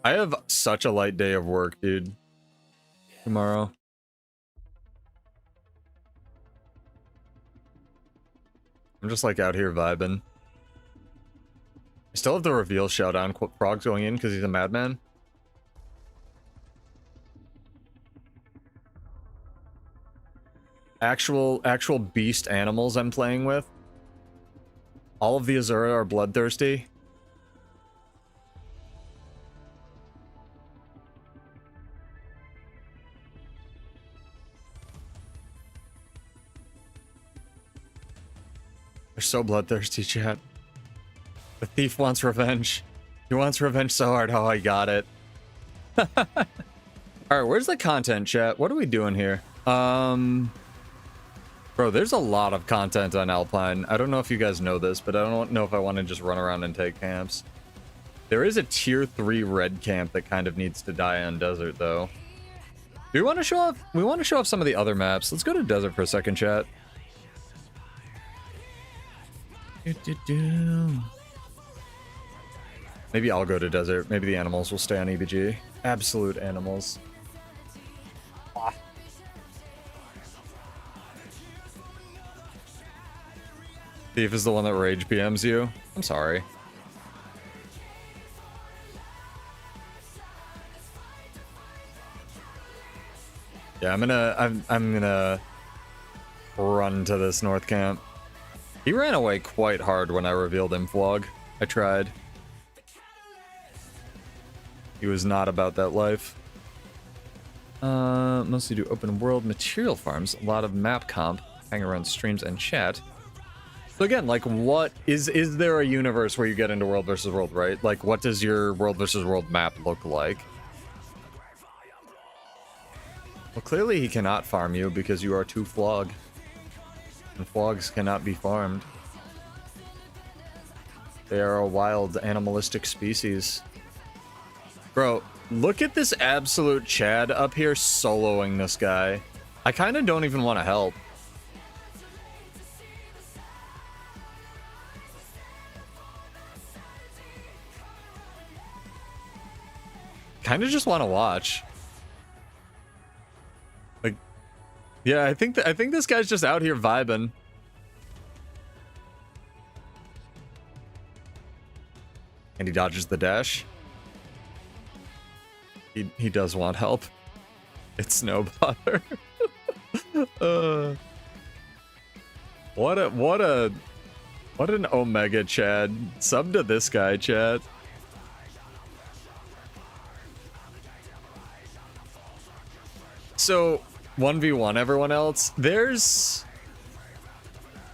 Speaker 1: I have such a light day of work, dude. Tomorrow. I'm just like out here vibing. I still have the reveal showdown. Frog's going in because he's a madman. Actual beast animals I'm playing with. All of the Azura are bloodthirsty. They're so bloodthirsty, chat. The thief wants revenge. He wants revenge so hard. Oh, I got it. Alright, where's the content, chat? What are we doing here? Bro, there's a lot of content on Alpine. I don't know if you guys know this, but I don't know if I want to just run around and take camps. There is a tier 3 red camp that kind of needs to die on desert, though. Do we want to show off? We want to show off some of the other maps. Let's go to desert for a second, chat. Maybe I'll go to desert. Maybe the animals will stay on EBG. Absolute animals. Thief is the one that rage PMs you. I'm sorry. Yeah, I'm gonna run to this north camp. He ran away quite hard when I revealed him, Vlog. I tried. He was not about that life. Mostly do open world material farms. A lot of map comp, hang around streams and chat. So again, like, what is there a universe where you get into world versus world, right? Like, what does your world versus world map look like? Well, clearly he cannot farm you because you are too flog. And flogs cannot be farmed. They are a wild, animalistic species. Bro, look at this absolute Chad up here soloing this guy. I kind of don't even want to help. Kind of just want to watch. Like, yeah, I think this guy's just out here vibing. And he dodges the dash. He does want help. It's no bother. What an Omega Chad. Sub to this guy, chat. So 1v1 everyone else,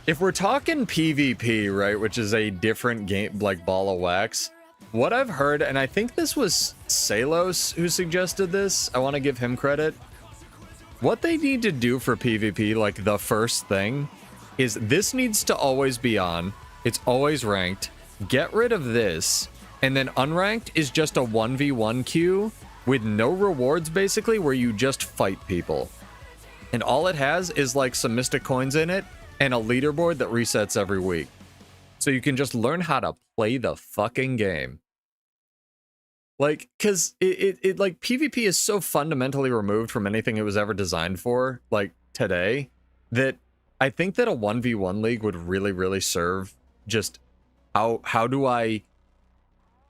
Speaker 1: if we're talking PvP, right, which is a different game, like ball of wax, what I've heard, and I think this was Salos who suggested this, I want to give him credit. What they need to do for PvP, like the first thing, is this needs to always be on. It's always ranked. Get rid of this, and then unranked is just a 1v1 queue with no rewards, basically, where you just fight people. And all it has is like some mystic coins in it and a leaderboard that resets every week. So you can just learn how to play the fucking game. Like, cause it like PvP is so fundamentally removed from anything it was ever designed for, like today, that I think that a 1v1 league would really, really serve just how do I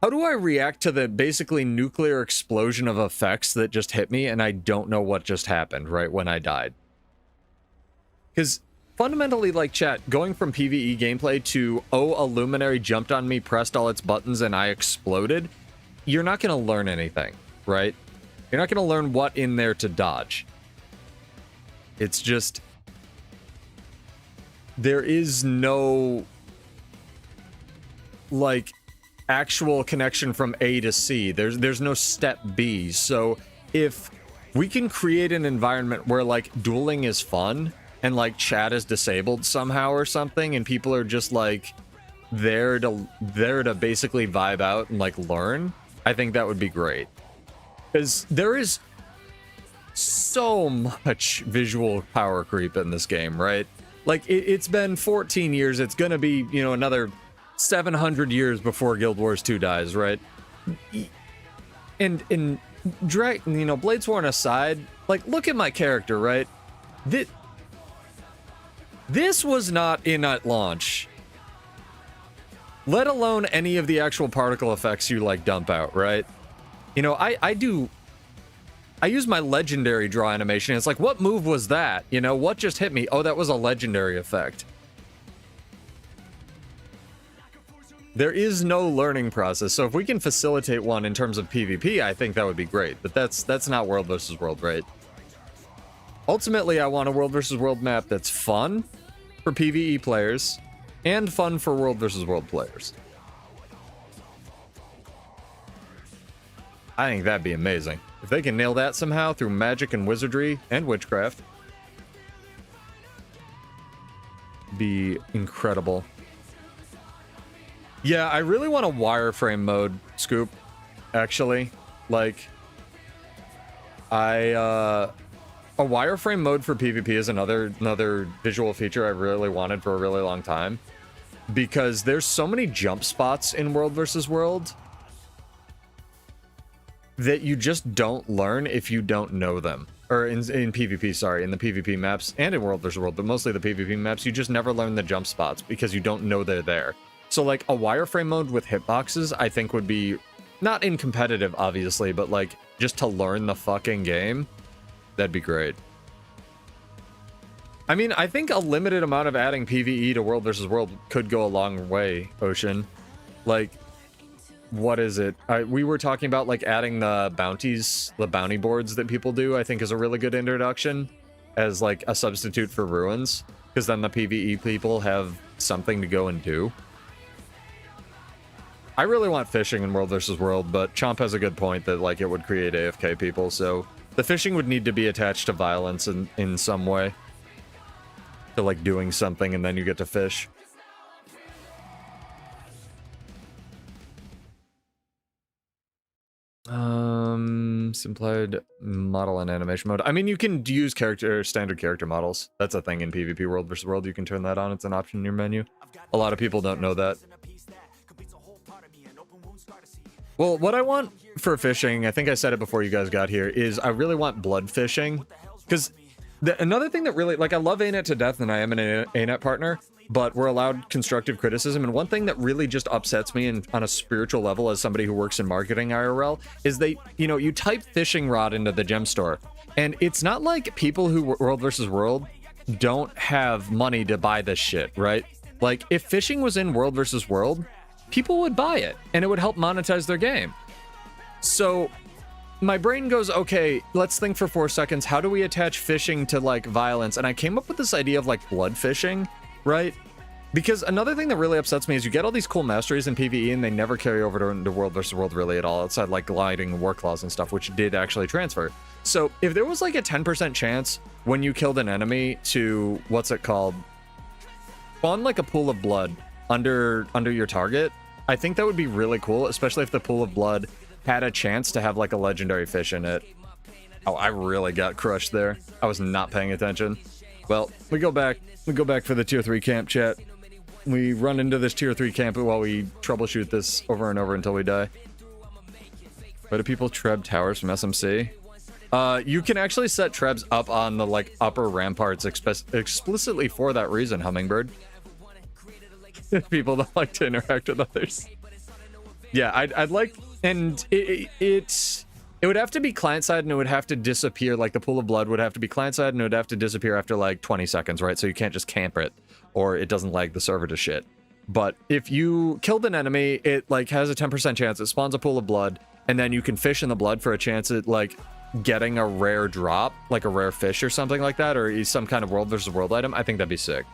Speaker 1: react to the basically nuclear explosion of effects that just hit me and I don't know what just happened right when I died? Because fundamentally, like, chat, going from PvE gameplay to, oh, a luminary jumped on me, pressed all its buttons, and I exploded, you're not going to learn anything, right? You're not going to learn what in there to dodge. It's just, there is no, like, actual connection from A to C. There's no step B. So if we can create an environment where, like, dueling is fun and, like, chat is disabled somehow or something and people are just, like, there to basically vibe out and, like, learn, I think that would be great. Because there is so much visual power creep in this game, right? Like, it's been 14 years. It's gonna be, you know, another 700 years before Guild Wars 2 dies, right? And you know, Bladesworn aside, like, look at my character, right? This was not in at launch. Let alone any of the actual particle effects you, like, dump out, right? You know, I use my legendary draw animation. It's like, what move was that? You know, what just hit me? Oh, that was a legendary effect. There is no learning process, so if we can facilitate one in terms of PvP, I think that would be great. But that's not world versus world, right? Ultimately, I want a world versus world map that's fun for PvE players and fun for world versus world players. I think that'd be amazing. If they can nail that somehow through magic and wizardry and witchcraft, be incredible. Yeah, I really want a wireframe mode, Scoop, actually. Like, a wireframe mode for PvP is another visual feature I really wanted for a really long time. Because there's so many jump spots in World versus World that you just don't learn if you don't know them. Or in PvP, sorry, in the PvP maps and in World versus World, but mostly the PvP maps, you just never learn the jump spots because you don't know they're there. So, like, a wireframe mode with hitboxes, I think would be, not in competitive, obviously, but, like, just to learn the fucking game, That'd be great. I mean, I think a limited amount of adding PvE to World versus World could go a long way, Ocean. Like, what is it? We were talking about, like, adding the bounties, the bounty boards that people do, I think is a really good introduction as, like, a substitute for ruins. Because then the PvE people have something to go and do. I really want fishing in World versus World, but Chomp has a good point that, like, it would create AFK people, so the fishing would need to be attached to violence in some way. To, like, doing something and then you get to fish. Simplified model and animation mode. I mean, you can use standard character models. That's a thing in PvP World versus World. You can turn that on. It's an option in your menu. A lot of people don't know that. Well, what I want for fishing, I think I said it before you guys got here, is I really want blood fishing. Because another thing that really, like, I love ANET to death and I am an ANET partner, but we're allowed constructive criticism. And one thing that really just upsets me on a spiritual level as somebody who works in marketing IRL is you type fishing rod into the gem store. And it's not like people who World versus World don't have money to buy this shit, right? Like, if fishing was in World versus World, people would buy it and it would help monetize their game. So my brain goes, okay, let's think for 4 seconds. How do we attach fishing to, like, violence? And I came up with this idea of, like, blood fishing, right? Because another thing that really upsets me is you get all these cool masteries in PvE and they never carry over to World versus World really at all, outside, like, gliding and war claws and stuff, which did actually transfer. So if there was, like, a 10% chance when you killed an enemy to, what's it called, spawn, like, a pool of blood under your target, I think that would be really cool, especially if the pool of blood had a chance to have, like, a legendary fish in it. Oh, I really got crushed there. I was not paying attention. Well, we go back for the tier 3 camp, chat. We run into this tier 3 camp while we troubleshoot this over and over until we die. Why do people treb towers from SMC? You can actually set trebs up on the, like, upper ramparts explicitly for that reason, Hummingbird. People don't like to interact with others. Yeah, I'd like, and it would have to be client side and it would have to disappear. Like, the pool of blood would have to be client side and it would have to disappear after, like, 20 seconds, right? So you can't just camp it or it doesn't lag the server to shit. But if you killed an enemy, it, like, has a 10% chance. It spawns a pool of blood and then you can fish in the blood for a chance at, like, getting a rare drop, like a rare fish or something like that, or some kind of World versus World item. I think that'd be sick.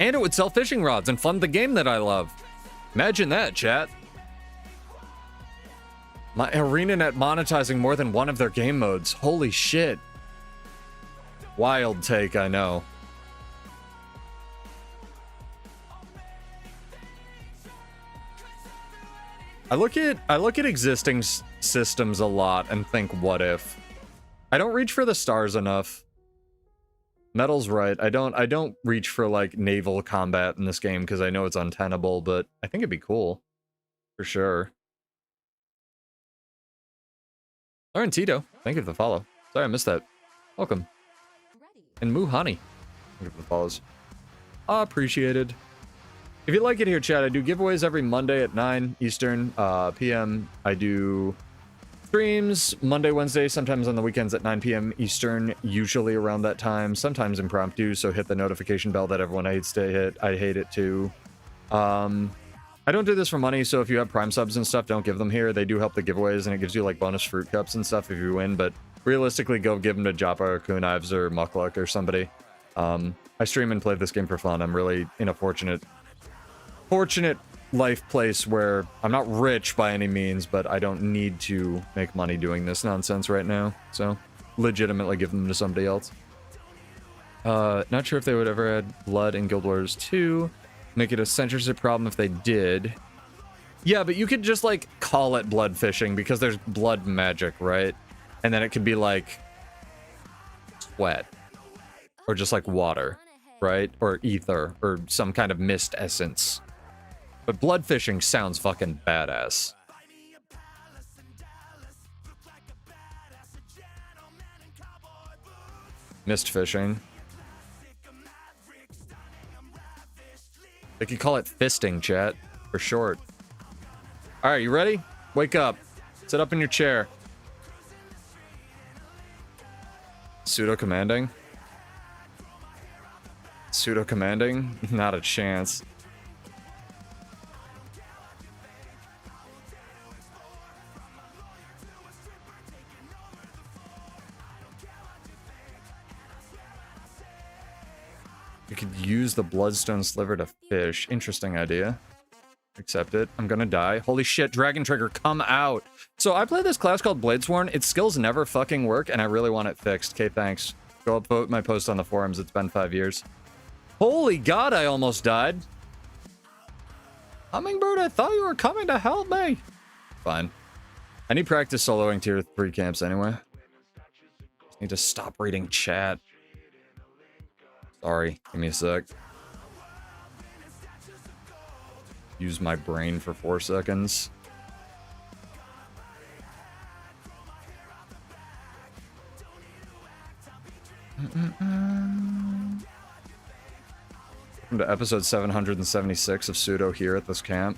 Speaker 1: And it would sell fishing rods and fund the game that I love. Imagine that, chat. My ArenaNet monetizing more than one of their game modes. Holy shit. Wild take, I know. I look at existing systems a lot and think, what if? I don't reach for the stars enough. Metal's right. I don't reach for, like, naval combat in this game because I know it's untenable, but I think it'd be cool. For sure. Lauren Tito, thank you for the follow. Sorry I missed that. Welcome. And Moo Honey, thank you for the follows. Appreciated. If you like it here, chat, I do giveaways every Monday at 9 Eastern PM. I do streams Monday, Wednesday, sometimes on the weekends at 9 PM Eastern, usually around that time, sometimes impromptu, so hit the notification bell that everyone hates to hit. I hate it too. I don't do this for money, so if you have Prime subs and stuff, don't give them here. They do help the giveaways, and it gives you, like, bonus fruit cups and stuff if you win, but realistically, go give them to Joppa or Kunives or Mukluk or somebody. I stream and play this game for fun. I'm really in a fortunate life place where I'm not rich by any means, but I don't need to make money doing this nonsense right now, so legitimately give them to somebody else. Not sure if they would ever add blood in Guild Wars 2. Make it a censorship problem if they did. Yeah, but you could just, like, call it blood fishing because there's blood magic, right? And then it could be, like, sweat. Or just, like, water, right? Or ether, or some kind of mist essence. But blood fishing sounds fucking badass. Mist fishing. They could call it fisting, chat, for short. All right, you ready? Wake up. Sit up in your chair. Pseudo commanding? Pseudo commanding? Not a chance. You could use the bloodstone sliver to fish. Interesting idea. Accept it. I'm gonna die. Holy shit, Dragon Trigger, come out! So I play this class called Bladesworn. Its skills never fucking work, and I really want it fixed. Okay, thanks. Go upvote my post on the forums. It's been 5 years. Holy god, I almost died. Hummingbird, I thought you were coming to help me. Fine. I need practice soloing tier 3 camps anyway. Just need to stop reading chat. Sorry, give me a sec. Use my brain for 4 seconds. Welcome to episode 776 of Pseudo here at this camp.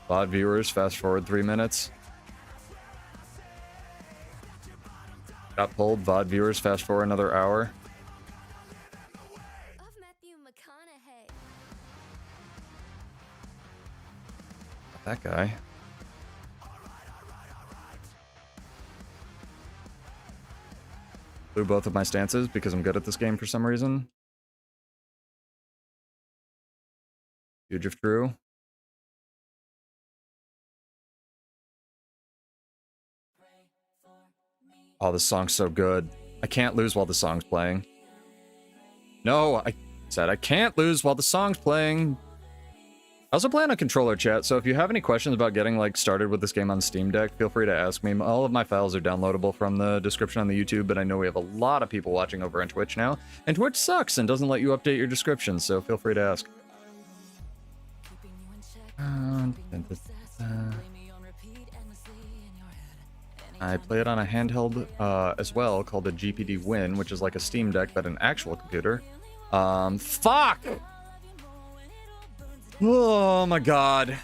Speaker 1: VOD viewers, fast forward 3 minutes. Got pulled, VOD viewers, fast forward another hour. That guy. Blew both of my stances because I'm good at this game for some reason. Huge if true. Oh, this song's so good. I can't lose while the song's playing. No, I said I can't lose while the song's playing. I also play on a controller, chat, so if you have any questions about getting like started with this game on Steam Deck, feel free to ask me. All of my files are downloadable from the description on the YouTube, but I know we have a lot of people watching over on Twitch now, and Twitch sucks and doesn't let you update your descriptions, so feel free to ask. I play it on a handheld as well, called a GPD Win, which is like a Steam Deck but an actual computer. Fuck! Oh my god.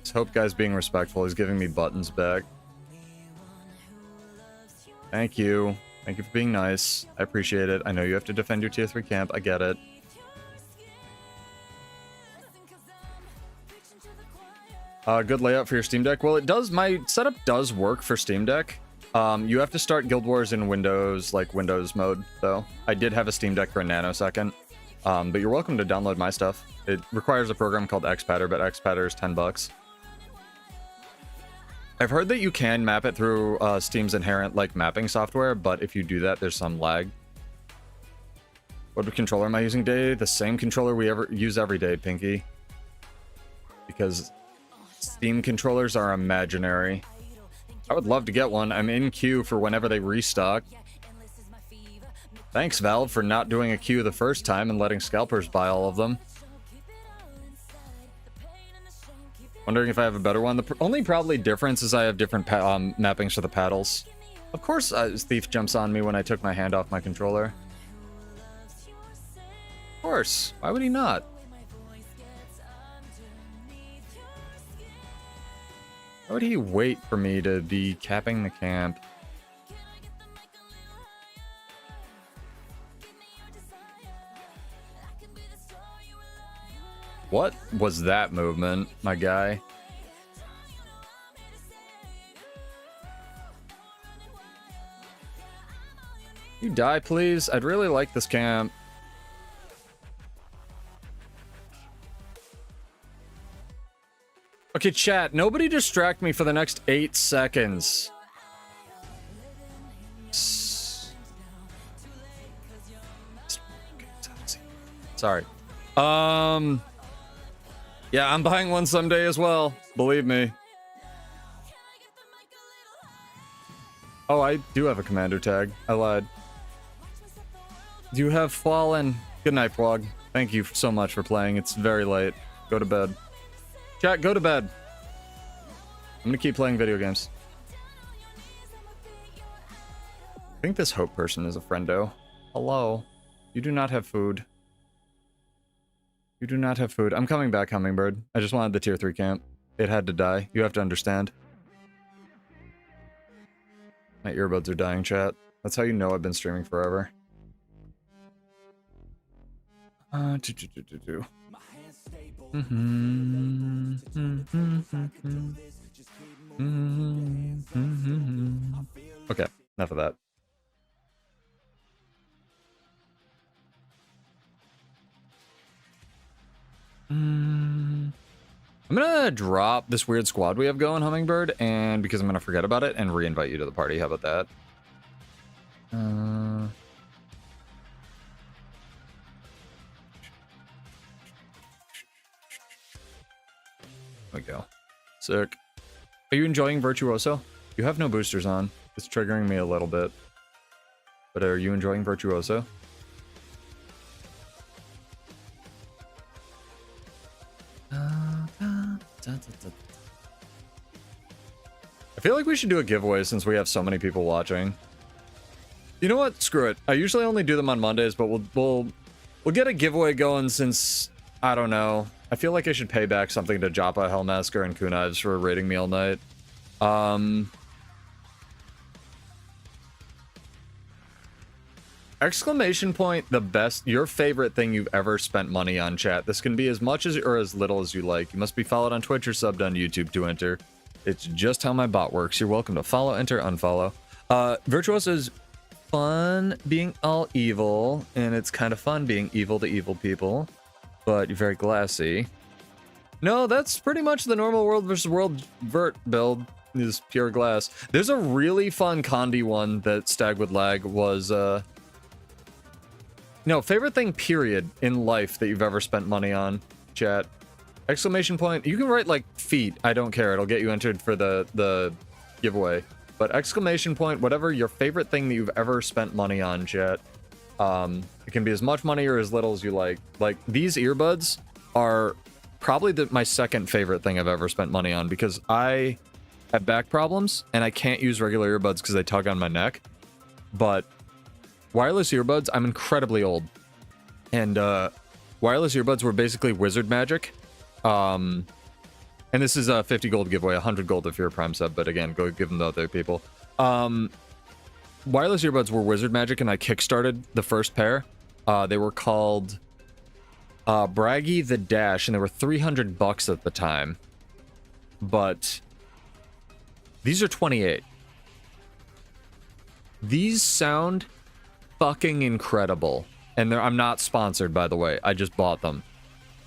Speaker 1: Just hope guy's being respectful. He's giving me buttons back. Thank you. Thank you for being nice. I appreciate it. I know you have to defend your tier 3 camp. I get it. Good layout for your Steam Deck. Well, it does. My setup does work for Steam Deck. You have to start Guild Wars in Windows, like Windows mode, though. I did have a Steam Deck for a nanosecond. But you're welcome to download my stuff. It requires a program called XPadder, but XPadder is $10. I've heard that you can map it through Steam's inherent like mapping software, but if you do that, there's some lag. What controller am I using today? The same controller we use every day, Pinky. Because Steam controllers are imaginary. I would love to get one. I'm in queue for whenever they restock. Thanks, Valve, for not doing a queue the first time and letting scalpers buy all of them. Wondering if I have a better one. The only probably difference is I have different mappings for the paddles. Of course, Thief jumps on me when I took my hand off my controller. Of course. Why would he not? Why would he wait for me to be capping the camp? What was that movement, my guy? You die, please? I'd really like this camp. Okay, chat, nobody distract me for the next 8 seconds. Sorry. Yeah, I'm buying one someday as well. Believe me. Oh, I do have a commander tag. I lied. You have fallen. Good night, Vlog. Thank you so much for playing. It's very late. Go to bed. Chat, go to bed. I'm gonna keep playing video games. I think this Hope person is a friendo. Hello. You do not have food. You do not have food. I'm coming back, Hummingbird. I just wanted the tier 3 camp. It had to die. You have to understand. My earbuds are dying, chat. That's how you know I've been streaming forever. Okay, enough of that. I'm gonna drop this weird squad we have going, Hummingbird, and because I'm gonna forget about it and re-invite you to the party. How about that? There we go. Sick. Are you enjoying Virtuoso? You have no boosters on. It's triggering me a little bit. But are you enjoying Virtuoso? I feel like we should do a giveaway since we have so many people watching. You know what? Screw it. I usually only do them on Mondays, but we'll get a giveaway going since, I don't know. I feel like I should pay back something to Joppa, Hellmasker, and Kunaives for raiding me all night. Exclamation point, the best, your favorite thing you've ever spent money on, chat. This can be as much as or as little as you like. You must be followed on Twitch or subbed on YouTube to enter. It's just how my bot works. You're welcome to follow, enter, unfollow. Virtuoso is fun being all evil, and it's kind of fun being evil to evil people, but you're very glassy. No, that's pretty much the normal world versus world vert build is pure glass. There's a really fun Condi one that Stag with Lag was, no, favorite thing, period, in life that you've ever spent money on, chat. Exclamation point. You can write, like, feet. I don't care. It'll get you entered for the giveaway. But exclamation point, whatever your favorite thing that you've ever spent money on, chat. It can be as much money or as little as you like. Like, these earbuds are probably my second favorite thing I've ever spent money on because I have back problems and I can't use regular earbuds because they tug on my neck. But wireless earbuds, I'm incredibly old. And wireless earbuds were basically wizard magic. And this is a 50 gold giveaway, 100 gold if you're a Prime sub, but again, go give them to other people. Wireless earbuds were wizard magic, and I kickstarted the first pair. They were called Braggy the Dash, and they were $300 at the time. But these are 28. These sound fucking incredible. And I'm not sponsored, by the way. I just bought them.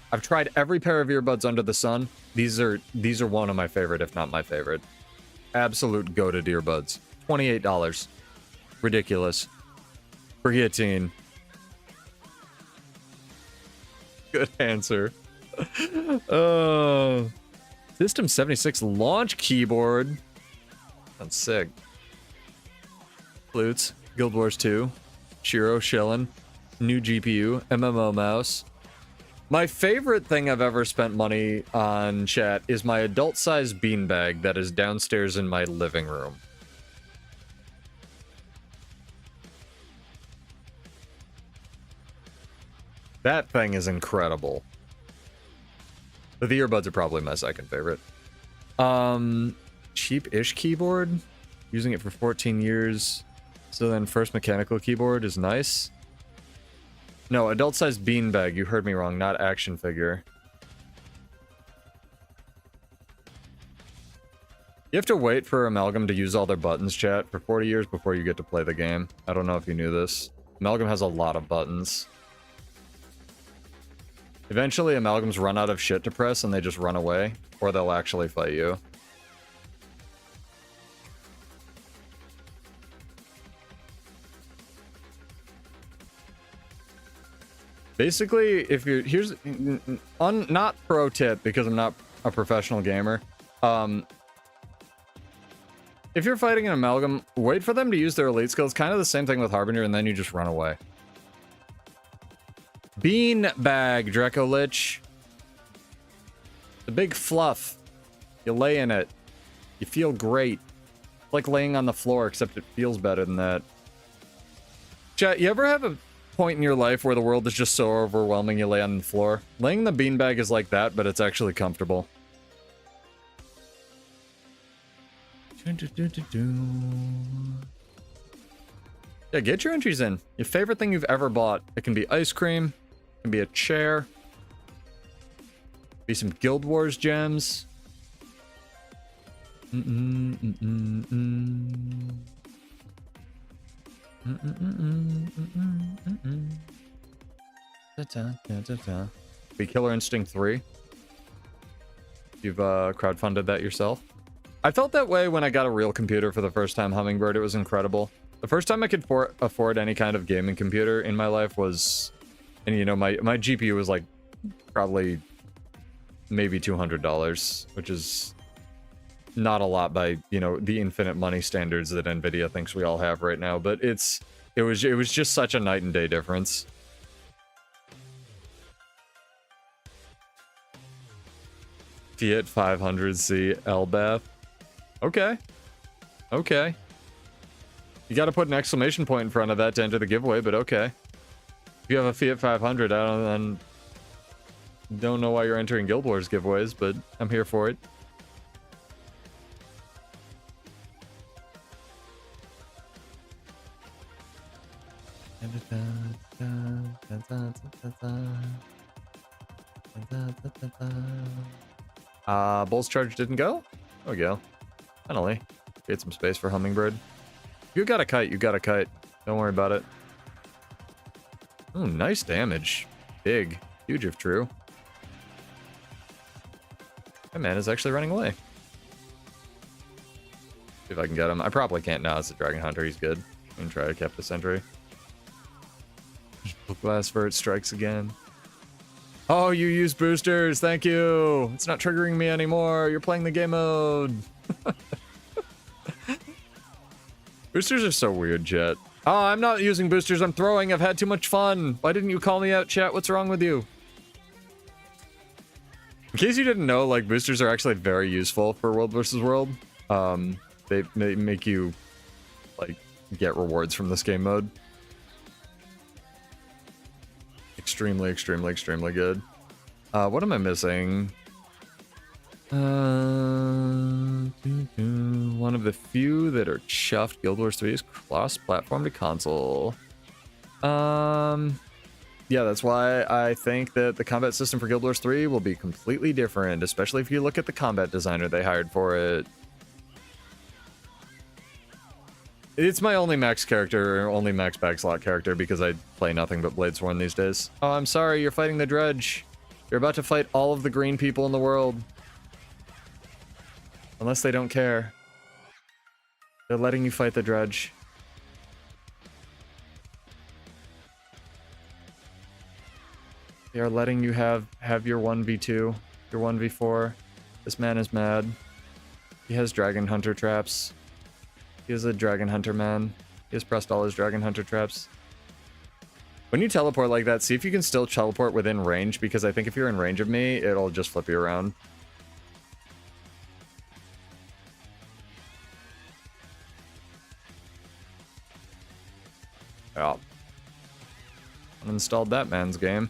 Speaker 1: I've tried every pair of earbuds under the sun. These are one of my favorite, if not my favorite. Absolute goated earbuds. $28. Ridiculous. Creatine. Good answer. System 76 launch keyboard. That's sick. Flutes. Guild Wars 2. Shiro Shillin. New GPU. MMO mouse. My favorite thing I've ever spent money on, chat, is my adult-sized beanbag that is downstairs in my living room. That thing is incredible. But the earbuds are probably my second favorite. Cheap-ish keyboard. Using it for 14 years. So then first mechanical keyboard is nice. No, adult-sized beanbag. You heard me wrong, not action figure. You have to wait for Amalgam to use all their buttons, chat, for 40 years before you get to play the game. I don't know if you knew this. Amalgam has a lot of buttons. Eventually, Amalgams run out of shit to press and they just run away, or they'll actually fight you. Basically, if you're not pro tip because I'm not a professional gamer. If you're fighting an Amalgam, wait for them to use their elite skills. Kind of the same thing with Harbinger, and then you just run away. Beanbag, Draco Lich. The big fluff. You lay in it. You feel great. It's like laying on the floor, except it feels better than that. Chat, you ever have a point in your life where the world is just so overwhelming you lay on the floor? Laying the beanbag is like that, but it's actually comfortable. Yeah, get your entries in. Your favorite thing you've ever bought. It can be ice cream. It can be a chair. Be some Guild Wars gems. Be Killer Instinct 3. You've crowdfunded that yourself. I felt that way when I got a real computer for the first time, Hummingbird. It was incredible. The first time I could afford any kind of gaming computer in my life was, and you know, my GPU was like probably maybe $200, which is not a lot by, you know, the infinite money standards that Nvidia thinks we all have right now, but it was just such a night and day difference. Fiat 500C LBAF. Okay. Okay. You got to put an exclamation point in front of that to enter the giveaway, but okay. If you have a Fiat 500, I don't know why you're entering Guild Wars giveaways, but I'm here for it. Bull's charge didn't go? There we go. Finally. Create some space for Hummingbird. You got a kite, you got a kite. Don't worry about it. Oh, nice damage. Big. Huge if true. That man is actually running away. See if I can get him. I probably can't now. It's a Dragon Hunter. He's good. I'm gonna try to cap the sentry. Glass Vert strikes again. Oh, you use boosters. Thank you. It's not triggering me anymore. You're playing the game mode. Boosters are so weird, chat. Oh, I'm not using boosters. I'm throwing. I've had too much fun. Why didn't you call me out, chat? What's wrong with you? In case you didn't know, like, boosters are actually very useful for World vs. World. They make you, like, get rewards from this game mode. Extremely, extremely, extremely good. What am I missing? One of the few that are chuffed. Guild Wars 3 is cross-platform to console. Yeah, that's why I think that the combat system for Guild Wars 3 will be completely different, especially if you look at the combat designer they hired for it. It's my only max character, only max bag slot character, because I play nothing but Bladesworn these days. Oh, I'm sorry, you're fighting the Dredge. You're about to fight all of the green people in the world. Unless they don't care. They're letting you fight the Dredge. They are letting you have your 1v2, your 1v4. This man is mad. He has Dragon Hunter traps. He is a Dragon Hunter man. He has pressed all his Dragon Hunter traps. When you teleport like that, see if you can still teleport within range, because I think if you're in range of me, it'll just flip you around. Yeah. Uninstalled that man's game.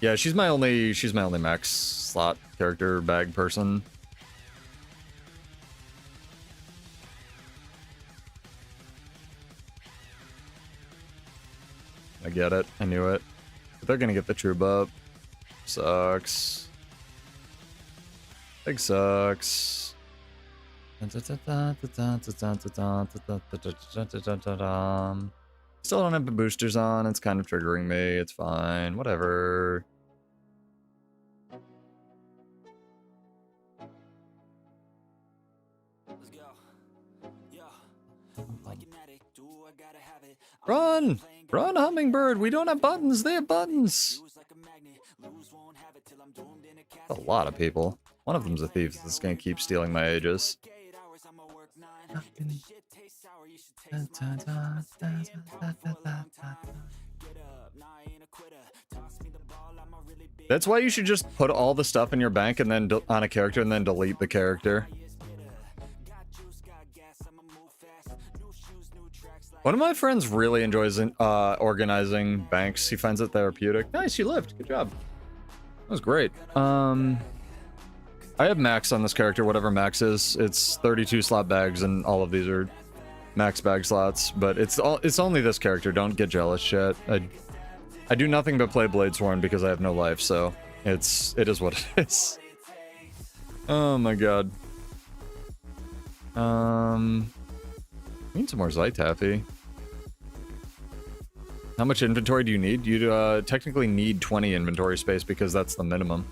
Speaker 1: Yeah, she's my only max slot character bag person. I get it. I knew it. But they're gonna get the troop up. Sucks. Big sucks. Still don't have the boosters on. It's kind of triggering me. It's fine. Whatever. Run! Run, Hummingbird! We don't have buttons. They have buttons. A lot of people. One of them's a thief that's gonna keep stealing my ages. That's why you should just put all the stuff in your bank and then on a character and then delete the character. One of my friends really enjoys organizing banks. He finds it therapeutic. Nice, you lived. Good job. That was great. I have max on this character, whatever max is. It's 32 slot bags, and all of these are max bag slots. But it's only this character. Don't get jealous, chat. I do nothing but play Bladesworn because I have no life, so it is what it is. Oh my god. I need some more Zytaffy. How much inventory do you need? You technically need 20 inventory space because that's the minimum.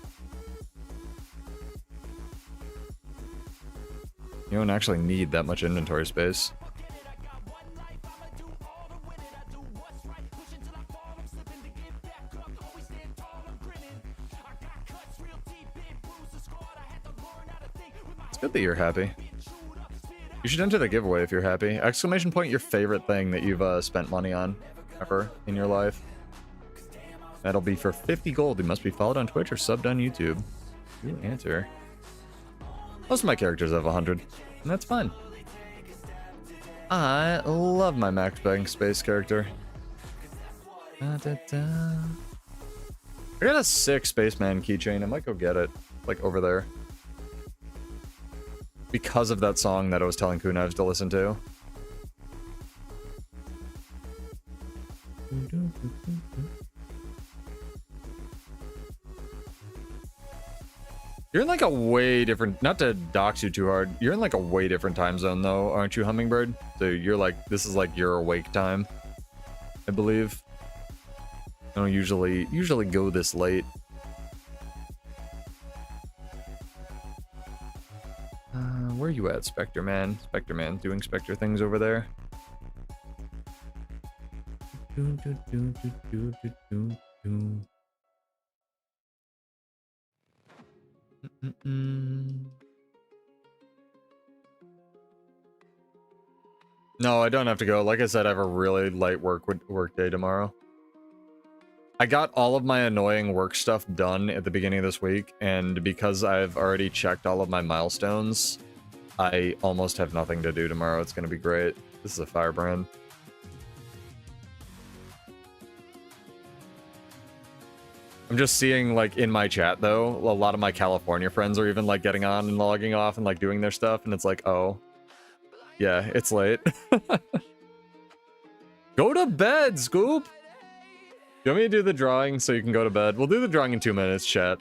Speaker 1: You don't actually need that much inventory space. It's good that you're happy. You should enter the giveaway if you're happy. Exclamation point your favorite thing that you've spent money on ever in your life. That'll be for 50 gold. You must be followed on Twitch or subbed on YouTube. You answer. Most of my characters have 100, and that's fine. I love my max bag space character. I got a 6 spaceman keychain. I might go get it, like over there. Because of that song that I was telling Kunives to listen to. You're in like a way different, not to dox you too hard, you're in like a way different time zone though, aren't you, Hummingbird? So you're like, this is like your awake time, I believe. I don't usually go this late. Where are you at, Spectre Man? Spectre Man doing Spectre things over there. No, I don't have to go. Like I said, I have a really light work day tomorrow. I got all of my annoying work stuff done at the beginning of this week, and because I've already checked all of my milestones, I almost have nothing to do tomorrow. It's going to be great. This is a firebrand. I'm just seeing, like, in my chat, though, a lot of my California friends are even, like, getting on and logging off and, like, doing their stuff, and it's like, oh. Yeah, it's late. Go to bed, Scoop! Do you want me to do the drawing so you can go to bed? We'll do the drawing in 2 minutes, chat.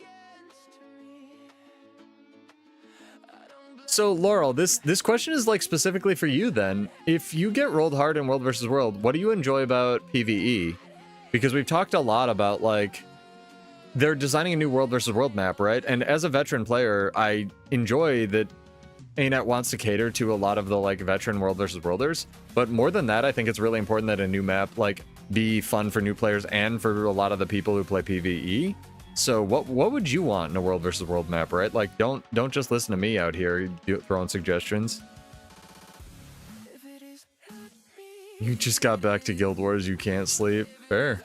Speaker 1: So, Laurel, this question is, like, specifically for you, then. If you get rolled hard in World vs. World, what do you enjoy about PvE? Because we've talked a lot about, like, they're designing a new World vs. World map, right? And as a veteran player, I enjoy that ANET wants to cater to a lot of the, like, veteran World vs. Worlders. But more than that, I think it's really important that a new map, like, be fun for new players and for a lot of the people who play PvE. So what would you want in a World vs. World map, right? Like, don't just listen to me out here throwing suggestions. You just got back to Guild Wars, you can't sleep. Fair.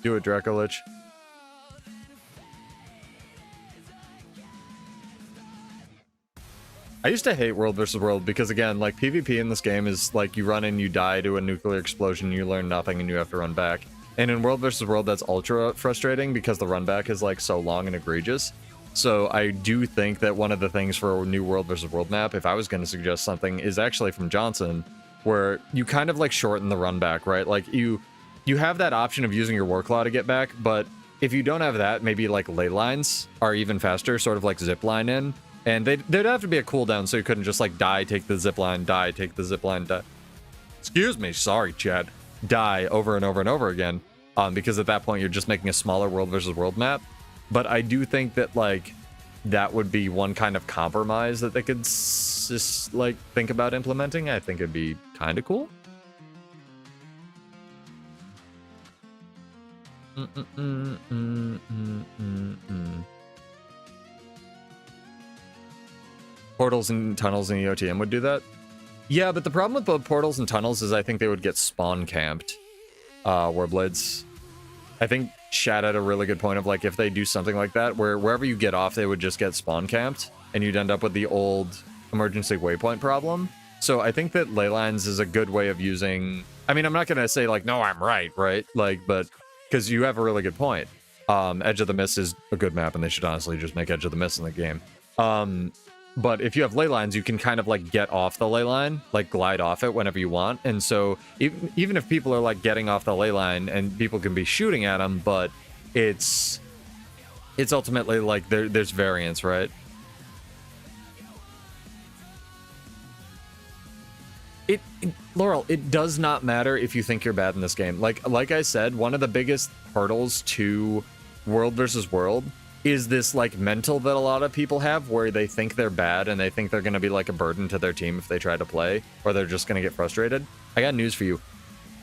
Speaker 1: Do it, Dracolich. I used to hate World vs. World because, again, like, PvP in this game is, like, you run in, you die to a nuclear explosion, you learn nothing, and you have to run back. And in World vs. World, that's ultra frustrating because the run back is, like, so long and egregious. So I do think that one of the things for a new World vs. World map, if I was going to suggest something, is actually from Johnson, where you kind of, like, shorten the run back, right? Like, you have that option of using your Warclaw to get back, but if you don't have that, maybe, like, ley lines are even faster, sort of like zipline in. And there'd have to be a cooldown, so you couldn't just, like, die, take the zipline, die, take the zipline, die. Excuse me, sorry, Chad. Die over and over and over again. Because at that point, you're just making a smaller World vs. World map. But I do think that, like, that would be one kind of compromise that they could just, like, think about implementing. I think it'd be kind of cool. Portals and tunnels in EOTM would do that. Yeah, but the problem with both portals and tunnels is I think they would get spawn camped. Warblades. I think Chad had a really good point of, like, if they do something like that, where wherever you get off, they would just get spawn camped, and you'd end up with the old emergency waypoint problem. So I think that ley lines is a good way of using... I mean, I'm not going to say, like, no, I'm right? Like, but... Because you have a really good point. Edge of the Mist is a good map, and they should honestly just make Edge of the Mist in the game. But if you have ley lines, you can kind of like get off the ley line, like glide off it whenever you want. And so even if people are like getting off the ley line and people can be shooting at them, but it's ultimately like there's variance, right? Laurel, it does not matter if you think you're bad in this game. Like I said, one of the biggest hurdles to world versus world is this like mental that a lot of people have where they think they're bad and they think they're going to be like a burden to their team if they try to play, or they're just going to get frustrated. I got news for you.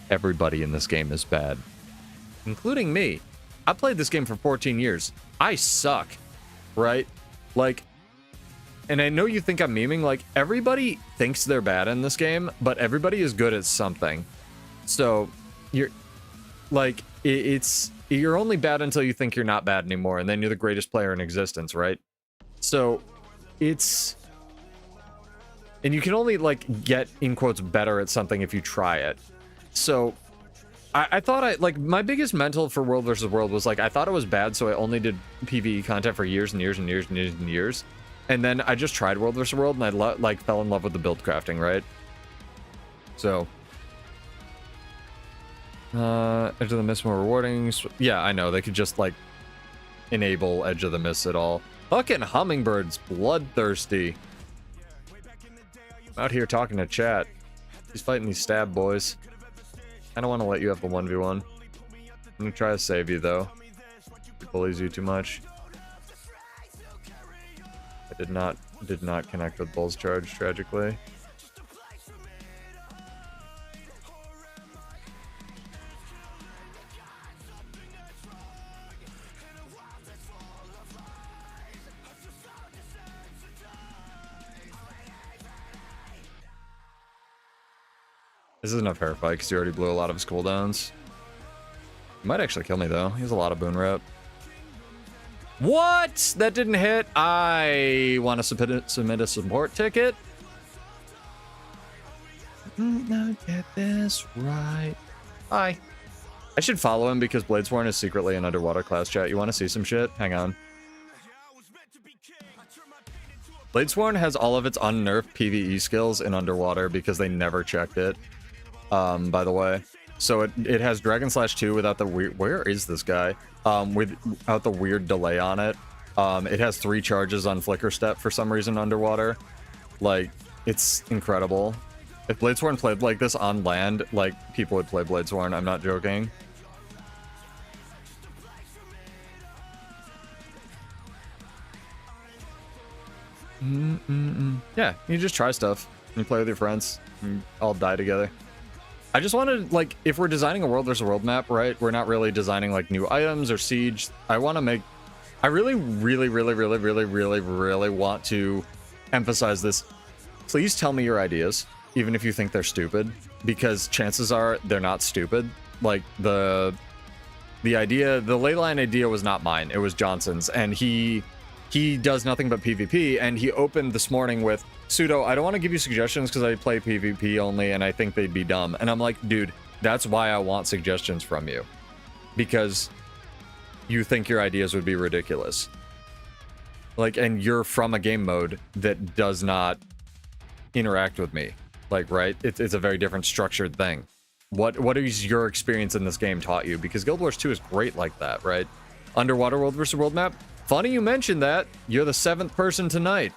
Speaker 1: Everybody in this game is bad, including me. I played this game for 14 years. I suck, right? Like, and I know you think I'm memeing, like everybody thinks they're bad in this game, but everybody is good at something. So you're like, you're only bad until you think you're not bad anymore, and then you're the greatest player in existence, right? So and you can only like get in quotes better at something if you try it. So I thought like my biggest mental for world versus world was like I thought it was bad, so I only did PvE content for years and years and years and years and years. And then I just tried world versus world, and I like fell in love with the build crafting, right? So Edge of the Mist more rewarding. Yeah, I know. They could just, like, enable Edge of the Mist at all. Fucking Hummingbird's bloodthirsty. I'm out here talking to chat. He's fighting these stab boys. I don't want to let you have the 1v1. I'm gonna try to save you, though. He bullies you too much. I did not connect with Bull's charge, tragically. This isn't a fair fight because he already blew a lot of his cooldowns. He might actually kill me, though. He has a lot of boon rep. What? That didn't hit. I want to submit a support ticket. Now get this right. Hi. I should follow him because Bladesworn is secretly an underwater class, chat. You want to see some shit? Hang on. Bladesworn has all of its unnerfed PvE skills in underwater because they never checked it. By the way. So it has Dragon Slash 2 without the weird... Where is this guy? Without the weird delay on it. It has 3 charges on Flicker Step for some reason underwater. Like, it's incredible. If Bladesworn played like this on land, like, people would play Bladesworn. I'm not joking. Yeah, you just try stuff. You play with your friends. And all die together. I just wanted, like, if we're designing a world versus world map, right? We're not really designing, like, new items or siege. I want to make... I really want to emphasize this. Please tell me your ideas, even if you think they're stupid, because chances are they're not stupid. Like, the ley line idea was not mine. It was Johnson's, and he does nothing but PvP, and he opened this morning with, Pseudo, I don't want to give you suggestions because I play PvP only and I think they'd be dumb. And I'm like, dude, that's why I want suggestions from you. Because you think your ideas would be ridiculous. Like, and you're from a game mode that does not interact with me. Like, right? It's a very different structured thing. What is your experience in this game taught you? Because Guild Wars 2 is great like that, right? Underwater world versus world map? Funny you mentioned that. You're the 7th person tonight.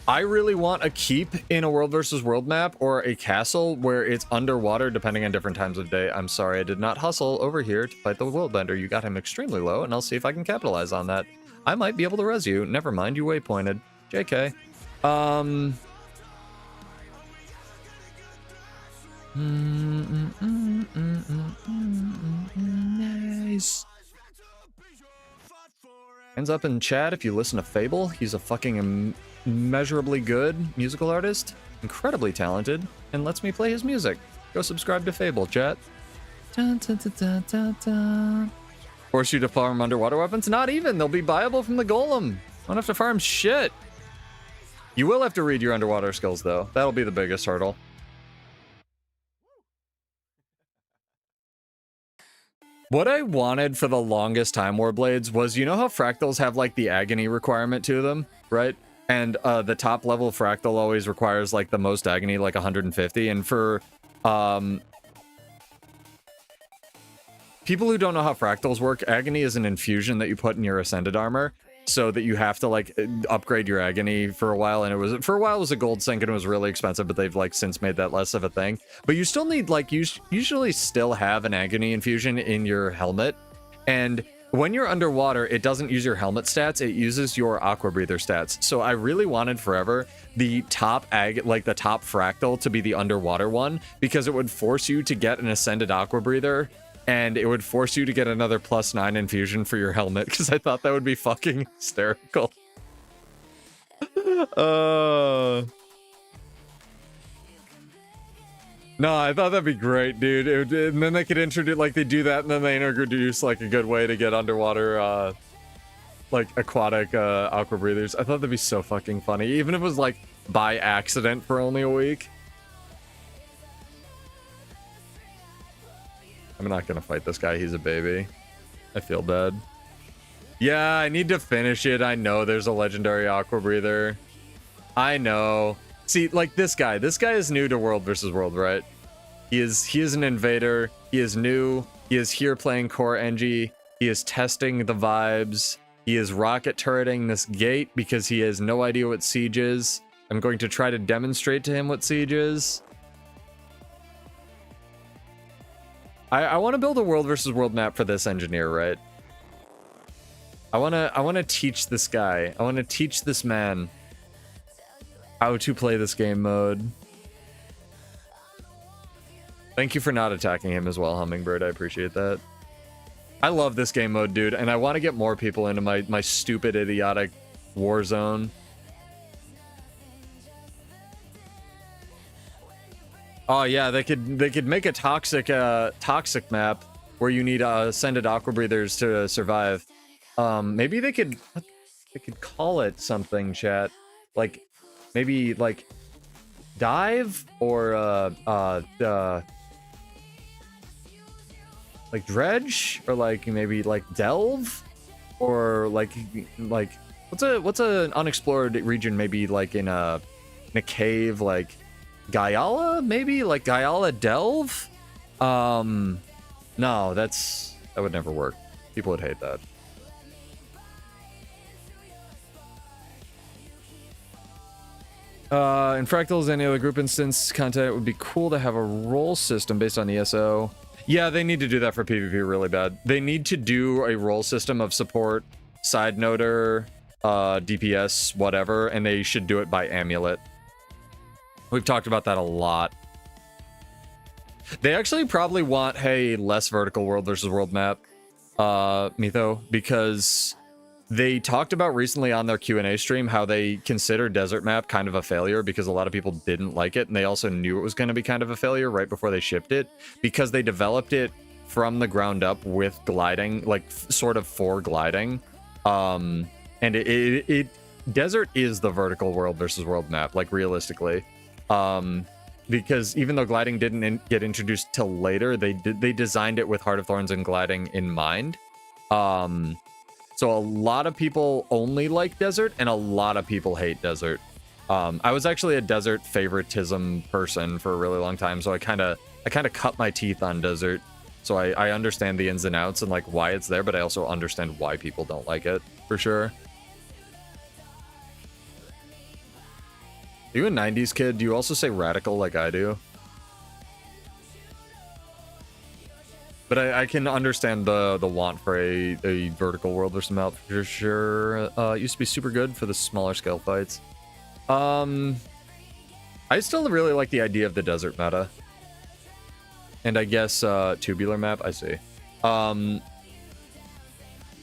Speaker 1: I really want a keep in a world versus world map or a castle where it's underwater depending on different times of day. I'm sorry, I did not hustle over here to fight the Worldbender. You got him extremely low, and I'll see if I can capitalize on that. I might be able to res you. Never mind, you waypointed. JK. Nice. Hands up in chat if you listen to Fable. He's a fucking immeasurably good musical artist, incredibly talented, and lets me play his music. Go subscribe to Fable, chat. Dun, dun, dun, dun, dun, dun. Force you to farm underwater weapons? Not even. They'll be buyable from the golem. Won't have to farm shit. You will have to read your underwater skills, though. That'll be the biggest hurdle. What I wanted for the longest time, Warblades, was, you know how fractals have like the agony requirement to them, right? And the top level fractal always requires like the most agony, like 150. And for people who don't know how fractals work, agony is an infusion that you put in your ascended armor, so that you have to like upgrade your agony for a while. And it was it was a gold sink and it was really expensive, but they've like since made that less of a thing. But you still need like you usually still have an agony infusion in your helmet, and when you're underwater, it doesn't use your helmet stats, it uses your aqua breather stats. So I really wanted forever the top the top fractal to be the underwater one, because it would force you to get an ascended aqua breather, and it would force you to get another +9 infusion for your helmet, because I thought that would be fucking hysterical. No, I thought that'd be great, dude. And then they could introduce, like, they do that, and then they introduce, like, a good way to get underwater, like, aquatic, aqua breathers. I thought that'd be so fucking funny, even if it was, like, by accident for only a week. I'm not gonna fight this guy, he's a baby. I feel bad. Yeah, I need to finish it. I know there's a legendary aqua breather. I know. See, like this guy is new to World versus World, right? He is an invader. He is new. He is here playing core Engie. He is testing the vibes. He is rocket turreting this gate because he has no idea what siege is. I'm going to try to demonstrate to him what siege is. I want to build a World versus World map for this engineer, right? I want to teach this guy. I want to teach this man how to play this game mode. Thank you for not attacking him as well, Hummingbird. I appreciate that. I love this game mode, dude, and I want to get more people into my stupid, idiotic war zone. Oh yeah, they could make a toxic map where you need ascended aqua breathers to survive. Maybe they could call it something, chat. Like maybe like dive or like dredge, or like maybe like delve, or like what's an unexplored region, maybe like in a cave, like Guyala, maybe like Guyala delve. No, that would never work. People would hate that. In Fractals, any other group instance content, it would be cool to have a role system based on ESO. Yeah, they need to do that for PvP really bad. They need to do a role system of support, side noder, DPS, whatever, and they should do it by amulet. We've talked about that a lot. They actually probably want a less vertical World versus World map, Mitho, because they talked about recently on their Q&A stream how they consider Desert Map kind of a failure because a lot of people didn't like it, and they also knew it was going to be kind of a failure right before they shipped it, because they developed it from the ground up with gliding, like sort of for gliding. And Desert is the vertical World versus World map, like realistically. Because even though gliding didn't get introduced till later, they designed it with Heart of Thorns and gliding in mind. So a lot of people only like Desert, and a lot of people hate Desert. I was actually a Desert favoritism person for a really long time, so I kind of cut my teeth on Desert. So I understand the ins and outs and like why it's there, but I also understand why people don't like it, for sure. Are you a 90s kid? Do you also say radical like I do? But I can understand the want for a vertical World versus map for sure. It used to be super good for the smaller scale fights. I still really like the idea of the desert meta. And I guess tubular map, I see.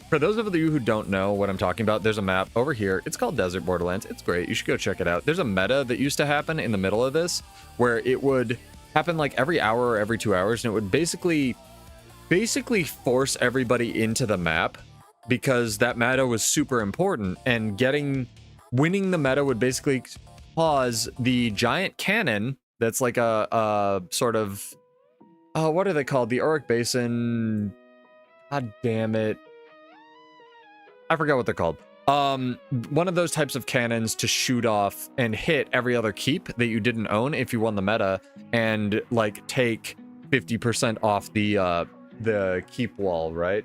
Speaker 1: For those of you who don't know what I'm talking about, there's a map over here. It's called Desert Borderlands. It's great. You should go check it out. There's a meta that used to happen in the middle of this where it would happen like every hour or every 2 hours, and it would basically force everybody into the map because that meta was super important, and winning the meta would basically cause the giant cannon that's like a sort of what are they called? The Auric Basin God damn it. I forgot what they're called. One of those types of cannons to shoot off and hit every other keep that you didn't own if you won the meta, and like take 50% off the keep wall, right?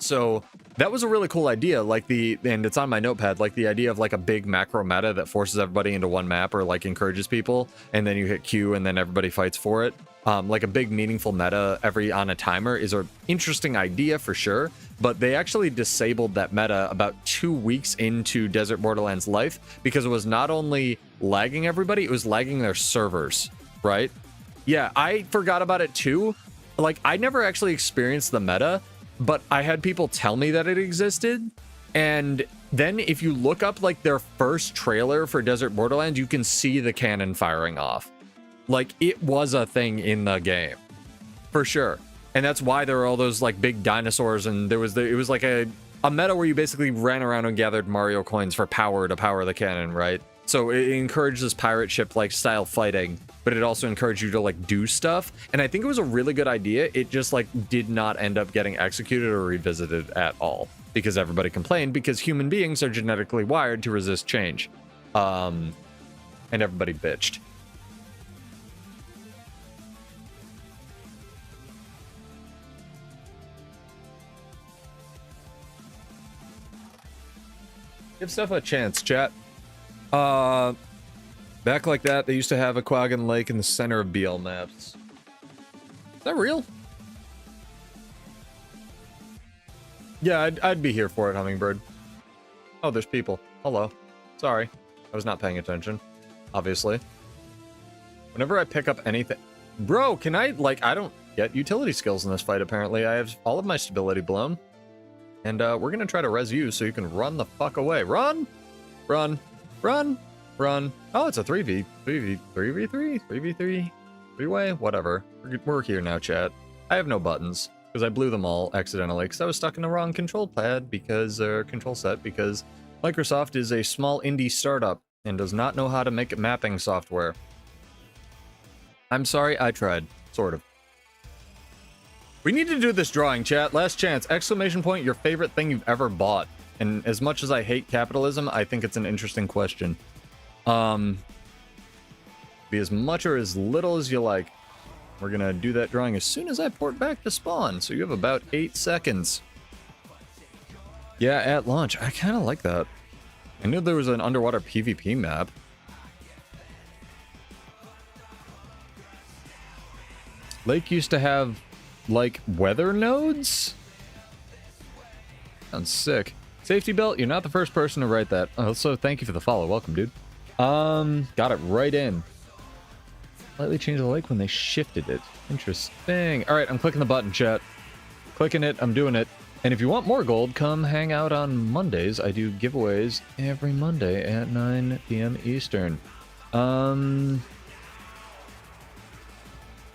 Speaker 1: So that was a really cool idea, and it's on my notepad, like the idea of like a big macro meta that forces everybody into one map or like encourages people, and then you hit Q and then everybody fights for it. Like a big meaningful meta on a timer is an interesting idea for sure, but they actually disabled that meta about 2 weeks into Desert Borderlands life because it was not only lagging everybody, it was lagging their servers, right? Yeah, I forgot about it too. Like, I never actually experienced the meta, but I had people tell me that it existed. And then if you look up like their first trailer for Desert Borderlands, you can see the cannon firing off. Like, it was a thing in the game, for sure. And that's why there were all those like big dinosaurs, and it was like a meta where you basically ran around and gathered Mario coins for power to power the cannon, right? So it encouraged this pirate ship like style fighting, but it also encouraged you to like do stuff. And I think it was a really good idea. It just like did not end up getting executed or revisited at all because everybody complained, because human beings are genetically wired to resist change. And everybody bitched. Give stuff a chance, chat. Back like that, they used to have a Quaggan Lake in the center of BL maps. Is that real? Yeah, I'd be here for it, Hummingbird. Oh, there's people. Hello. Sorry. I was not paying attention. Obviously. Whenever I pick up anything... Bro, can I, like, I don't get utility skills in this fight, apparently. I have all of my stability blown. And we're gonna try to res you so you can run the fuck away. Run! Run! Run! Run! Oh, it's a 3v3, 3v3, three-way, whatever. We're here now, chat. I have no buttons, because I blew them all accidentally, because I was stuck in the wrong control set, because Microsoft is a small indie startup and does not know how to make mapping software. I'm sorry, I tried. Sort of. We need to do this drawing, chat. Last chance. Exclamation point, your favorite thing you've ever bought. And as much as I hate capitalism, I think it's an interesting question. Be as much or as little as you like. We're gonna do that drawing as soon as I port back to spawn, so you have about 8 seconds. Yeah, at launch. I kind of like that. I knew there was an underwater PvP map. Lake used to have, like, weather nodes? Sounds sick. Safety belt, you're not the first person to write that. Also, thank you for the follow. Welcome, dude. Got it right in. Slightly changed the lake when they shifted it. Interesting. All right, I'm clicking the button, chat. Clicking it, I'm doing it. And if you want more gold, come hang out on Mondays. I do giveaways every Monday at 9 p.m. Eastern.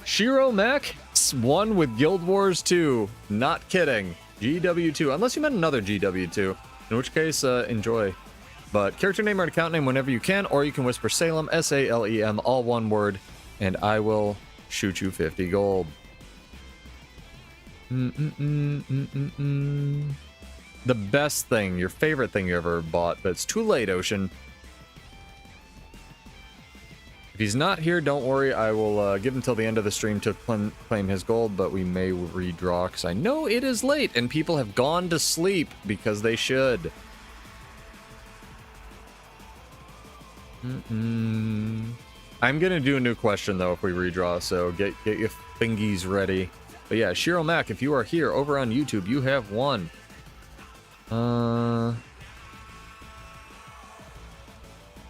Speaker 1: Shiro Mac won with Guild Wars 2. Not kidding. GW2. Unless you meant another GW2. In which case, enjoy. But character name or account name whenever you can, or you can whisper Salem, S-A-L-E-M, all one word, and I will shoot you 50 gold. The best thing, your favorite thing you ever bought, but it's too late, Ocean. If he's not here, don't worry. I will give him till the end of the stream to claim his gold, but we may redraw, because I know it is late, and people have gone to sleep, because they should. I'm gonna do a new question, though, if we redraw, so get your thingies ready. But yeah, Shiro Mac, if you are here over on YouTube, you have won.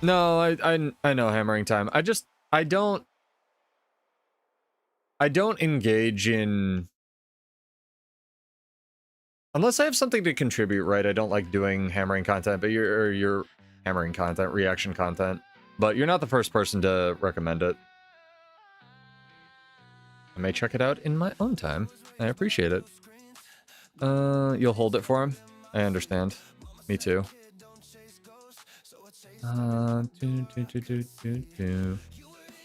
Speaker 1: No, I know hammering time. I don't engage in, unless I have something to contribute, right? I don't like doing hammering content, but you're hammering content, reaction content. But you're not the first person to recommend it. I may check it out in my own time. I appreciate it. You'll hold it for him? I understand. Me too.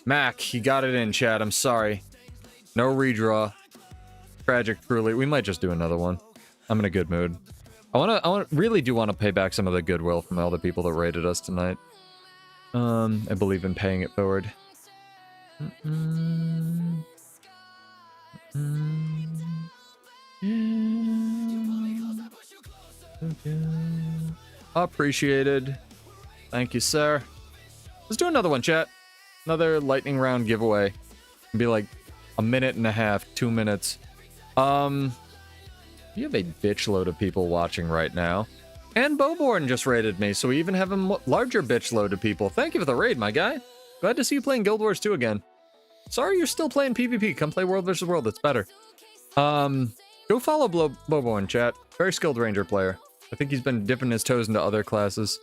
Speaker 1: Mac, he got it in, chat. I'm sorry. No redraw. Tragic, truly. We might just do another one. I'm in a good mood. Really do want to pay back some of the goodwill from all the people that rated us tonight. I believe in paying it forward. Appreciated. Thank you, sir. Let's do another one, chat. Another lightning round giveaway. It'll be like a minute and a half, 2 minutes. You have a bitch load of people watching right now. And Boborn just raided me, so we even have a larger bitch load of people. Thank you for the raid, my guy. Glad to see you playing Guild Wars 2 again. Sorry you're still playing PvP. Come play World vs. World. It's better. Go follow Boborn, chat. Very skilled ranger player. I think he's been dipping his toes into other classes.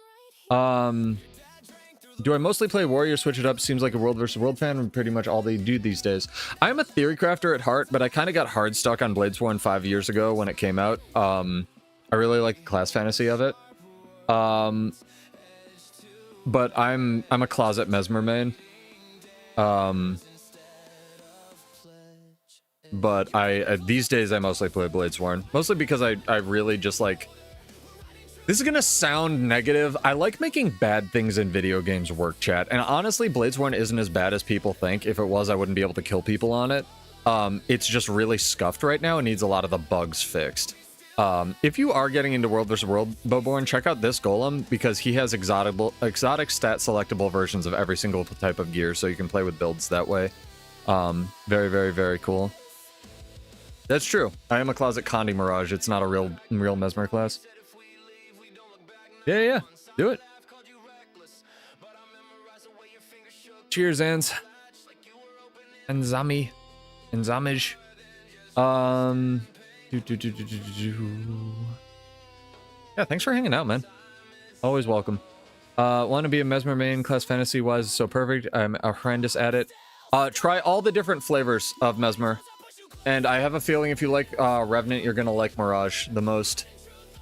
Speaker 1: Do I mostly play Warrior, switch it up? Seems like a World vs. World fan, and pretty much all they do these days. I'm a theory crafter at heart, but I kind of got hard stuck on Bladesworn 5 years ago when it came out. I really like the class fantasy of it. But I'm a closet Mesmer main. But these days I mostly play Bladesworn. Mostly because I really just like... This is gonna sound negative. I like making bad things in video games work, chat. And honestly, Bladesworn isn't as bad as people think. If it was, I wouldn't be able to kill people on it. It's just really scuffed right now and needs a lot of the bugs fixed. If you are getting into World vs. World, Boborn, check out this golem because he has exotic stat selectable versions of every single type of gear, so you can play with builds that way. Very, very, very cool. That's true. I am a closet Condi Mirage. It's not a real Mesmer class. Yeah, do it. Cheers, Ans. And Zami. And Zamij. Yeah, thanks for hanging out, man. Always welcome. Want to be a Mesmer main, class fantasy wise, so perfect. I'm horrendous at it. Try all the different flavors of Mesmer. And I have a feeling if you like Revenant, you're gonna like Mirage the most.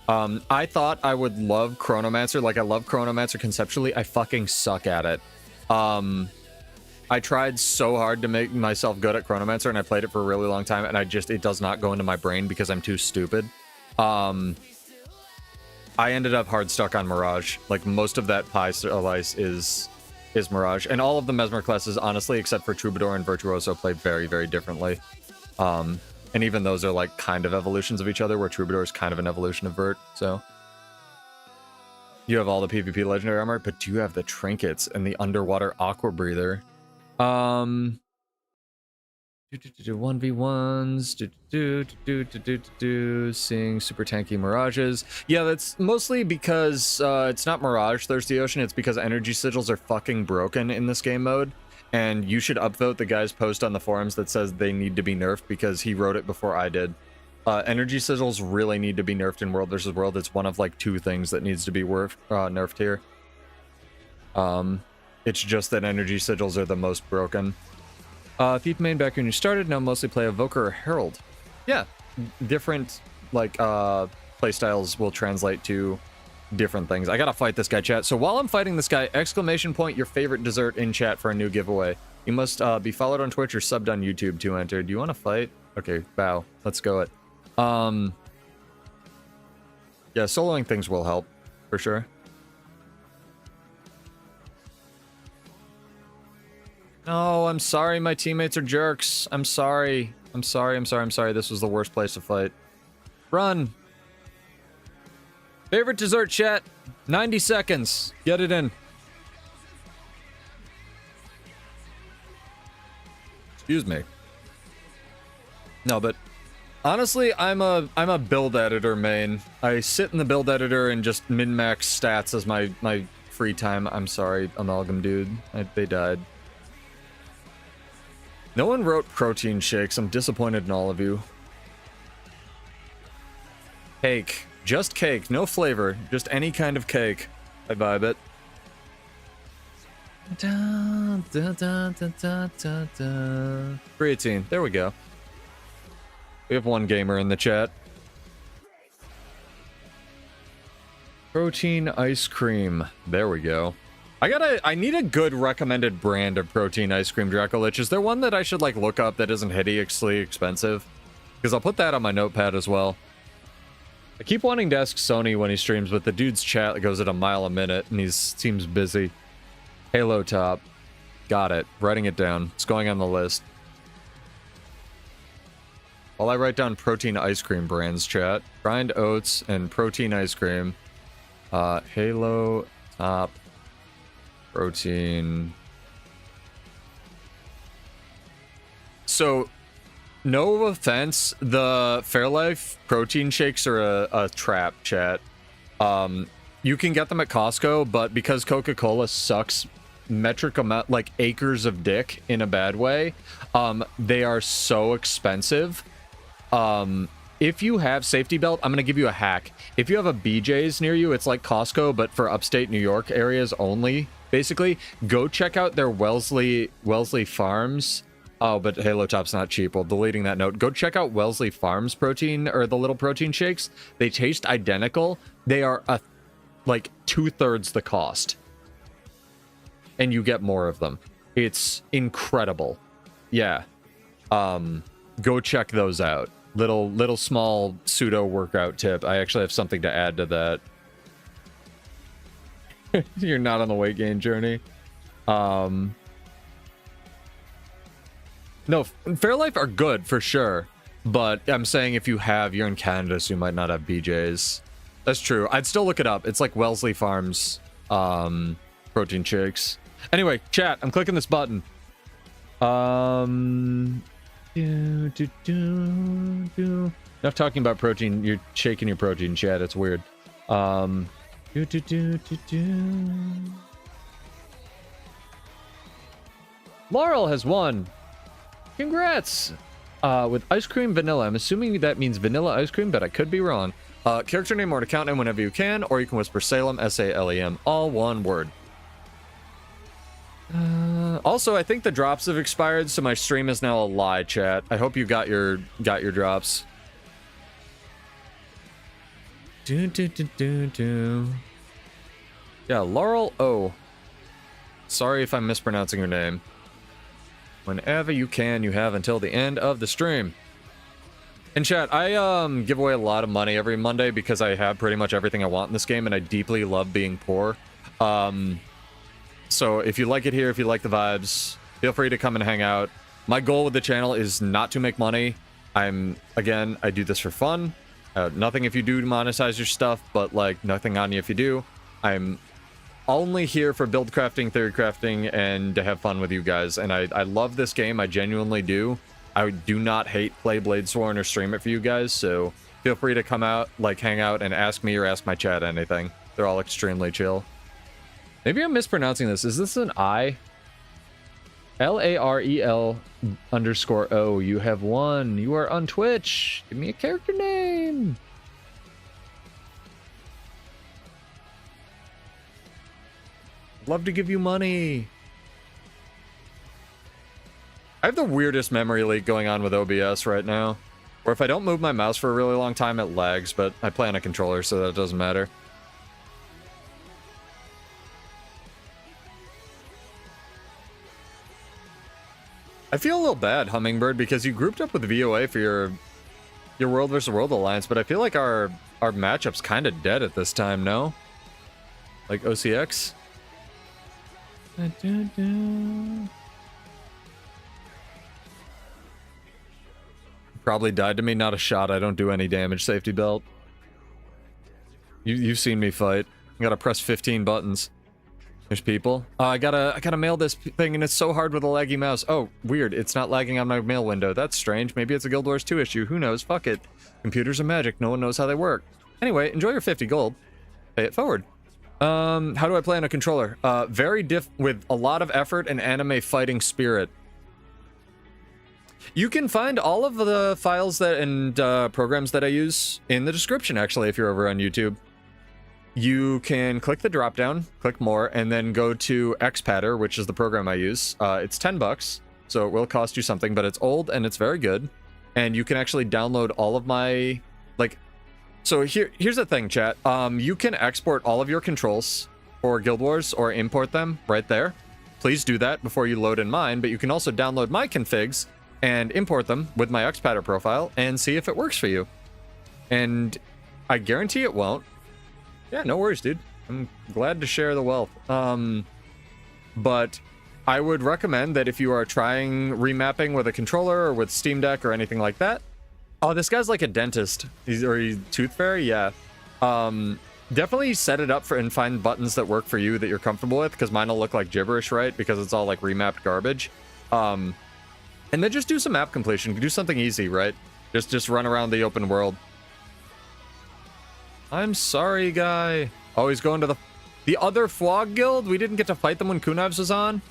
Speaker 1: I thought I would love Chronomancer. Like, I love Chronomancer conceptually. I fucking suck at it. I tried so hard to make myself good at Chronomancer, and I played it for a really long time, and it does not go into my brain because I'm too stupid. I ended up hard stuck on Mirage. Like, most of that pie slice is Mirage. And all of the Mesmer classes, honestly, except for Troubadour and Virtuoso, play very, very differently. And even those are like kind of evolutions of each other, where Troubadour is kind of an evolution of Vert, so. You have all the PvP legendary armor, but do you have the trinkets and the underwater aqua breather? 1v1s, seeing super tanky Mirages. Yeah, that's mostly because it's not Mirage Thirsty Ocean, it's because energy sigils are fucking broken in this game mode. And you should upvote the guy's post on the forums that says they need to be nerfed because he wrote it before I did. Energy sigils really need to be nerfed in World vs. World. It's one of like 2 things that needs to be nerfed here. It's just that energy sigils are the most broken. Thief main back when you started, now mostly play Evoker or Herald. Yeah, different like playstyles will translate to different things. I gotta fight this guy, chat. So while I'm fighting this guy, exclamation point your favorite dessert in chat for a new giveaway. You must be followed on Twitch or subbed on YouTube to enter. Do you want to fight? Okay, bow. Let's go it. Yeah, soloing things will help for sure. No, I'm sorry. My teammates are jerks. I'm sorry. I'm sorry. This was the worst place to fight. Run. Favorite dessert, chat. 90 seconds. Get it in. Excuse me. No, but honestly, I'm a build editor main. I sit in the build editor and just min-max stats as my free time. I'm sorry, Amalgam dude. They died. No one wrote protein shakes. I'm disappointed in all of you. Cake. Just cake, no flavor, just any kind of cake. I vibe it. Creatine, there we go. We have one gamer in the chat. Protein ice cream, there we go. I need a good recommended brand of protein ice cream, Dracolich. Is there one that I should like look up that isn't hideously expensive? because I'll put that on my notepad as well. I keep wanting to ask Sony when he streams, but the dude's chat goes at a mile a minute, and he seems busy. Halo top. Got it. Writing it down. It's going on the list. While I write down protein ice cream brands, chat. Grind oats and protein ice cream. Halo top. Protein. So, no offense, the Fairlife protein shakes are a trap, chat. You can get them at Costco, but because Coca-Cola sucks metric amount, like acres of dick in a bad way, they are so expensive. If you have safety belt, I'm gonna give you a hack. If you have a BJ's near you, it's like Costco, but for upstate New York areas only. Basically, go check out their Wellesley Farms. Oh, but Halo Top's not cheap. Well, deleting that note. Go check out Wellesley Farms protein, or the little protein shakes. They taste identical. They are like 2/3 the cost. And you get more of them. It's incredible. Yeah. Go check those out. Little small pseudo workout tip. I actually have something to add to that. You're not on the weight gain journey. No, Fairlife are good for sure, but I'm saying if you're in Canada, so you might not have BJ's. That's true. I'd still look it up. It's like Wellesley Farms protein shakes. Anyway, chat, I'm clicking this button. Enough talking about protein. You're shaking your protein, chat. It's weird. Laurel has won. Congrats! With ice cream vanilla. I'm assuming that means vanilla ice cream, but I could be wrong. Character name or an account name whenever you can, or you can whisper Salem, S-A-L-E-M, all one word. Also, I think the drops have expired, so my stream is now a lie, chat. I hope you got your drops. Yeah, Laurel O. Sorry if I'm mispronouncing your name. Whenever you can, you have until the end of the stream. And chat, I give away a lot of money every Monday because I have pretty much everything I want in this game, and I deeply love being poor. So if you like it here, if you like the vibes, feel free to come and hang out. My goal with the channel is not to make money. Again, I do this for fun. Nothing if you do monetize your stuff, but like nothing on you if you do. I'm only here for build crafting, theory crafting, and to have fun with you guys. And I love this game. I genuinely do. I do not hate play Bladesworn or stream it for you guys. So feel free to come out, like hang out, and ask me or ask my chat anything. They're all extremely chill. Maybe I'm mispronouncing this. Is this an I? LAREL_O. You have won. You are on Twitch. Give me a character name. Love to give you money. I have the weirdest memory leak going on with OBS right now, where if I don't move my mouse for a really long time, it lags, but I play on a controller, so that doesn't matter. I feel a little bad, Hummingbird, because you grouped up with VOA for your World vs. World Alliance, but I feel like our matchup's kind of dead at this time, no? Like OCX? Probably died to me, not a shot. I don't do any damage, safety belt. You've seen me fight. I gotta press 15 buttons. There's people. I gotta mail this thing, and it's so hard with a laggy mouse. Oh, weird. It's not lagging on my mail window. That's strange. Maybe it's a Guild Wars 2 issue. Who knows? Fuck it. Computers are magic. No one knows how they work. Anyway, enjoy your 50 gold. Pay it forward. How do I play on a controller? With a lot of effort and anime fighting spirit. You can find all of the files and programs that I use in the description, actually, if you're over on YouTube. You can click the drop down, click more, and then go to XPadder, which is the program I use. It's $10, so it will cost you something, but it's old and it's very good. And you can actually download all of my, so here's the thing, chat. You can export all of your controls for Guild Wars or import them right there. Please do that before you load in mine, but you can also download my configs and import them with my XPadder profile and see if it works for you. And I guarantee it won't. Yeah, no worries, dude. I'm glad to share the wealth. But I would recommend that if you are trying remapping with a controller or with Steam Deck or anything like that. Oh, this guy's like a dentist. He's tooth fairy, yeah. Definitely set it up for and find buttons that work for you that you're comfortable with, because mine will look like gibberish, right? Because it's all like remapped garbage. And then just do some map completion. Do something easy, right? Just run around the open world. I'm sorry, guy. Oh, he's going to the other Fwog Guild? We didn't get to fight them when Kunavs was on?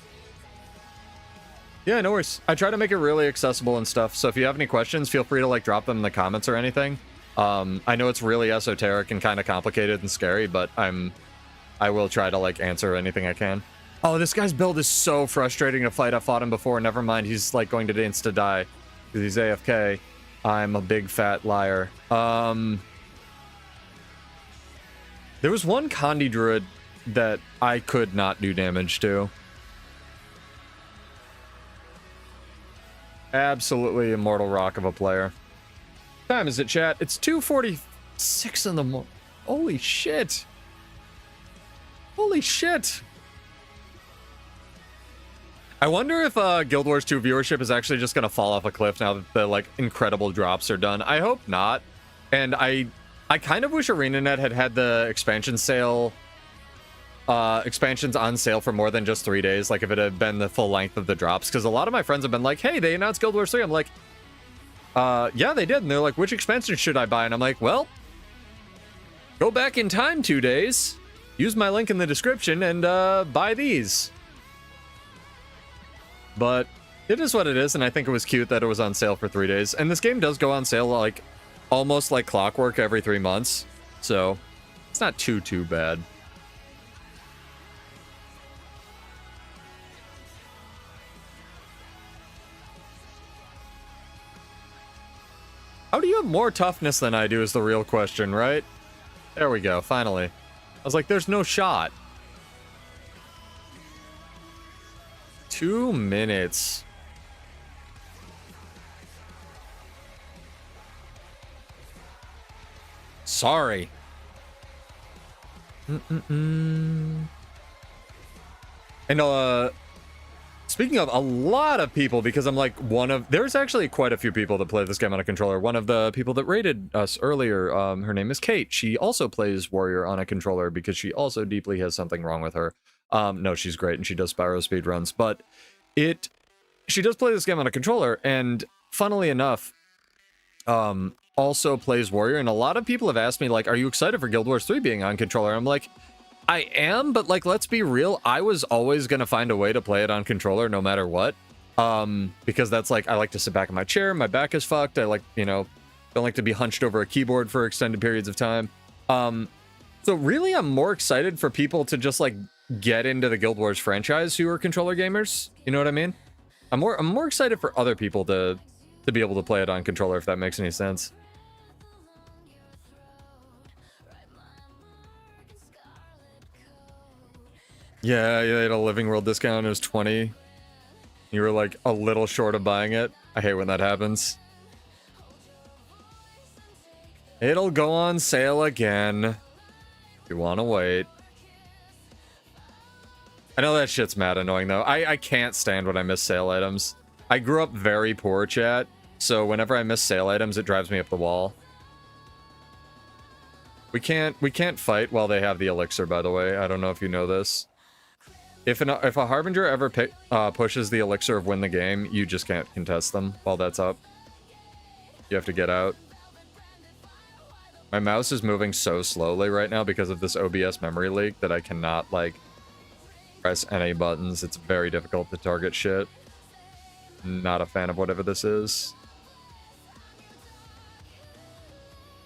Speaker 1: Yeah, no worries. I try to make it really accessible and stuff, so if you have any questions, feel free to like drop them in the comments or anything. I know it's really esoteric and kind of complicated and scary, but I will try to like answer anything I can. Oh, this guy's build is so frustrating to fight. I fought him before. Never mind, he's like going to insta-die because he's AFK. I'm a big fat liar. There was one Condi Druid that I could not do damage to. Absolutely immortal rock of a player. What time is it, chat? It's 2:46 in the morning. Holy shit. Holy shit. I wonder if Guild Wars 2 viewership is actually just going to fall off a cliff now that the like incredible drops are done. I hope not. And I kind of wish ArenaNet had the expansion sale, expansions on sale for more than just 3 days. Like if it had been the full length of the drops, because a lot of my friends have been like, hey, they announced Guild Wars 3. I'm like, yeah, they did. And they're like, which expansion should I buy? And I'm like, well, go back in time 2 days, use my link in the description, and buy these. But it is what it is, and I think it was cute that it was on sale for 3 days. And this game does go on sale like almost like clockwork every 3 months, so it's not too bad. How do you have more toughness than I do is the real question, right? There we go, finally. I was like, there's no shot. 2 minutes. Sorry. And speaking of, a lot of people, because I'm like there's actually quite a few people that play this game on a controller. One of the people that rated us earlier, her name is Kate. She also plays Warrior on a controller because she also deeply has something wrong with her. No, she's great and she does Spyro speedruns, but she does play this game on a controller, and funnily enough, also plays Warrior. And a lot of people have asked me, like, are you excited for Guild Wars 3 being on controller? I'm like, I am, but like, let's be real. I was always going to find a way to play it on controller no matter what. Because that's like, I like to sit back in my chair. My back is fucked. I like, you know, don't like to be hunched over a keyboard for extended periods of time. So really, I'm more excited for people to just like get into the Guild Wars franchise who are controller gamers. You know what I mean? I'm more excited for other people to be able to play it on controller, if that makes any sense. Yeah, you had a Living World discount. It was 20. You were like a little short of buying it. I hate when that happens. It'll go on sale again. If you want to wait. I know that shit's mad annoying, though. I can't stand when I miss sale items. I grew up very poor, chat. So whenever I miss sale items, it drives me up the wall. We can't fight while they have the elixir, by the way. I don't know if you know this. If a Harbinger ever pushes the elixir of win the game, you just can't contest them while that's up. You have to get out. My mouse is moving so slowly right now because of this OBS memory leak that I cannot, like, press any buttons. It's very difficult to target shit. Not a fan of whatever this is.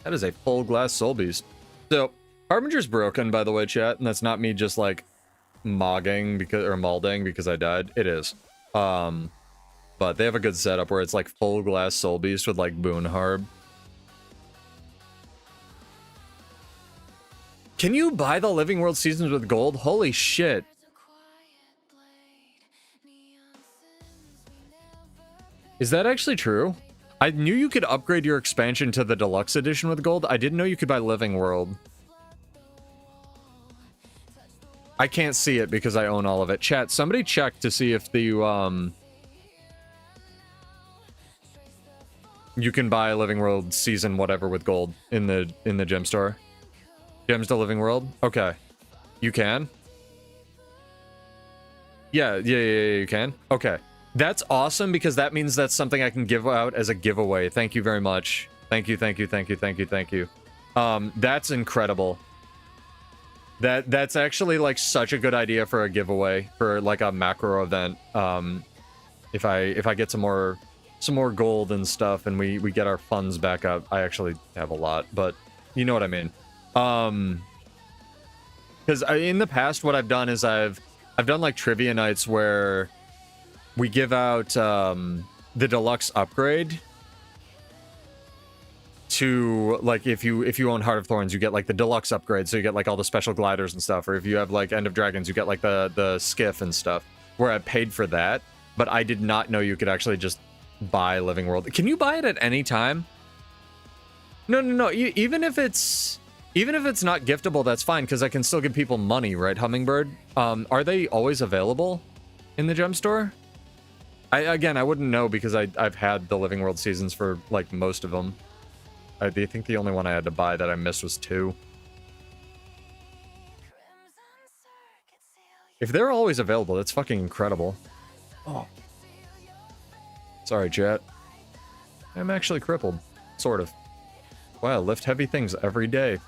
Speaker 1: That is a full glass soul beast. So, Harbinger's broken, by the way, chat, and that's not me just, like, mogging or malding because I died. It is. But they have a good setup where it's like full glass soul beast with like boon harb. Can you buy the Living World seasons with gold? Holy shit. Is that actually true? I knew you could upgrade your expansion to the deluxe edition with gold. I didn't know you could buy Living World. I can't see it because I own all of it. Chat, somebody check to see if the you can buy Living World season whatever with gold in the gem store. Gems to Living World? Okay. You can? Yeah, you can. Okay. That's awesome because that means that's something I can give out as a giveaway. Thank you very much. Thank you. That's incredible. That's actually like such a good idea for a giveaway for like a macro event. If I get some more gold and stuff and we get our funds back up. I actually have a lot, but you know what I mean. Because in the past what I've done is I've done like trivia nights where we give out the deluxe upgrade to, like, if you own Heart of Thorns, you get like the deluxe upgrade, so you get like all the special gliders and stuff, or if you have like End of Dragons, you get like the skiff and stuff, where I paid for that, but I did not know you could actually just buy Living World. Can you buy it at any time? No. Even if it's not giftable, that's fine, because I can still give people money, right, Hummingbird? Are they always available in the gem store? I wouldn't know because I've had the Living World seasons for like most of them. I think the only one I had to buy that I missed was 2. If they're always available, that's fucking incredible. Oh. Sorry, chat. I'm actually crippled. Sort of. Wow, I lift heavy things every day.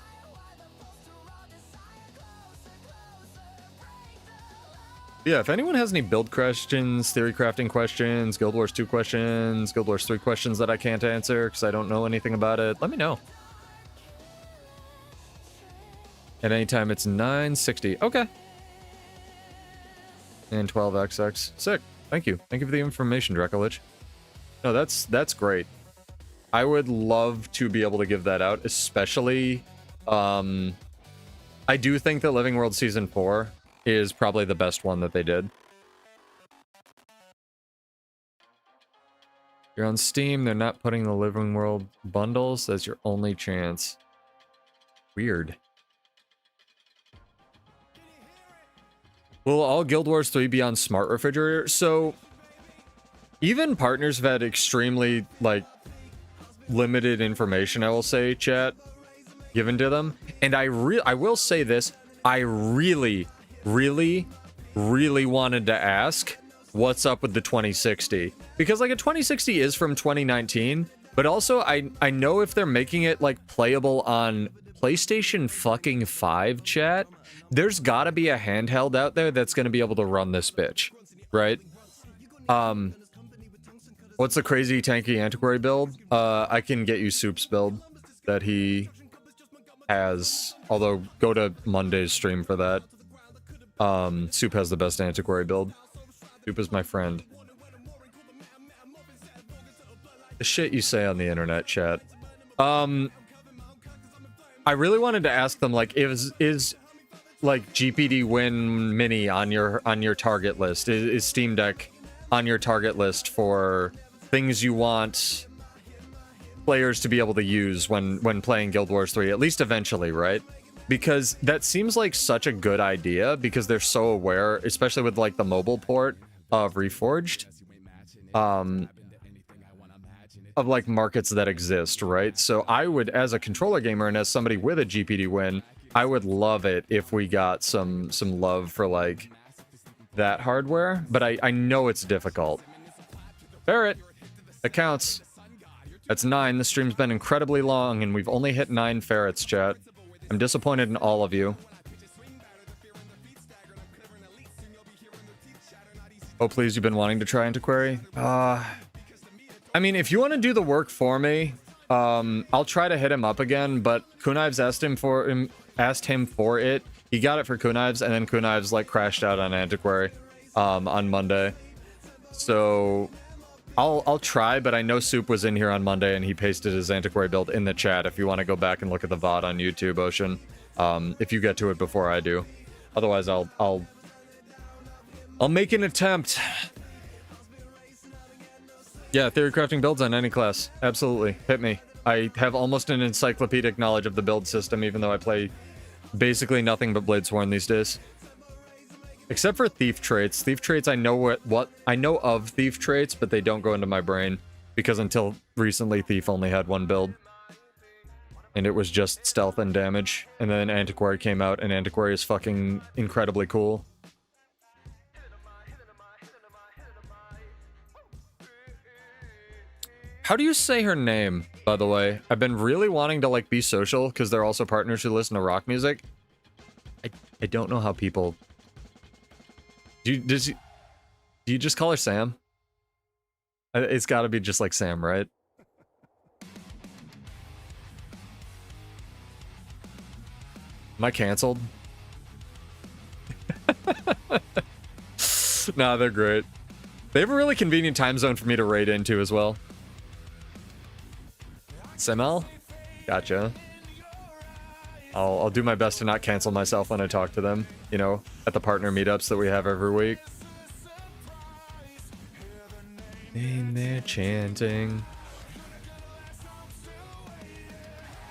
Speaker 1: Yeah, if anyone has any build questions, theory crafting questions, Guild Wars 2 questions, Guild Wars 3 questions that I can't answer because I don't know anything about it, let me know. At any time, it's 960. Okay. And 12XX. Sick. Thank you. Thank you for the information, Dracolich. No, that's great. I would love to be able to give that out, especially... I do think that Living World Season 4 is probably the best one that they did. You're on Steam, they're not putting the Living World bundles. That's your only chance. Weird. Will all Guild Wars 3 be on Smart Refrigerator? So, even partners have had extremely, like, limited information, I will say, chat, given to them. And I will say this, I really wanted to ask what's up with the 2060, because like a 2060 is from 2019, but also I know if they're making it like playable on PlayStation fucking 5, chat, there's gotta be a handheld out there that's gonna be able to run this bitch, right? What's the crazy tanky antiquary build? I can get you Soup's build that he has, although go to Monday's stream for that. Soup has the best antiquary build. Soup is my friend. The shit you say on the internet, chat. I really wanted to ask them, like, is like GPD Win Mini on your target list? Is Steam Deck on your target list for things you want players to be able to use when playing Guild Wars 3, at least eventually, right? Because that seems like such a good idea, because they're so aware, especially with like the mobile port of Reforged, of like markets that exist, right? So I would, as a controller gamer and as somebody with a GPD Win, I would love it if we got some love for like that hardware, but I know it's difficult. Barrett, that counts. That's 9. The stream's been incredibly long and we've only hit 9 ferrets, chat. I'm disappointed in all of you. Oh, please, you've been wanting to try Antiquary? I mean, if you want to do the work for me, I'll try to hit him up again, but Kunives asked him for it. He got it for Kunives, and then Kunives, like, crashed out on Antiquary on Monday. So I'll try, but I know Soup was in here on Monday and he pasted his Antiquary build in the chat if you want to go back and look at the VOD on YouTube, Ocean. If you get to it before I do. Otherwise, I'll make an attempt. Yeah, theory crafting builds on any class. Absolutely. Hit me. I have almost an encyclopedic knowledge of the build system, even though I play basically nothing but Bladesworn these days. Except for thief traits. Thief traits, I know what I know of thief traits, but they don't go into my brain. Because until recently, thief only had one build. And it was just stealth and damage. And then Antiquary came out, and Antiquary is fucking incredibly cool. How do you say her name, by the way? I've been really wanting to, like, be social, because they're also partners who listen to rock music. I don't know how people... Do you just call her Sam? It's gotta be just like Sam, right? Am I canceled? Nah, they're great. They have a really convenient time zone for me to raid into as well. Semel? Gotcha. I'll do my best to not cancel myself when I talk to them, you know, at the partner meetups that we have every week. In there chanting.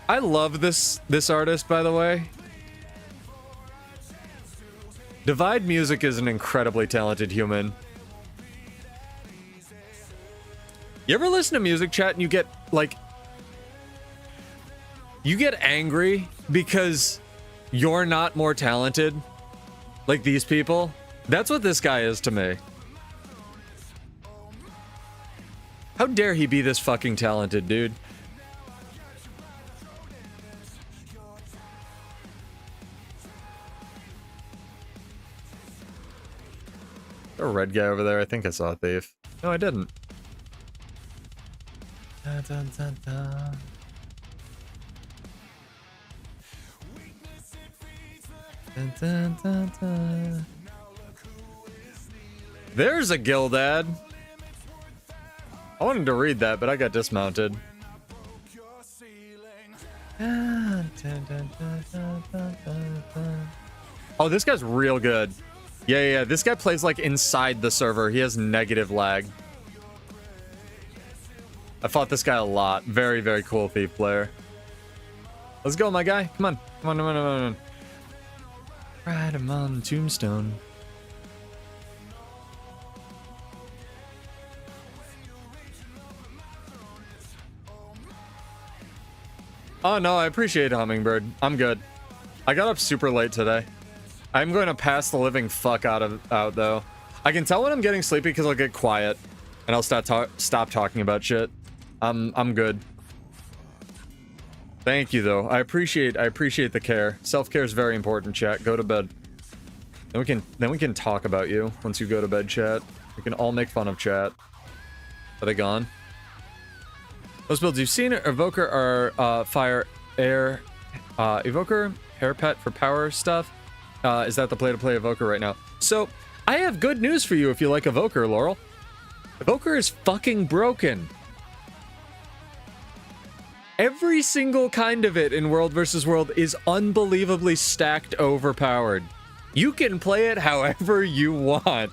Speaker 1: I love this artist, by the way. Divide Music is an incredibly talented human. You ever listen to music chat and you get, like... You get angry because you're not more talented? Like these people? That's what this guy is to me. How dare he be this fucking talented, dude? A red guy over there. I think I saw a thief. No, I didn't. Dun, dun, dun, dun. Dun, dun, dun, dun. There's a guild ad. I wanted to read that, but I got dismounted. Oh, this guy's real good. Yeah. This guy plays like inside the server. He has negative lag. I fought this guy a lot. Very, very cool thief player. Let's go, my guy. Come on. Come on. Ride him on the tombstone. Oh no, I appreciate Hummingbird. I'm good. I got up super late today. I'm going to pass the living fuck out though. I can tell when I'm getting sleepy because I'll get quiet and I'll stop talking about shit. I'm good. Thank you though. I appreciate the care. Self-care is very important, chat. Go to bed. Then we can talk about you once you go to bed, chat. We can all make fun of chat. Are they gone? Those builds you've seen, Evoker are fire, air, Evoker, hair pet for power stuff. Is that the play to play Evoker right now? So, I have good news for you if you like Evoker, Laurel. Evoker is fucking broken. Every single kind of it in World vs. World is unbelievably stacked overpowered. You can play it however you want.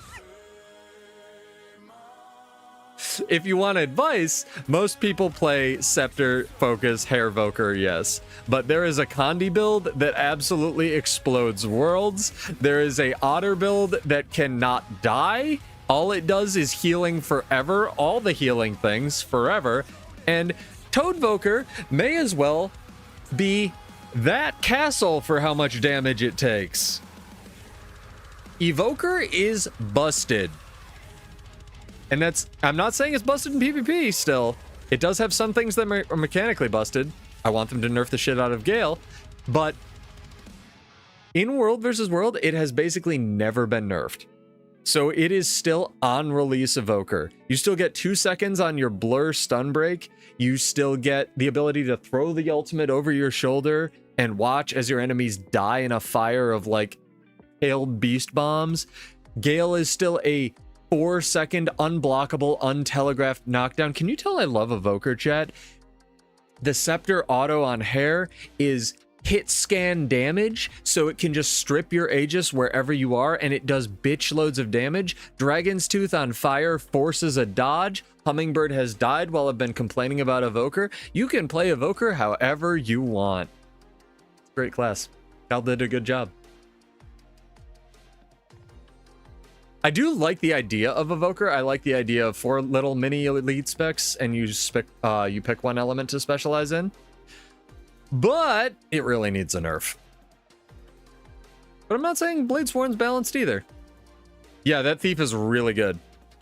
Speaker 1: If you want advice, most people play Scepter, Focus, Hairvoker, yes. But there is a Condi build that absolutely explodes worlds. There is a Otter build that cannot die. All it does is healing forever. All the healing things forever. And Toadvoker may as well be that castle for how much damage it takes. Evoker is busted. And that's, I'm not saying it's busted in PvP still. It does have some things that are mechanically busted. I want them to nerf the shit out of Gale. But in World vs. World, it has basically never been nerfed. So it is still on release Evoker. You still get 2 seconds on your Blur stun break. You still get the ability to throw the ultimate over your shoulder and watch as your enemies die in a fire of like hailed beast bombs. Gale is still a 4-second unblockable, untelegraphed knockdown. Can you tell I love Evoker, chat? The Scepter auto on hair is hit scan damage, so it can just strip your Aegis wherever you are, and it does bitch loads of damage. Dragon's Tooth on fire forces a dodge. Hummingbird has died while I've been complaining about Evoker. You can play Evoker however you want. Great class. Cal did a good job. I do like the idea of Evoker. I like the idea of 4 little mini elite specs, and you pick one element to specialize in. But it really needs a nerf. But I'm not saying Bladesworn's balanced either. Yeah, that thief is really good.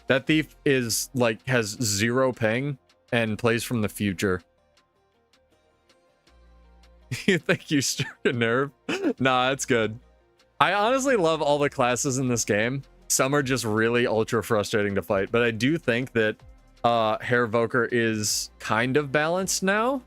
Speaker 1: That thief is like has 0 ping and plays from the future. You think you struck a nerve? Nah, it's good. I honestly love all the classes in this game. Some are just really ultra frustrating to fight, but I do think that Hairvoker is kind of balanced now.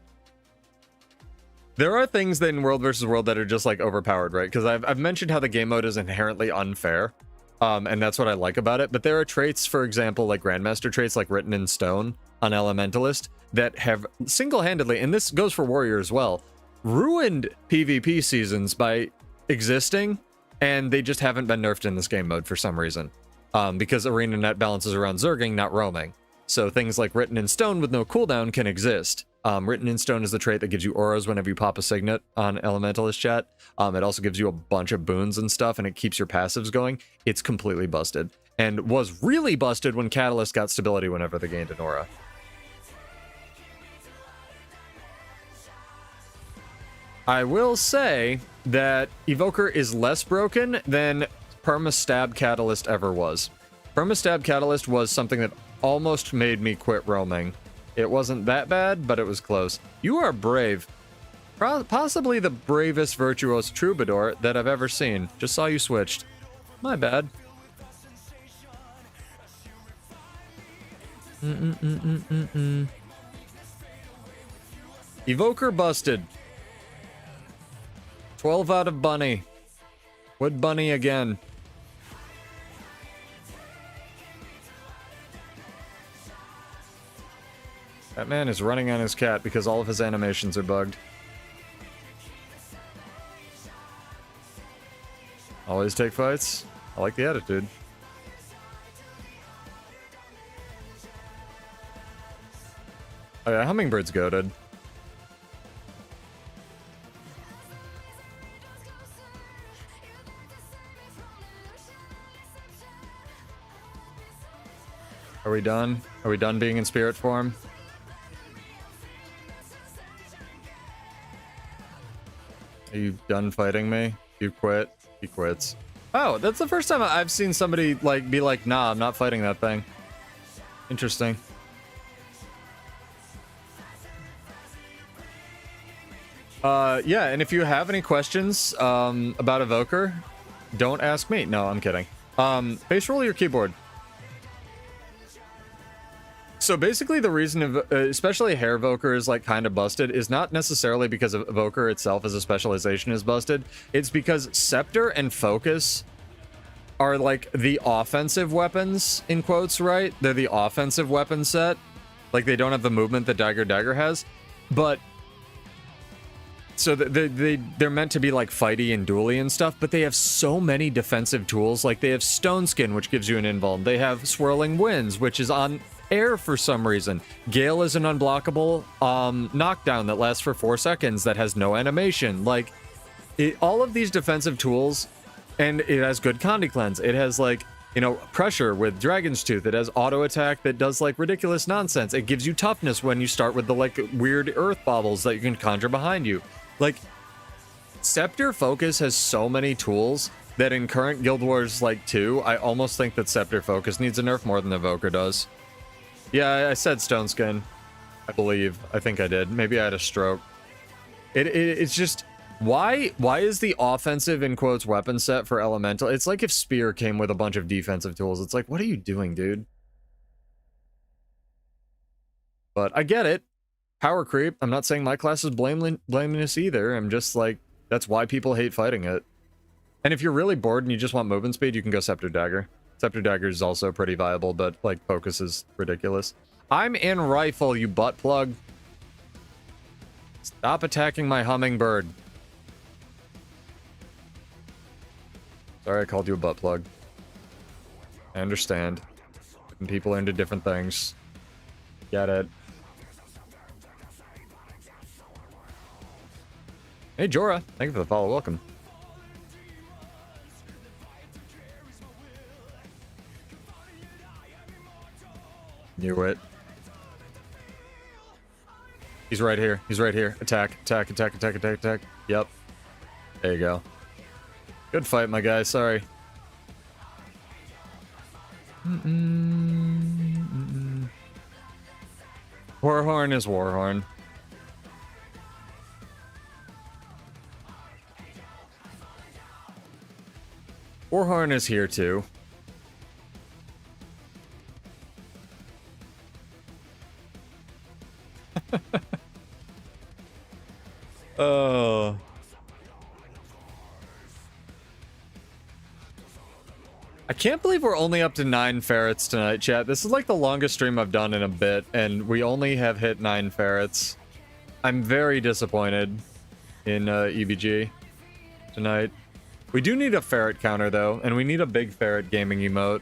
Speaker 1: There are things in World versus World that are just like overpowered, right? Because I've mentioned how the game mode is inherently unfair, and that's what I like about it. But there are traits, for example, like Grandmaster traits, like Written in Stone on Elementalist, that have single-handedly, and this goes for Warrior as well, ruined PvP seasons by existing, and they just haven't been nerfed in this game mode for some reason, because Arena Net balances around Zerging, not roaming. So things like Written in Stone with no cooldown can exist. Written in Stone is the trait that gives you auras whenever you pop a signet on Elementalist chat. It also gives you a bunch of boons and stuff, and it keeps your passives going. It's completely busted, and was really busted when Catalyst got stability whenever they gained an aura. I will say that Evoker is less broken than Perma-Stab Catalyst ever was. Perma-Stab Catalyst was something that almost made me quit roaming. It wasn't that bad, but it was close. You are brave. Possibly the bravest Virtuoso Troubadour that I've ever seen. Just saw you switched. My bad. Evoker busted. 12 out of Bunny. Wood Bunny again. That man is running on his cat because all of his animations are bugged. Always take fights. I like the attitude. Oh yeah, Hummingbird's goated. Are we done? Are we done being in spirit form? Are you done fighting me? You quit? He quits. Oh, that's the first time I've seen somebody like be like, nah, I'm not fighting that thing. Interesting. Yeah, and if you have any questions about Evoker, don't ask me. No, I'm kidding. Base roll your keyboard. So basically the reason of, especially Hairvoker is like kind of busted is not necessarily because of Evoker itself as a specialization is busted. It's because Scepter and Focus are like the offensive weapons, in quotes, right? They're the offensive weapon set. Like they don't have the movement that Dagger has. But so they're meant to be like fighty and dually and stuff, but they have so many defensive tools. Like they have Stone Skin, which gives you an invuln. They have Swirling Winds, which is on air for some reason. Gale is an unblockable knockdown that lasts for 4 seconds that has no animation. Like all of these defensive tools, and it has good Condi Cleanse. It has like, you know, pressure with Dragon's Tooth. It has auto attack that does like ridiculous nonsense. It gives you toughness when you start with the like weird earth baubles that you can conjure behind you. Like Scepter Focus has so many tools that in current Guild Wars like 2, I almost think that Scepter Focus needs a nerf more than Evoker does. Yeah, I said Stone Skin. I believe. I think I did. Maybe I had a stroke. It's just... Why is the offensive, in quotes, weapon set for Elemental? It's like if Spear came with a bunch of defensive tools. It's like, what are you doing, dude? But I get it. Power creep. I'm not saying my class is blameless either. I'm just like, that's why people hate fighting it. And if you're really bored and you just want movement speed, you can go Scepter Dagger. Scepter Dagger is also pretty viable, but like Focus is ridiculous. I'm in Rifle, you butt plug. Stop attacking my Hummingbird. Sorry I called you a butt plug. I understand. And people are into different things. Get it. Hey Jorah, thank you for the follow. Welcome. Knew it. He's right here. He's right here. Attack, attack, attack, attack, attack, attack. Yep. There you go. Good fight, my guy. Sorry. Warhorn is Warhorn. Warhorn is here too. Oh. I can't believe we're only up to 9 ferrets tonight, chat. This is like the longest stream I've done in a bit, and we only have hit 9 ferrets. I'm very disappointed in EBG tonight. We do need a ferret counter, though, and we need a big ferret gaming emote.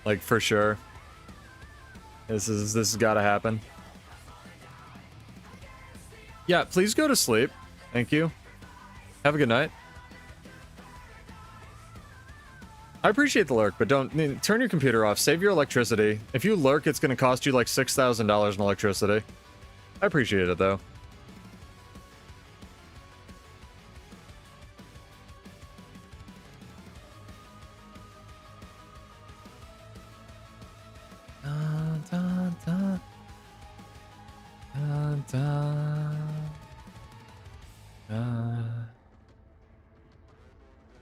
Speaker 1: Like, for sure. This has gotta happen. Yeah, please go to sleep. Thank you. Have a good night. I appreciate the lurk, but don't turn your computer off. Save your electricity. If you lurk, it's going to cost you like $6,000 in electricity. I appreciate it though.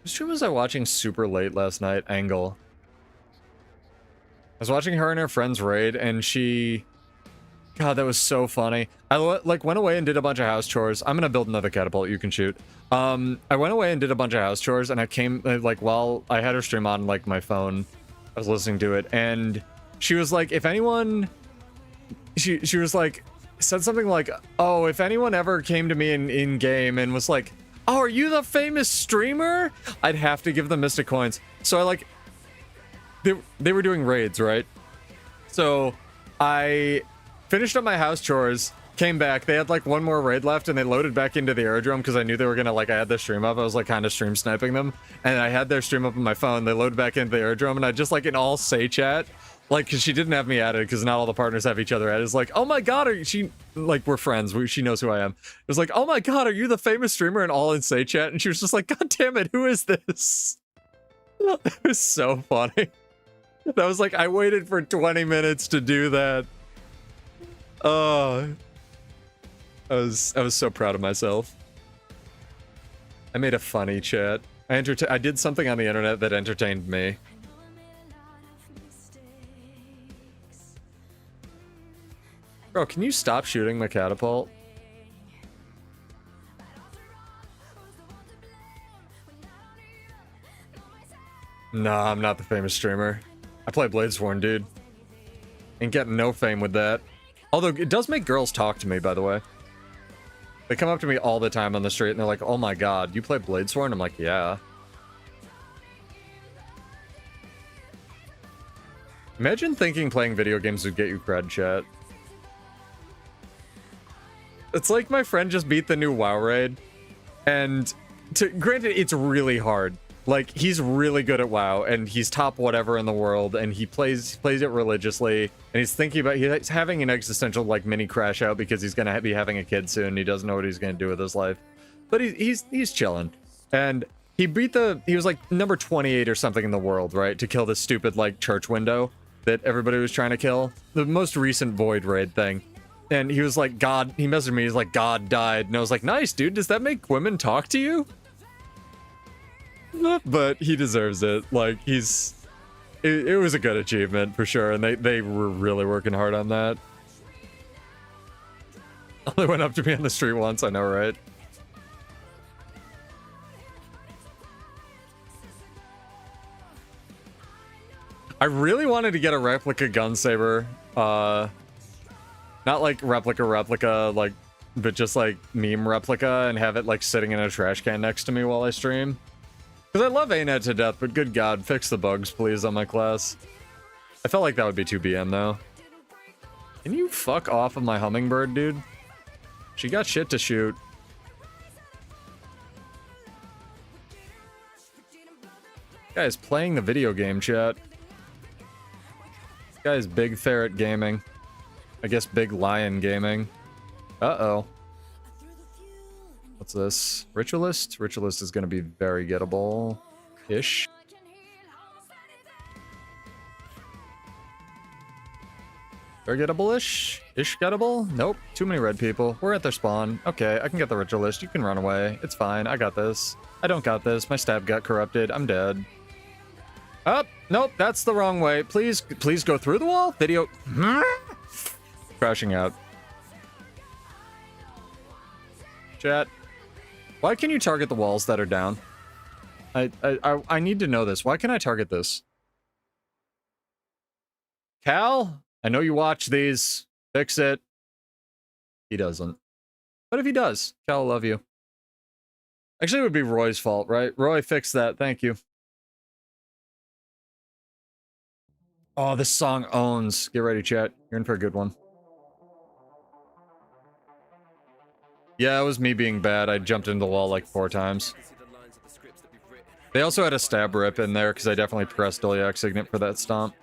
Speaker 1: What stream was I watching super late last night? Angle. I was watching her and her friends raid, and she... God, that was so funny. I like went away and did a bunch of house chores. I'm gonna build another catapult you can shoot. I went away and did a bunch of house chores, and I came, like, while I had her stream on, like, my phone. I was listening to it, and she was like, if anyone... She was like, said something like, oh, if anyone ever came to me in game and was like, oh, are you the famous streamer? I'd have to give them Mystic Coins. So I like... They were doing raids, right? So I finished up my house chores, came back. They had like one more raid left, and they loaded back into the aerodrome because I knew they were gonna, like, I had their stream up. I was like kind of stream sniping them, and I had their stream up on my phone. They loaded back into the aerodrome, and I just like in all say chat, like, because she didn't have me added because not all the partners have each other added. It's like, oh my god, like, we're friends. She knows who I am. It was like, oh my god, are you the famous streamer? And all in say chat, and she was just like, god damn it, who is this? It was so funny. That was like, I waited for 20 minutes to do that. Oh, I was so proud of myself. I made a funny chat. I did something on the internet that entertained me. Bro, can you stop shooting my catapult? Nah, I'm not the famous streamer. I play Bladesworn, dude. Ain't getting no fame with that. Although, it does make girls talk to me, by the way. They come up to me all the time on the street, and they're like, oh my god, you play Bladesworn? I'm like, yeah. Imagine thinking playing video games would get you cred, chat. It's like my friend just beat the new WoW raid, and granted, it's really hard. Like, he's really good at WoW, and he's top whatever in the world, and he plays it religiously, and he's thinking about, he's having an existential, like, mini crash out because he's gonna be having a kid soon. He doesn't know what he's gonna do with his life, but he's chilling, and he was like number 28 or something in the world, right, to kill this stupid, like, church window that everybody was trying to kill, the most recent Void raid thing. And he was like, God, he messaged me, he's like, God died. And I was like, nice, dude, does that make women talk to you? But he deserves it. Like, it was a good achievement, for sure. And they were really working hard on that. They went up to me on the street once, I know, right? I really wanted to get a replica gun saber. Not like replica, like but just like meme replica and have it like sitting in a trash can next to me while I stream. Because I love ANET to death, but good God, fix the bugs, please, on my class. I felt like that would be 2 BM, though. Can you fuck off of my hummingbird, dude? She got shit to shoot. Guy's playing the video game, chat. Guy's Big Ferret Gaming. I guess Big Lion Gaming. Uh-oh. What's this? Ritualist? Ritualist is going to be very gettable-ish. Very gettable-ish? Ish gettable? Nope. Too many red people. We're at their spawn. Okay, I can get the Ritualist. You can run away. It's fine. I got this. I don't got this. My stab got corrupted. I'm dead. Up. Nope, that's the wrong way. Please go through the wall. Video. Crashing out. Chat. Why can you target the walls that are down? I need to know this. Why can I target this? Cal, I know you watch these. Fix it. He doesn't. But if he does, Cal, I love you. Actually, it would be Roy's fault, right? Roy, fix that. Thank you. Oh, this song owns. Get ready, chat. You're in for a good one. Yeah, it was me being bad. I jumped into the wall like 4 times. They also had a stab rip in there because I definitely pressed Dolyak Signet for that stomp.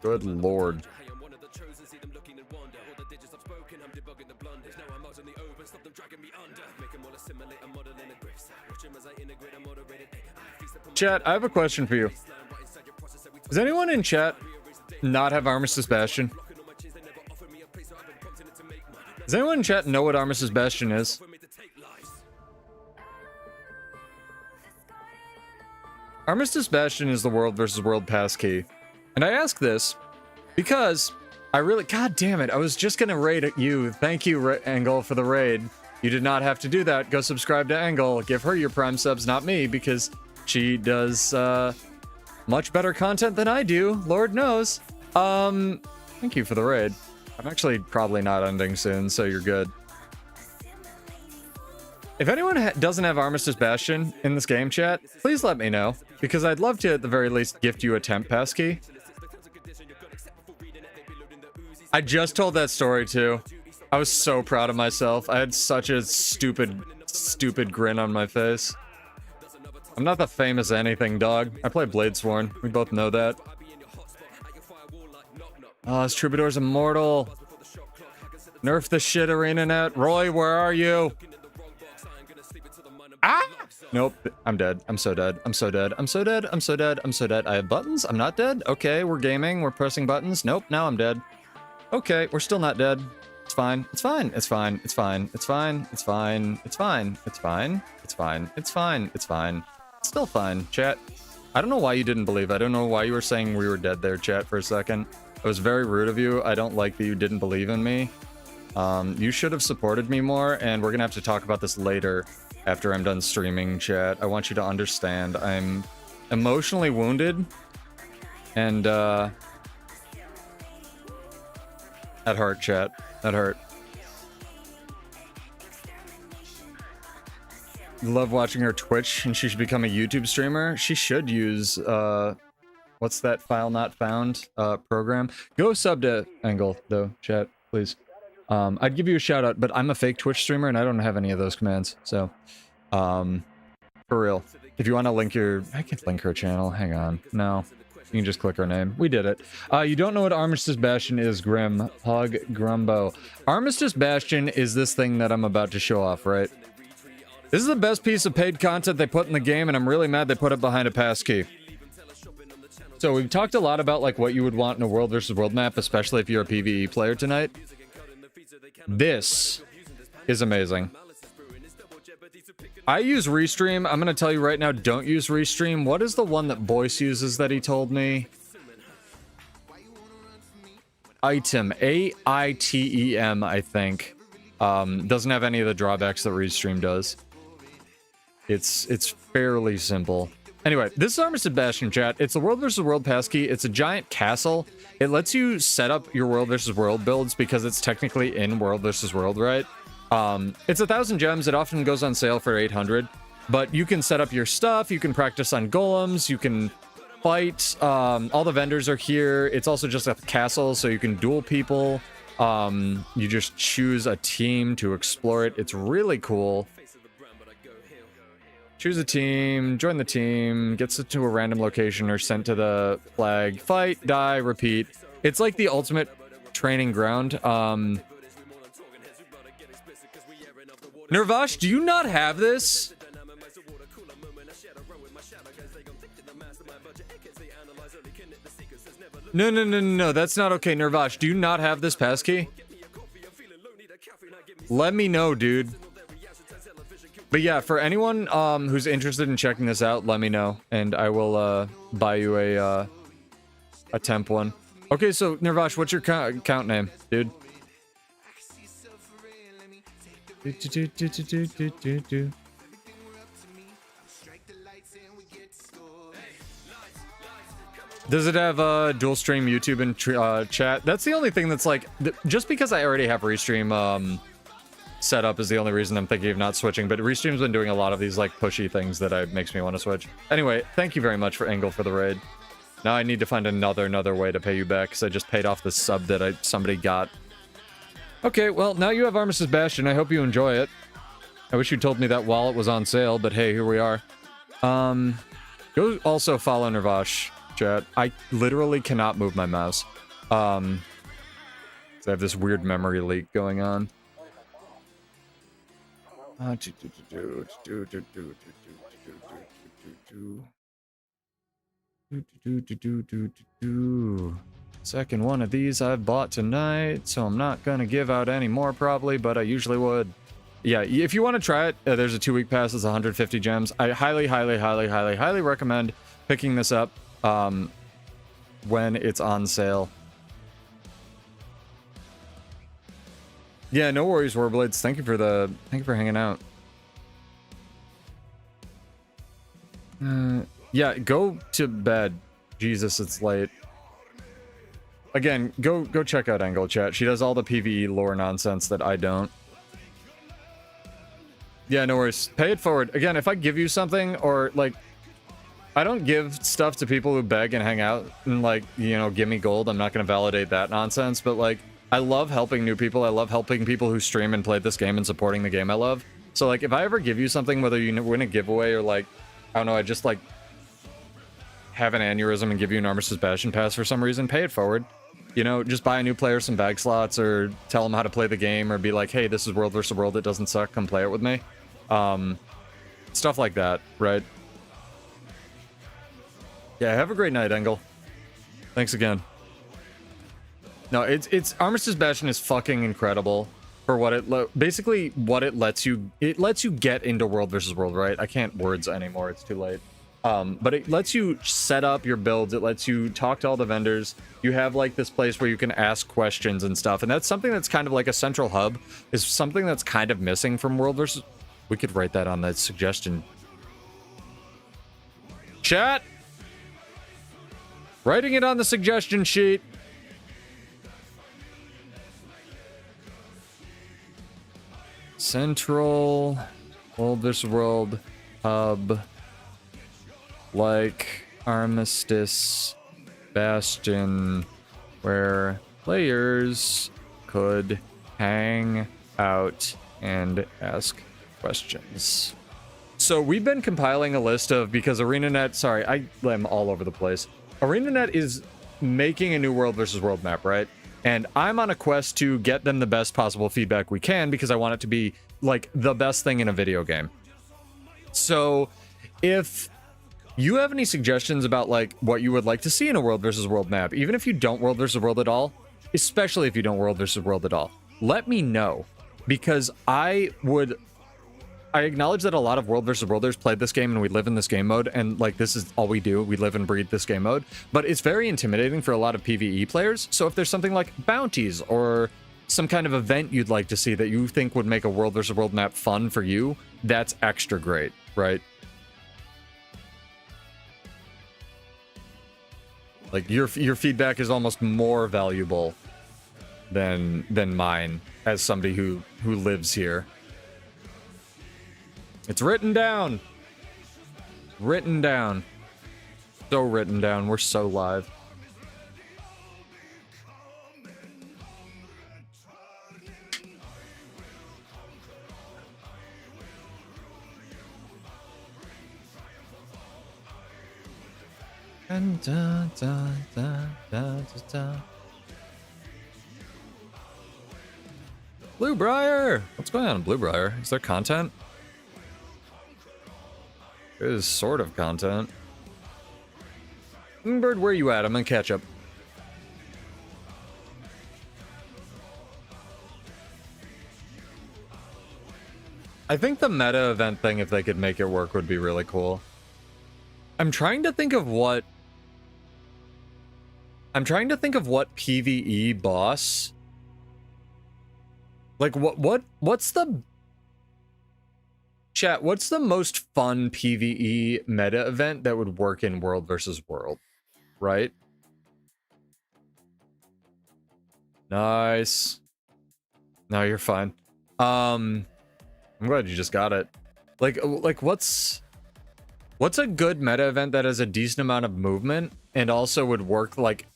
Speaker 1: Good lord. Chat, I have a question for you. Does anyone in chat not have Armistice Bastion? Does anyone in chat know what Armistice Bastion is? Armistice Bastion is the world versus world passkey. And I ask this because I really... God damn it, I was just gonna raid at you. Thank you, Angle, for the raid. You did not have to do that. Go subscribe to Angle. Give her your Prime subs, not me, because she does much better content than I do. Lord knows. Thank you for the raid. I'm actually probably not ending soon, so you're good. If anyone doesn't have Armistice Bastion in this game, chat, please let me know, because I'd love to, at the very least, gift you a temp passkey. I just told that story, too. I was so proud of myself. I had such a stupid grin on my face. I'm not the famous anything, dog. I play Bladesworn. We both know that. Oh, this Troubadour's immortal. Nerf the shit ArenaNet. Roy, where are you? Ah! Nope. I'm dead. I'm so dead. I'm so dead. I'm so dead. I'm so dead. I'm so dead. I have buttons? I'm not dead? Okay, we're gaming. We're pressing buttons. Nope, now I'm dead. Okay, we're still not dead. It's fine. It's fine. It's fine. It's fine. It's fine. It's fine. It's fine. It's fine. It's fine. It's fine. It's fine. It's still fine, chat. I don't know why you didn't believe. I don't know why you were saying we were dead there, chat, for a second. It was very rude of you. I don't like that you didn't believe in me. You should have supported me more, and we're gonna have to talk about this later after I'm done streaming, chat. I want you to understand I'm emotionally wounded, and that hurt, chat. That hurt. Love watching her Twitch, and she should become a YouTube streamer. She should use what's that file not found program. Go sub to Angle though, chat, please. I'd give you a shout out, but I'm a fake Twitch streamer and I don't have any of those commands. So for real, if you want to link your... I can link her channel. Hang on. No. You can just click her name. We did it. You don't know what Armistice Bastion is, Grim. Hug Grumbo. Armistice Bastion is this thing that I'm about to show off, right? This is the best piece of paid content they put in the game, and I'm really mad they put it behind a passkey. So we've talked a lot about like what you would want in a world versus world map, especially if you're a PvE player tonight. This is amazing. I use Restream. I'm going to tell you right now, don't use Restream. What is the one that Boyce uses that he told me? Item. A-I-T-E-M, I think. Doesn't have any of the drawbacks that Restream does. It's fairly simple. Anyway, this is Armor Sebastian, chat. It's the World vs. World passkey. It's a giant castle. It lets you set up your World vs. World builds because it's technically in World vs. World, right? It's 1,000 gems. It often goes on sale for 800. But you can set up your stuff. You can practice on golems. You can fight. All the vendors are here. It's also just a castle, so you can duel people. You just choose a team to explore it. It's really cool. Choose a team, join the team, gets it to a random location or sent to the flag. Fight, die, repeat. It's like the ultimate training ground. Nervash, do you not have this? No, that's not okay, Nervash. Do you not have this passkey? Let me know, dude. But yeah, for anyone who's interested in checking this out, let me know, and I will buy you a temp one. Okay, so Nervash, what's your account name, dude? Does it have dual stream YouTube and chat? That's the only thing that's like, just because I already have Restream set up is the only reason I'm thinking of not switching, but Restream's been doing a lot of these like pushy things that makes me want to switch. Anyway, thank you very much for Engel for the raid. Now I need to find another way to pay you back because I just paid off the sub that somebody got. Okay, well, now you have Armistice Bastion. I hope you enjoy it. I wish you told me that while it was on sale, but hey, here we are. Go also follow Nervash, chat. I literally cannot move my mouse. So I have this weird memory leak going on. Second one of these I've bought tonight, so I'm not gonna give out any more probably, but I usually would. Yeah, if you want to try it, there's a 2-week pass. It's 150 gems. I highly recommend picking this up when it's on sale. Yeah, no worries, Warblades. Thank you for hanging out. Yeah, go to bed. Jesus, it's late. Again, go check out Engel, chat. She does all the PvE lore nonsense that I don't. Yeah, no worries. Pay it forward. Again, if I give you something, or like, I don't give stuff to people who beg and hang out and like, you know, give me gold. I'm not going to validate that nonsense, but like, I love helping new people. I love helping people who stream and play this game and supporting the game I love. So like, if I ever give you something, whether you win a giveaway or like, I don't know, I just like have an aneurysm and give you an Armistice Bastion pass for some reason, pay it forward. You know, just buy a new player some bag slots or tell them how to play the game or be like, hey, this is World vs. World. It doesn't suck. Come play it with me. Stuff like that, right? Yeah, have a great night, Engel. Thanks again. No, it's Armistice Bastion is fucking incredible for what it basically what it lets you get into World vs. World, right? I can't words anymore, it's too late. But it lets you set up your builds, it lets you talk to all the vendors. You have like this place where you can ask questions and stuff, and that's something that's kind of like a central hub, is something that's kind of missing from World vs. We could write that on the suggestion. Chat! Writing it on the suggestion sheet. Central World vs. World hub, like Armistice Bastion, where players could hang out and ask questions. So we've been compiling a list of, because ArenaNet, sorry, I'm all over the place. ArenaNet is making a new World vs. World map, right? And I'm on a quest to get them the best possible feedback we can because I want it to be like the best thing in a video game. So if you have any suggestions about like what you would like to see in a World vs. World map, even if you don't World vs. World at all, especially if you don't World vs. World at all, let me know, because I acknowledge that a lot of World vs. Worlders played this game and we live in this game mode, and like this is all we do. We live and breathe this game mode, but it's very intimidating for a lot of PvE players. So if there's something like bounties or some kind of event you'd like to see that you think would make a world versus world map fun for you, that's extra great, right? Like your feedback is almost more valuable than mine as somebody who lives here. It's written down. Written down. So written down. We're so live. Dun, dun, dun, dun, dun, dun, dun. Bluebriar! What's going on in Bluebriar? Is there content? There is sort of content. Bird, where you at? I'm in catch up. I think the meta event thing, if they could make it work, would be really cool. I'm trying to think of what PvE boss. Like what's the chat? What's the most fun PvE meta event that would work in World versus World? Right? Nice. No, you're fine. I'm glad you just got it. Like what's a good meta event that has a decent amount of movement and also would work like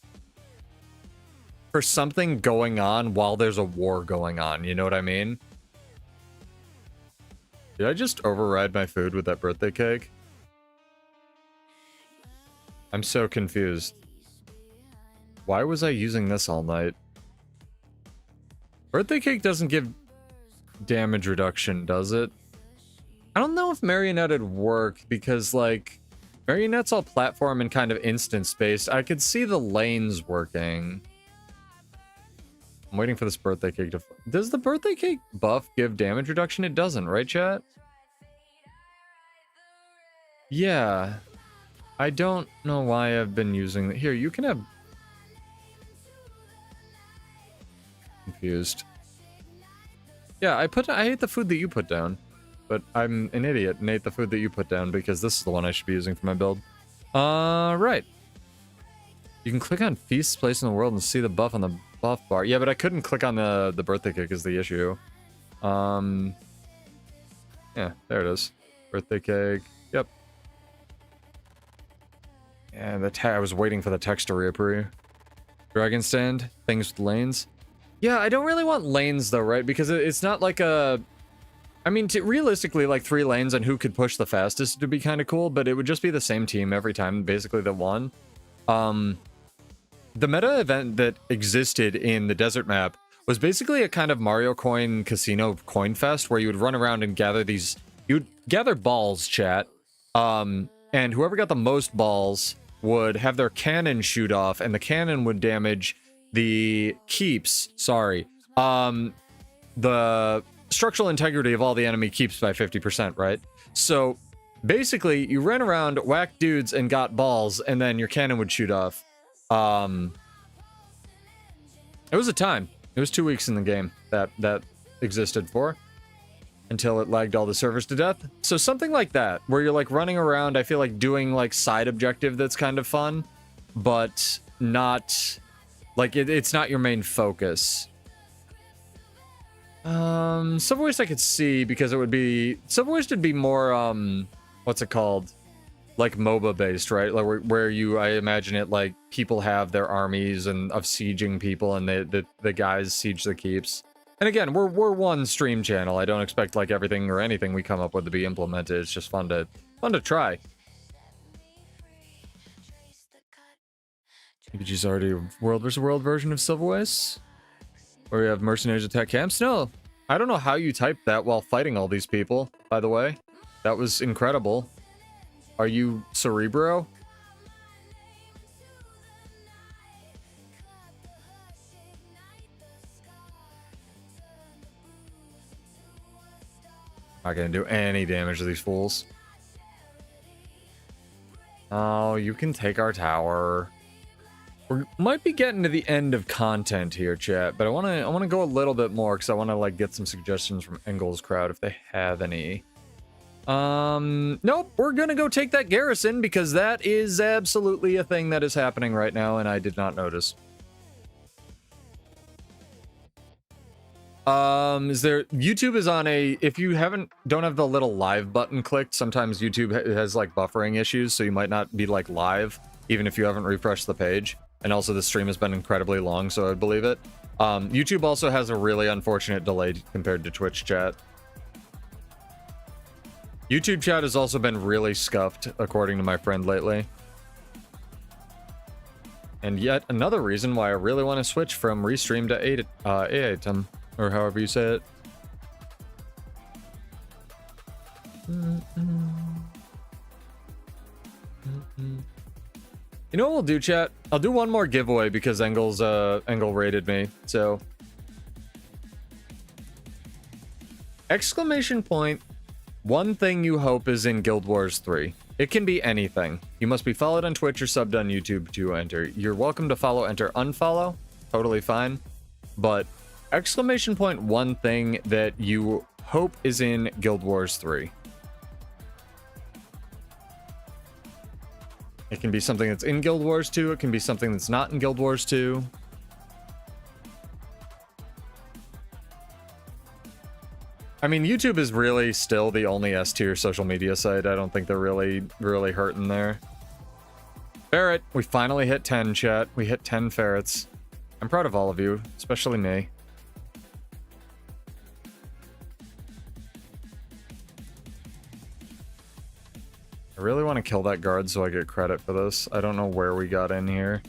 Speaker 1: for something going on while there's a war going on, you know what I mean? Did I just override my food with that birthday cake? I'm so confused. Why was I using this all night? Birthday cake doesn't give damage reduction, does it? I don't know if Marionette would work because, like, Marionette's all platform and kind of instance-based. I could see the lanes working. I'm waiting for this birthday cake to... Does the birthday cake buff give damage reduction? It doesn't, right, chat? Yeah. I don't know why I've been using... Here, you can have... Confused. Yeah, I ate the food that you put down. But I'm an idiot and ate the food that you put down because this is the one I should be using for my build. Right. You can click on Feast's place in the world and see the buff on the buff bar. Yeah, but I couldn't click on the birthday cake is the issue. Yeah, there it is. Birthday cake. Yep. And I was waiting for the text to reappear. Dragon stand. Things with lanes. Yeah, I don't really want lanes though, right? Because it's not like a... I mean, realistically, like 3 lanes and who could push the fastest would be kind of cool, but it would just be the same team every time, basically, that won. The meta event that existed in the desert map was basically a kind of Mario Coin Casino coin fest where you would run around and gather these... You would gather balls, chat, and whoever got the most balls would have their cannon shoot off, and the cannon would damage the keeps, sorry, the structural integrity of all the enemy keeps by 50%, right? So basically you ran around, whacked dudes and got balls, and then your cannon would shoot off. It was a time. It was 2 weeks in the game that existed for until it lagged all the servers to death. So something like that, where you're like running around, I feel like doing like side objective that's kind of fun, but not like it's not your main focus. Silver Waste I could see because it would be... Silver Waste would be more, what's it called? Like MOBA based, right? Like where you, I imagine it like people have their armies and of sieging people and the guys siege the keeps. And again, we're one stream channel. I don't expect like everything or anything we come up with to be implemented. It's just fun to try. PPG's already a world versus world version of Silver Waste? Where you have mercenaries attack camps? No, I don't know how you typed that while fighting all these people, by the way. That was incredible. Are you Cerebro? Not gonna do any damage to these fools. Oh, you can take our tower. We might be getting to the end of content here, chat, but I want to go a little bit more because I want to like get some suggestions from Engel's crowd if they have any. Nope, we're gonna go take that garrison because that is absolutely a thing that is happening right now, and I did not notice. YouTube is on a, if you don't have the little live button clicked, sometimes YouTube has like buffering issues, so you might not be like live, even if you haven't refreshed the page. And also the stream has been incredibly long, so I'd believe it. YouTube also has a really unfortunate delay compared to Twitch chat. YouTube chat has also been really scuffed, according to my friend lately. And yet another reason why I really want to switch from Restream to AATM, or however you say it. You know what we'll do, chat? I'll do one more giveaway because Engel rated me, so. Exclamation point. One thing you hope is in Guild Wars 3. It can be anything. You must be followed on Twitch or subbed on YouTube to enter. You're welcome to follow, enter, unfollow. Totally fine. But exclamation point one thing that you hope is in Guild Wars 3. It can be something that's in Guild Wars 2. It can be something that's not in Guild Wars 2. I mean, YouTube is really still the only S-tier social media site. I don't think they're really hurting there. Ferret, we finally hit 10, chat. We hit 10 ferrets. I'm proud of all of you, especially me. I really want to kill that guard so I get credit for this. I don't know where we got in here.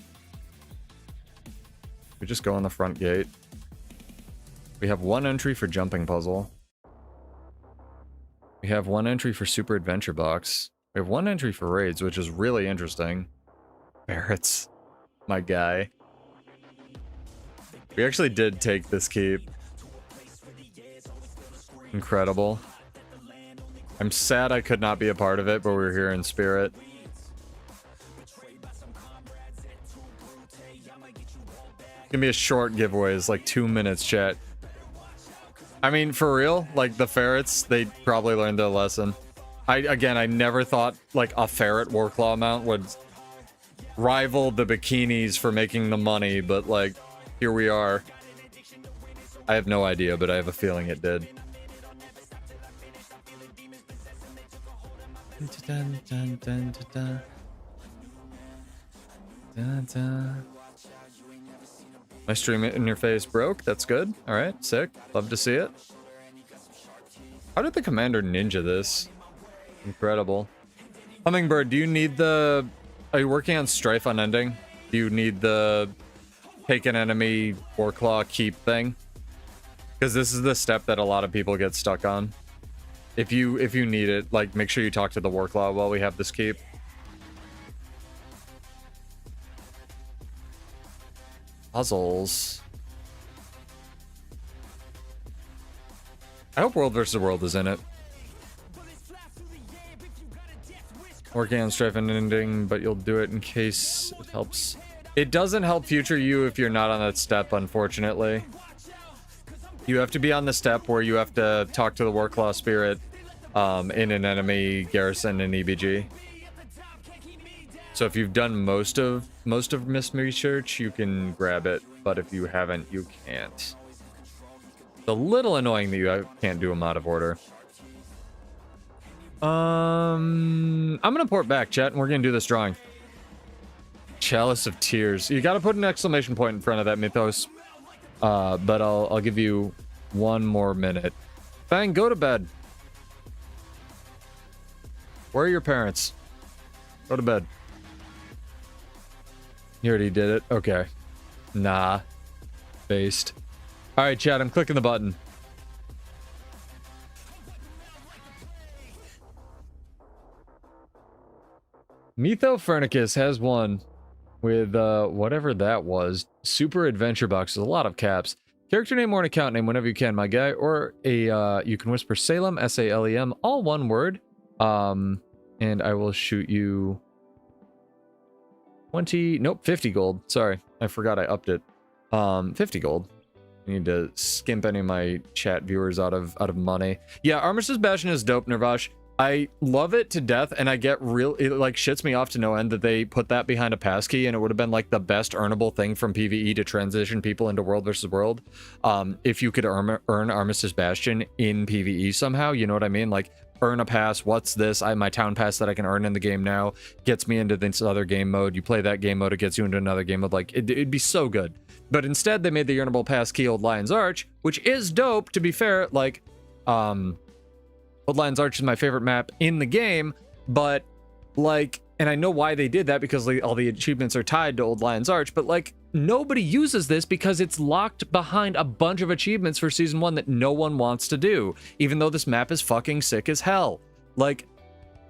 Speaker 1: We just go in the front gate. We have one entry for jumping puzzle. We have one entry for Super Adventure Box. We have one entry for raids, which is really interesting. Barrett's my guy. We actually did take this keep. Incredible. I'm sad I could not be a part of it, but we were here in spirit. Give me a short giveaway. It's like 2 minutes, chat. I mean, for real, like the ferrets, they probably learned their lesson. I never thought like a ferret Warclaw mount would rival the bikinis for making the money, but like, here we are. I have no idea, but I have a feeling it did. My stream interface broke. That's good. All right, sick. Love to see it. How did the commander ninja this? Incredible. Hummingbird, do you need the... Are you working on Strife Unending? Do you need the take an enemy Warclaw keep thing? Because this is the step that a lot of people get stuck on. If you need it, like, make sure you talk to the Warclaw while we have this keep. Puzzles. I hope World vs. World is in it. Working on Strife and Ending, but you'll do it in case it helps. It doesn't help future you if you're not on that step, unfortunately. You have to be on the step where you have to talk to the Warclaw Spirit in an enemy garrison in EBG. So if you've done most of Miss Research, you can grab it, but if you haven't, you can't. It's a little annoying that you can't do them out of order. I'm gonna port back, chat, and we're gonna do this drawing. Chalice of Tears. You gotta put an exclamation point in front of that, Mythos. But I'll give you one more minute. Fang, go to bed. Where are your parents? Go to bed. You already did it? Okay. Nah. Based. Alright, chat, I'm clicking the button. Mythophernicus has one with whatever that was. Super Adventure Box. There's a lot of caps. Character name or an account name whenever you can, my guy. Or a you can whisper Salem, S-A-L-E-M, all one word. And I will shoot you 20, nope, 50 gold. Sorry, I forgot I upped it. 50 gold. I need to skimp any of my chat viewers out of money. Yeah, Armistice Bastion is dope, Nervash. I love it to death, and I get real, it like shits me off to no end that they put that behind a passkey, and it would have been like the best earnable thing from PvE to transition people into World versus World. If you could earn Armistice Bastion in PvE somehow, you know what I mean? Like, earn a pass, what's this? My town pass that I can earn in the game now gets me into this other game mode. You play that game mode, it gets you into another game mode. Like, it'd be so good. But instead, they made the earnable passkey Old Lion's Arch, which is dope, to be fair. Like, Old Lion's Arch is my favorite map in the game, but like, and I know why they did that because all the achievements are tied to Old Lion's Arch, but like, nobody uses this because it's locked behind a bunch of achievements for Season 1 that no one wants to do, even though this map is fucking sick as hell. Like,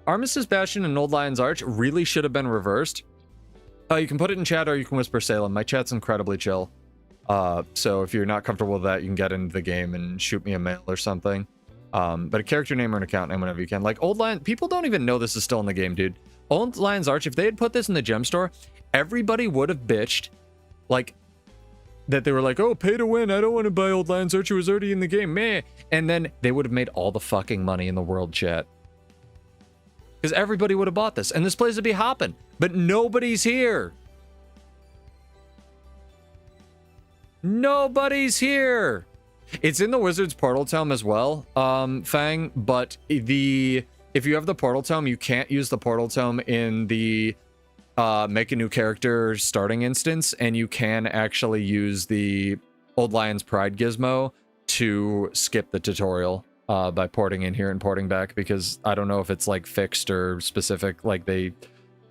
Speaker 1: Armistice Bastion and Old Lion's Arch really should have been reversed. You can put it in chat or you can whisper Salem. My chat's incredibly chill. So if you're not comfortable with that, you can get into the game and shoot me a mail or something. But a character name or an account name whenever you can. Like, Old Lion, people don't even know this is still in the game, dude. Old Lion's Arch, if they had put this in the gem store, everybody would have bitched, like, that they were like, oh, pay to win, I don't want to buy Old Lion's Arch, it was already in the game, meh. And then they would have made all the fucking money in the world, chat. Because everybody would have bought this, and this place would be hopping. But nobody's here. Nobody's here. It's in the Wizard's Portal Tome as well, Fang, but if you have the Portal Tome, you can't use the Portal Tome in the make a new character starting instance, and you can actually use the Old Lion's Pride gizmo to skip the tutorial by porting in here and porting back, because I don't know if it's like fixed or specific, like they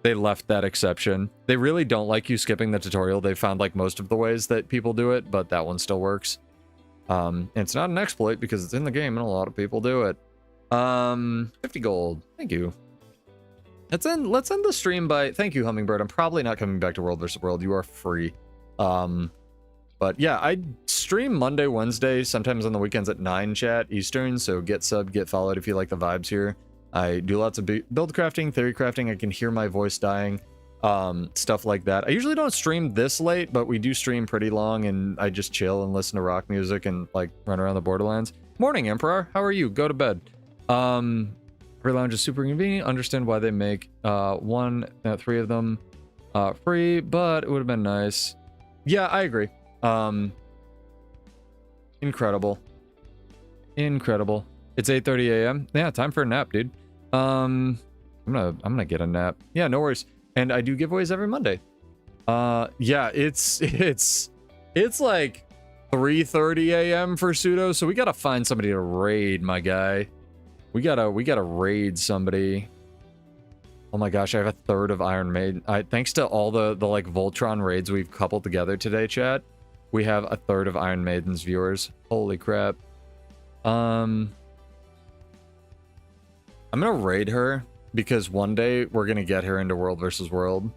Speaker 1: left that exception. They really don't like you skipping the tutorial. They found like most of the ways that people do it, but that one still works. And it's not an exploit because it's in the game and a lot of people do it. 50 gold. Thank you. Let's end the stream by, thank you, Hummingbird. I'm probably not coming back to World vs. World. You are free. But yeah, I stream Monday, Wednesday, sometimes on the weekends at 9 chat Eastern. So get subbed, get followed if you like the vibes here. I do lots of build crafting, theory crafting. I can hear my voice dying. Stuff like that. I usually don't stream this late, but we do stream pretty long, and I just chill and listen to rock music and like run around the Borderlands. Morning, Emperor. How are you? Go to bed. Free lounge is super convenient. Understand why they make 3 of them free, but it would have been nice. Yeah, I agree. Incredible. Incredible. It's 8:30 a.m. Yeah, time for a nap, dude. I'm gonna get a nap. Yeah, no worries. And I do giveaways every Monday. Yeah, it's like 3:30 a.m. for Pseudo, so we gotta find somebody to raid, my guy. We gotta raid somebody. Oh my gosh, I have a third of Iron Maiden. Thanks to all the like Voltron raids we've coupled together today, chat. We have a third of Iron Maiden's viewers. Holy crap. I'm gonna raid her because one day we're gonna get her into World versus World,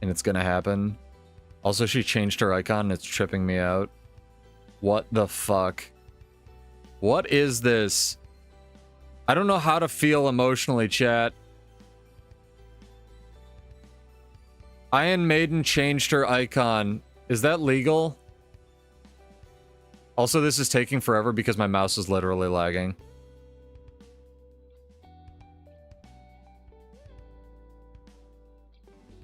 Speaker 1: and it's gonna happen. Also, she changed her icon and it's tripping me out. What the fuck? What is this? I don't know how to feel emotionally, chat. Iron Maiden changed her icon. Is that legal? Also, this is taking forever because my mouse is literally lagging.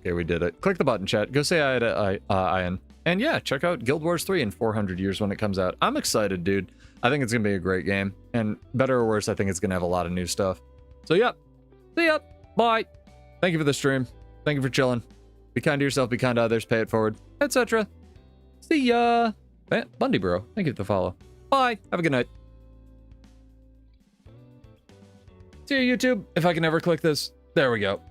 Speaker 1: Okay, we did it. Click the button, chat. Go say hi to Ian. And yeah, check out Guild Wars 3 in 400 years when it comes out. I'm excited, dude. I think it's going to be a great game. And better or worse, I think it's going to have a lot of new stuff. So, yeah. See ya. Bye. Thank you for the stream. Thank you for chilling. Be kind to yourself, be kind to others, pay it forward, etc. See ya. Bundy Bro, thank you for the follow. Bye. Have a good night. See you, YouTube. If I can ever click this. There we go.